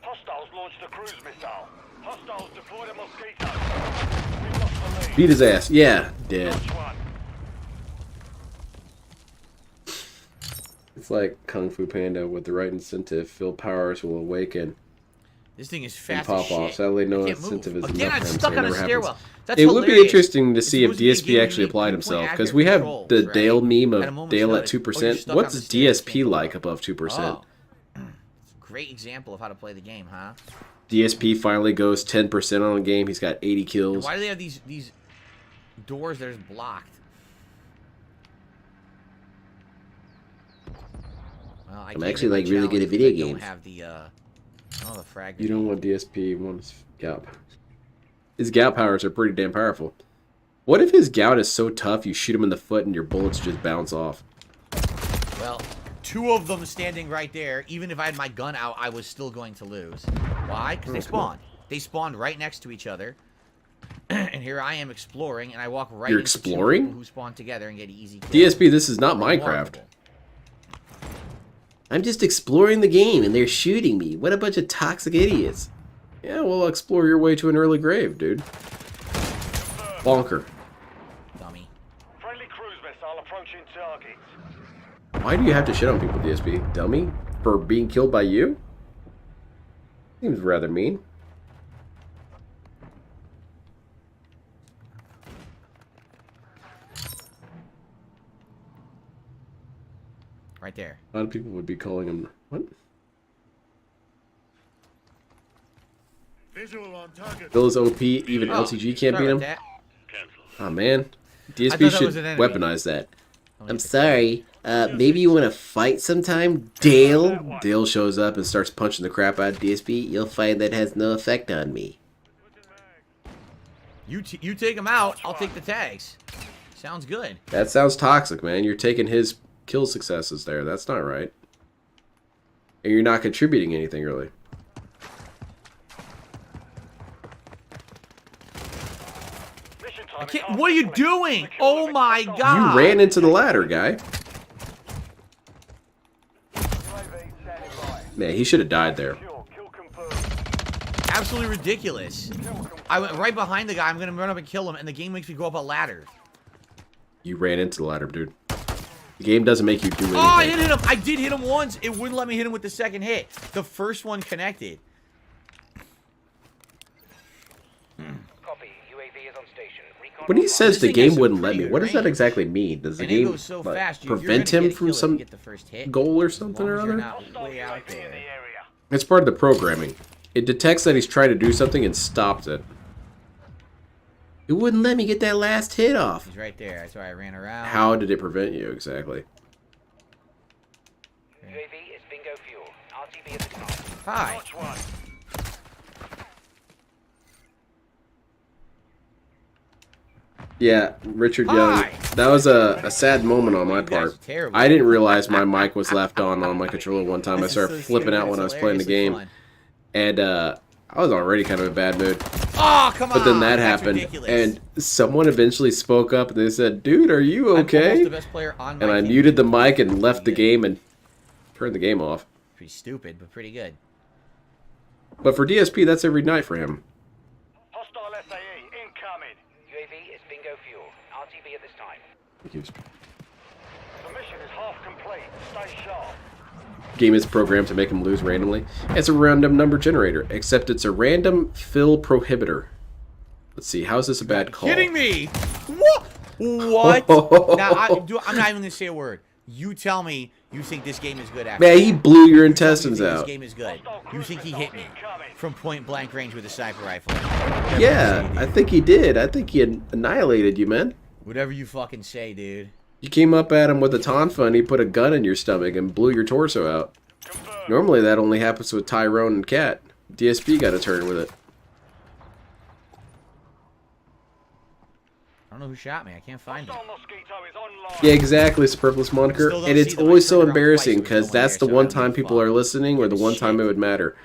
Hostiles launched a cruise missile. Hostiles deployed a mosquito. We've lost the lead. Beat his ass. Yeah, dead. It's like Kung Fu Panda with the right incentive. Phil Powers will awaken. This thing is And fast pop as shit. off. Sadly, no I can't incentive move. is Again, enough I'm for him, stuck so on a never stairwell. happens. That's It would be hilarious. interesting to It's see if supposed to be a DSP game actually you need applied pinpoint himself, accurate because we have controls, the right? Dale meme At a of moment's Dale at notice. Oh, you're 2%. stuck What's on the stairs, DSP can't like move. above 2%? Oh. Great example of how to play the game, huh? DSP finally goes 10% on a game. He's got 80 And kills. why do they have these doors that are just blocked? Well, I'm actually like really good at video games. Don't have the the frag. You don't want DSP, you want his gout. His gout powers are pretty damn powerful. What if his gout is so tough you shoot him in the foot and your bullets just bounce off? Well, two of them standing right there. Even if I had my gun out, I was still going to lose. Why? Because they spawned. They spawned right next to each other. And here I am exploring, and I walk right You're into two exploring? people who spawn together and get easy kills. DSP, this is not Minecraft. Remarkable. I'm just exploring the game and they're shooting me. What a bunch of toxic idiots. Yeah, well, explore your way to an early grave, dude. Bonker. Dummy. Friendly cruise missile approaching target. Why do you have to shit on people, DSP? Dummy? For being killed by you? Seems rather mean. Right there. A lot of people would be calling him... What? Visual on target. Bill is OP, even LTG can't beat him? Oh man. DSP should weaponize that. I'm sorry. Maybe you want to fight sometime, Dale? Dale shows up and starts punching the crap out of DSP. You'll find that has no effect on me. You take them out, I'll take the tags. Sounds good. That sounds toxic, man. You're taking his kill successes there. That's not right. And you're not contributing anything, really. What are you doing? Oh my god! You ran into the ladder, guy. Man, he should have died there. Absolutely ridiculous. I went right behind the guy. I'm gonna run up and kill him, and the game makes me go up a ladder. You ran into the ladder, dude. The game doesn't make you do anything. Oh, I hit him! I did hit him once. It wouldn't let me hit him with the second hit. The first one connected. Copy. UAV is on station. Recon When he says This the thing game has some wouldn't let pretty me, good what does that range. exactly mean? Does the And it game goes so like, fast, you're prevent gonna him get a from kill if you some get the first hit. goal or As something long or as you're other? not way out there. It's part of the programming. It detects that he's trying to do something and stops it. It wouldn't let me get that last hit off. He's right there. That's why I ran around. How did it prevent you exactly? UAV is bingo fuel. RTB at the top. Hi. Yeah, Richard Young. That was a sad moment on my part. terrible. I didn't realize my mic was left on my controller one time. I This is started so flipping stupid. out when I It's was playing the hilariously game. fun. And I was already kind of in a bad mood. Oh, come on! But then that That's happened, ridiculous. and someone eventually spoke up and they said, "Dude, are you I'm okay?" almost the best player on my And I team. muted the mic and left the game and turned the game off. Pretty stupid, but pretty good. But for DSP, that's every night for him. Hostile SAE incoming. UAV is bingo fuel. RTB at this time. The mission is half complete. Stay sharp. Game is programmed to make him lose randomly. It's a random number generator, except it's a random fill prohibitor. Let's see, how is this a bad call? Kidding me? What? What? Now I'm not even gonna say a word. You tell me you think this game is good. After Man, he blew your intestines you think out. This game is good. You think he hit me from point blank range with a sniper rifle? Yeah, I think he did. I think he annihilated you, man. Whatever you fucking say, dude. You came up at him with a tonfa and he put a gun in your stomach and blew your torso out. Normally that only happens with Tyrone and Cat. DSP got a turn with it. I don't know who shot me. I can't find it. Yeah, exactly, Superfluous Moniker. And it's always so embarrassing because that's the one time people are listening or the one time it would matter.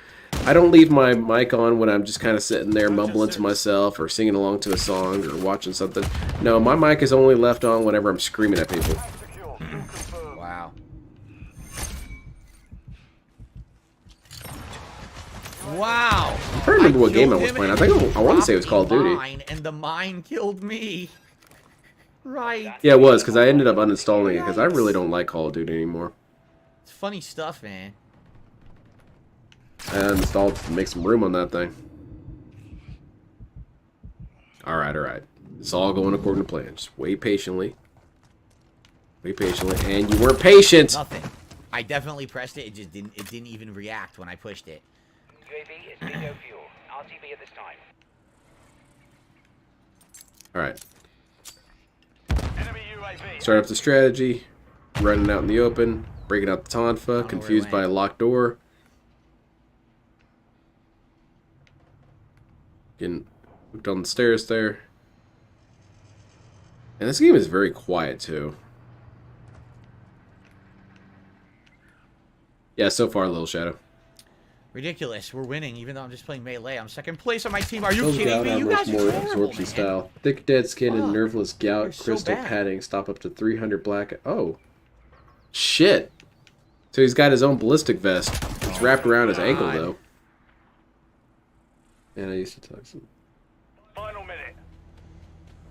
I don't leave my mic on when I'm just kind of sitting there mumbling to myself or singing along to a song or watching something. No, my mic is only left on whenever I'm screaming at people. Wow. Wow. I'm trying to remember what game I was playing. I think I want to say it was Call of Duty. And the mine killed me. Right. Yeah, it was, because I ended up uninstalling it because I really don't like Call of Duty anymore. It's funny stuff, man. I uninstalled to make some room on that thing. Alright, alright. It's all going according to plan. Just wait patiently. Wait patiently. And you weren't patient! Nothing. I definitely pressed it. It didn't even react when I pushed it. UAV is bingo fuel. RTB at this time. Alright. Start up the strategy. Running out in the open. Breaking out the Tonfa. Confused by a locked door. Getting hooked on the stairs there. And this game is very quiet too. Yeah, so far, Little Shadow. Ridiculous. We're winning, even though I'm just playing melee. I'm second place on my team. Are you kidding me? You much guys more are terrible, absorption man. style. Thick dead skin and nerveless gout. so Crystal bad. padding. Stop up to 300 black. Oh. Shit. So he's got his own ballistic vest. It's wrapped around his ankle, though. And I used to talk some.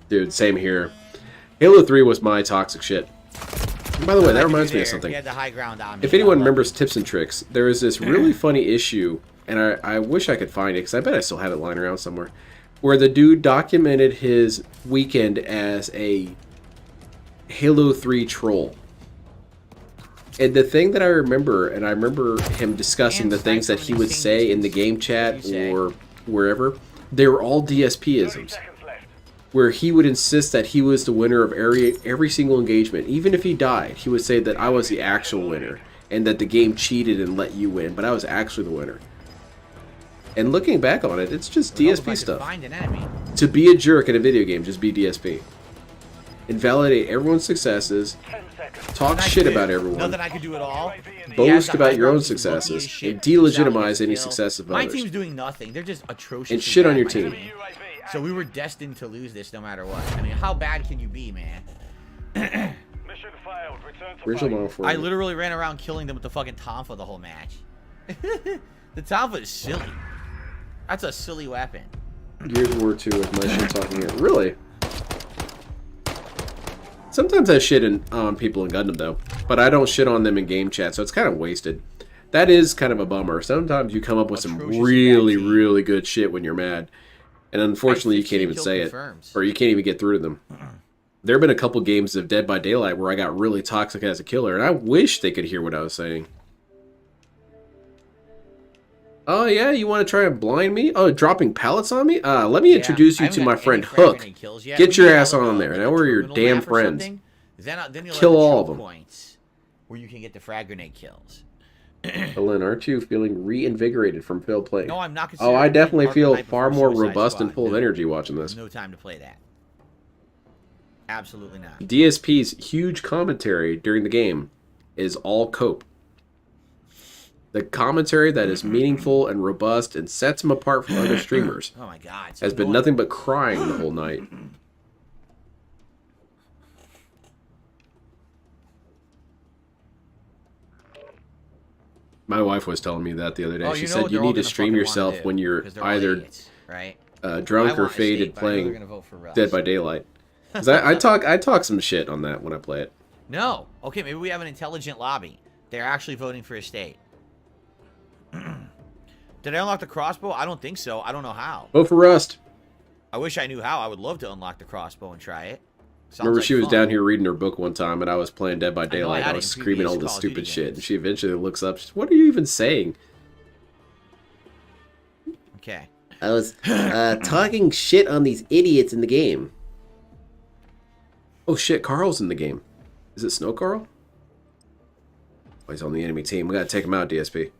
Dude, same here. Halo 3 was my toxic shit. And by the way, that reminds me of something. You had the high ground on me. If anyone remembers Tips and Tricks, there is this really funny issue, and I wish I could find it, because I bet I still have it lying around somewhere, where the dude documented his weekend as a Halo 3 troll. And the thing that I remember, and I remember him discussing the things that he would say in the game chat or wherever, they were all DSP-isms. Where he would insist that he was the winner of every single engagement. Even if he died, he would say that I was the actual winner. And that the game cheated and let you win, but I was actually the winner. And looking back on it, it's just DSP stuff. Find an enemy. To be a jerk in a video game, just be DSP. Invalidate everyone's successes. Talk shit about everyone. Nothing I could do at all. Boast about your own successes. And delegitimize any success of My others. team's doing nothing. They're just atrocious. And shit on your my team. So we were destined to lose this no matter what. I mean, how bad can you be, man? Original model for I literally ran around killing them with the fucking Tonfa the whole match. The Tonfa is silly. That's a silly weapon. Gears of War 2 with my shit talking here. Really? Sometimes I shit on people in Gundam, though. But I don't shit on them in game chat, so it's kind of wasted. That is kind of a bummer. Sometimes you come up with some really, really good shit when you're mad. And unfortunately, you can't even say it. Or you can't even get through to them. There have been a couple games of Dead by Daylight where I got really toxic as a killer, and I wish they could hear what I was saying. Oh yeah, you want to try and blind me? Oh, dropping pallets on me? Let me introduce you to my friend Hook. Get your ass on there. Now we're your damn friends. Then you'll Kill have all of them. points where you can get the frag grenade kills. Lynn, aren't you feeling reinvigorated from failed play? No, I'm not. Oh, I definitely Arc feel Knight far before more Suicide robust and Squad. full of energy watching this. No time to play that. Absolutely not. DSP's huge commentary during the game is all cope. The commentary that is meaningful and robust and sets him apart from other streamers Oh my god. has been nothing but crying the whole night. My wife was telling me that the other day. Oh, She you know said what you they're all need to gonna stream fucking yourself wanna do, when you're 'cause they're all either idiots, right? drunk I or want a faded state, but I know they're playing gonna vote for Russ. Dead by Daylight. 'Cause I talk some shit on that when I play it. No. Okay, maybe we have an intelligent lobby. They're actually voting for a state. Did I unlock the crossbow? I don't think so. I don't know how. Vote for Rust. I wish I knew how. I would love to unlock the crossbow and try it. Sounds Remember, like she was fun. down here reading her book one time, and I was playing Dead by I Daylight. had I it was in screaming all previous this Call of Duty stupid shit, games. and she eventually looks up. She's, what are you even saying? Okay. I was talking shit on these idiots in the game. Oh shit, Carl's in the game. Is it Snow Carl? Oh, he's on the enemy team. We gotta take him out, DSP.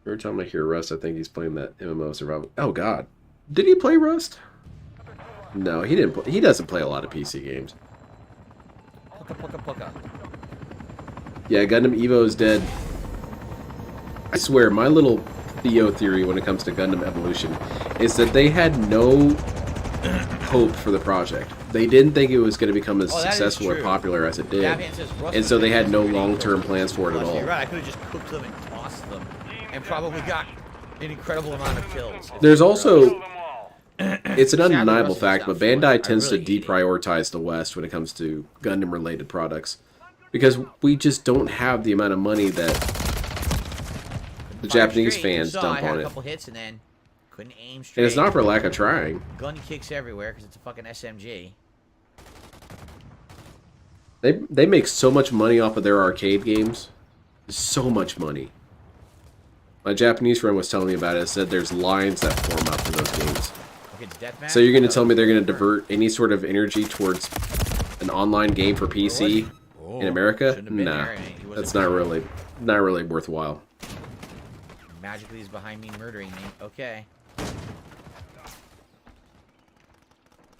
Every time I hear Rust, I think he's playing that MMO survival. Oh God, did he play Rust? No, he didn't. He doesn't play a lot of PC games. Yeah, Gundam Evo is dead. I swear, my little Theo theory when it comes to Gundam Evolution is that they had no hope for the project. They didn't think it was going to become as successful or popular as it did, and so they had no long-term plans for it at all. You're right. I could have just cooked them and tossed them, and probably got an incredible amount of kills. There's also, it's an undeniable fact, but Bandai tends to deprioritize the West when it comes to Gundam-related products, because we just don't have the amount of money that the Japanese fans dump on it. Couple hits and then couldn't aim straight. And it's not for lack of trying. Gun kicks everywhere because it's a fucking SMG. They make so much money off of their arcade games. So much money. My Japanese friend was telling me about it. Said there's lines that form up for those games. So you're going to tell me they're going to divert any sort of energy towards an online game for PC in America? Nah, that's not really worthwhile. Magically is behind me, murdering me. Okay.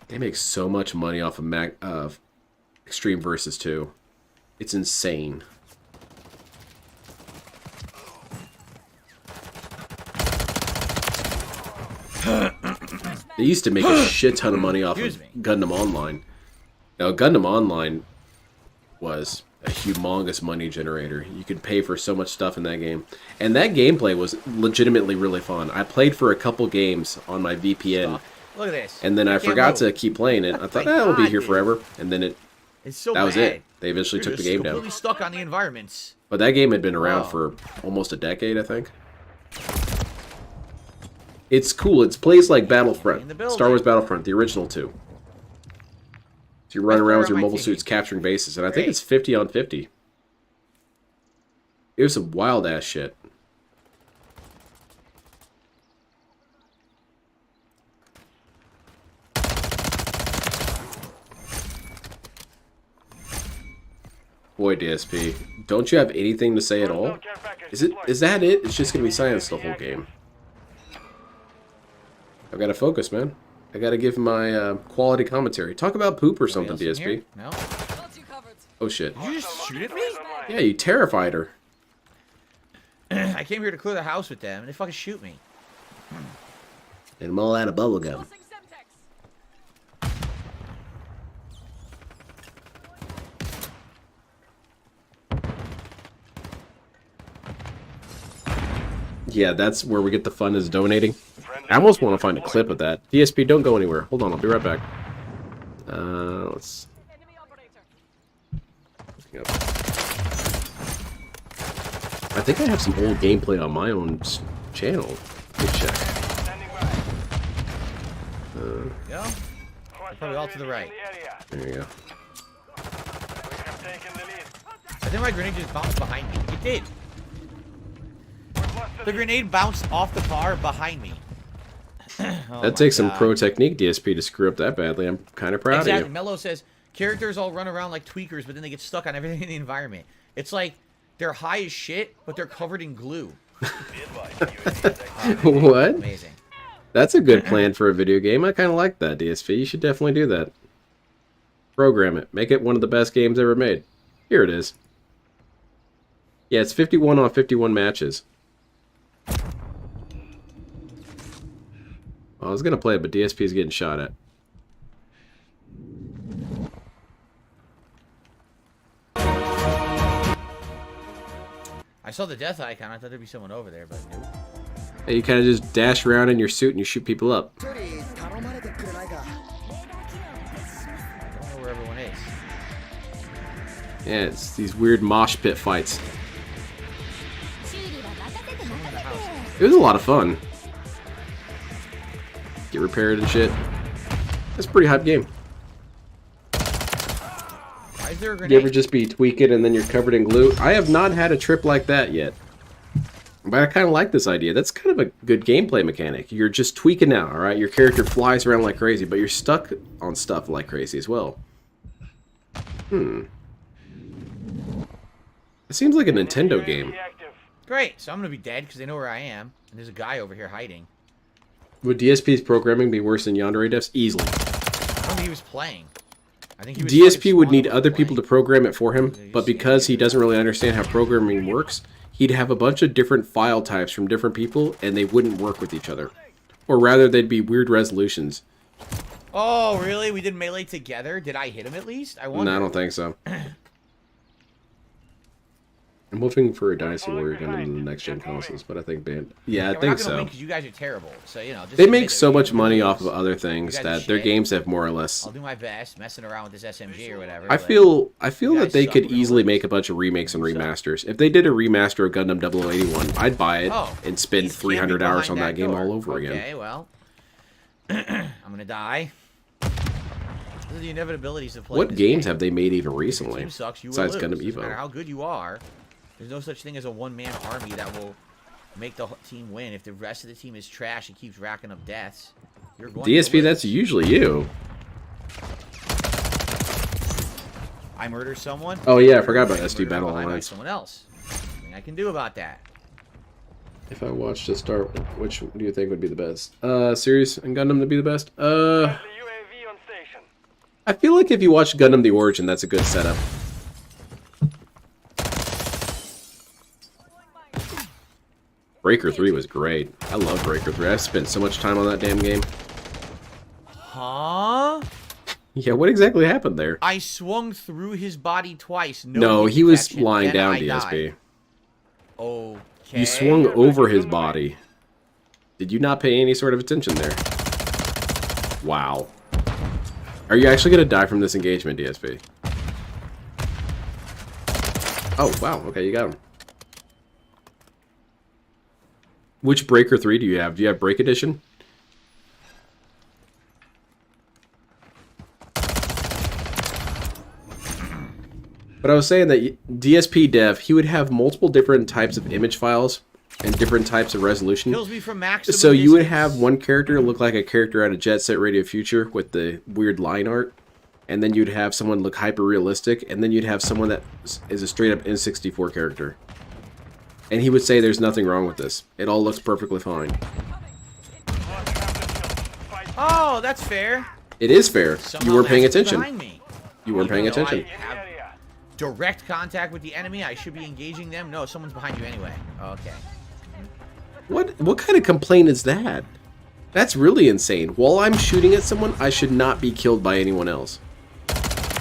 They make so much money off of Extreme Versus 2. It's insane. They used to make a shit ton of money off of Gundam Online. Now, Gundam Online was a humongous money generator. You could pay for so much stuff in that game. And that gameplay was legitimately really fun. I played for a couple games on my VPN. Look at this. And then I forgot to keep playing it. I thought, it'll be here forever. And then that was it. They eventually took the game down. Completely stuck on the environments. But that game had been around for almost a decade, I think. It's cool. It plays like Battlefront. Star Wars Battlefront, the original 2. So you run around with your mobile suits capturing bases, and I think it's 50 on 50. It was some wild ass shit. Boy, DSP, don't you have anything to say at all? Is that it? It's just gonna be silence the whole game. I've got to focus, man. I got to give my quality commentary. Talk about poop or something, DSP. No. Oh shit. Did you just shoot at me? Yeah, you terrified her. I came here to clear the house with them, and they fucking shoot me. And I'm all out of bubblegum. Yeah, that's where we get the fun, is donating. I almost want to find a clip of that. DSP, don't go anywhere. Hold on, I'll be right back. Let's... I think I have some old gameplay on my own channel. Let me check. Yeah? Probably all to the right. There you go. I think my grenade just bounced behind me. It did. The grenade bounced off the car behind me. That takes some pro technique, DSP, to screw up that badly. I'm kind of proud of you. Mello says, characters all run around like tweakers, but then they get stuck on everything in the environment. It's like they're high as shit, but they're covered in glue. What? Amazing. That's a good plan for a video game. I kind of like that, DSP. You should definitely do that. Program it. Make it one of the best games ever made. Here it is. Yeah, it's 51 on 51 matches. I was gonna play it, but DSP is getting shot at. I saw the death icon. I thought there'd be someone over there, but nope. Hey, you kind of just dash around in your suit and you shoot people up. I don't know where everyone is. Yeah, it's these weird mosh pit fights. It was a lot of fun. Get repaired and shit. It's a pretty hype game. Why is there a grenade? You ever just be tweaking and then you're covered in glue? I have not had a trip like that yet. But I kind of like this idea. That's kind of a good gameplay mechanic. You're just tweaking out, alright? Your character flies around like crazy, but you're stuck on stuff like crazy as well. It seems like a Nintendo game. Great. So I'm gonna be dead because they know where I am, and there's a guy over here hiding. Would DSP's programming be worse than Yandere Dev's? Easily. I don't think he was playing. I think he was DSP would need other people to program it for him, but because he doesn't really understand how programming works, he'd have a bunch of different file types from different people, and they wouldn't work with each other. Or rather, they'd be weird resolutions. Oh, really? We did melee together? Did I hit him at least? I wonder. No, I don't think so. I'm hoping for a Dynasty Warrior Gundam in the next-gen consoles, but I think banned. Yeah, I think so. Because you guys are terrible. So, you know, just they make so much money off of other things that their games have more or less. I'll do my best, messing around with this SMG or whatever. I feel that they could easily make a bunch of remakes and remasters. If they did a remaster of Gundam 0081, I'd buy it and spend 300 hours on that game all over again. Okay, well, I'm gonna die. These are the inevitabilities of playing. What games have they made even recently? Team sucks, you Besides will Gundam lose. Evo. No matter how good you are, there's no such thing as a one-man army that will make the team win. If the rest of the team is trash and keeps racking up deaths, you're going DSP, to that's usually you. I murder someone. Oh yeah, I forgot about SD Battle Alliance. Someone else. Nothing I can do about that. If I watched to start, which do you think would be the best? Series and Gundam to be the best? I feel like if you watch Gundam The Origin, that's a good setup. Breaker 3 was great. I love Breaker 3. I've spent so much time on that damn game. Huh? Yeah, what exactly happened there? I swung through his body twice. No, he was lying down, DSP. Okay. You swung over his body. Did you not pay any sort of attention there? Wow. Are you actually going to die from this engagement, DSP? Oh, wow. Okay, you got him. Which Breaker 3 do you have? Do you have Break Edition? But I was saying that DSP Dev, he would have multiple different types of image files and different types of resolution. Kills me from maximum So you would have one character look like a character out of Jet Set Radio Future with the weird line art, and then you'd have someone look hyper realistic, and then you'd have someone that is a straight up N64 character. And he would say there's nothing wrong with this. It all looks perfectly fine. Oh, that's fair. It is fair. Somehow You weren't paying that's attention. behind me. You weren't paying Even though attention. I have direct contact with the enemy, I should be engaging them. No, someone's behind you anyway. Okay. What kind of complaint is that? That's really insane. While I'm shooting at someone, I should not be killed by anyone else.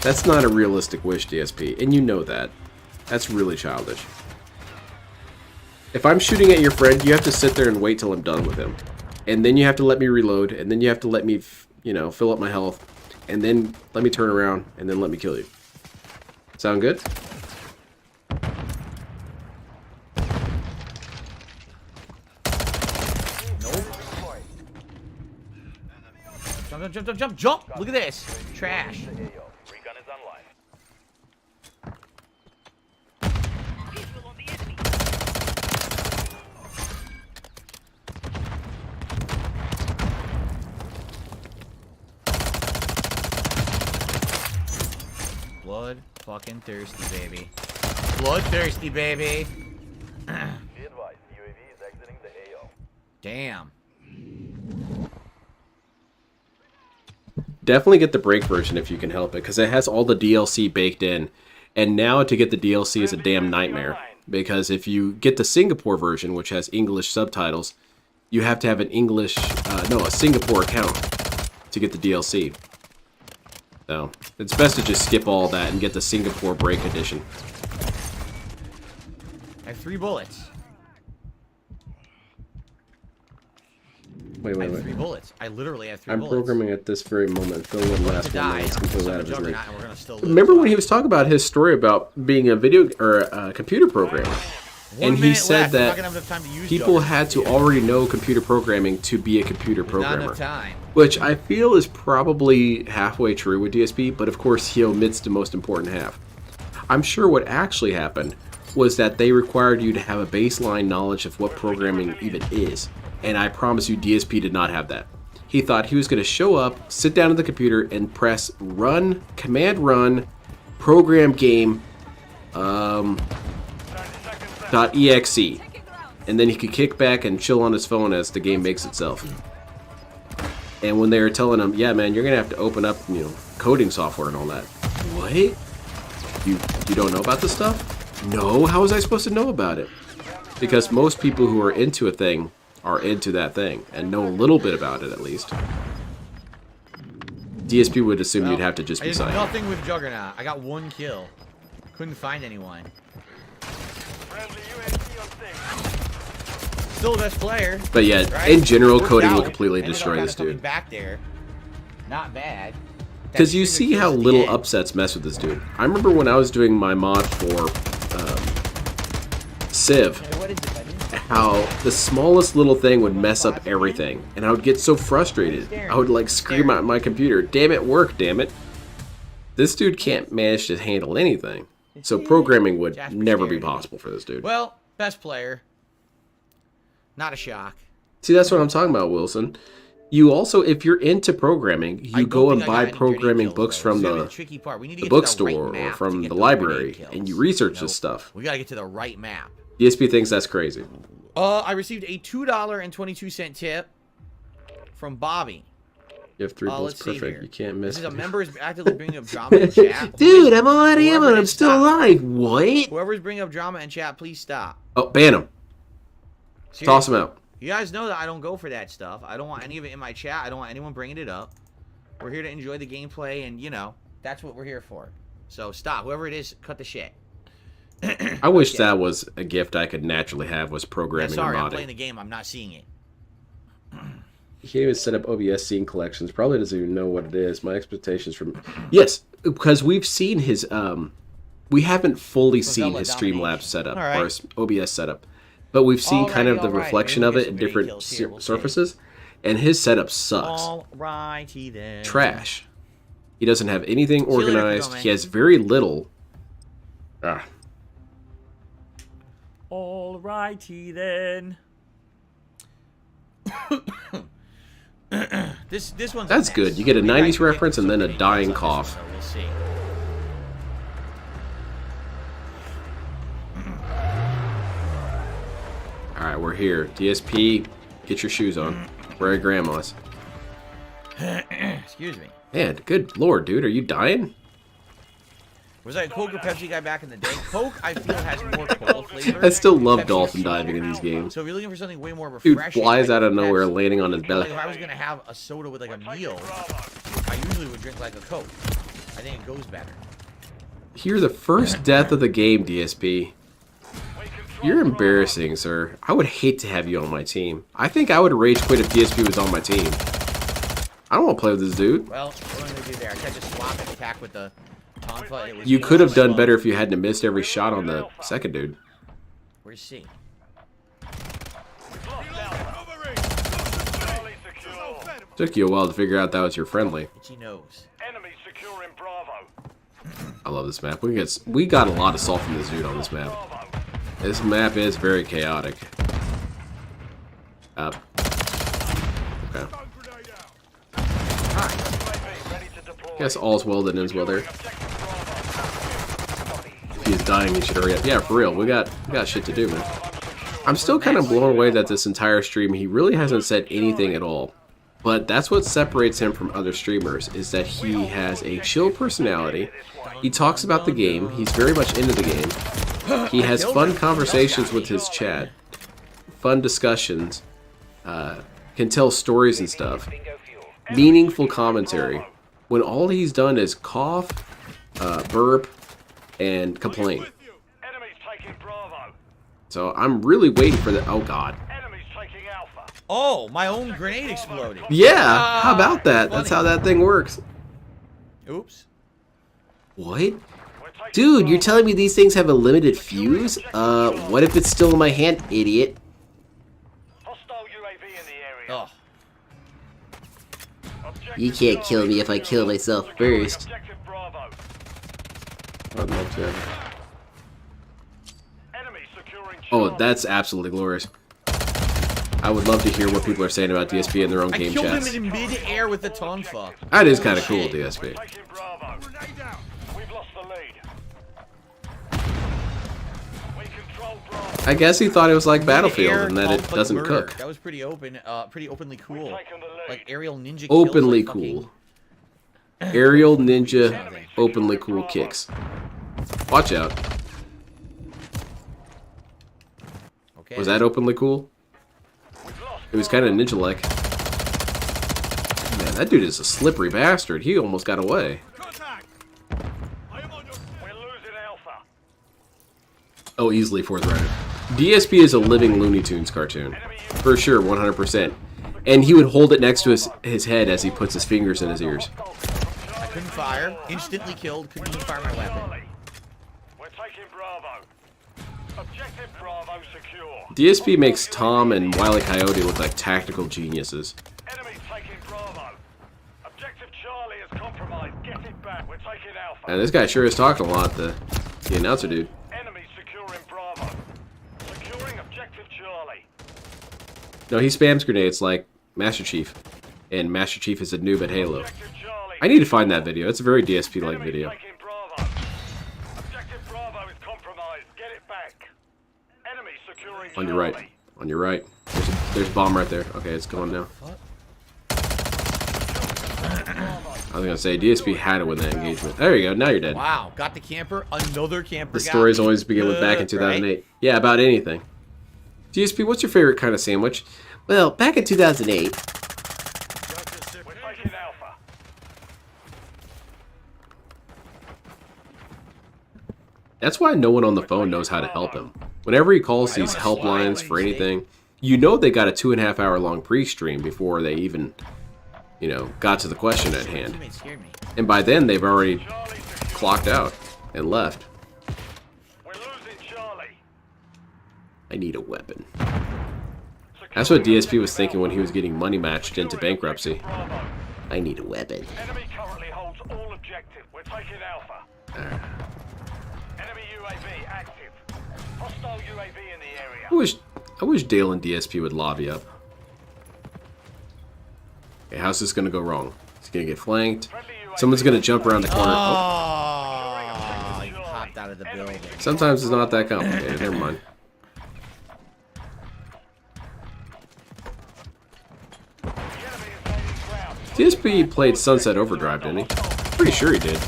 That's not a realistic wish, DSP, and you know that. That's really childish. If I'm shooting at your friend, you have to sit there and wait till I'm done with him. And then you have to let me reload, and then you have to let me, fill up my health, and then let me turn around, and then let me kill you. Sound good? Jump, jump, jump, jump, jump! Look at this. Trash. Blood fucking thirsty, baby. Bloodthirsty, baby. Damn. Definitely get the break version if you can help it, because it has all the DLC baked in. And now to get the DLC is a damn nightmare. Because if you get the Singapore version, which has English subtitles, you have to have an a Singapore account to get the DLC. So, it's best to just skip all that and get the Singapore Break Edition. I have 3 bullets. Wait. I have 3 bullets. I literally have 3 I'm bullets. programming at this very moment. Phil would last 1 minute. It's completely out of his range. And we're gonna still Remember when he was talking about his story about being a computer programmer? And he said that people had to already know computer programming to be a computer programmer. Which I feel is probably halfway true with DSP, but of course he omits the most important half. I'm sure what actually happened was that they required you to have a baseline knowledge of what programming even is. And I promise you, DSP did not have that. He thought he was going to show up, sit down at the computer, and press run, command run, program game, .exe, and then he could kick back and chill on his phone as the game makes itself. And when they were telling him, yeah, man, you're gonna have to open up, you know, coding software and all that. What? You don't know about this stuff? No, how was I supposed to know about it? Because most people who are into a thing are into that thing and know a little bit about it at least. DSP would assume you'd have to just be I did psyched. nothing with Juggernaut. I got 1 kill. Couldn't find anyone. Still the best player. But yeah, right? in general, Worked coding will out. completely Ended up destroy kinda this coming dude. Back there. Not bad. Because you see how little upsets mess with this dude. I remember when I was doing my mod for Civ, how the smallest little thing would mess up everything, and I would get so frustrated. I would like scream at my computer, "Damn it, work, damn it!" This dude can't manage to handle anything, so programming would never be possible for this dude. Well, best player. Not a shock. See, that's what I'm talking about, Wilson. You also, if you're into programming, you go and buy programming books from the bookstore or from the library, and you research this stuff. We gotta get to the right map. DSP thinks that's crazy. I received a $2.22 tip from Bobby. You have 3 bullets, let's see perfect. here. You can't miss. This is a member is actively bringing up drama in chat. Dude, I'm all out of ammo and I'm still alive. What? Whoever's bringing up drama in chat, please stop. Oh, ban him. Seriously. Toss him out. You guys know that I don't go for that stuff. I don't want any of it in my chat. I don't want anyone bringing it up. We're here to enjoy the gameplay, and, you know, that's what we're here for. So stop. Whoever it is, cut the shit. I wish that was a gift I could naturally have, was programming Yeah, sorry, and I'm modding. playing the game. I'm not seeing it. He can't even set up OBS scene collections. Probably doesn't even know what it is. My expectations from... Yes, because we've seen his... we haven't fully seen his Streamlabs setup, or his OBS setup. But we've seen kind of the reflection of it in different surfaces. And his setup sucks. Alrighty then. Trash. He doesn't have anything See you later, organized. man. He has very little... Alrighty then. This one's That's good. You get a 90s reference and then a dying cough. So we'll see. Alright, we're here. DSP, get your shoes on. We're at Grandma's. Excuse me. Man, good lord, dude. Are you dying? Was I a Coke or Pepsi guy back in the day? Coke, I feel, has more cold flavor. I still love Pepsi dolphin is diving in these games. So if you're looking for something way more Dude refreshing, flies like out of nowhere, Pepsi, landing on his belly. like if I was gonna have a soda with like a meal, I usually would drink like a Coke. I think it goes better. You're the first death of the game, DSP. You're embarrassing, sir. I would hate to have you on my team. I think I would rage quit if DSP was on my team. I don't want to play with this dude. Well, what am I gonna do there? I tried to swap and attack with the Tonfa. It was You could have done better if you hadn't missed every shot on the second dude. Where's C? Took you a while to figure out that was your friendly. Itchy nose. Enemy securing Bravo. I love this map. We got a lot of salt from this dude on this map. This map is very chaotic. Okay. Guess all's well that ends well there. If he's dying, he should hurry up. Yeah, for real. We got shit to do, man. I'm still kind of blown away that this entire stream, he really hasn't said anything at all. But that's what separates him from other streamers, is that he has a chill personality. He talks about the game. He's very much into the game. He has fun conversations with his chat. Fun discussions. Can tell stories and stuff. Meaningful commentary. When all he's done is cough, burp, and complain. So I'm really waiting for the... Oh, God. Oh, my own grenade exploded. Yeah, how about that? That's how that thing works. Oops. What? Dude, you're telling me these things have a limited fuse? What if it's still in my hand, idiot? Oh. You can't kill me if I kill myself first. I'd love to. Oh, that's absolutely glorious. I would love to hear what people are saying about DSP in their own game I killed chats. him in mid-air with the Tonfa. That is kind of cool, DSP. We've lost the lead. We control Bravo. I guess he thought it was like Battlefield Air and that it conflict doesn't murder. cook. That was pretty open, pretty openly cool. Like aerial ninja. Openly kills, like, cool. Aerial ninja, openly cool kicks. Watch out. Okay. Was that openly cool? It was kind of ninja-like. Man, that dude is a slippery bastard. He almost got away. Oh, easily fourth rounder. DSP is a living Looney Tunes cartoon. For sure, 100%. And he would hold it next to his head as he puts his fingers in his ears. I couldn't fire. Instantly killed. Couldn't even fire my weapon. We're taking Bravo. Objective Bravo secure. DSP makes Tom and Wile E. Coyote look like tactical geniuses. Enemies taking Bravo. Objective Charlie is compromised. Get it back. We're taking Alpha. And this guy sure is talking a lot, the announcer dude. Enemies securing Bravo. Securing Objective Charlie. No, he spams grenades like Master Chief. And Master Chief is a noob at Halo. I need to find that video. It's a very DSP-like video. Taking Bravo. Objective Bravo is compromised. Get it back. Enemies securing On your right. On your right. There's a bomb right there. Okay, it's going now. I was gonna say, DSP had to win that engagement. There you go, now you're dead. Wow, got the camper. Another camper. The stories always begin with back in 2008. Right? Yeah, about anything. DSP, what's your favorite kind of sandwich? Well, back in 2008. That's why no one on the phone knows how to help him. Whenever he calls these helplines for anything, you know they got a 2.5 hour long pre-stream before they even, you know, got to the question at hand. And by then, they've already clocked out and left. I need a weapon. That's what DSP was thinking when he was getting money matched into bankruptcy. I need a weapon. Enemy currently holds all objective. We're taking Alpha. Enemy UAV active. Hostile UAV in the area. I wish Dale and DSP would lobby up. Okay, how's this gonna go wrong? He's gonna get flanked. Someone's gonna jump around the corner. Oh, he popped out of the building. Sometimes it's not that complicated. Never mind. DSP played Sunset Overdrive, didn't he? Pretty sure he did.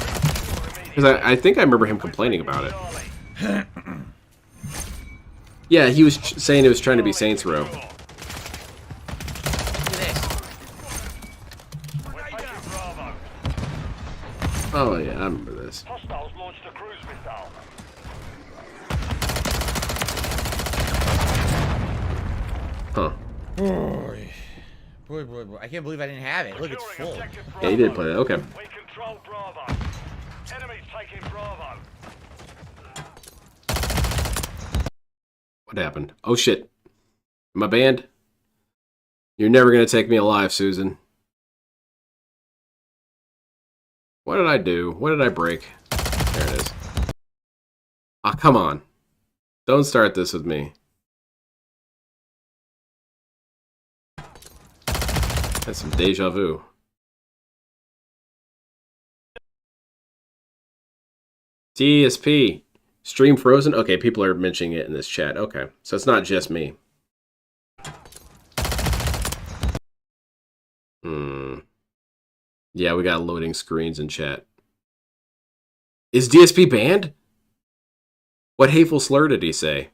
Because I think I remember him complaining about it. Yeah, he was saying it was trying to be Saints Row. Oh yeah, I remember this. Hostiles launched a cruise missile. Huh. Boy. I can't believe I didn't have it. Look, it's full. Yeah, you did play that. Okay. We control Bravo. Enemies taking Bravo. What happened? Oh shit. Am I banned? You're never gonna take me alive, Susan. What did I do? What did I break? There it is. Ah, come on. Don't start this with me. That's some deja vu. DSP. Stream frozen? Okay, people are mentioning it in this chat. Okay, so it's not just me. Yeah, we got loading screens in chat. Is DSP banned? What hateful slur did he say?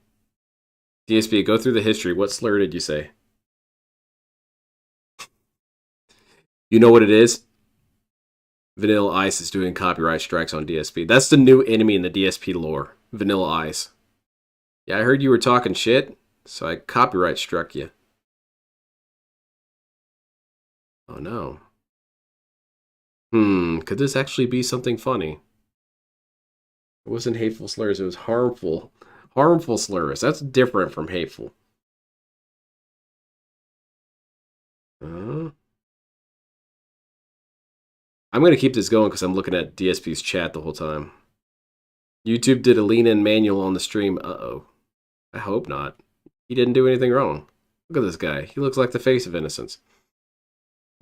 DSP, go through the history. What slur did you say? You know what it is? Vanilla Ice is doing copyright strikes on DSP. That's the new enemy in the DSP lore. Vanilla Ice. Yeah, I heard you were talking shit, so I copyright struck you. Oh no. Could this actually be something funny? It wasn't hateful slurs, it was harmful. Harmful slurs. That's different from hateful. I'm going to keep this going because I'm looking at DSP's chat the whole time. YouTube did a lean-in manual on the stream. Uh-oh. I hope not. He didn't do anything wrong. Look at this guy. He looks like the face of innocence.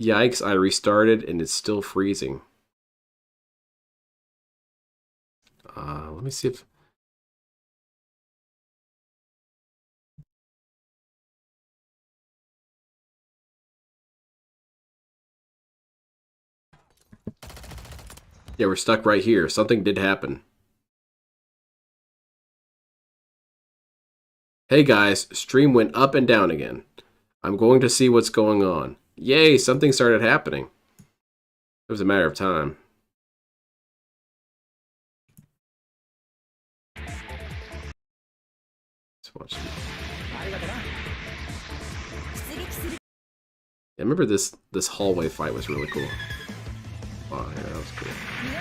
Yikes, I restarted and it's still freezing. Let me see if... Yeah, we're stuck right here. Something did happen. Hey guys, stream went up and down again. I'm going to see what's going on. Yay, something started happening. It was a matter of time. Let's watch this. I remember this hallway fight was really cool. Oh, yeah, that was cool.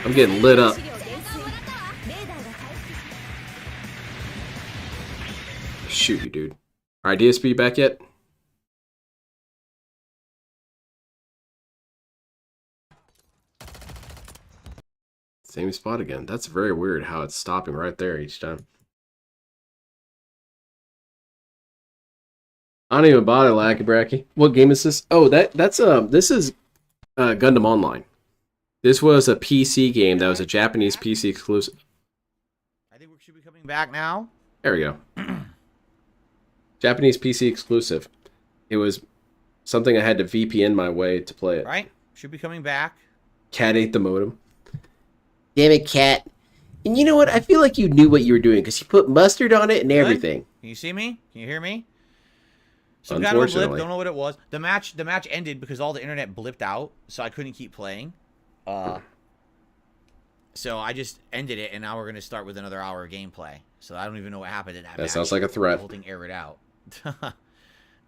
I'm getting lit up. Shoot you, dude. Alright, DSP back yet? Same spot again. That's very weird how it's stopping right there each time. I don't even bother, Lacky Bracky. What game is this? Oh, this is Gundam Online. This was a PC game that was a Japanese PC exclusive. I think we should be coming back now. There we go. Japanese PC exclusive. It was something I had to VPN my way to play it. Right? Should be coming back. Cat ate the modem. Damn it, Cat. And you know what? I feel like you knew what you were doing because you put mustard on it and everything. Can you see me? Can you hear me? Some kind of a blip. Don't know what it was. The match ended because all the internet blipped out, so I couldn't keep playing. So I just ended it, and now we're gonna start with another hour of gameplay. So I don't even know what happened in that match. That sounds like a threat. The whole thing aired out.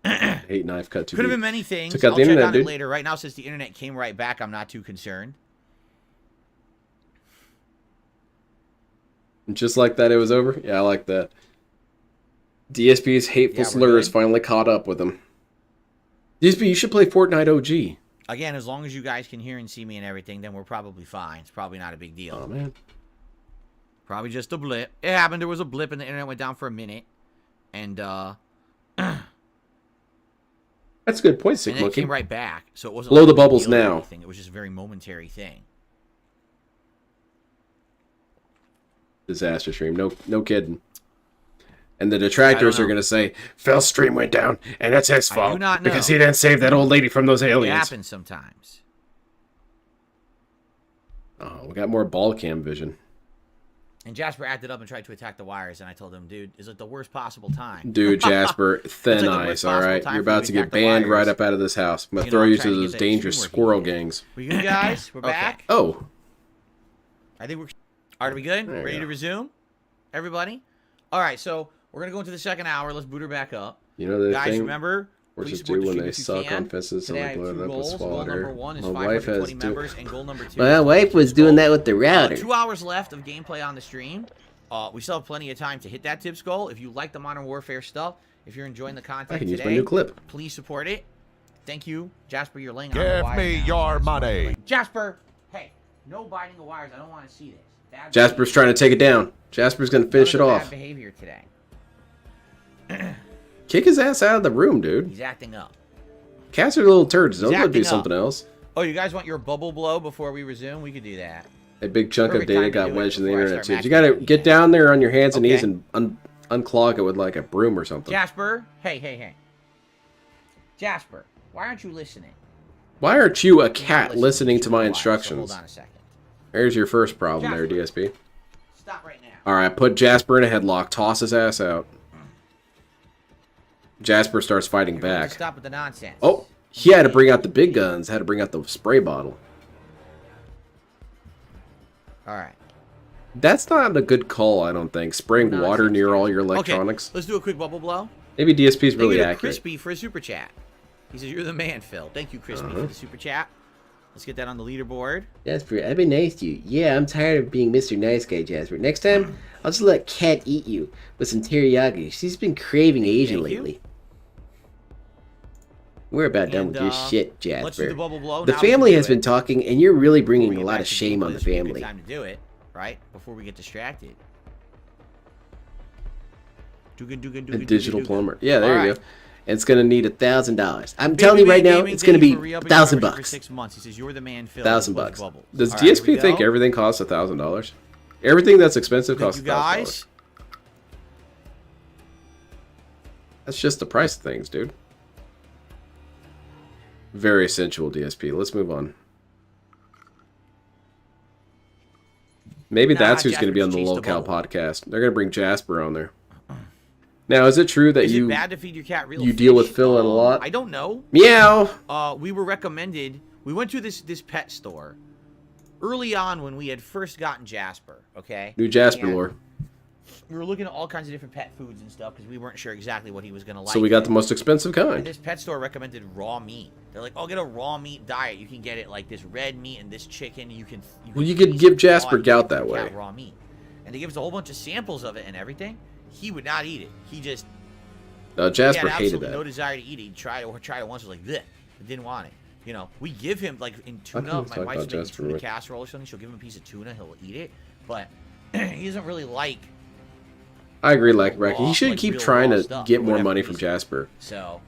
Hate knife cut too Could have deep. been many things. Took out I'll the check internet, on dude. it later. Right now, since the internet came right back, I'm not too concerned. Just like that, it was over? Yeah, I like that. DSP's hateful slurs finally caught up with him. DSP, you should play Fortnite OG. Again, as long as you guys can hear and see me and everything, then we're probably fine. It's probably not a big deal. Oh, man. Probably just a blip. It happened. There was a blip and the internet went down for a minute. And, That's a good point, Sick and then it Monkey. came right back. So it wasn't Blow like the a big bubbles deal or now. anything. It was just a very momentary thing. Disaster stream. No kidding. And the detractors are going to say, Phil's stream went down, and that's his fault. Because he didn't save that old lady from those aliens. It happens sometimes. Oh, we got more ball cam vision. And Jasper acted up and tried to attack the wires, and I told him, dude, is it the worst possible time? Dude, Jasper, thin like the ice, worst all right? possible You're time for about me to to get attack the banned wires. right up out of this house. I'm going to You throw know, you I'm trying to to those get that dangerous stream squirrel working. gangs. We good, guys? We're back. Oh. I think we're... Are we good? There Ready you to go. resume? Everybody? All right, so we're going to go into the second hour. Let's boot her back up. You know the Guys, thing remember... we're please just support do the when stream they if you suck can. on fences and Today I like have blow two it up with goals. Goal number water. one is My wife has 520 members, and goal number two My is wife was doing that with the router. 2 hours left of gameplay on the stream. We still have plenty of time to hit that tips goal. If you like the Modern Warfare stuff, if you're enjoying the content I can today, use my new clip. please support it. Thank you, Jasper. You're laying on the Give wire me now. your money. Jasper. Hey, no biting of wires. I don't want to see this. Bad Jasper's trying to take it down. Jasper's going to finish it Bad off. behavior today. Kick his ass out of the room, dude. He's acting up. Cats are little turds. Don't go acting do up. something else. Oh, you guys want your bubble blow before we resume? We could do that. A big chunk of Perfect data time to got do it wedged in the before I internet start tubes. You got to get down there on your hands and knees Okay. and unclog it with like a broom or something. Jasper. Hey. Jasper, why aren't you listening? Why aren't you a You're not cat listening to my Why? So instructions? hold on a second. There's your first problem there, Jasper. DSP. Stop right now. All right, put Jasper in a headlock. Toss his ass out. Jasper starts fighting You're going to back. stop with the nonsense. Oh, he had to bring out the big guns. Had to bring out the spray bottle. All right. That's not a good call, I don't think. Spraying water near all your electronics. Okay, let's do a quick bubble blow. Maybe DSP's really Thank you to accurate. Crispy for a super chat. He says, you're the man, Phil. Thank you, Crispy, for the super chat. Let's get that on the leaderboard. Jasper, I've been nice to you. Yeah, I'm tired of being Mr. Nice Guy, Jasper. Next time, I'll just let Cat eat you with some teriyaki. She's been craving Asian Thank you. lately. We're about done with your shit, Jasper. Let's do the bubble blow. The Now we can family do has it. been talking, and you're really bringing Before a we lot get of back to shame gameplay, on the this would be a good family. time to do it, right? Before we get distracted. A digital plumber. Yeah, there All you right. go. It's gonna need $1,000. I'm Baby telling you Man right now, Gaming, it's gonna thank you be for re-upping your $1,000 membership for bucks. 6 months. He says, you're the man, Phil. $1,000 with bucks. bubbles. Does All right, here DSP we think go. everything costs $1,000? Everything that's expensive Thank costs you, guys. $1,000. That's just the price of things, dude. Very sensual DSP. Let's move on. Maybe Nah, that's who's going to be on Jasper the chased the locale bubble. podcast. They're going to bring Jasper on there. Now, is it true that Is you it bad to feed your cat real you deal with fish? Phil a lot? I don't know. Meow. We were recommended. We went to this pet store early on when we had first gotten Jasper. Okay. New Jasper And lore. we were looking at all kinds of different pet foods and stuff because we weren't sure exactly what he was gonna like. So we got the most expensive And kind. this pet store recommended raw meat. They're like, "Oh, get a raw meat diet. You can get it like this red meat and this chicken. You can Well, you could feast give it Jasper on gout that cat way. raw meat." And they give us a whole bunch of samples of it and everything. He would not eat it. He just Jasper he had hated absolutely that. no desire to eat it. He tried it once, was like, "Bleh," didn't want it. You know, we give him like in come tuna. we My talk wife's about making Jasper tuna with- casserole or something. She'll give him a piece of tuna. He'll eat it, but he doesn't really like. I agree, like Racky. He should like keep real trying raw to stuff get for more whatever money from reason. Jasper. So,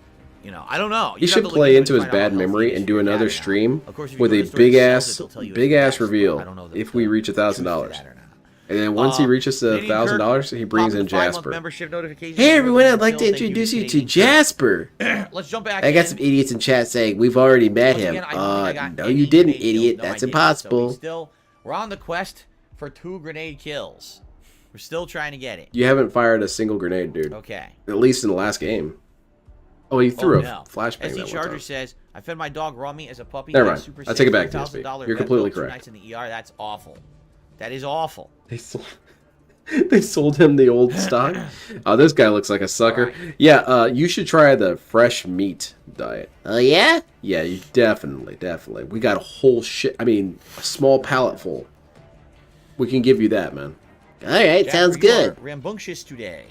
you know, I don't know. He You'd have should to look play into into it his to find out bad how healthy memory it is and for do your cat another or not. stream Of course, if you with go to a the store that big sells ass it, they'll tell you it's big the ass best, but reveal I don't know if we reach truth to $1,000. that or not. And then once he reaches the Canadian Kirk, $1,000, he brings popping in the 5-month Jasper. membership notifications. Hey everyone, I'd like to Thank you introduce you to Canadian Kirk. Jasper. Let's jump back I got in. some idiots in chat saying we've already met Once him. again, I don't think I got No, any you didn't, grenade kills. idiot. No, That's I didn't. impossible. So we're on the quest for 2 grenade kills. We're still trying to get it. You haven't fired a single grenade, dude. Okay. At least in the last game. Oh, he threw a no. flashbang SD that one Charger time. says, I fed my dog raw meat as a puppy. Never He mind. got super I sick, take it back, $3,000 DSP. You're vet completely bill, 2 correct. nights in the ER. That's awful. That is awful. They sold, they sold him the old stock. This guy looks like a sucker. Right. Yeah, you should try the fresh meat diet. Oh yeah? Yeah, you definitely. We got a whole a small pallet full. We can give you that, man. All right, Jasper, sounds you good. are rambunctious today.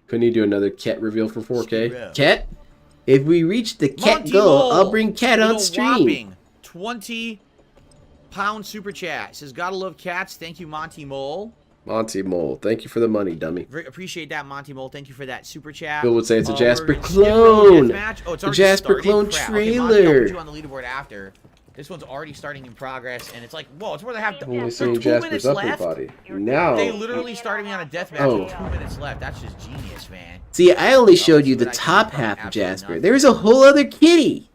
Couldn't you do another cat reveal for 4K? Zero. Cat? If we reach the cat Monty goal, Mole I'll bring cat with on a stream. whopping 20-pound super chat. Says, gotta love cats. Thank you, Monty Mole. Monty Mole, thank you for the money, dummy. Appreciate that, Monty Mole. Thank you for that super chat. Bill would say it's a Jasper we're gonna skip clone. Road Deathmatch. Oh, it's The already Jasper started? clone Crap. Okay, Monty, I'll trailer. put you on the leaderboard after. This one's already starting in progress, and it's like, whoa, it's more than half. Only They're seeing 2 Jasper's minutes upper left. body. Now, They literally started me on a deathmatch Oh. with 2 minutes left. That's just genius, man. See, I only showed you see the what I can top do from half of absolutely Jasper. nothing. There's a whole other kitty.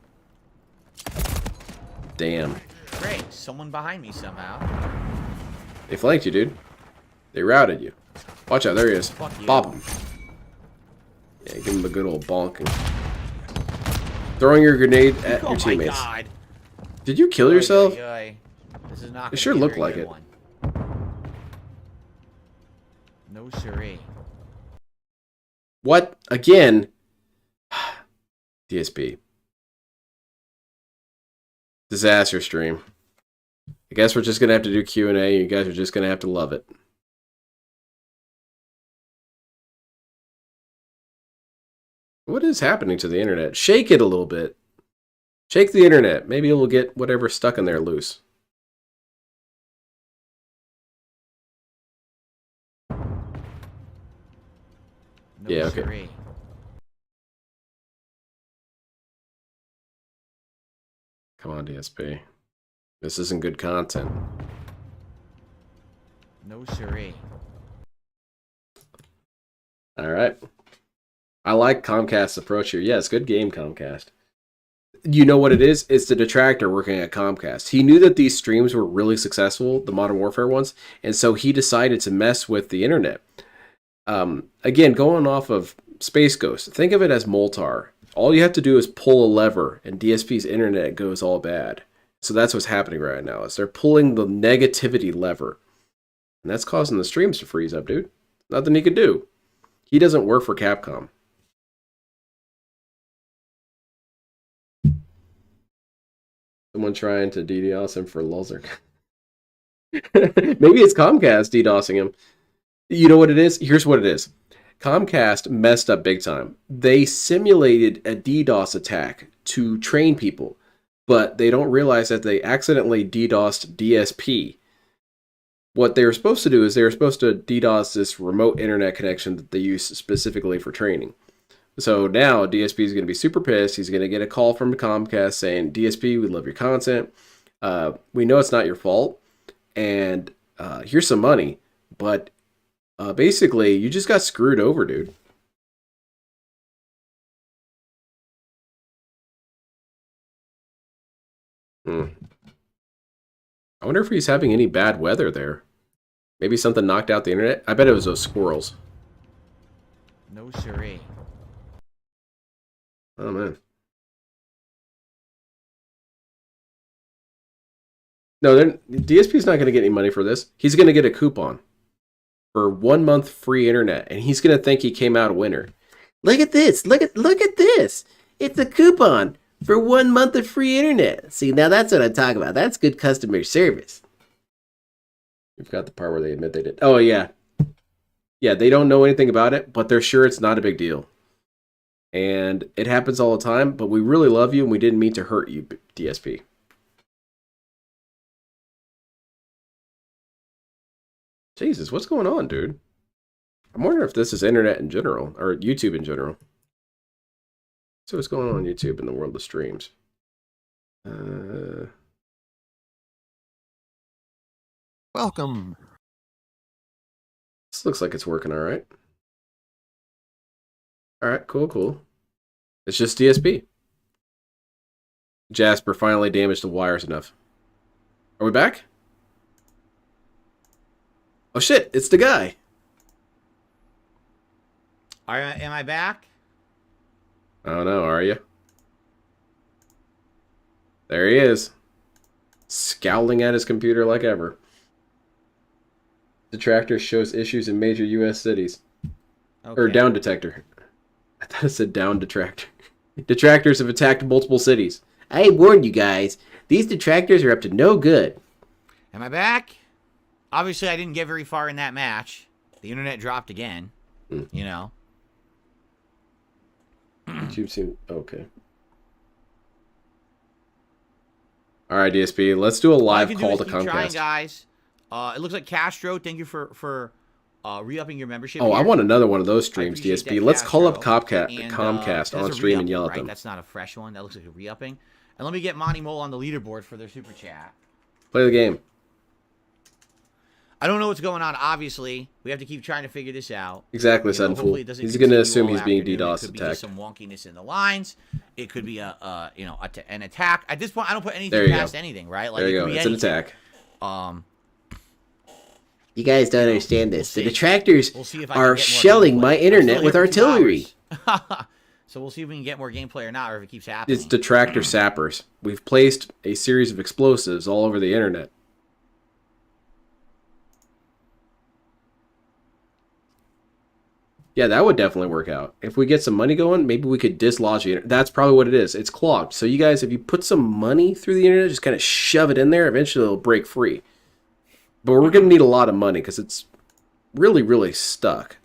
damn. Great. Someone behind me somehow. They flanked you, dude. They routed you. Watch out, there he is. Fuck you. Bop him. Yeah, give him a good old bonk. Throwing your grenade at your Oh my teammates. god. Did you kill yourself? Oy, oy, oy. This is not It gonna sure be a looked very like good it. one. No siree. What? Again? DSP. Disaster stream. I guess we're just going to have to do Q&A. You guys are just going to have to love it. What is happening to the internet? Shake it a little bit. Shake the internet. Maybe it'll get whatever's stuck in there loose. No Yeah, okay. siree. Come on, DSP. This isn't good content. No siree. All right. I like Comcast's approach here. Yes, good game, Comcast. You know what it is? It's the detractor working at Comcast. He knew that these streams were really successful, the Modern Warfare ones, and so he decided to mess with the internet. Again, going off of Space Ghost, think of it as Moltar. All you have to do is pull a lever, and DSP's internet goes all bad. So that's what's happening right now, is they're pulling the negativity lever. And that's causing the streams to freeze up, dude. Nothing he could do. He doesn't work for Capcom. Someone trying to DDoS him for Lulzer. Maybe it's Comcast DDoSing him. You know what it is? Here's what it is. Comcast messed up big time. They simulated a DDoS attack to train people, but they don't realize that they accidentally DDoSed DSP. What they were supposed to do is they were supposed to DDoS this remote internet connection that they use specifically for training. So now DSP is going to be super pissed. He's going to get a call from Comcast saying, DSP, we love your content. We know it's not your fault. And here's some money. But basically, you just got screwed over, dude. I wonder if he's having any bad weather there. Maybe something knocked out the internet. I bet it was those squirrels. No siree. Oh, man. No, DSP's not going to get any money for this. He's going to get a coupon for 1 month free internet, and he's going to think he came out a winner. Look at this. Look at this. It's a coupon for 1 month of free internet. See, now that's what I'm talking about. That's good customer service. We've got the part where they admit they did. Oh, yeah. Yeah, they don't know anything about it, but they're sure it's not a big deal. And it happens all the time, but we really love you, and we didn't mean to hurt you, DSP. Jesus, what's going on, dude? I'm wondering if this is internet in general, or YouTube in general. So what's going on YouTube in the world of streams? Welcome. This looks like it's working all right. All right, cool. It's just DSP. Jasper finally damaged the wires enough. Are we back? Oh shit, it's the guy. Am I back? I don't know, are you? There he is. Scowling at his computer like ever. Detractor shows issues in major U.S. cities. Okay. Or down detector. I thought it said down detractor. Detractors have attacked multiple cities. I warned you guys. These detractors are up to no good. Am I back? Obviously, I didn't get very far in that match. The internet dropped again. You know. YouTube seemed okay. All right, DSP. Let's do a live call to Comcast. Trying, guys. It looks like Castro. Thank you for re-upping your membership. Oh, here. I want another one of those streams, DSP. That, Let's call up and, Comcast on stream and yell at them. That's not a fresh one. That looks like a re-upping. And let me get Monty Mole on the leaderboard for their super chat. Play the game. I don't know what's going on. Obviously, we have to keep trying to figure this out. Exactly, Sunful. He's going to assume he's being DDoS attacked. It could be some wonkiness in the lines. It could be an attack. At this point, I don't put anything past anything, right? Like, there you go. It's an attack. You guys don't understand this. The detractors are shelling my internet with artillery. So we'll see if we can get more gameplay or not, or if it keeps happening. It's detractor sappers. We've placed a series of explosives all over the internet. Yeah, that would definitely work out. If we get some money going, maybe we could dislodge the internet. That's probably what it is. It's clogged. So you guys, if you put some money through the internet, just kind of shove it in there, eventually it'll break free. But we're going to need a lot of money because it's really, really stuck.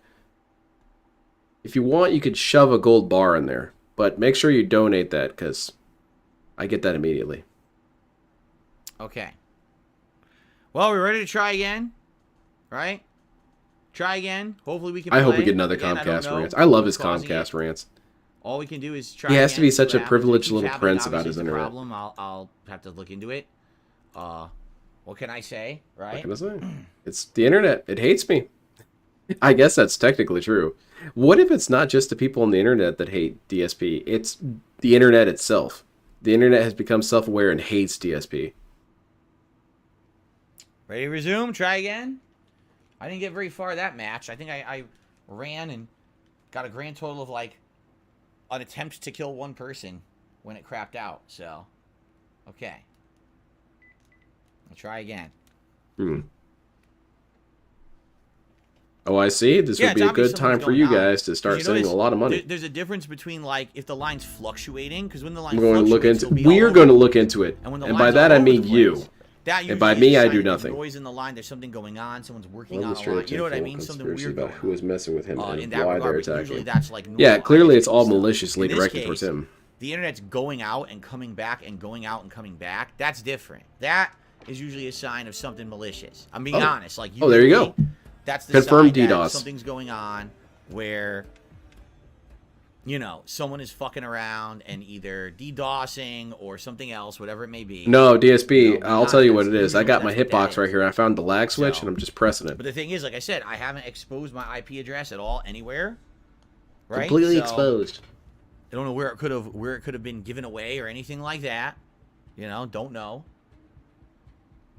If you want, you could shove a gold bar in there. But make sure you donate that because I get that immediately. Okay. Well, we're ready to try again, right? Try again. Hopefully we can play. I hope we get another Comcast rants. I love his Comcast rants. All we can do is try. He has to be such a happens. privileged little prince about his internet. Problem. I'll have to look into it. What can I say, right? What can I say? It's the internet. It hates me. I guess that's technically true. What if it's not just the people on the internet that hate DSP? It's the internet itself. The internet has become self-aware and hates DSP. Ready to resume? Try again? I didn't get very far that match. I think I ran and got a grand total of like an attempt to kill one person when it crapped out. So, okay. I'll try again. Oh, I see. This would be a good time for you guys to start sending a lot of money. There's a difference between like if the line's fluctuating, because when the line we are going to look into it, and by that I mean you. And by me, I do nothing. Noise in the line. There's something going on. Someone's working on a line. You know what I mean? Something weird about who is messing with him and in why that they're regard, attacking. usually that's like Yeah, clearly it's all maliciously directed towards him. The internet's going out and coming back and going out and coming back. That's different. That is usually a sign of something malicious. I'm being honest. Like, there you go. That's the confirmed sign DDoS. that something's going on where, you know, someone is fucking around and either DDoSing or something else, whatever it may be. No, DSP, I'll tell you what it is. I got my hitbox right here. I found the lag switch, and I'm just pressing it. But the thing is, like I said, I haven't exposed my IP address at all anywhere. Right? Completely exposed. I don't know where it could have been given away or anything like that. You know, don't know.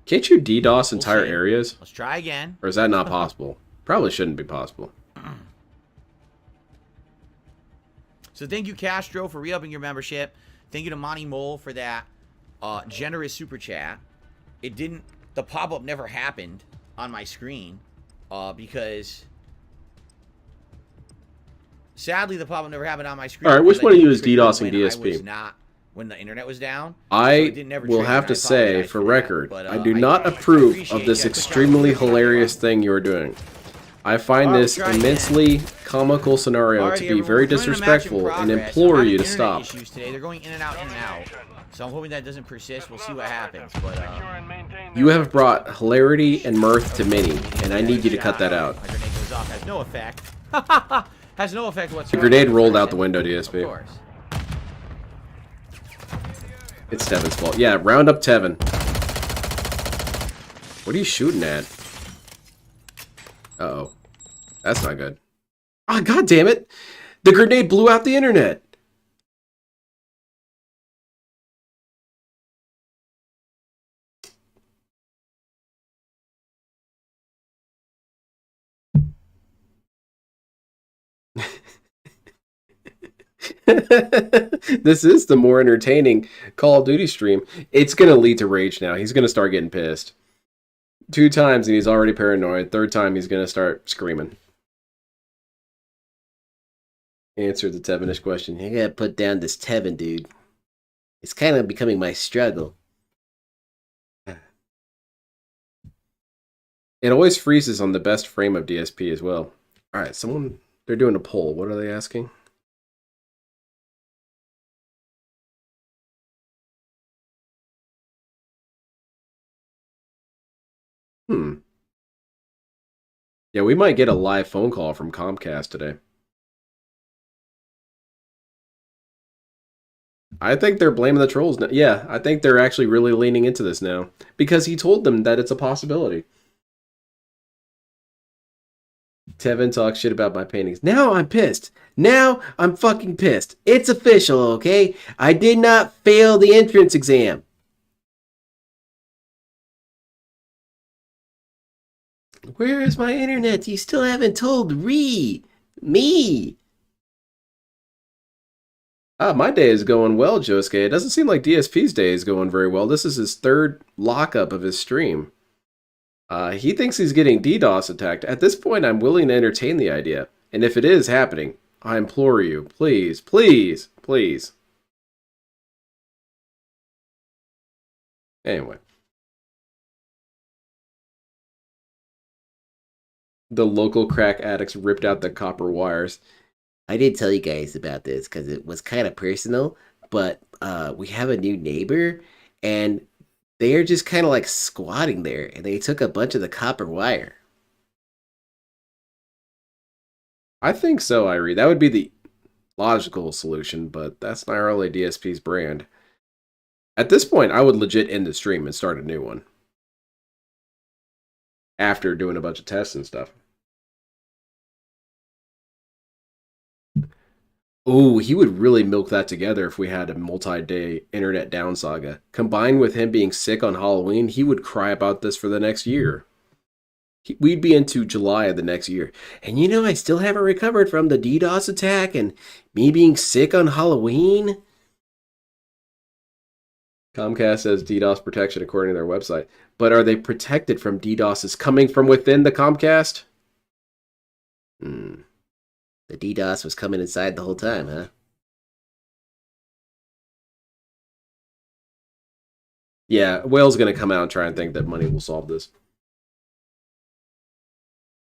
Can't you DDoS entire see. areas? Let's try again. Or is that not possible? Probably shouldn't be possible. So thank you, Castro, for re-upping your membership. Thank you to Monty Mole for that generous super chat. It didn't... The pop-up never happened on my screen because... Sadly, the pop-up never happened on my screen. All right, which one of you is DDoSing DSP? I was not... When the internet was down. I will have to say, for record, I do not approve of this extremely hilarious thing you're doing. I find this immensely comical scenario to be very disrespectful and implore you to stop. Today. They're going in and out, in and out. So I'm hoping that doesn't persist. We'll see what happens. But you have brought hilarity and mirth to many, and I need you to cut that out. My grenade goes off. Has no effect. Has no effect whatsoever. The grenade rolled out the window, DSP. Of course. It's Tevin's fault. Yeah, round up Tevin. What are you shooting at? Uh-oh. That's not good. Ah, god damn it! The grenade blew out the internet! This is the more entertaining Call of Duty stream. It's going to lead to rage now. He's going to start getting pissed. 2 times and he's already paranoid. 3rd time he's going to start screaming. Answer the Tevinish question. I gotta put down this Tevin, dude. It's kind of becoming my struggle. It always freezes on the best frame of DSP as well. Alright, they're doing a poll. What are they asking? Yeah, we might get a live phone call from Comcast today. I think they're blaming the trolls now. Yeah, I think they're actually really leaning into this now. Because he told them that it's a possibility. Tevin talks shit about my paintings. Now I'm pissed. Now I'm fucking pissed. It's official, okay? I did not fail the entrance exam. Where is my internet? You still haven't told me. My day is going well, Josuke. It doesn't seem like DSP's day is going very well. This is his 3rd lockup of his stream. He thinks he's getting DDoS attacked. At this point, I'm willing to entertain the idea. And if it is happening, I implore you, please, please, please. Anyway. The local crack addicts ripped out the copper wires. I did tell you guys about this because it was kind of personal, but we have a new neighbor, and they are just kind of like squatting there, and they took a bunch of the copper wire. I think so, Irie. That would be the logical solution, but that's not really DSP's brand. At this point, I would legit end the stream and start a new one. After doing a bunch of tests and stuff. Oh, he would really milk that together if we had a multi-day internet down saga. Combined with him being sick on Halloween, he would cry about this for the next year. We'd be into July of the next year. And you know, I still haven't recovered from the DDoS attack and me being sick on Halloween. Comcast says DDoS protection according to their website. But are they protected from DDoSes coming from within the Comcast? The DDoS was coming inside the whole time, huh? Yeah, Whale's going to come out and try and think that money will solve this.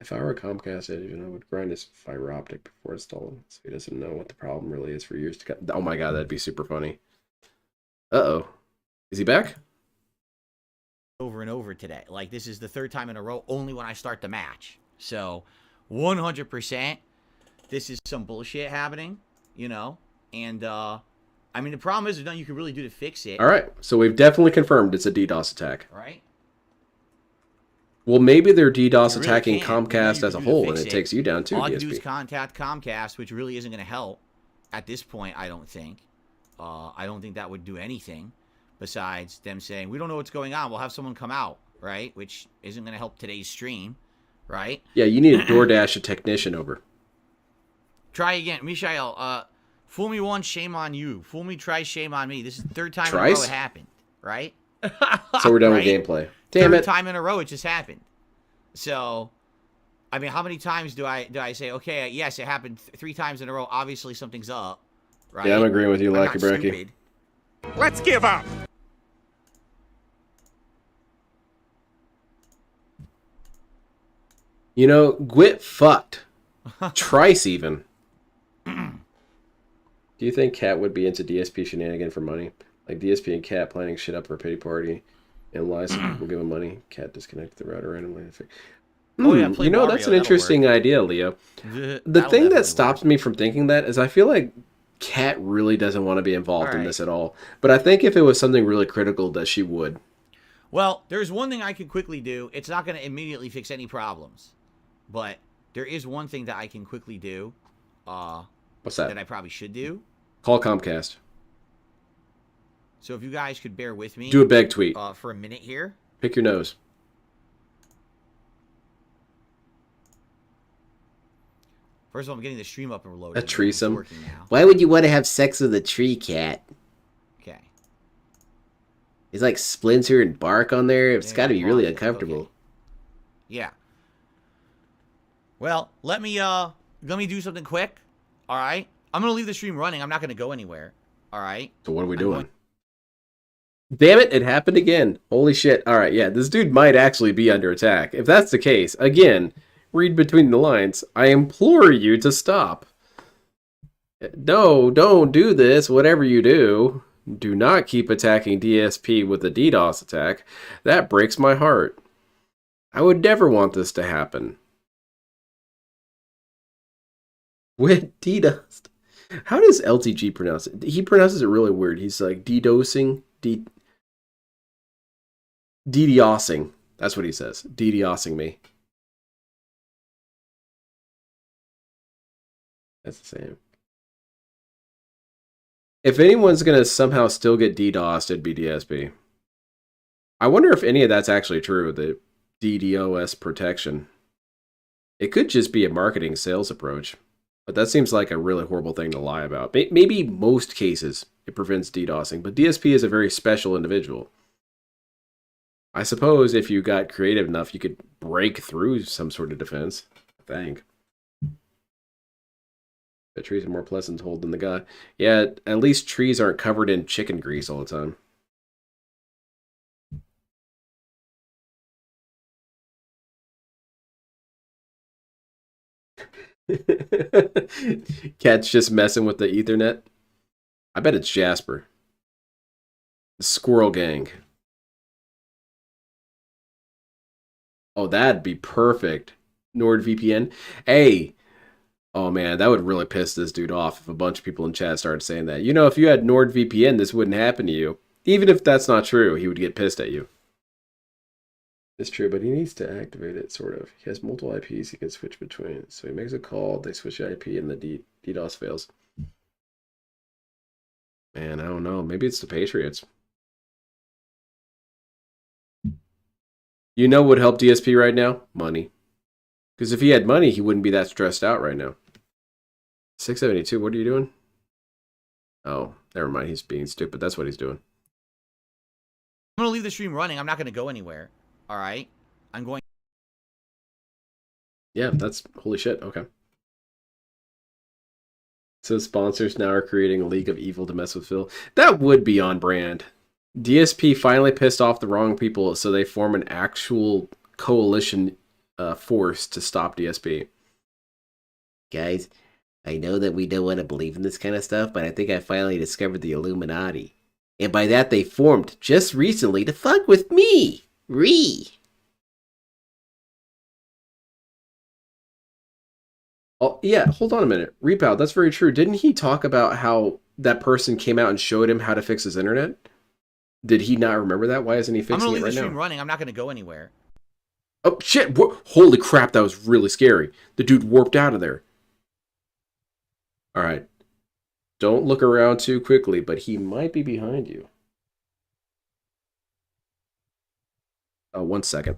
If I were a Comcast agent, I would grind his fiber optic before installing, so he doesn't know what the problem really is for years to come. Oh my god, that'd be super funny. Uh-oh. Is he back? Over and over today. Like, this is the 3rd time in a row, only when I start the match. So, 100%, this is some bullshit happening, you know? And, I mean, the problem is there's nothing you can really do to fix it. Alright, so we've definitely confirmed it's a DDoS attack. Right? Well, maybe they're DDoS attacking Comcast as a whole, and it takes you down too, All I DSP. can do is contact Comcast, which really isn't going to help at this point, I don't think. I don't think that would do anything. besides them saying, we don't know what's going on. We'll have someone come out, right? Which isn't going to help today's stream, right? Yeah, you need to DoorDash a technician over. Try again. Mishael, fool me once, shame on you. Fool me twice, shame on me. This is the third time in a row it happened, right? So we're done right? with gameplay. Damn Third it. time in a row it just happened. So, I mean, how many times do I say, okay, yes, it happened 3 times in a row. Obviously something's up, right? Yeah, I'm agreeing with you, I'm Lucky not Brecky. stupid. Let's give up. You know, Gwit fucked. Trice even. Do you think Cat would be into DSP shenanigan for money? Like DSP and Cat planning shit up for a pity party and lies will give him money. Cat disconnect the router randomly. Oh, yeah, play You know, Mario, that's an that'll interesting work. idea, Leo. The thing that stops me from thinking that is I feel like Cat really doesn't want to be involved in this at all. But I think if it was something really critical that she would. Well, there's one thing I can quickly do. It's not going to immediately fix any problems. But there is one thing that I can quickly do. What's that? That I probably should do. Call Comcast. So if you guys could bear with me. Do a beg tweet. For a minute here. Pick your nose. First of all, I'm getting the stream up and loaded. A threesome. Working now. Why would you want to have sex with a tree cat? Okay. It's like splinter and bark on there. It's Yeah, got to be really okay. uncomfortable. Yeah. Well, let me do something quick. All right. I'm gonna leave the stream running. I'm not gonna go anywhere. All right. So what are we doing? Damn it, it happened again. Holy shit. All right, yeah, this dude might actually be under attack. If that's the case, again, read between the lines. I implore you to stop. No, don't do this, whatever you do. Do not keep attacking DSP with a DDoS attack. That breaks my heart. I would never want this to happen. With DDoS. How does LTG pronounce it? He pronounces it really weird. He's like DDoSing. DDoSing. That's what he says. DDoSing me. That's the same. If anyone's going to somehow still get DDoSed, it'd be DSP. I wonder if any of that's actually true, the DDoS protection. It could just be a marketing sales approach. But that seems like a really horrible thing to lie about. Maybe most cases it prevents DDoSing, but DSP is a very special individual. I suppose if you got creative enough, you could break through some sort of defense. I think. The trees are more pleasant to hold than the guy. Yeah, at least trees aren't covered in chicken grease all the time. Cat's just messing with the Ethernet. I bet it's Jasper. The Squirrel Gang. Oh, that'd be perfect. NordVPN. Hey. Oh man, that would really piss this dude off if a bunch of people in chat started saying that. You know, if you had NordVPN, this wouldn't happen to you. Even if that's not true, he would get pissed at you. It's true, but he needs to activate it, sort of. He has multiple IPs he can switch between. So he makes a call, they switch the IP, and the DDoS fails. Man, I don't know. Maybe it's the Patriots. You know what would help DSP right now? Money. Because if he had money, he wouldn't be that stressed out right now. 672, what are you doing? Oh, never mind. He's being stupid. That's what he's doing. I'm going to leave the stream running. I'm not going to go anywhere. All right. I'm going. Yeah, that's holy shit. Okay. So sponsors now are creating a League of Evil to mess with Phil. That would be on brand. DSP finally pissed off the wrong people, so they form an actual coalition force to stop DSP. Guys, I know that we don't want to believe in this kind of stuff, but I think I finally discovered the Illuminati. And by that they formed just recently to fuck with me. Oh, yeah, hold on a minute. Repow, that's very true. Didn't he talk about how that person came out and showed him how to fix his internet? Did he not remember that? Why isn't he fixing it right now? I'm going to leave the stream running. I'm not going to go anywhere. Oh, shit. Holy crap, that was really scary. The dude warped out of there. All right. Don't look around too quickly, but he might be behind you. 1 second.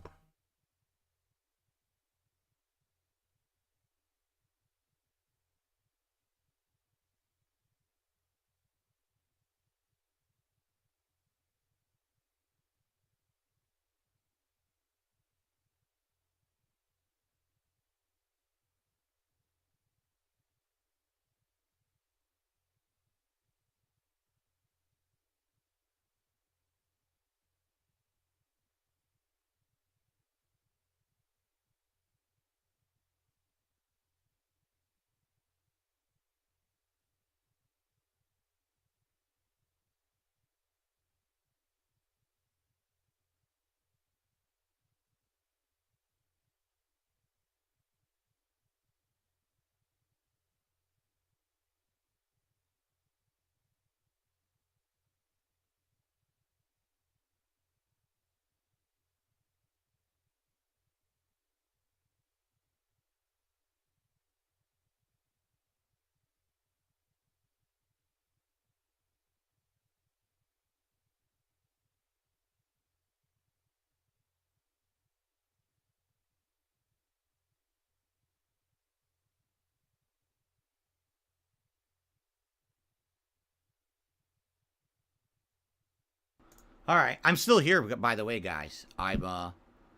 All right, I'm still here. By the way, guys, I'm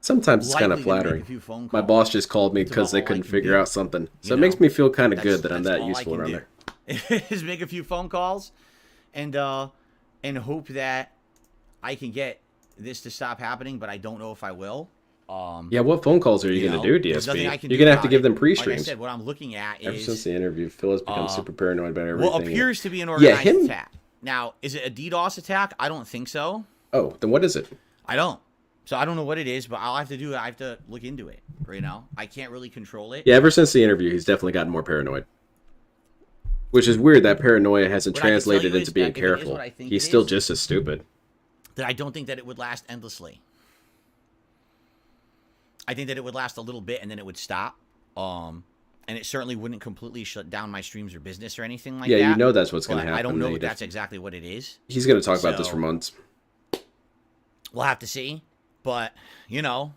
Sometimes it's kind of likely gonna make a flattering. few phone My calls. boss just called me That's because about they all I couldn't can figure do. out something. So You it makes know? me feel kind of good that I'm That's that all I useful can around do. there. Is make a few phone calls, and hope that I can get this to stop happening. But I don't know if I will. Yeah, what phone calls are you going to do, there's nothing I DSP? can You're do going to have to about give it. them Like I pre-streams. said, what I'm looking at Ever is since the interview, Phil has become super paranoid about everything. what appears to be an Yeah, organized him. attack. Now, is it a DDoS attack? I don't think so. Oh, then what is it? I don't. So I don't know what it is, but I have to look into it. You know, I can't really control it. Yeah, ever since the interview, he's definitely gotten more paranoid. Which is weird that paranoia hasn't What I can tell translated you into is being that if it is careful. what I think He's it still is, just as stupid. that I don't think that it would last endlessly. I think that it would last a little bit and then it would stop. And it certainly wouldn't completely shut down my streams or business or anything like that. Yeah, you know that's what's going to but happen. I don't know if Native. that's exactly what it is. He's going to talk about this So, for months. We'll have to see. But, you know,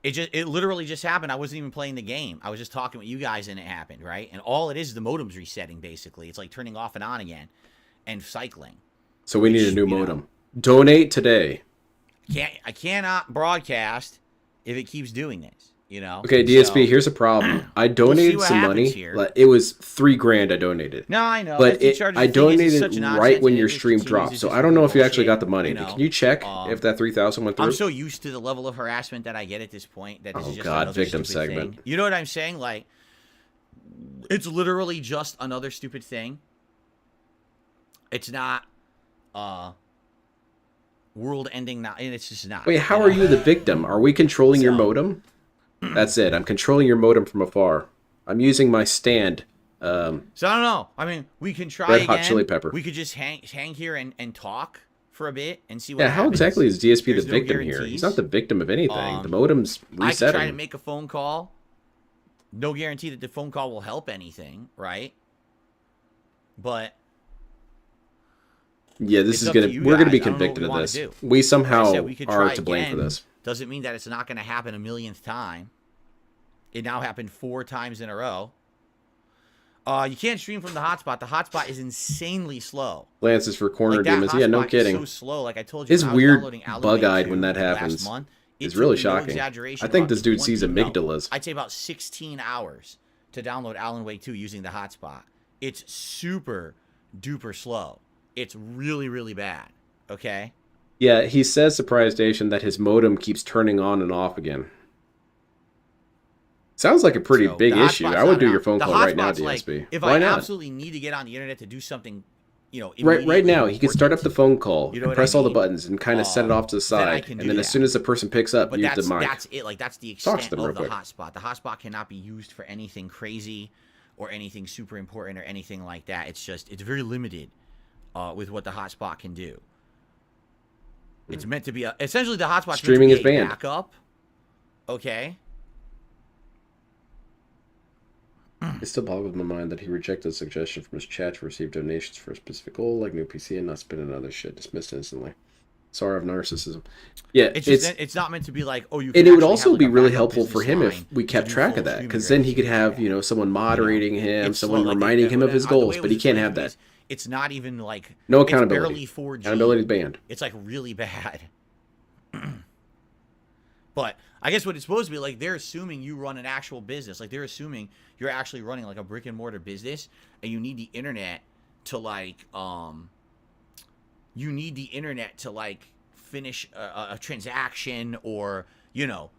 it literally just happened. I wasn't even playing the game. I was just talking with you guys and it happened, right? And all it is the modem's resetting, basically. It's like turning off and on again and cycling. So we need a new modem. Donate today. I cannot broadcast if it keeps doing this, you know? Okay, DSP, So, here's a problem. I donated what some happens money. here. Like, it was $3,000 I donated. No, I know. But That's the charge of I the thing is donated such nonsense, right when and it your just stream continues dropped. to So just I don't know if you bullshit, actually got the money. you know? Can you check if that 3,000 went through? I'm so used to the level of harassment that I get at this point that this is just God, another victim stupid segment. thing. You know what I'm saying? Like, it's literally just another stupid thing. It's not world-ending. Not, and it's just not. Wait, how are you the victim? Are we controlling your modem? That's it. I'm controlling your modem from afar. I'm using my stand. So I don't know. I mean, we can try Red again. Hot Chili Pepper. We could just hang here and talk for a bit and see what Yeah, happens. how exactly is DSP There's the no victim here? He's guarantees. not the victim of anything. The modem's I could resetting. try to make a phone call. No guarantee that the phone call will help anything, right? But Yeah, this it's is up to gonna. you We're gonna guys. be I don't know what convicted we of wanna this. do. We Like I somehow said, we could are try to blame for again. this. Doesn't mean that it's not going to happen a millionth time. It now happened 4 times in a row. You can't stream from the hotspot. The hotspot is insanely slow. Lance is for corner Like, that demons. Yeah, no hotspot is kidding. so slow. Like I told you, His when I was weird downloading Alan Wake bug-eyed 2 when that last happens month, is it really took me, no shocking. exaggeration, I think about this dude sees 20 amygdalas. I'd say about 16 hours to download Alan Wake 2 using the hotspot. It's super duper slow. It's really, really bad. Okay? Yeah, he says, Surprise Station, that his modem keeps turning on and off again. Sounds like a pretty So, big the issue. hotspot's I would not do out. your phone The call right now, hotspot's like, DSP. if Why I not? absolutely need to get on the internet to do something, you know, Right now, immediately he can start up the phone call You know and what press I all the mean? buttons and kind of set it off to the then I side. can And do then that. as soon as the person picks up, But use that's the mic. it. Like that's the Talk extent to them real of the quick. hotspot. The hotspot cannot be used for anything crazy or anything super important or anything like that. It's very limited with what the hotspot can do. It's meant to be essentially the hotspot's Streaming meant is to be a banned. backup. Okay. It still boggles my mind that he rejected a suggestion from his chat to receive donations for a specific goal, like new PC, and not spending other shit. Dismissed instantly. Sorry of narcissism. Yeah, it's not meant to be like, oh, you. And it would also be really helpful for him if we kept track of that, because then he could have, someone moderating him, someone reminding him of his goals, but he can't have that. It's not even like no accountability. It's barely 4G. Accountability is banned. It's like really bad. But I guess what it's supposed to be like, they're assuming you run an actual business. Like they're assuming you're actually running like a brick and mortar business, and you need the internet to like finish a transaction, or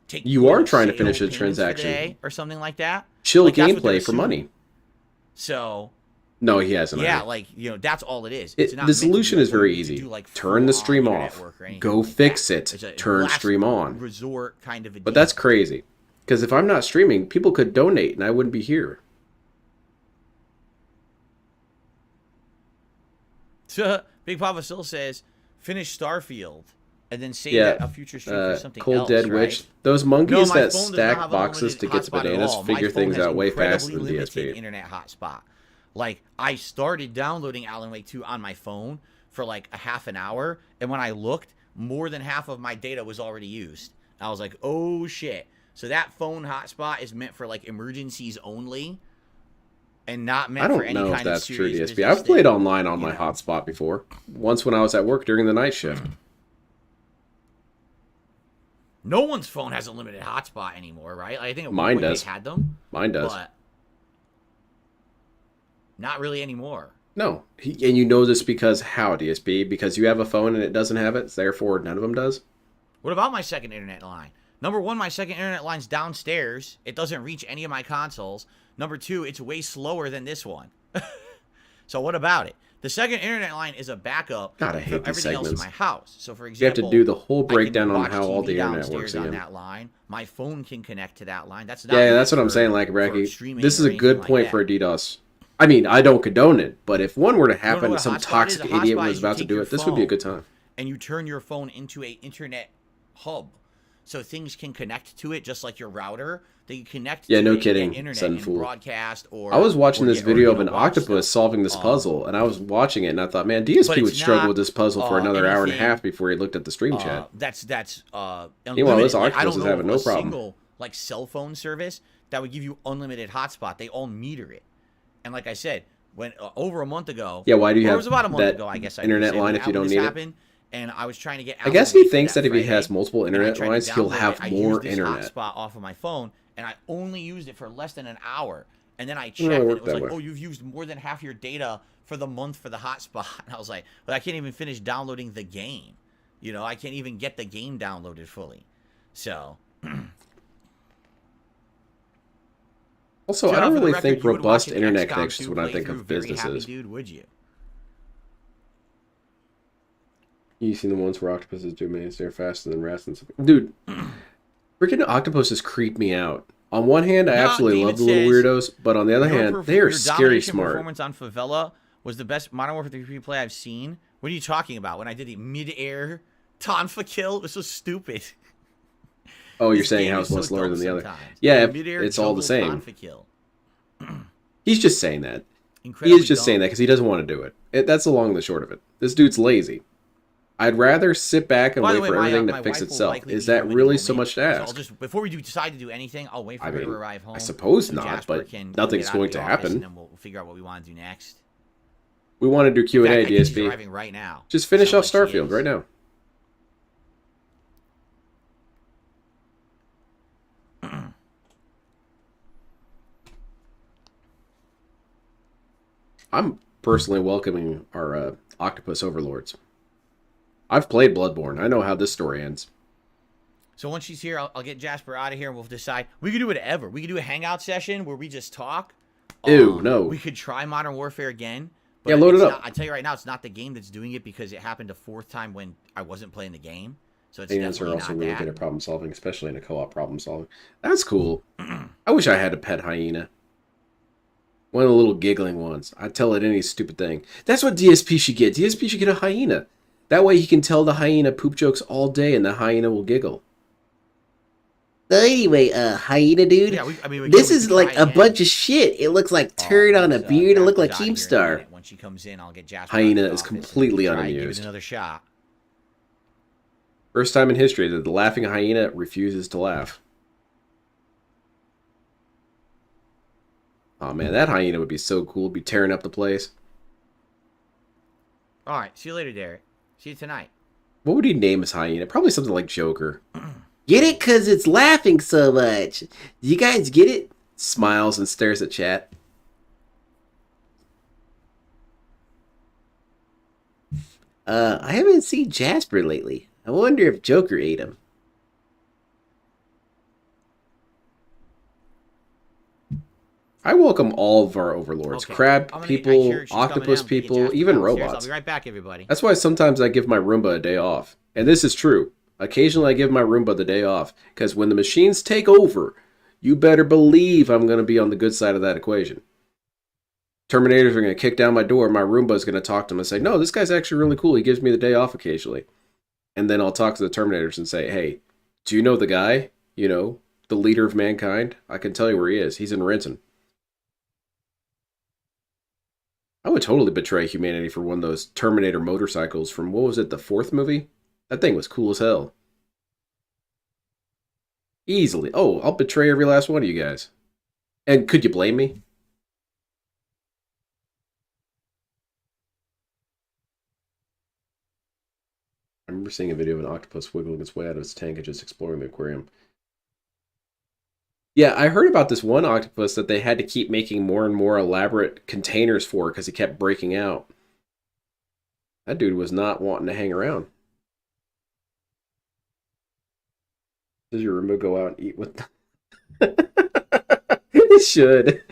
take. You are trying to finish a transaction or something like that. Chill gameplay for money. So. No, he hasn't. Yeah, like that's all it is. The solution is very easy. Turn the stream off. Go fix it. Turn stream on. Resort kind of. But that's crazy, because if I'm not streaming, people could donate, and I wouldn't be here. Big Papa still says, finish Starfield, and then save that a future stream for something Cold else. Dead right? Witch. Those monkeys No, that stack boxes to get to bananas figure things out way faster than DSP. Internet hotspot. Like, I started downloading Alan Wake 2 on my phone for like a half an hour, and when I looked, more than half of my data was already used. I was like, oh shit. So that phone hotspot is meant for like emergencies only, and not meant for any kind of serious I don't know if that's true, DSP. business I've played online on my hotspot before. Once when I was at work during the night shift. No one's phone has a limited hotspot anymore, right? I think at mine one point does. they had them. Mine does. But not really anymore. No. And you know this because how, DSP? Because you have a phone and it doesn't have it, therefore none of them does? What about my second internet line? Number one, my second internet line's downstairs. It doesn't reach any of my consoles. Number two, it's way slower than this one. So what about it? The second internet line is a backup God, I hate for these everything else in segments. my house. So for You have example, to do the whole I can breakdown on watch how all TV the internet downstairs works on again. that line. My phone can connect to that line. That's not Yeah, meant that's what I'm for- saying, like, for Bracky. streaming This is or a good anything point like for a that. DDoS. I mean, I don't condone it, but if one were to You wanna know happen, what a some hotspot is? toxic A idiot hotspot was is you about to take do your it, this would be a phone good time. And you turn your phone into a internet hub, so things can connect to it just like your router. They connect. Yeah, to no it, kidding, get internet Son and Fool. broadcast or. I was watching or this get- video or, of an watch octopus stuff. solving this puzzle, and I was watching it, and I thought, man, DSP would it's struggle not, with this puzzle for another hour and a anything, half before he looked at the stream chat. That's Meanwhile, unlimited. this Like, I octopus don't is know having of no a problem. single like cell phone service that would give you unlimited hotspot. They all meter it, and like I said, when over a month ago, Yeah, why do you or have it was about a month that ago, I guess. internet I line when if you don't this need it? happened, and I was trying to get. I guess Alan he Wake thinks that that if he Friday, has multiple and I internet tried to lines, he'll download have it. I more used this internet. hotspot off of my phone, and I only used it for less than an hour. And then I Doesn't checked, really and work it was that like, way. oh, you've used more than half your data for the month for the hotspot. And I was like, but I can't even finish downloading the game. I can't even get the game downloaded fully. So. Also, So, I don't for the really record, think you would robust watch an internet XCOM connections 2 when I think playthrough of very happy, businesses. dude, would you? You seen the ones where octopuses do man stare faster than rats and stuff. Dude, freaking octopuses creep me out. On one hand, I absolutely love the little weirdos, but on the other hand, they are Your scary domination smart. performance on Favela was the best Modern Warfare 3 play I've seen. What are you talking about? When I did the mid-air Tonfa kill, it was so stupid. Oh, you're This saying game how is it's one so slower dumb than the other. sometimes. Yeah, Mid-air it's all the juggle same. Tonfa kill. He's just saying that. He Incredibly is just saying dumb. that because he doesn't want to do it. That's the long and the short of it. This dude's lazy. I'd rather sit back and By wait the way, for everything my to fix wife will itself. likely Is be that home really any so moment. much to So ask? I'll just, before we do decide to do anything, I'll wait for her to arrive home. I suppose so not, Jasper but can nothing's get out of going the to office, happen. And then we'll figure out what we want to do next. We want to do Q&A, In fact, I think she's DSP. arriving right now. Just finish off Sounds like she Starfield is. right now. I'm personally welcoming our octopus overlords. I've played Bloodborne. I know how this story ends. So once she's here, I'll get Jasper out of here, and we'll decide. We could do whatever. We could do a hangout session where we just talk. Ew, no. We could try Modern Warfare again. Yeah, load it's it up. not- I tell you right now, it's not the game that's doing it because it happened a fourth time when I wasn't playing the game. So it's Aliens are definitely also not really that. good at problem solving, especially in a co-op problem solving. That's cool. I wish I had a pet hyena. One of the little giggling ones. I'd tell it any stupid thing. That's what DSP should get. DSP should get a hyena. That way he can tell the hyena poop jokes all day and the hyena will giggle. So anyway, hyena dude, Yeah, this is like a bunch of shit. It looks like turd on a beard. It looked like Jasper's out here in a Keemstar. minute. When she comes in, I'll get Jasper. Hyena out of the is office completely and try and give it unamused. another shot. First time in history that the laughing hyena refuses to laugh. Oh man, that hyena would be so cool. Be tearing up the place. Alright, see you later, Derek. See you tonight. What would he name his hyena? Probably something like Joker. Get it? Cause it's laughing so much. You guys get it? Smiles and stares at chat. I haven't seen Jasper lately. I wonder if Joker ate him. I welcome all of our overlords. Okay. Crab people, octopus people, even robots. I'll be right back, everybody. That's why sometimes I give my Roomba a day off. And this is true. Occasionally I give my Roomba the day off. Because when the machines take over, you better believe I'm going to be on the good side of that equation. Terminators are going to kick down my door. My Roomba is going to talk to them and say, no, this guy's actually really cool. He gives me the day off occasionally. And then I'll talk to the Terminators and say, hey, do you know the guy? You know, the leader of mankind? I can tell you where he is. He's in Renton. I would totally betray humanity for one of those Terminator motorcycles from, what was it, the 4th movie? That thing was cool as hell. Easily. Oh, I'll betray every last one of you guys. And could you blame me? I remember seeing a video of an octopus wiggling its way out of its tank and just exploring the aquarium. Yeah, I heard about this one octopus that they had to keep making more and more elaborate containers for because he kept breaking out. That dude was not wanting to hang around. Does your Roomba go out and eat with them? It should.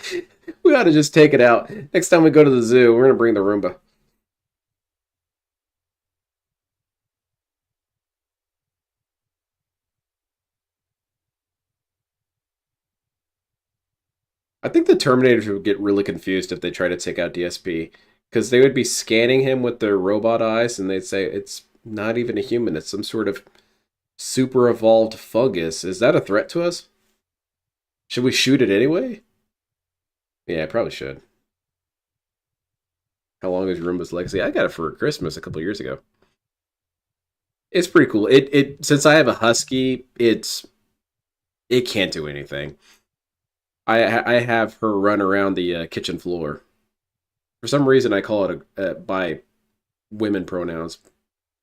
We ought to just take it out. Next time we go to the zoo, we're going to bring the Roomba. I think the Terminators would get really confused if they try to take out DSP. Because they would be scanning him with their robot eyes and they'd say, it's not even a human. It's some sort of super evolved fungus. Is that a threat to us? Should we shoot it anyway? Yeah, I probably should. How long is Roomba's legacy? I got it for Christmas a couple years ago. It's pretty cool. It since I have a husky, it can't do anything. I have her run around the kitchen floor. For some reason, I call it by women pronouns,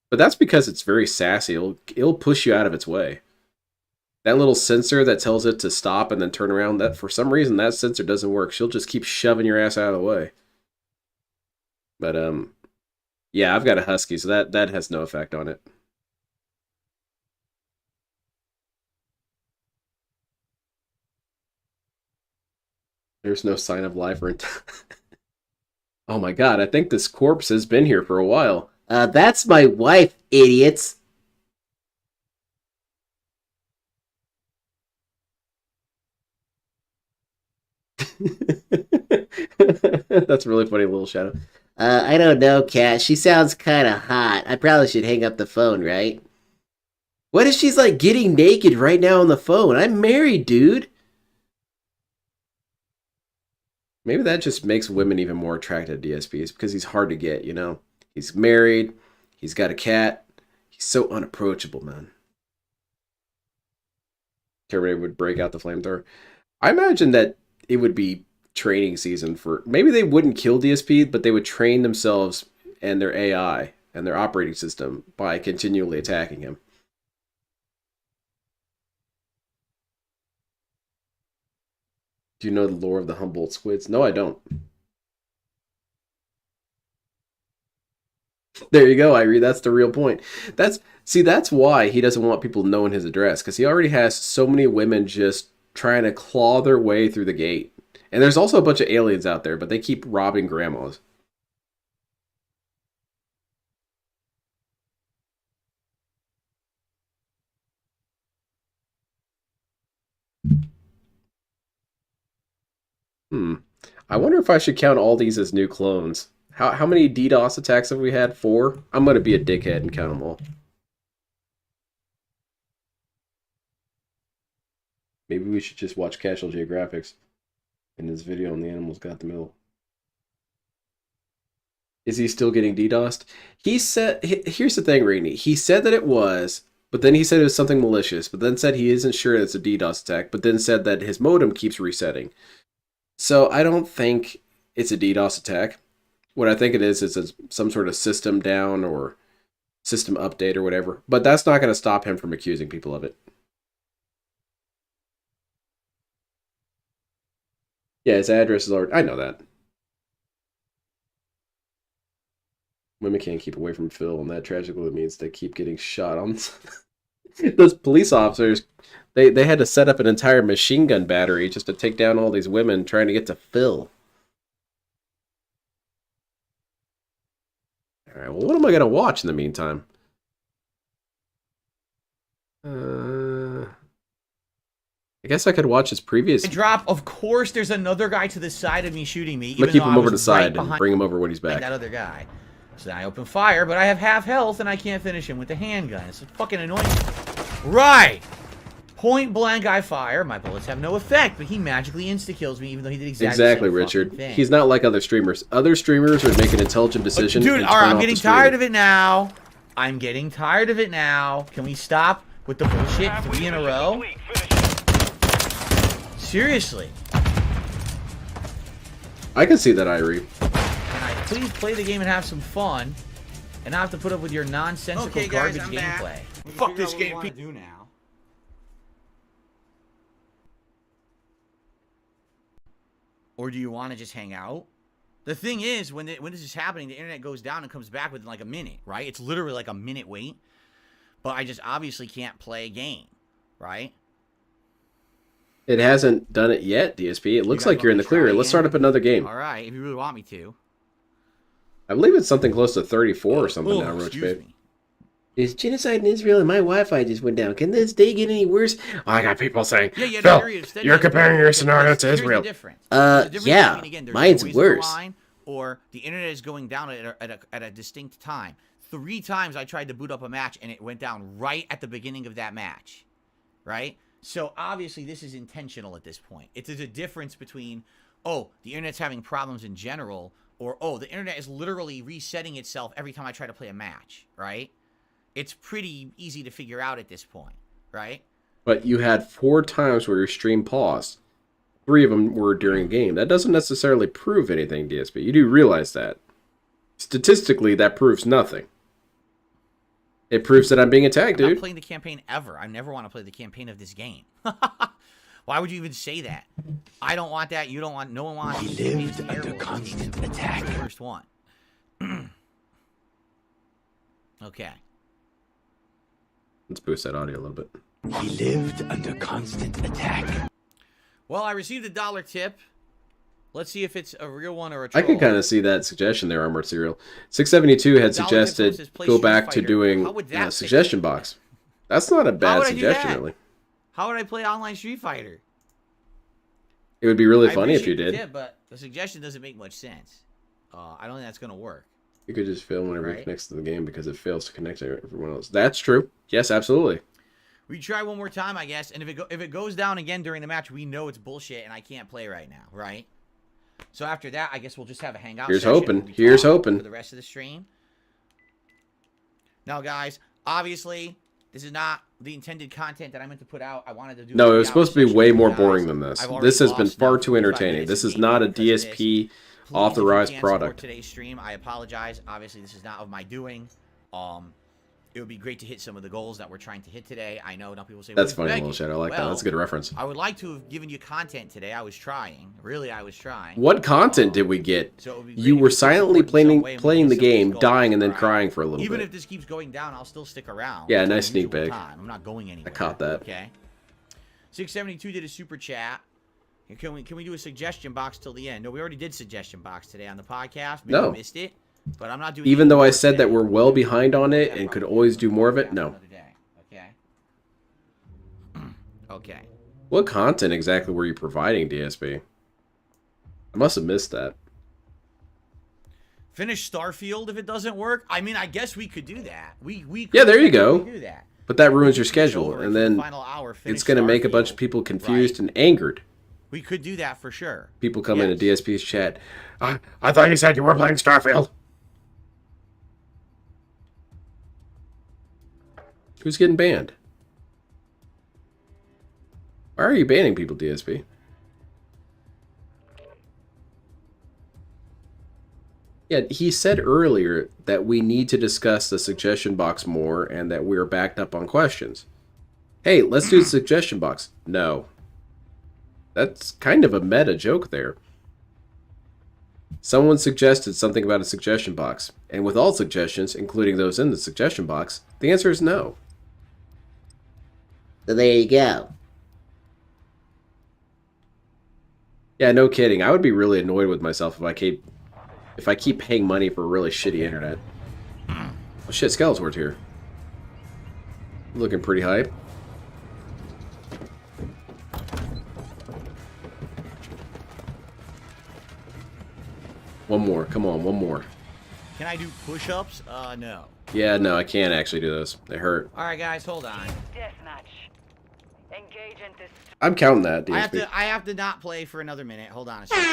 but that's because it's very sassy. It'll push you out of its way. That little sensor that tells it to stop and then turn around, that for some reason that sensor doesn't work. She'll just keep shoving your ass out of the way. But yeah, I've got a husky, so that has no effect on it. There's no sign of life or Oh my god, I think this corpse has been here for a while. That's my wife, idiots. That's a really funny little shadow. I don't know, Cat. She sounds kind of hot. I probably should hang up the phone, right? What if she's like getting naked right now on the phone? I'm married, dude. Maybe that just makes women even more attracted to DSPs because he's hard to get, you know? He's married, he's got a cat, he's so unapproachable, man. Terminator would break out the flamethrower. I imagine that it would be training season for... Maybe they wouldn't kill DSP, but they would train themselves and their AI and their operating system by continually attacking him. Do you know the lore of the Humboldt squids? No, I don't. There you go, Irie. That's the real point. That's why he doesn't want people knowing his address, because he already has so many women just trying to claw their way through the gate. And there's also a bunch of aliens out there, but they keep robbing grandmas. I wonder if I should count all these as new clones. How many DDoS attacks have we had? 4? I'm going to be a dickhead and count them all. Maybe we should just watch Casual Geographics in his video on the animals got the middle. Is he still getting DDoSed? He said, here's the thing, Rainey. He said that it was, but then he said it was something malicious, but then said he isn't sure it's a DDoS attack, but then said that his modem keeps resetting. So I don't think it's a DDoS attack. What I think it is some sort of system down or system update or whatever. But that's not going to stop him from accusing people of it. Yeah, his address is already... I know that. Women can't keep away from Phil, and that tragically means they keep getting shot on. Those police officers, they had to set up an entire machine gun battery just to take down all these women trying to get to Phil. Alright, well, what am I going to watch in the meantime? I guess I could watch his previous... Drop, of course, there's another guy to the side of me shooting me. I'm going to keep him over to the side and bring him over when he's back. That other guy. So then I open fire, but I have half health and I can't finish him with the handgun. It's fucking annoying. Right! Point blank I fire. My bullets have no effect, but he magically insta-kills me even though he did exactly the same Richard. thing. He's not like other streamers. Other streamers would make an intelligent decision. Dude, alright, I'm getting tired of it now. I'm getting tired of it now. Can we stop with the bullshit 3 in a row? Seriously. I can see that, Irie. Can I please play the game and have some fun and not have to put up with your nonsensical garbage gameplay? Fuck this game. What do now? Or do you want to just hang out? The thing is, when this is happening, the internet goes down and comes back within like a minute, right? It's literally like a minute wait. But I just obviously can't play a game, right? It hasn't done it yet, DSP. It looks like you're in the clear. Let's start up another game. All right, if you really want me to. I believe it's something close to 34 or something now, Roach Babe. There's genocide in Israel and my Wi-Fi just went down. Can this day get any worse? Oh, I got people saying, yeah, Phil, you're comparing your scenario to Israel. Yeah, mine's worse. Or the internet is going down at a distinct time. 3 times I tried to boot up a match and it went down right at the beginning of that match, right? So obviously this is intentional at this point. It's a difference between, oh, the internet's having problems in general, or, oh, the internet is literally resetting itself every time I try to play a match, right? It's pretty easy to figure out at this point, right? But you had 4 times where your stream paused. 3 of them were during a game. That doesn't necessarily prove anything, DSP. You do realize that. Statistically, that proves nothing. It proves that I'm being attacked, dude. I'm not playing the campaign ever. I never want to play the campaign of this game. Why would you even say that? I don't want that. You don't want. No one wants. He lived under constant attack. The first one. Okay. Let's boost that audio a little bit. He lived under constant attack. Well, I received a $1 tip. Let's see if it's a real one or a troll. I can kind of see that suggestion there, Armored Serial. 672 had suggested go back to doing a suggestion box. That's not a bad suggestion, really. How would I play online Street Fighter? It would be really funny if you did. Tip, but the suggestion doesn't make much sense. I don't think that's going to work. You could just fail whenever it connects to the game because it fails to connect to everyone else. That's true. Yes, absolutely. We try one more time, I guess, and if it goes down again during the match, we know it's bullshit and I can't play right now, right? So after that, I guess we'll just have a hangout. Here's hoping. Here's hoping. For the rest of the stream. Now, guys, obviously, this is not the intended content that I meant to put out. I wanted to do. No, it was supposed to be way more boring than this. This has been far too entertaining. This is not a DSP authorized product. Today's stream, I apologize. Obviously, this is not of my doing. It would be great to hit some of the goals that we're trying to hit today. I know now people say that's funny, little shit. I like that. That's a good reference. I would like to have given you content today. I was trying. Really, I was trying. What content did we get? You were silently playing the game, dying, and then crying for a little bit. Even if this keeps going down, I'll still stick around. Yeah, nice sneak peek. I'm not going anywhere. I caught that. Okay. 672 did a super chat. Can we do a suggestion box till the end? No, we already did suggestion box today on the podcast. Maybe no. I missed it. But I'm not doing. Even though I said that we're well behind on it and could always do more of it, no. Okay. Okay. What content exactly were you providing, DSP? I must have missed that. Finish Starfield if it doesn't work. I mean, I guess we could do that. We yeah, there you go. Do that. But that ruins your schedule, and then it's going to make a bunch of people confused and angered. We could do that for sure. People come into DSP's chat. I thought you said you were playing Starfield. Who's getting banned? Why are you banning people, DSP? Yeah, he said earlier that we need to discuss the suggestion box more and that we're backed up on questions. Hey, let's do the suggestion box. No. That's kind of a meta joke there. Someone suggested something about a suggestion box, and with all suggestions, including those in the suggestion box, the answer is no. So there you go. Yeah, no kidding. I would be really annoyed with myself if I keep paying money for really shitty internet. Oh shit, Skeletor's here. Looking pretty hype. One more, come on, one more. Can I do push-ups? No. Yeah, no, I can't actually do those. They hurt. Alright guys, hold on. Deathmatch. Engage in this. I'm counting that, DSP. I have to not play for another minute. Hold on a second.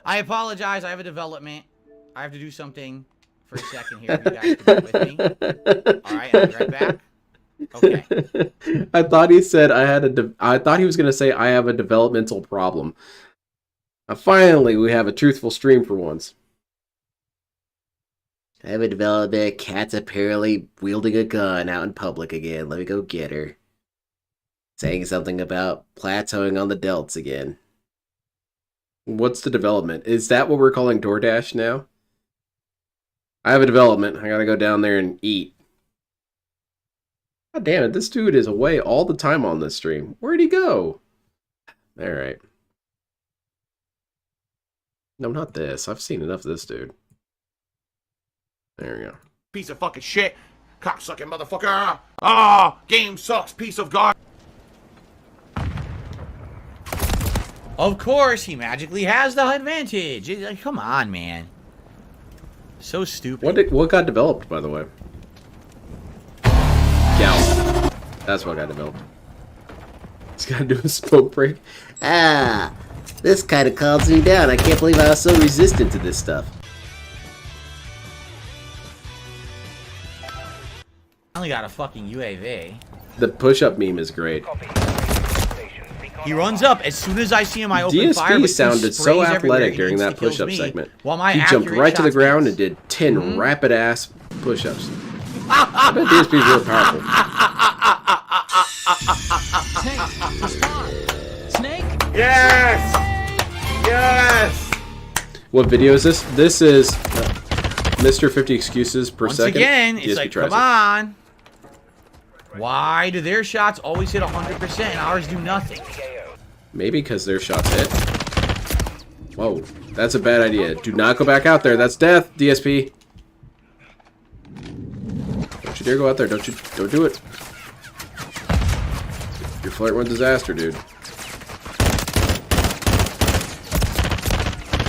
I apologize. I have a development. I have to do something for a second here. If you guys can be with me. Alright, I'll be right back. Okay. I thought he said I thought he was going to say I have a developmental problem. Finally, we have a truthful stream for once. I have a development. Cat's apparently wielding a gun out in public again. Let me go get her. Saying something about plateauing on the delts again. What's the development? Is that what we're calling DoorDash now? I have a development. I gotta go down there and eat. God damn it, this dude is away all the time on this stream. Where'd he go? Alright. No, not this. I've seen enough of this dude. There we go. Piece of fucking shit. Cocksucking motherfucker. Ah, game sucks. Piece of garbage. Of course, he magically has the advantage. Like, come on, man. So stupid. What got developed, by the way? Gal. That's what got developed. He's gotta do a smoke break. Ah, this kind of calms me down. I can't believe I was so resistant to this stuff. I only got a fucking UAV. The push-up meme is great. He runs up as soon as I see him. I open fire. DSP sounded so athletic during that push-up segment. He jumped right to the ground and did 10 rapid-ass push-ups. I bet DSP is real powerful. Snake? Yes! Yes! What video is this? This is Mr. 50 excuses per Once second. again, it's DSP like, tries come on. Why do their shots always hit 100% and ours do nothing? Maybe because their shots hit. Whoa, that's a bad idea. Do not go back out there. That's death, DSP. Don't you dare go out there. Don't do it. You're flirting with disaster, dude.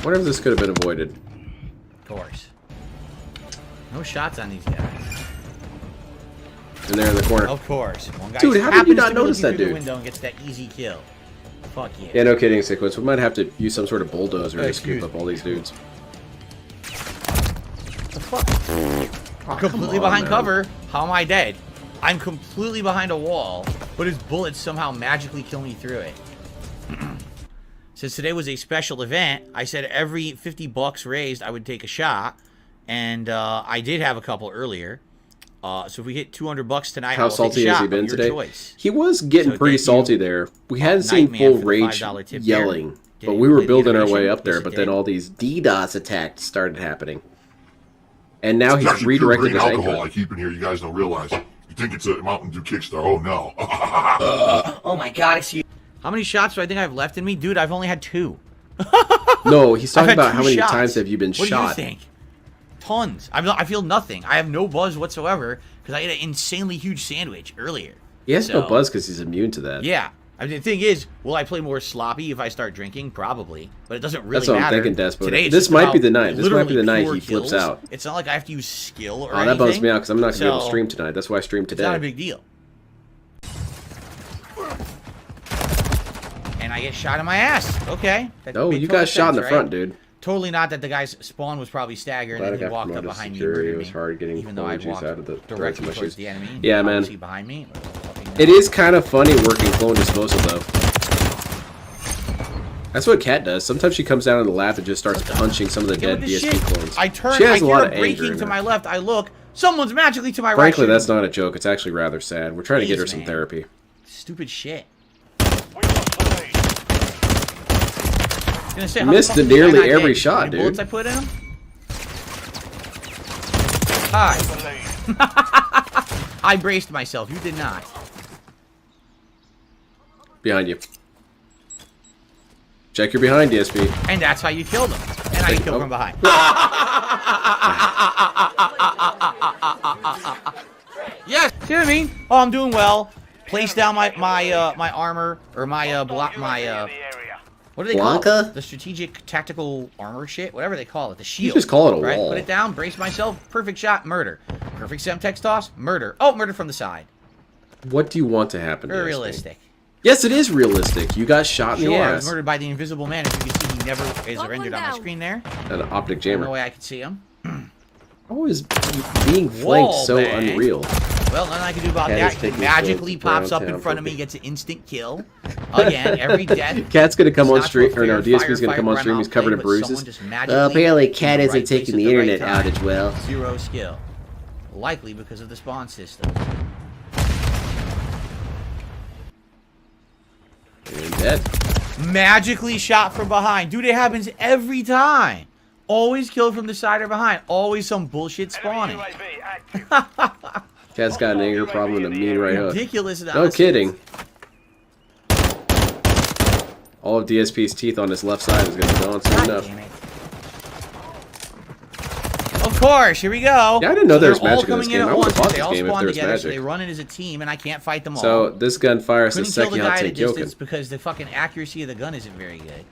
What if this could have been avoided? Of course. No shots on these guys. And they're in the corner. Of course. One guy Dude, how did you not happens to be notice that looking through dude? the window and gets that easy kill. Fuck yeah. Yeah, no kidding, Sequence. We might have to use some sort of bulldozer to scoop up all these dudes. The fuck? I'm completely on, behind man. cover. How am I dead? I'm completely behind a wall, but his bullets somehow magically kill me through it. Since today was a special event, I said every 50 bucks raised, I would take a shot. And I did have a couple earlier. So if we hit 200 bucks tonight, How salty has he been today? Choice. He was getting pretty salty there. We hadn't seen full rage yelling, but we were building our way up there. But then all these DDoS attacks started happening, and now he's redirected his alcohol anger. I keep in here. You guys don't realize. You think it's a Mountain Dew Kickstar? Oh no! Oh my God! It's you. How many shots do I think I have left in me, dude? I've only had 2. No, he's talking I've had about 2 how many shots. times have you been What shot? do you think? Tons. I feel nothing. I have no buzz whatsoever because I ate an insanely huge sandwich earlier. He has no So, buzz because he's immune to that. Yeah. I mean, the thing is, will I play more sloppy if I start drinking? Probably. But it doesn't really That's what I'm matter. thinking, Des, but Today, it's this just might be about the night. This might be the literally night pure he flips kills. out. It's not like I have to use skill or Oh, anything. that bums me out because I'm not going to be able to So, stream tonight. That's why I streamed It's not a today. big deal. And I get shot in my ass. Okay. That No, made you total got shot in sense, the right? front, dude. Totally not that the guy's spawn was probably staggered and he walked up behind me and murdered me. Hard getting even though I walked out of the directly towards the enemy. Yeah, man. Behind me. It is kind of funny working clone disposal, though. That's what Kat does. Sometimes she comes down on the lap and just starts punching some of the dead DSP clones. I turn, she has I a lot hear of a anger breaking in to her. my left. I look. Someone's magically to my right. Frankly, that's not a joke. It's actually rather sad. We're trying to get her some man. therapy. Stupid shit. Say, missed nearly every shot, dude. Bullets I put in him? Hi. I braced myself. You did not. Behind you. Check your behind, DSP. And that's how you killed him. And how you killed from behind. Yes. See what I mean? Oh, I'm doing well. Place down my armor or my what do they call it? The strategic tactical armor shit, whatever they call it. The shield. You just call it a right? wall. Put it down. Brace myself. Perfect shot. Murder. Perfect semtex toss. Murder. Oh, murder from the side. What do you want to happen? Very realistic. Yes, it is realistic. You got shot in the ass. I was murdered by the invisible man. As you can see, he never is rendered on my screen there. An optic jammer. No way I could see him. Always being flanked so unreal. Well, nothing I can do about that. He magically pops up in front of me, gets an instant kill. Again, every death. Cat's gonna come on stream, or no, DSP's gonna come on stream. He's covered in bruises. Well, apparently Cat isn't taking the internet outage well. Zero skill. Likely because of the spawn system. And dead. Magically shot from behind. Dude, it happens every time. Always killed from the side or behind. Always some bullshit spawning. Cat's got an anger problem and a mean right hook. Ridiculous. No kidding. All of DSP's teeth on his left side is going to be gone soon enough. Of course, here we go. Yeah, I didn't know there was magic in this game. game. I would have bought They this all game if spawn there was together, magic. so they run it as a team, and I can't fight them all. So this gun fires the Couldn't kill the second guy at a Joken. distance because the fucking accuracy of the gun isn't very good.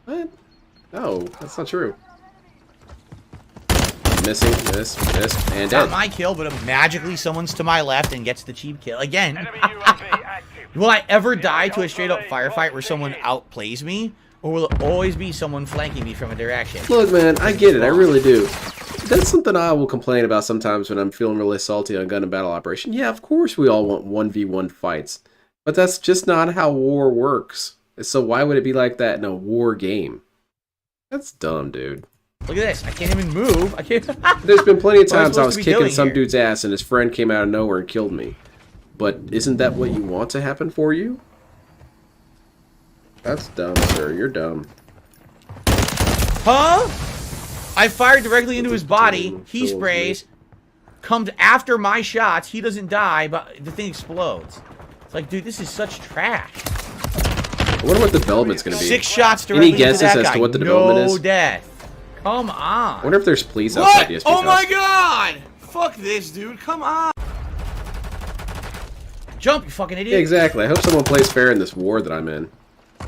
What? No, that's not true. Missing, miss, and dead. Not my kill, but magically someone's to my left and gets the cheap kill. Again, will I ever die to a straight-up firefight where someone outplays me? Or will it always be someone flanking me from a direction? Look, man, I get it. I really do. That's something I will complain about sometimes when I'm feeling really salty on gun and battle operation. Yeah, of course we all want 1v1 fights. But that's just not how war works. So why would it be like that in a war game? That's dumb, dude. Look at this. I can't even move. I can't. There's been plenty of times I was kicking doing some here? dude's ass and his friend came out of nowhere and killed me. But isn't that what you want to happen for you? That's dumb, sir. You're dumb. Huh? I fired directly into his body. He sprays. Comes after my shots. He doesn't die, but the thing explodes. It's like, dude, this is such trash. I wonder what the development's going to be. 6 shots directly Any guesses into that as guy. to what the development is? No death. Come on. I wonder if there's police outside DSP's Oh my house. god! Fuck this, dude. Come on. Jump, you fucking idiot. Yeah, exactly. I hope someone plays fair in this war that I'm in.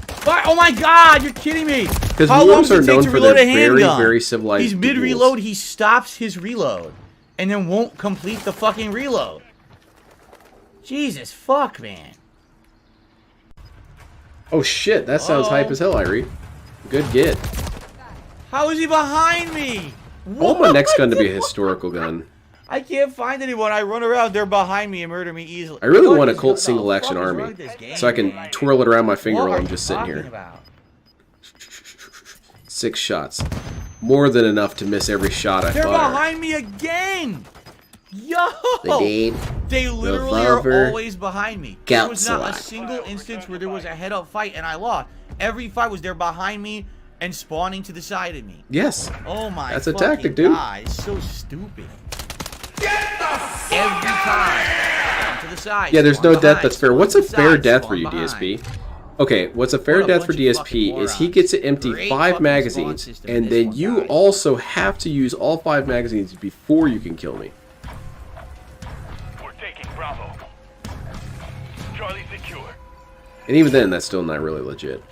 Fire. Oh my god, you're kidding me. Because How long wars does are it take known to for reload their a very, handgun? very civilized He's duels. mid-reload, he stops his reload. And then won't complete the fucking reload. Jesus, fuck, man. Oh shit, that sounds hype as hell, Irie. Good get. How is he behind me? I want my next gun to be a historical gun. I can't find anyone. I run around, they're behind me and murder me easily. I really What want a is- Colt the single fuck action is wrong army. with this game, So I can man? twirl it around my finger What while are I'm you just sitting talking here. about? 6 shots. More than enough to miss every shot I They're fire. behind me again! Yo! Grenade, They literally revolver, are always behind me. gout There was not a salad. single instance where there was a head-up fight and I lost. Every fight was they're behind me and spawning to the side of me. Yes. Oh my That's a fucking tactic, dude. God, it's so stupid. Every time. To the side. Yeah, there's spawn no death behind, that's fair. spawn What's to a the fair side, death spawn for you, behind. DSP? Okay, what's a fair What a death for bunch of DSP fucking is he morons. gets to empty Great 5 fucking spawn magazines, system in and this then one, you guys. also have to use all 5 magazines before you can kill me. We're taking Bravo. Charlie secure. And even then, that's still not really legit.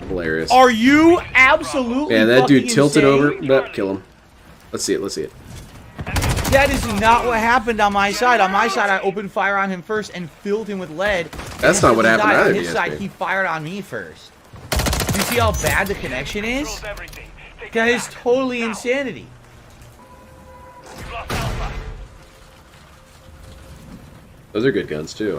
Hilarious. Are you absolutely Yeah, that dude fucking tilted insane? over. Nope, kill him. Let's see it, let's see it. That is not what happened on my side. On my side, I opened fire on him first and filled him with lead. That's And not what he happened died. either, On his DSP. side, he fired on me first. you see how bad the connection is? That is totally insanity. Those are good guns too.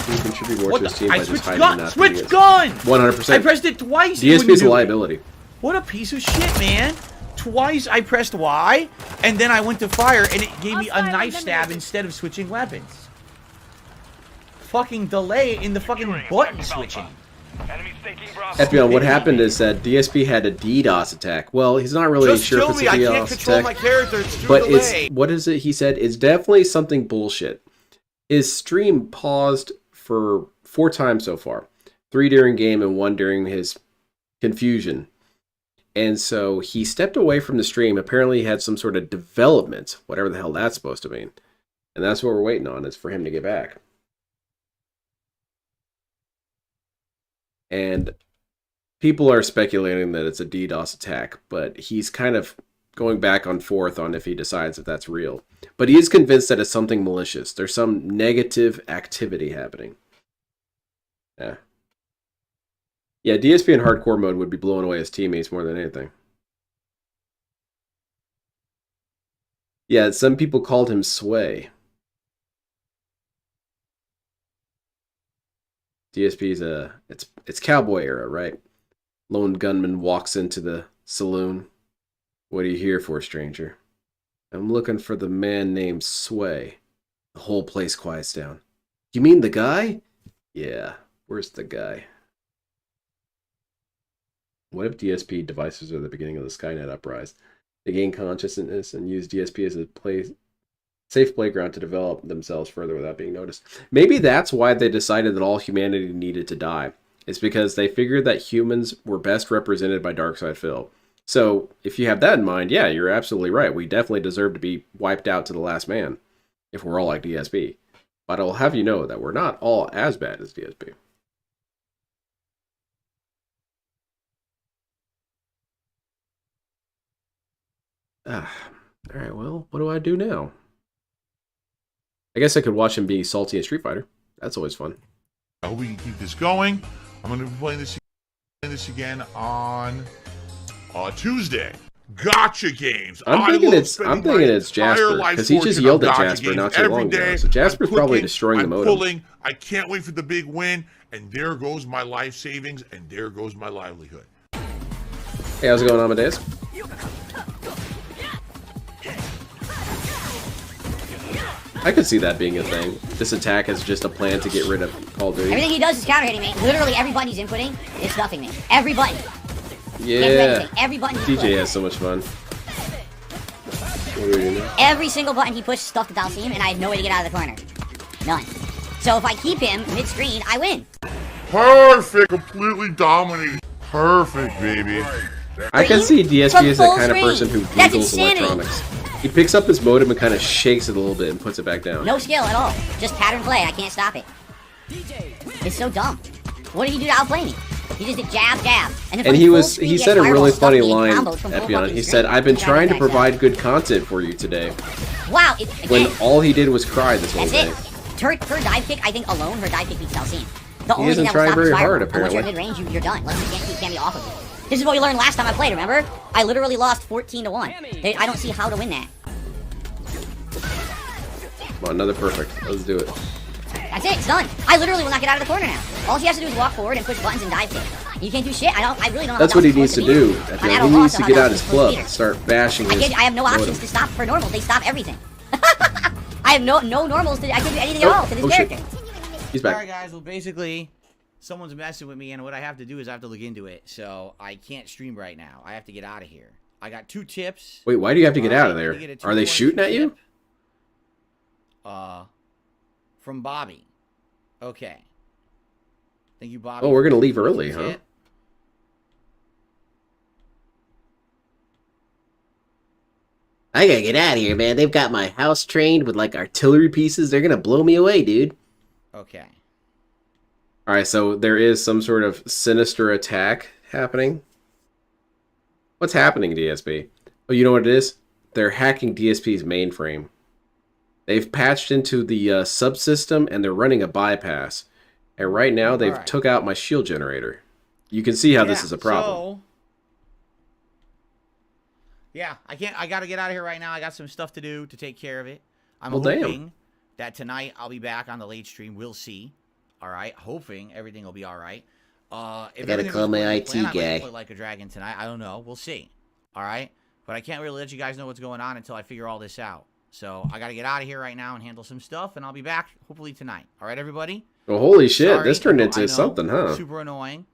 He contribute more to his team by just hiding that. Switch gun! 100%. I pressed it twice. DSP is a liability. What a piece of shit, man. Twice I pressed Y, and then I went to fire, and it gave me a knife stab instead of switching weapons. Fucking delay in the fucking button switching. Epion, what happened is that DSP had a DDoS attack. Well, he's not really sure if it's a DDoS attack. But it's, what is it he said? It's definitely something bullshit. His stream paused for 4 times so far. 3 during game and 1 during his confusion. And so he stepped away from the stream. Apparently he had some sort of development, whatever the hell that's supposed to mean. And that's what we're waiting on, is for him to get back. And people are speculating that it's a DDoS attack, but he's kind of going back and forth on if he decides if that's real. But he is convinced that it's something malicious. There's some negative activity happening. Yeah. Yeah, DSP in hardcore mode would be blowing away his teammates more than anything. Yeah, some people called him Sway. DSP's it's cowboy era, right? Lone gunman walks into the saloon. What are you here for, stranger? I'm looking for the man named Sway. The whole place quiets down. You mean the guy? Yeah, where's the guy? What if DSP devices are the beginning of the Skynet uprise? They gain consciousness and use DSP as a safe playground to develop themselves further without being noticed. Maybe that's why they decided that all humanity needed to die. It's because they figured that humans were best represented by Darkside Phil. So, if you have that in mind, yeah, you're absolutely right. We definitely deserve to be wiped out to the last man, if we're all like DSP. But I'll have you know that we're not all as bad as DSP. Alright, well, what do I do now? I guess I could watch him be salty in Street Fighter. That's always fun. I hope we can keep this going. I'm going to be playing this again on Tuesday. Gotcha games. I'm thinking it's Jasper, because he just yelled at Jasper not too long ago. So Jasper's probably destroying the modem. I can't wait for the big win, and there goes my life savings, and there goes my livelihood. Hey, how's it going, Amadeus? I could see that being a thing. This attack is just a plan to get rid of Call of Duty. Everything he does is counter hitting me. Literally every button he's inputting is stuffing me. Every button. Yeah. Every button DJ has so much fun. Every single button he pushed stuffed the Dalsim, and I had no way to get out of the corner. None. So if I keep him mid-screen, I win. Perfect. Completely dominating. Perfect, baby. I can see DSP as the kind of person who Googles electronics. He picks up his modem and kind of shakes it a little bit and puts it back down. No skill at all. Just pattern play. I can't stop it. It's so dumb. What did he do to outplay me? He just did jab, jab. And he said a really funny line, Epion. He said, I've been trying to provide good content for you today. Wow. When all he did was cry this whole day. Her dive kick, I think alone, her dive kick beats Dalsim. He isn't trying very hard, apparently. Once you're mid-range, you're done. Once you can't be off of you. This is what we learned last time I played, remember? I literally lost 14-1. I don't see how to win that. Come on, another perfect. Let's do it. That's it, it's done. I literally will not get out of the corner now. All she has to do is walk forward and push buttons and dive kick. You can't do shit. I really don't know. That's what he needs to do. He needs to get out his club and start bashing his I have no options to stop for normals. They stop everything. I have no normals to. I can't do anything at all to this character. He's back. Alright, guys. Well, basically, someone's messing with me, and what I have to do is I have to look into it. So I can't stream right now. I have to get out of here. I got 2 tips. Wait, why do you have to get out of there? Are they shooting at you? From Bobby. Okay. Thank you, Bobby. Oh, we're gonna leave early, huh? I gotta get out of here, man. They've got my house trained with like artillery pieces. They're gonna blow me away, dude. Okay. Alright, so there is some sort of sinister attack happening. What's happening, DSP? Oh, you know what it is? They're hacking DSP's mainframe. They've patched into the subsystem, and they're running a bypass. And right now, they've took out my shield generator. you can see how this is a problem. So, yeah, I gotta get out of here right now. I got some stuff to do to take care of it. I'm hoping that tonight I'll be back on the late stream. We'll see. All right, hoping everything will be all right. If I gotta call my IT guy. I might play like a dragon tonight. I don't know. We'll see. All right, but I can't really let you guys know what's going on until I figure all this out. So I gotta get out of here right now and handle some stuff, and I'll be back hopefully tonight. All right, everybody. Well, holy shit, Sorry, this turned into something, huh? Super annoying,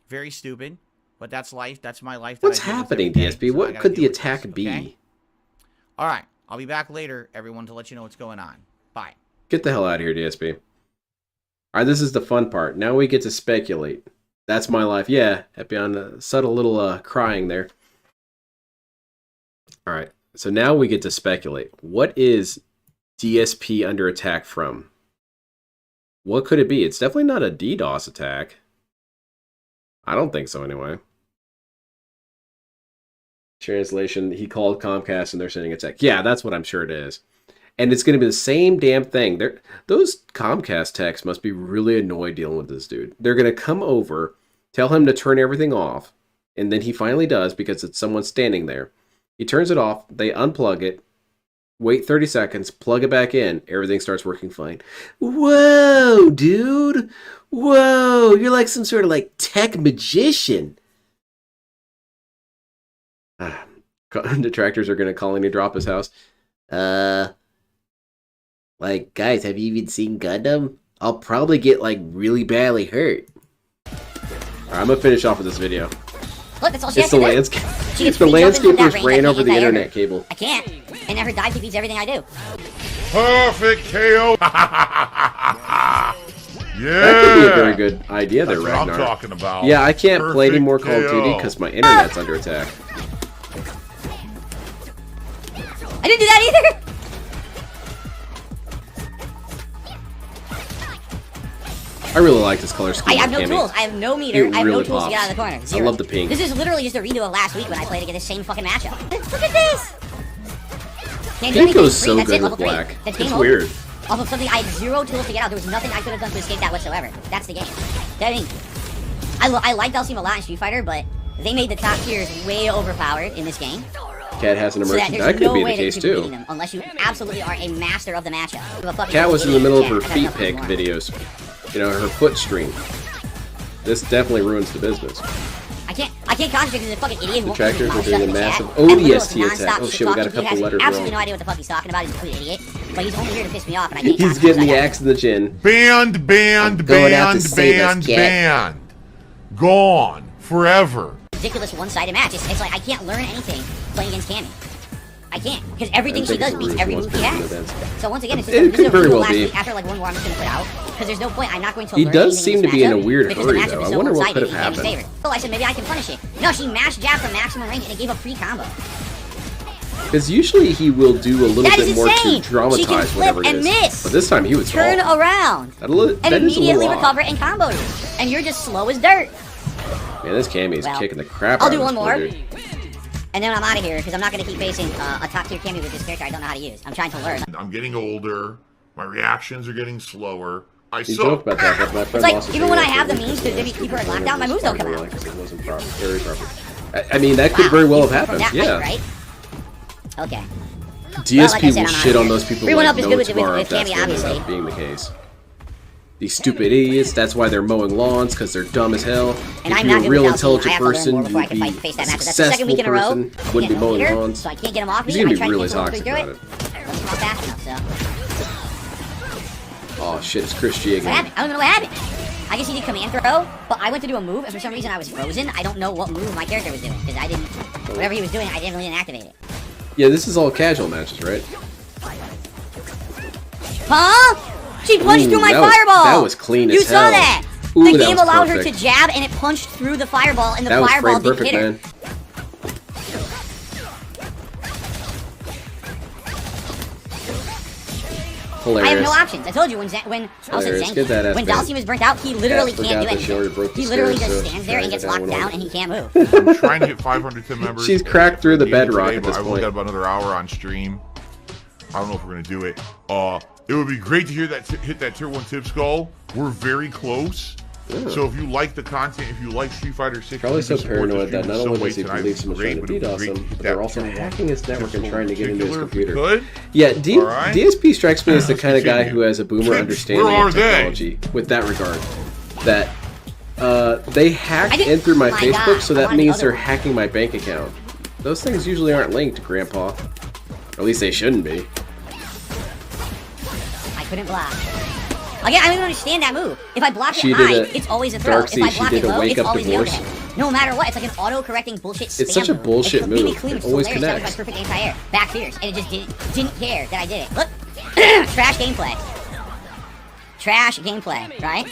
very stupid, but that's life. That's my life. What's happening, DSP? So what could the attack be? Okay? All right, I'll be back later, everyone, to let you know what's going on. Bye. Get the hell out of here, DSP. All right, this is the fun part. Now we get to speculate. That's my life. Yeah, beyond a subtle little crying there. All right, so now we get to speculate. What is DSP under attack from? What could it be? It's definitely not a DDoS attack. I don't think so, anyway. Translation, he called Comcast and they're sending a text. Yeah, that's what I'm sure it is. And it's going to be the same damn thing. Those Comcast techs must be really annoyed dealing with this dude. They're going to come over, tell him to turn everything off, and then he finally does because it's someone standing there. He turns it off, they unplug it, wait 30 seconds, plug it back in, everything starts working fine. Whoa, dude! Whoa, you're like some sort of like tech magician. Detractors are going to call him to drop his house. Like, guys, have you even seen Gundam? I'll probably get, like, really badly hurt. Alright, I'm gonna finish off with this video. Look, that's all she it's the landscape. It's the landscapers ran over the internet cable. I can't. And her dive defeats everything I do. Perfect KO. Yeah. That could be a very good idea there, That's Ragnar. what I'm talking about. Yeah, I can't play any more Perfect Call of Duty KO. because my internet's under attack. I didn't do that either! I really like this color scheme. I have no Cammy. tools. I have no meter. It I have no really tools to get pops. out of the corner. I Zero. love the pink. This is literally just a redo of last week when I played against the same fucking matchup. Look at this! Can't do Pink anything. goes so That's good it, level with 3. black. That's It's game weird. over. Off of something I had zero tools to get out. There was nothing I could have done to escape that whatsoever. That's the game. I mean, I like Dalsim a lot in Street Fighter, but they made the top tiers way overpowered in this game. Cat has an So that emergency. there's That could no be way the that you case could be beating too. them unless you absolutely are a master of the matchup. Cat was in the middle of her Yeah, I feet got pick nothing more. videos. You know, her foot stream. This definitely ruins the business. I can't concentrate because the fucking idiot won't Detractors keep his are mouth doing a shut in massive the chat. And Lil is ODST attack. nonstop Oh shit, we got a talking. He couple has letters absolutely wrong. no idea what the fuck he's talking about. He's a complete idiot. But he's only here to piss me off, and I can't He's getting the axe in the chin. Banned, banned, going out to banned, save us, banned, Cat. banned. Gone. Forever. ridiculous one-sided match. It's like I can't learn anything playing against Cammy. I can't, because everything she does beats every move she has. So once again, it's just It this could is a very rule well be. after like one more I'm just gonna put out, because there's no point. I'm not going to He learn does anything seem to be in a matchup weird because the hurry, matchup though. is I so wonder what one-sided could have in Cammy's happened. favor. So I said maybe I can punish it. No, she mashed jab from maximum range and it gave a free combo. Because usually he will do a little That is bit more to insane! She can dramatize flip whatever it and is. miss. But this time he was Turn off. around That and is a little immediately off. recover and combo you. And you're just slow as dirt. Man, this Cammy is Well, kicking the crap I'll out do of one this more. poor dude. And then I'm out of here because I'm not going to keep facing a top tier Cammy with this character I don't know how to use. I'm trying to learn. I'm getting older. My reactions are getting slower. I He suck. joked about that, but my friend like, lost his even when I finger have the after means to this maybe keep her in lockdown, my moves don't come out. It wasn't proper, very proper. I mean, that could very well have happened. That Yeah. height, right? Okay. DSP Well, like I said, will I'm shit out on here. those people 3-1 like up is no good with tomorrow if Cammy, that's what ends obviously. up being the case. These stupid idiots, that's why they're mowing lawns, because they're dumb as hell. And If I'm you're not a good real with Dalsim. I intelligent have to learn person, more before I you'd can be face that a matchup. That's the second week in a row. successful person, wouldn't be mowing Leader, lawns. so I can't get him off me. He's gonna I be tried to really cancel him toxic through about it. it. Let's come out fast enough, so. Oh shit, it's Chris G What again. happened? I don't know what happened. I guess he did command throw, but I went to do a move, and for some reason I was frozen. I don't know what move my character was doing, because I didn't, whatever he was doing, I didn't activate it. Yeah, this is all casual matches, right? Huh? She punched Ooh, through my that was- fireball! that was clean as You saw hell. that! Ooh, The that game was allowed her to perfect. jab, and it punched through the fireball, and the That was fireball frame didn't perfect, hit her. man. I have Hilarious. no options. I told you when I was Hilarious. in Get that Zenki, ass when back. Dalsim is burnt out, he literally Yeah, can't do forgot that she already broke anything. the He literally stairs, just so stands there and she gets dragged locked it down down, one and he can't move. I'm trying to hit 500 10 members. She's cracked through the bedrock today, at but this I've only point. got about another hour on stream. I don't know if we're gonna do it. It would be great to hear that hit that tier 1 tip skull. We're very close. So if you like the content, if you like Street Fighter 6, Probably you so can support paranoid this that not stream only does he some way believe tonight. someone's Great, trying to but beat it would be great Awesome, to but get they're that also channel. hacking his network and trying to get into his computer. Good? Yeah, Alright. DSP strikes me as the Let's kind of guy continue. who has a boomer Kids, understanding where are of they? technology with that regard. That they hacked in through my Oh my Facebook, God, so I that wanted the means other they're one. hacking my bank account. Those things usually aren't linked, Grandpa. Or at least they shouldn't be. I couldn't block. Again, I don't even understand that move. If I block She it did high, a it's always a throw. Darkseid, If I she block did it a low, wake it's up always the divorce. overhead. No matter what, it's like an auto-correcting bullshit spam It's such a move. bullshit It's completely move. clean, It it's always hilarious. That was connects. my perfect anti-air. Back fierce, and it just didn't care that I did it. Look, trash gameplay. Trash gameplay, right?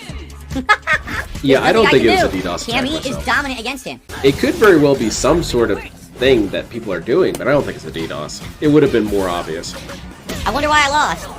Yeah, I don't think it was a do. DDoS attack Cammy is myself. dominant against him. It could very well be some sort of thing that people are doing, but I don't think it's a DDoS. It would have been more obvious. I wonder why I lost.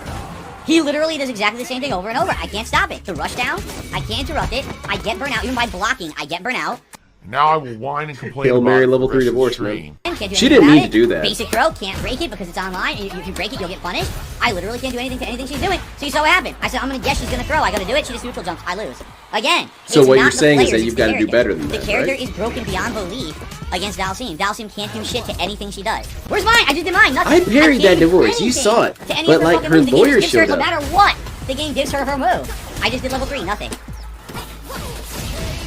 He literally does exactly the same thing over and over. I can't stop it. The rush down, I can't interrupt it. I get burnt out. Even by blocking, I get burnt out. Now I will whine and complain Hail about Mary the level 3 rest of the divorce, stream. man. Can't do She anything didn't about need to it. do that. Basic throw, can't break it because it's online. And if you break it, you'll get punished. I literally can't do anything to anything she's doing. So you saw what happened. I said, I'm going to guess she's going to throw. I got to do it. She just neutral jumps. I lose. Again. So it's what not you're the saying is players, that it's you've the got to do character. better than The that, character right? is broken beyond belief against Dalsim. Dalsim can't do shit to anything she does. Where's mine? I just did mine. Nothing. I parried can't that do divorce. You anything saw it. to any But, of her like, fucking her moves. The game lawyer just gives her, showed no up. matter what, the game gives her her move. I just did level 3. Nothing.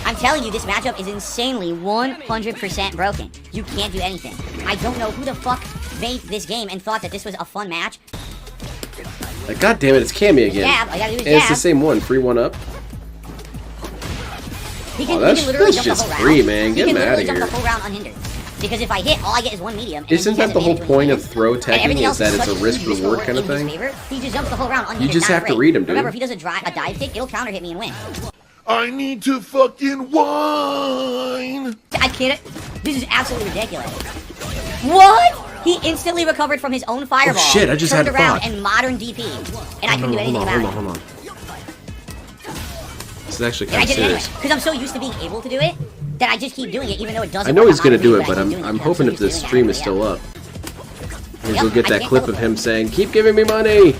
I'm telling you, this matchup is insanely 100% broken. You can't do anything. I don't know who the fuck made this game and thought that this was a fun match. Like, God damn it, it's Cammy again. Jab, I gotta do his And it's the jab. same one, free one up. He can, Oh, that's- he can literally that's jump the just whole round. free, man. Get he him can outta literally jump here. the whole round unhindered. Because if I hit, all I get is one medium. and Isn't he that has the whole advantage when point he of hits. throw And tagging everything is else that it's a such risk-reward kind of in his thing? favor. He just jumps the whole round unhindered. just not have to break. read him, dude. Remember, if he does a dive kick, it'll counter hit me and win. I need to fucking whine. I can't. This is absolutely ridiculous. What? He instantly recovered from his own fireball. Oh, shit, I just turned had around thought. and modern DP. And I couldn't do anything about it. Hold on. This is actually And I kind of did it anyway. serious. Because I'm so used to being able to do it that I just keep doing it even though it doesn't I know work. he's I'm gonna not do really it, good but at doing I'm it. hoping so if the used to stream doing is it, still up, Yep, we'll get I that can't clip go of with him saying, "Keep giving me money."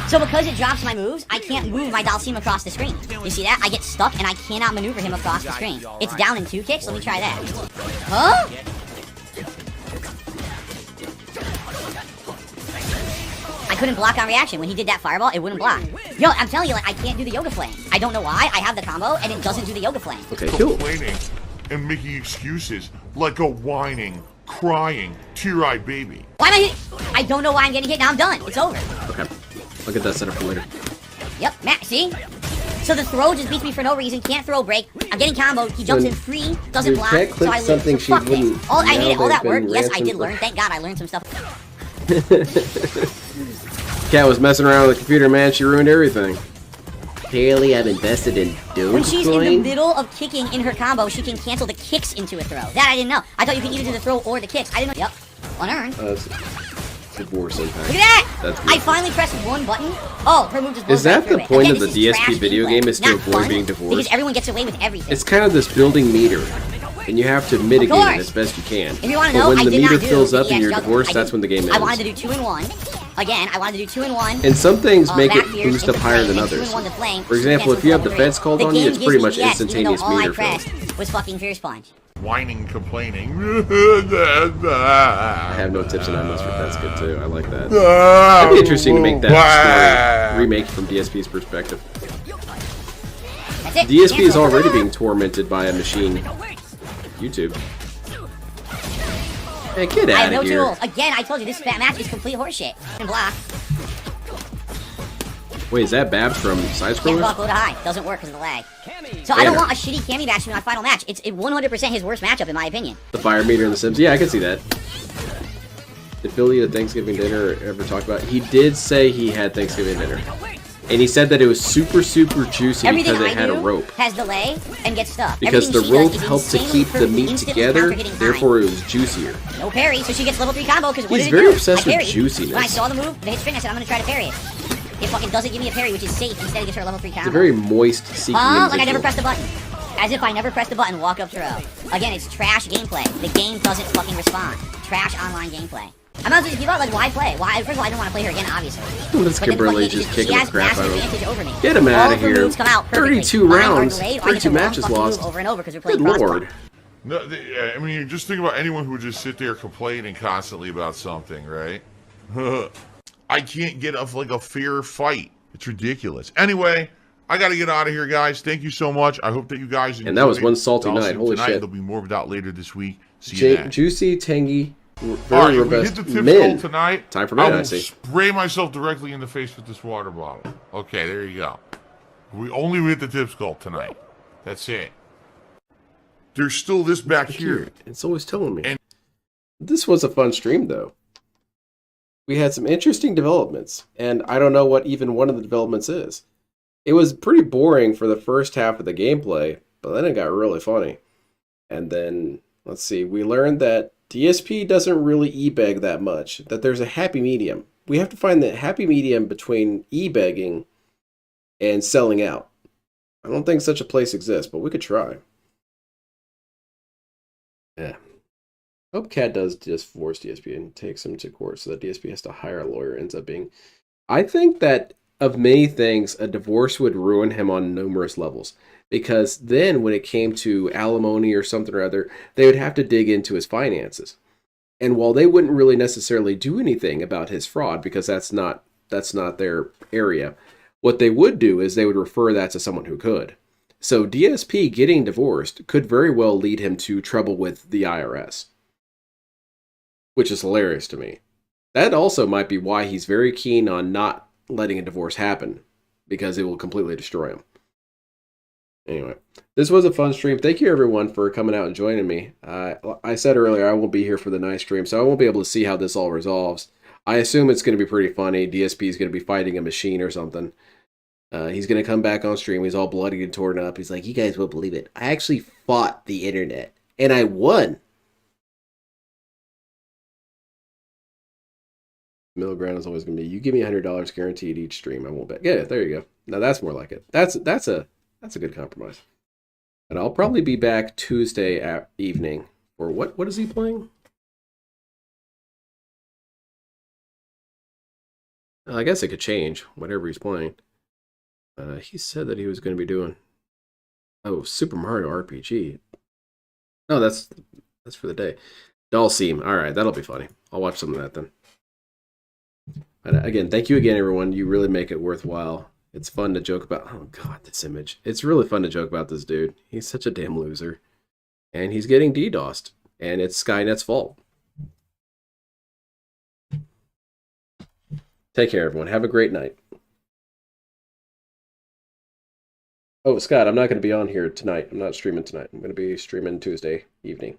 So because it drops my moves, I can't move my Dalsim across the screen. You see that? I get stuck and I cannot maneuver him across the screen. It's down in 2 kicks. Let me try that. Huh? I couldn't block on reaction. When he did that fireball, it wouldn't block. Yo, I'm telling you, like, I can't do the yoga flame. I don't know why. I have the combo and it doesn't do the yoga flame. Okay, cool. Complaining and making excuses like a whining, crying, tear-eyed baby. Why am I hit? I don't know why I'm getting hit. Now I'm done. It's over. Okay, I'll get that set up for later. Yep, Matt, see? So the throw just beats me for no reason. Can't throw break. I'm getting comboed. He jumps in free. Doesn't Dude, block. Cat So clipped I lose. something So she fuck this. wouldn't- I now hated all they've that work. been Yes, I ransomed did for- learn. Thank God I learned some stuff. Cat was messing around with the computer, man. She ruined everything. Clearly, I've invested in When she's in the Dogecoin. middle of kicking in her combo, she can cancel the kicks into a throw. That I didn't know. I thought you could either do the throw or the kicks. I didn't know. Yep. Unearned. Divorce impact. Look at that! That's I weird. finally pressed one button. Oh, her move just blows Is that right through the it. point Again, of the this is DSP trash video gameplay. game is to Not avoid fun, being because divorced? everyone gets away with everything. It's kind of this building meter, and you have to mitigate course. it as best you can. If you want to But know, when I the did meter not do fills the up and EX you're juggle. divorced, I that's did- when the game ends. I wanted to do 2-in-1. Again, I wanted to do 2-in-1. And some things make back it fierce boost up into higher flame, than and others. 2-in-1 to flame, For example, if cancel you have level defense 3. called The on you, game it's gives pretty me much EX, even instantaneous though all meter I fill. pressed was fucking Fierce Punch. Whining, complaining. I have no tips and items for that's good too. I like that. It'd be interesting to make that story remake from DSP's perspective. That's it. DSP is Cancel. already being tormented by a machine. YouTube. Hey, get I have out no of here. tools. Again, I told you this fat match is complete horseshit. And block. Wait, is that Babs from Side Can't block Scrollers? low to high. Doesn't work because of the lag. So I don't want a shitty Cammy match in my final match. It's 100% his worst matchup in my opinion. The fire meter in The Sims? Yeah, I can see that. Did Phil eat a Thanksgiving dinner or ever talk about it? He did say he had Thanksgiving dinner. And he said that it was super, super juicy Everything because it I had do a rope. has delay and gets stuck. Because the Everything she rope does is helped to insanely keep the perfect, meat instantly together, counter-hitting time. therefore it was juicier. No parry, so she gets level 3 combo because what He's did it very do? obsessed I with parried. juiciness. When I saw the move, the hit string, I said I'm gonna try to parry it. It fucking doesn't give me a parry, which is safe. Instead, it gets her a level 3 combo. It's a very moist, seeking Like I individual. never pressed the button. As if I never pressed the button, walk up to row. Again, it's trash gameplay. The game doesn't fucking respond. Trash online gameplay. I'm not just people are like, why play? Why? First of all, I don't want to play her again, obviously. This Kimberly just kicking the crap out of him. Over me. Get him out of here. Come out 32 rounds, 32 matches lost. Over and over because we're Good playing lord. No, I mean, just think about anyone who would just sit there complaining constantly about something, right? I can't get a fair fight. It's ridiculous. Anyway, I got to get out of here, guys. Thank you so much. I hope that you guys enjoyed. And that was one salty night. Holy tonight. shit. There'll be more of that later this week. See you then. Juicy, tangy, All right, very we hit robust the tips men. goal tonight. Time for me, I I will see. spray myself directly in the face with this water bottle. Okay, there you go. We only hit the tips goal tonight. That's it. There's still this back here. It's always telling me. And this was a fun stream, though. We had some interesting developments, and I don't know what even one of the developments is. It was pretty boring for the first half of the gameplay, but then it got really funny. And then, let's see, we learned that DSP doesn't really e-beg that much, that there's a happy medium. We have to find the happy medium between e-begging and selling out. I don't think such a place exists, but we could try. Yeah. Hope Cat does just force DSP and takes him to court so that DSP has to hire a lawyer. Ends up being. I think that of many things, a divorce would ruin him on numerous levels. Because then when it came to alimony or something or other, they would have to dig into his finances. And while they wouldn't really necessarily do anything about his fraud, because that's not their area, what they would do is they would refer that to someone who could. So DSP getting divorced could very well lead him to trouble with the IRS. Which is hilarious to me. That also might be why he's very keen on not letting a divorce happen, because it will completely destroy him. Anyway, this was a fun stream. Thank you everyone for coming out and joining me. I said earlier I won't be here for the night stream, so I won't be able to see how this all resolves. I assume it's going to be pretty funny. DSP is going to be fighting a machine or something. He's going to come back on stream. He's all bloody and torn up. He's like, you guys won't believe it. I actually fought the internet, and I won. Middle ground is always going to be, you give me $100 guaranteed each stream, I won't bet. Yeah, there you go. Now that's more like it. That's a good compromise. And I'll probably be back Tuesday evening for what is he playing? I guess it could change whatever he's playing. He said that he was going to be doing Super Mario RPG. Oh, that's for the day. Dalseem. All right, that'll be funny. I'll watch some of that then. And again, thank you again, everyone. You really make it worthwhile. It's fun to joke about. Oh, God, this image. It's really fun to joke about this dude. He's such a damn loser. And he's getting DDoSed. And it's Skynet's fault. Take care, everyone. Have a great night. Oh, Scott, I'm not going to be on here tonight. I'm not streaming tonight. I'm going to be streaming Tuesday evening.